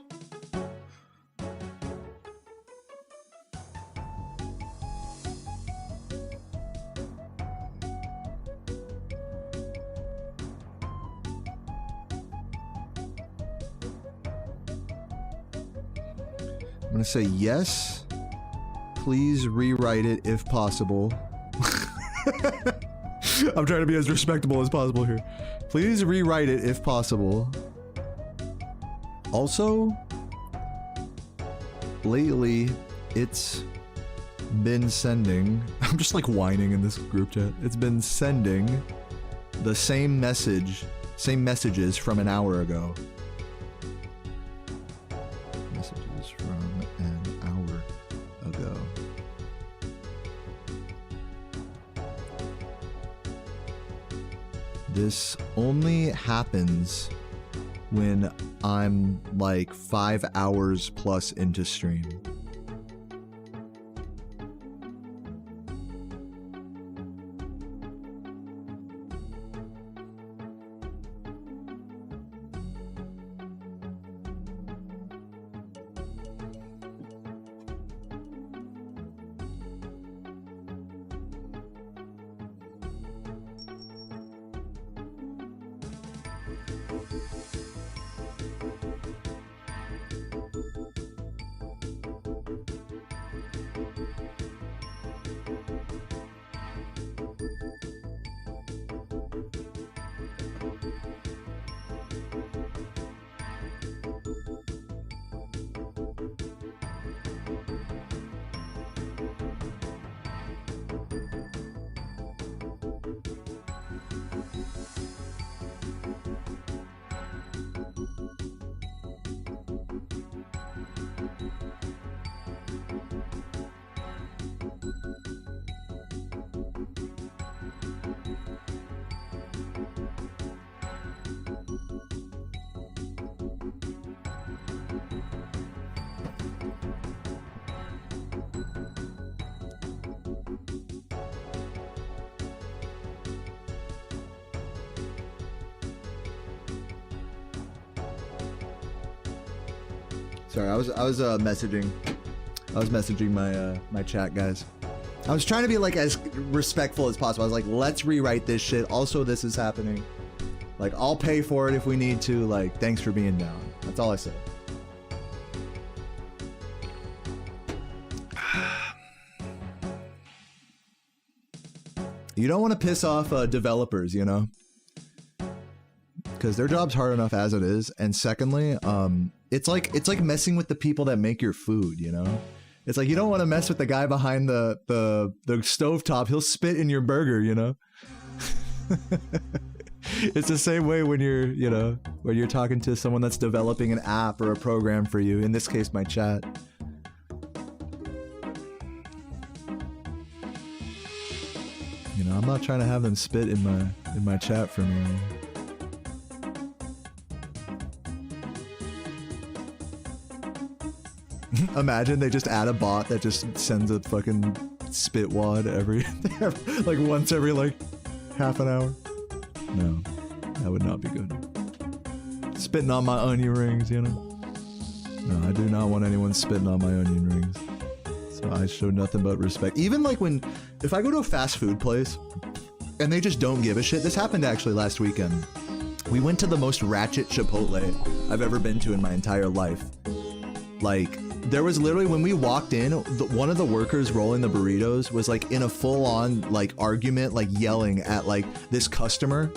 I'm gonna say yes. Please rewrite it if possible. I'm trying to be as respectable as possible here. Please rewrite it if possible. Also, lately, it's been sending... I'm just like whining in this group chat. It's been sending the same messages from an hour ago. Messages from an hour ago. This only happens when I'm like 5 hours plus into stream. Sorry, I was messaging my my chat guys. I was trying to be like as respectful as possible. I was like, let's rewrite this shit. Also, this is happening. Like, I'll pay for it if we need to. Like, thanks for being down. That's all I said. You don't want to piss off developers, you know, because their job's hard enough as it is. And secondly, it's like messing with the people that make your food, you know. It's like you don't want to mess with the guy behind the stovetop. He'll spit in your burger, you know. It's the same way when you're, you know, when you're talking to someone that's developing an app or a program for you. In this case, my chat. You know, I'm not trying to have them spit in my chat for me. Imagine they just add a bot that just sends a fucking spit wad every like once every like half an hour. No, that would not be good. Spitting on my onion rings, you know? No, I do not want anyone spitting on my onion rings. So I show nothing but respect. Even like if I go to a fast food place and they just don't give a shit. This happened actually last weekend. We went to the most ratchet Chipotle I've ever been to in my entire life. Like, there was literally, when we walked in, one of the workers rolling the burritos was like in a full-on like argument, like yelling at like this customer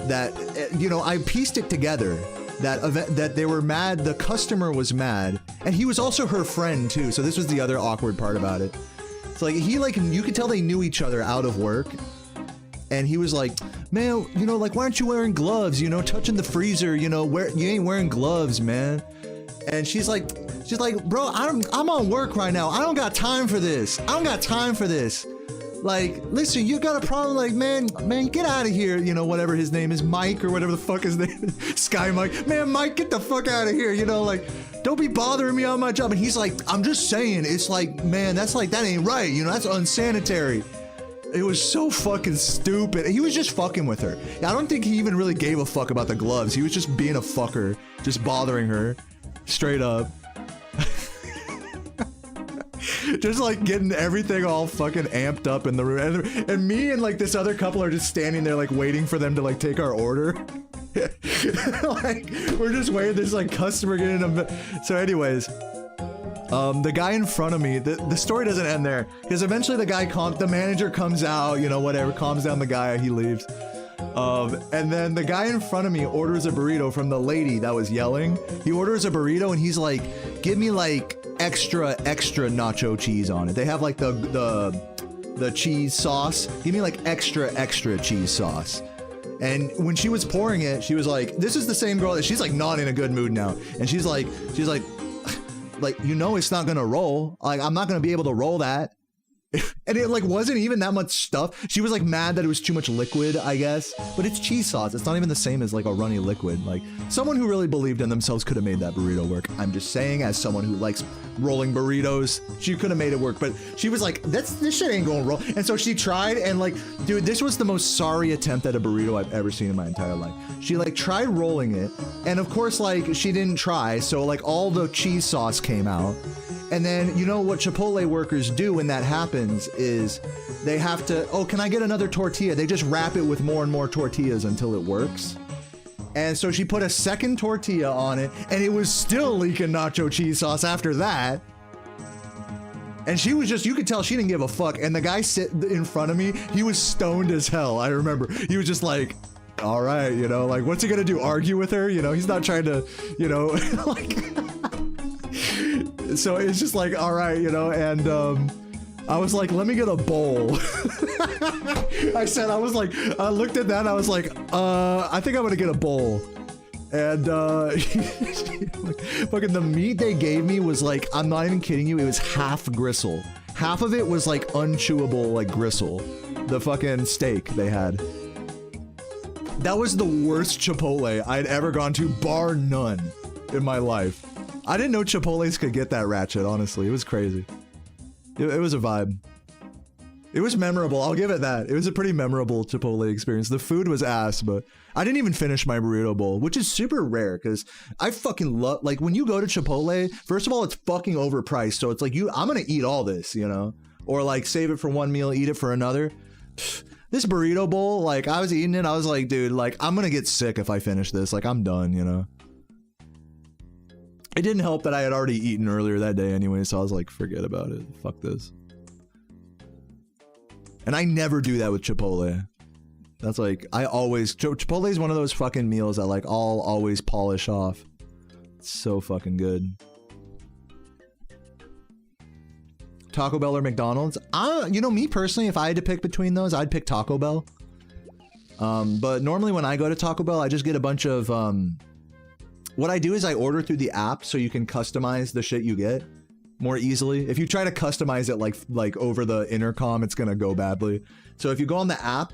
that, you know, I pieced it together that they were mad. The customer was mad, and he was also her friend too. So this was the other awkward part about it. It's like you could tell they knew each other out of work. And he was like, man, you know, like, why aren't you wearing gloves? You know, touching the freezer, you know, you ain't wearing gloves, man. And she's like, bro, I'm on work right now. I don't got time for this. I don't got time for this. Like, listen, you got a problem, like, man, get out of here. You know, whatever his name is, Mike or whatever the fuck his name is, Sky Mike. Man, Mike, get the fuck out of here. You know, like, don't be bothering me on my job. And he's like, I'm just saying, it's like, man, that ain't right. You know, that's unsanitary. It was so fucking stupid. He was just fucking with her. I don't think he even really gave a fuck about the gloves. He was just being a fucker, just bothering her. Straight up. Just like getting everything all fucking amped up in the room. And me and like this other couple are just standing there like waiting for them to like take our order. Like, we're just waiting, there's like customer getting them. So anyways, the guy in front of me, the story doesn't end there, because eventually the manager comes out, you know, whatever, calms down the guy, he leaves. And then the guy in front of me orders a burrito from the lady that was yelling. He orders a burrito and he's like, give me like extra nacho cheese on it. They have like the cheese sauce. Give me like extra cheese sauce. And when she was pouring it, she was like, this is the same girl that she's like not in a good mood now. And she's like, you know, it's not gonna roll. Like, I'm not gonna be able to roll that. And it like wasn't even that much stuff. She was like mad that it was too much liquid, I guess. But it's cheese sauce. It's not even the same as like a runny liquid. Like, someone who really believed in themselves could have made that burrito work. I'm just saying, as someone who likes rolling burritos, she could have made it work. But she was like, this shit ain't gonna roll. And so she tried, and like, dude, this was the most sorry attempt at a burrito I've ever seen in my entire life. She like tried rolling it, and of course, like, she didn't try, so like all the cheese sauce came out. And then, you know what Chipotle workers do when that happens is they have to, oh, can I get another tortilla? They just wrap it with more and more tortillas until it works. And so she put a second tortilla on it, and it was still leaking nacho cheese sauce after that. And she was just, you could tell she didn't give a fuck. And the guy sitting in front of me, he was stoned as hell, I remember. He was just like, all right, you know, like, what's he gonna do, argue with her? You know, he's not trying to, you know, like... So it's just like, all right, you know, and I was like, let me get a bowl. I looked at that and I was like, I think I'm gonna get a bowl. And fucking the meat they gave me was like, I'm not even kidding you, it was half gristle. Half of it was like unchewable, like gristle. The fucking steak they had. That was the worst Chipotle I'd ever gone to, bar none, in my life. I didn't know Chipotles could get that ratchet, honestly. It was crazy. It was a vibe. It was memorable. I'll give it that. It was a pretty memorable Chipotle experience. The food was ass, but I didn't even finish my burrito bowl, which is super rare because I fucking love, like, when you go to Chipotle, first of all, it's fucking overpriced. So it's like, I'm going to eat all this, you know, or like save it for one meal, eat it for another. This burrito bowl, like, I was eating it. I was like, dude, like, I'm going to get sick if I finish this. Like, I'm done, you know. It didn't help that I had already eaten earlier that day anyway, so I was like, forget about it. Fuck this. And I never do that with Chipotle. That's like, I always... Chipotle is one of those fucking meals that, like, I'll always polish off. It's so fucking good. Taco Bell or McDonald's? You know, me personally, if I had to pick between those, I'd pick Taco Bell. But normally when I go to Taco Bell, I just get a bunch of... What I do is I order through the app so you can customize the shit you get more easily. If you try to customize it like over the intercom, it's gonna go badly. So if you go on the app,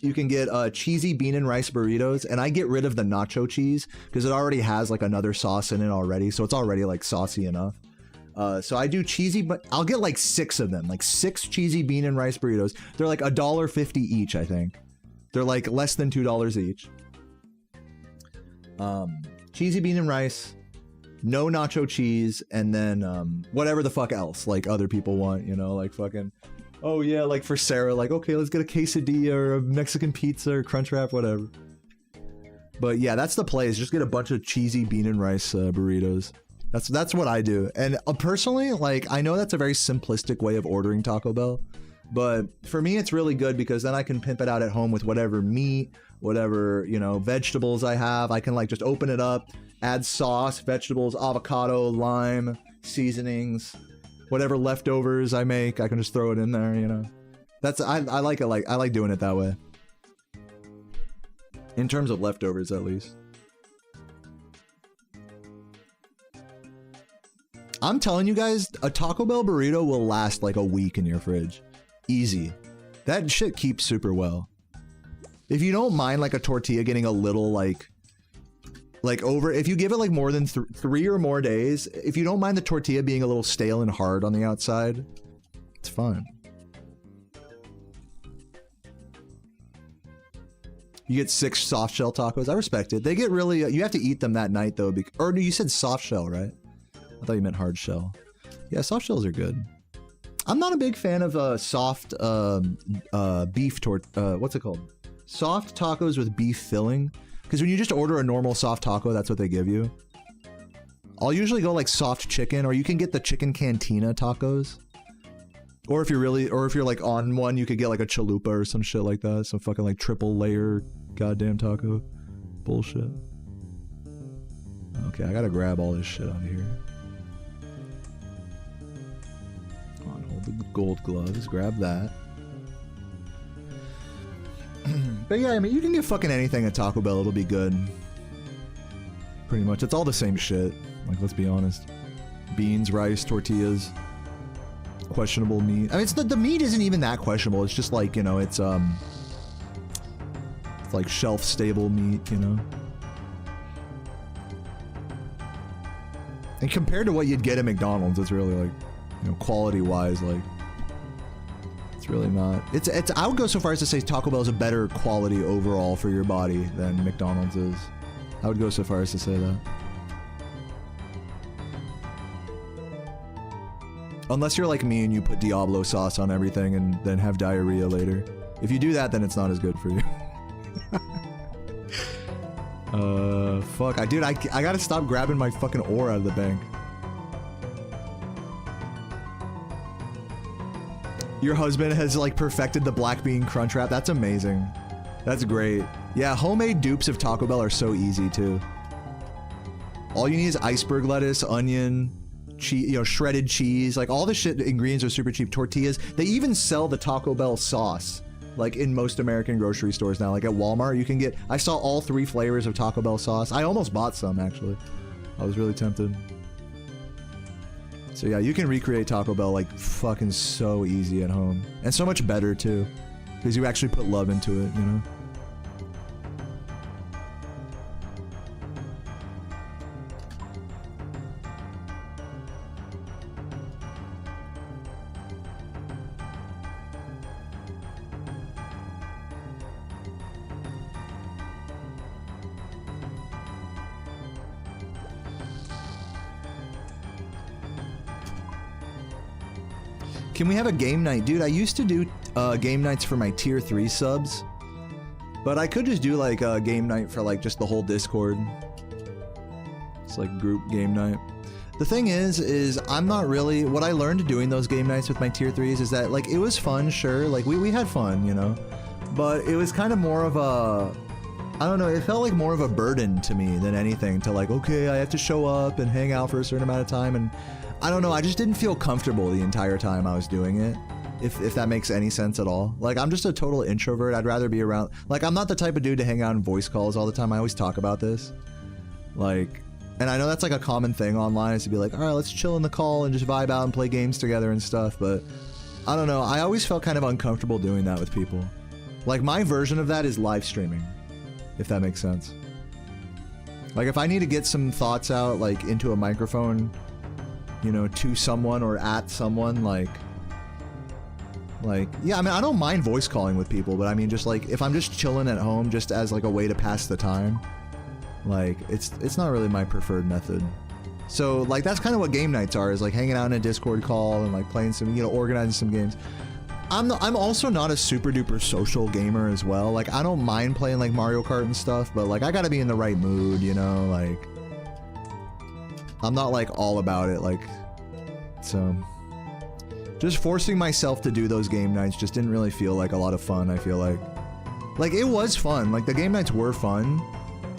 you can get cheesy bean and rice burritos, and I get rid of the nacho cheese because it already has like another sauce in it already, so it's already like saucy enough. So I do cheesy, but I'll get like 6 of them, like 6 cheesy bean and rice burritos. They're like $1.50 each, I think. They're like less than $2 each. Cheesy bean and rice, no nacho cheese, and then whatever the fuck else like other people want, you know, like fucking, oh yeah, like for Sarah, like, okay, let's get a quesadilla or a Mexican pizza or crunch wrap, whatever. But yeah, that's the place. Just get a bunch of cheesy bean and rice burritos. That's what I do. And personally, like, I know that's a very simplistic way of ordering Taco Bell, but for me it's really good because then I can pimp it out at home with whatever meat, whatever, you know, vegetables I have. I can like just open it up, add sauce, vegetables, avocado, lime, seasonings, whatever leftovers I make, I can just throw it in there, you know. That's I like it, like I like doing it that way. In terms of leftovers, at least. I'm telling you guys, a Taco Bell burrito will last like a week in your fridge. Easy. That shit keeps super well. If you don't mind like a tortilla getting a little like over, if you give it like more than 3 or more days, if you don't mind the tortilla being a little stale and hard on the outside, it's fine. You get 6 soft shell tacos. I respect it. They get really, you have to eat them that night though. Or you said soft shell, right? I thought you meant hard shell. Yeah, soft shells are good. I'm not a big fan of soft beef what's it called? Soft tacos with beef filling. Because when you just order a normal soft taco, that's what they give you. I'll usually go like soft chicken, or you can get the chicken cantina tacos. Or if you're like on one, you could get like a chalupa or some shit like that. Some fucking like triple layer goddamn taco. Bullshit. Okay, I gotta grab all this shit out of here. Come on, hold the gold gloves, grab that. But yeah, I mean, you can get fucking anything at Taco Bell, it'll be good. Pretty much, it's all the same shit. Like, let's be honest. Beans, rice, tortillas. Questionable meat. I mean, the meat isn't even that questionable. It's just like, you know, it's like shelf-stable meat, you know? And compared to what you'd get at McDonald's, it's really like, you know, quality-wise, like, it's really not. It's. I would go so far as to say Taco Bell is a better quality overall for your body than McDonald's is. I would go so far as to say that. Unless you're like me and you put Diablo sauce on everything and then have diarrhea later. If you do that, then it's not as good for you. Fuck. Dude, I gotta stop grabbing my fucking ore out of the bank. Your husband has like perfected the black bean crunch wrap. That's amazing. That's great. Yeah, homemade dupes of Taco Bell are so easy too. All you need is iceberg lettuce, onion, cheese, you know, shredded cheese. Like all the shit ingredients are super cheap. Tortillas. They even sell the Taco Bell sauce, like in most American grocery stores now. Like at Walmart, you can get. I saw all 3 flavors of Taco Bell sauce. I almost bought some actually. I was really tempted. So yeah, you can recreate Taco Bell like fucking so easy at home. And so much better too. Because you actually put love into it, you know? Can we have a game night? Dude, I used to do game nights for my tier 3 subs. But I could just do like a game night for like just the whole Discord. It's like group game night. The thing is I'm not really, what I learned doing those game nights with my tier 3s is that like it was fun, sure, like we had fun, you know, but it was kind of more of a, I don't know, it felt like more of a burden to me than anything to like, okay, I have to show up and hang out for a certain amount of time, and I don't know, I just didn't feel comfortable the entire time I was doing it, if that makes any sense at all. Like, I'm just a total introvert. I'd rather be around, like, I'm not the type of dude to hang out in voice calls all the time. I always talk about this, like, and I know that's like a common thing online, is to be like, all right, let's chill in the call and just vibe out and play games together and stuff, but I don't know, I always felt kind of uncomfortable doing that with people. Like, my version of that is live streaming, if that makes sense. Like, if I need to get some thoughts out, like, into a microphone, you know, to someone or at someone, like, yeah, I mean, I don't mind voice calling with people, but I mean, just like, if I'm just chilling at home just as like a way to pass the time, like, it's not really my preferred method. So, like, that's kind of what game nights are, is like hanging out in a Discord call and like playing some, you know, organizing some games. I'm also not a super duper social gamer as well. Like, I don't mind playing like Mario Kart and stuff, but like, I gotta be in the right mood, you know, like, I'm not like all about it, like, so just forcing myself to do those game nights just didn't really feel like a lot of fun. I feel like it was fun, like the game nights were fun,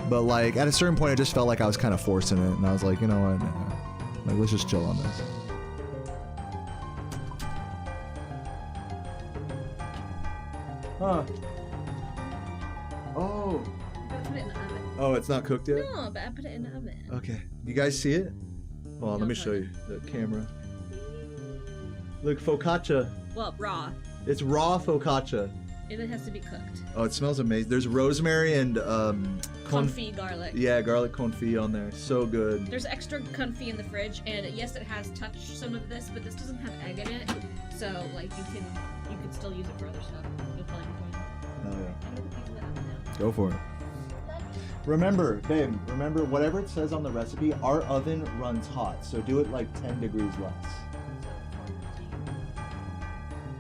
but like at a certain point I just felt like I was kind of forcing it, and I was like, you know what, like, let's just chill on this. Huh. Oh. I put it in the oven. Oh, it's not cooked yet? No, but I put it in the oven. Okay. You guys see it? Hold on, let me show you the camera. Look, focaccia. Well, raw. It's raw focaccia. It has to be cooked. Oh, it smells amazing. There's rosemary and Confit garlic. Yeah, garlic confit on there. So good. There's extra confit in the fridge, and yes, it has touched some of this, but this doesn't have egg in it, so like you can still use it for other stuff. You'll probably be fine. Oh yeah. I'm gonna put these in the oven now. Go for it. Remember, babe, remember whatever it says on the recipe, our oven runs hot, so do it like 10 degrees less.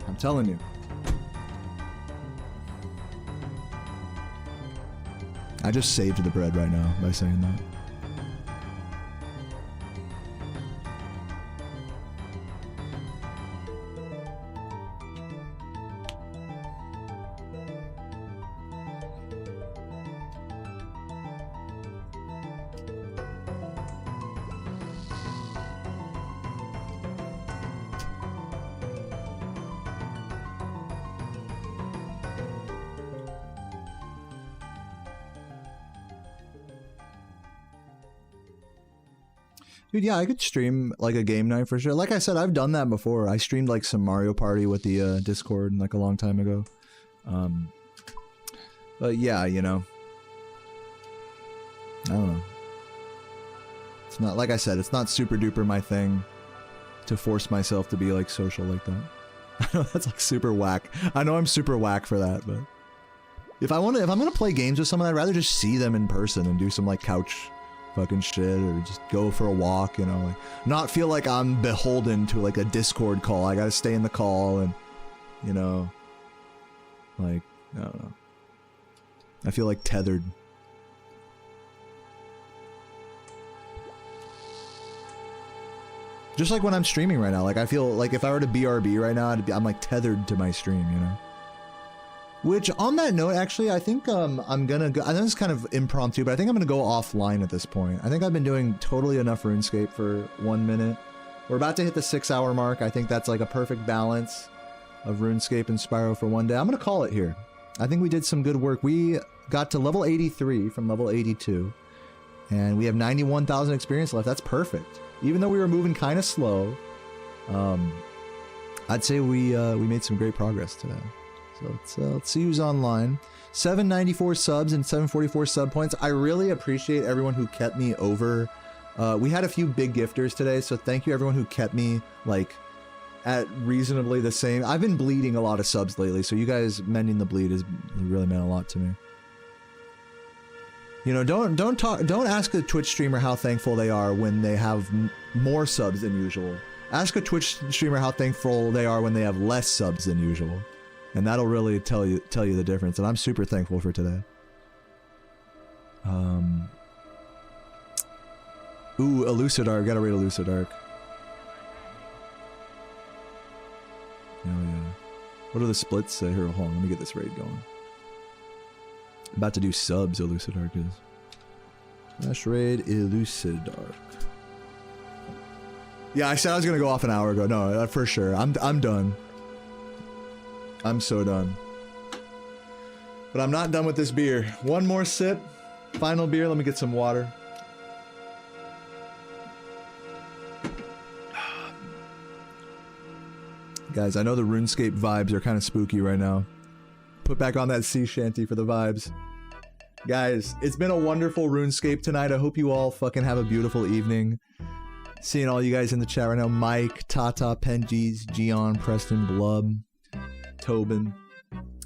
I'm telling you. I just saved the bread right now by saying that. Dude, yeah, I could stream like a game night for sure. Like I said, I've done that before. I streamed like some Mario Party with the Discord like a long time ago. But yeah, you know, I don't know. It's not, like I said, it's not super duper my thing to force myself to be like social like that. I know that's like super whack. I know I'm super whack for that, but if I'm gonna play games with someone, I'd rather just see them in person and do some like couch fucking shit, or just go for a walk, you know, like not feel like I'm beholden to like a Discord call. I gotta stay in the call, and you know, like, I don't know, I feel like tethered. Just like when I'm streaming right now, like I feel like if I were to BRB right now, I'm like tethered to my stream, you know. Which, on that note, actually, I think I'm gonna go. I know it's kind of impromptu, but I think I'm gonna go offline at this point. I think I've been doing totally enough RuneScape for 1 minute. We're about to hit the 6-hour mark. I think that's like a perfect balance of RuneScape and Spyro for one day. I'm gonna call it here. I think we did some good work. We got to level 83 from level 82, and we have 91,000 experience left. That's perfect. Even though we were moving kind of slow, I'd say we made some great progress today. So let's see who's online. 794 subs and 744 sub points. I really appreciate everyone who kept me over. We had a few big gifters today, so thank you everyone who kept me like at reasonably the same. I've been bleeding a lot of subs lately, so you guys mending the bleed has really meant a lot to me. You know, don't ask a Twitch streamer how thankful they are when they have more subs than usual. Ask a Twitch streamer how thankful they are when they have less subs than usual, and that'll really tell you the difference. And I'm super thankful for today. Ooh, Elucidark. Gotta rate Elucidark. Oh yeah. What do the splits say? Here, hold on. Let me get this raid going. About to do subs. Elucidark is. Smash raid Elucidark. Yeah, I said I was gonna go off an hour ago. No, for sure. I'm done. I'm so done. But I'm not done with this beer. One more sip. Final beer. Let me get some water. Guys, I know the RuneScape vibes are kind of spooky right now. Put back on that sea shanty for the vibes. Guys, it's been a wonderful RuneScape tonight. I hope you all fucking have a beautiful evening. Seeing all you guys in the chat right now. Mike, Tata, Penjies, Gian, Preston, Blub, Tobin.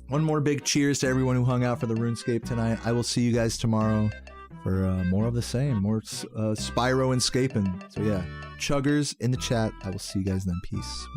One more big cheers to everyone who hung out for the RuneScape tonight. I will see you guys tomorrow for more of the same. More Spyro and Scaping. So yeah, chuggers in the chat. I will see you guys then. Peace.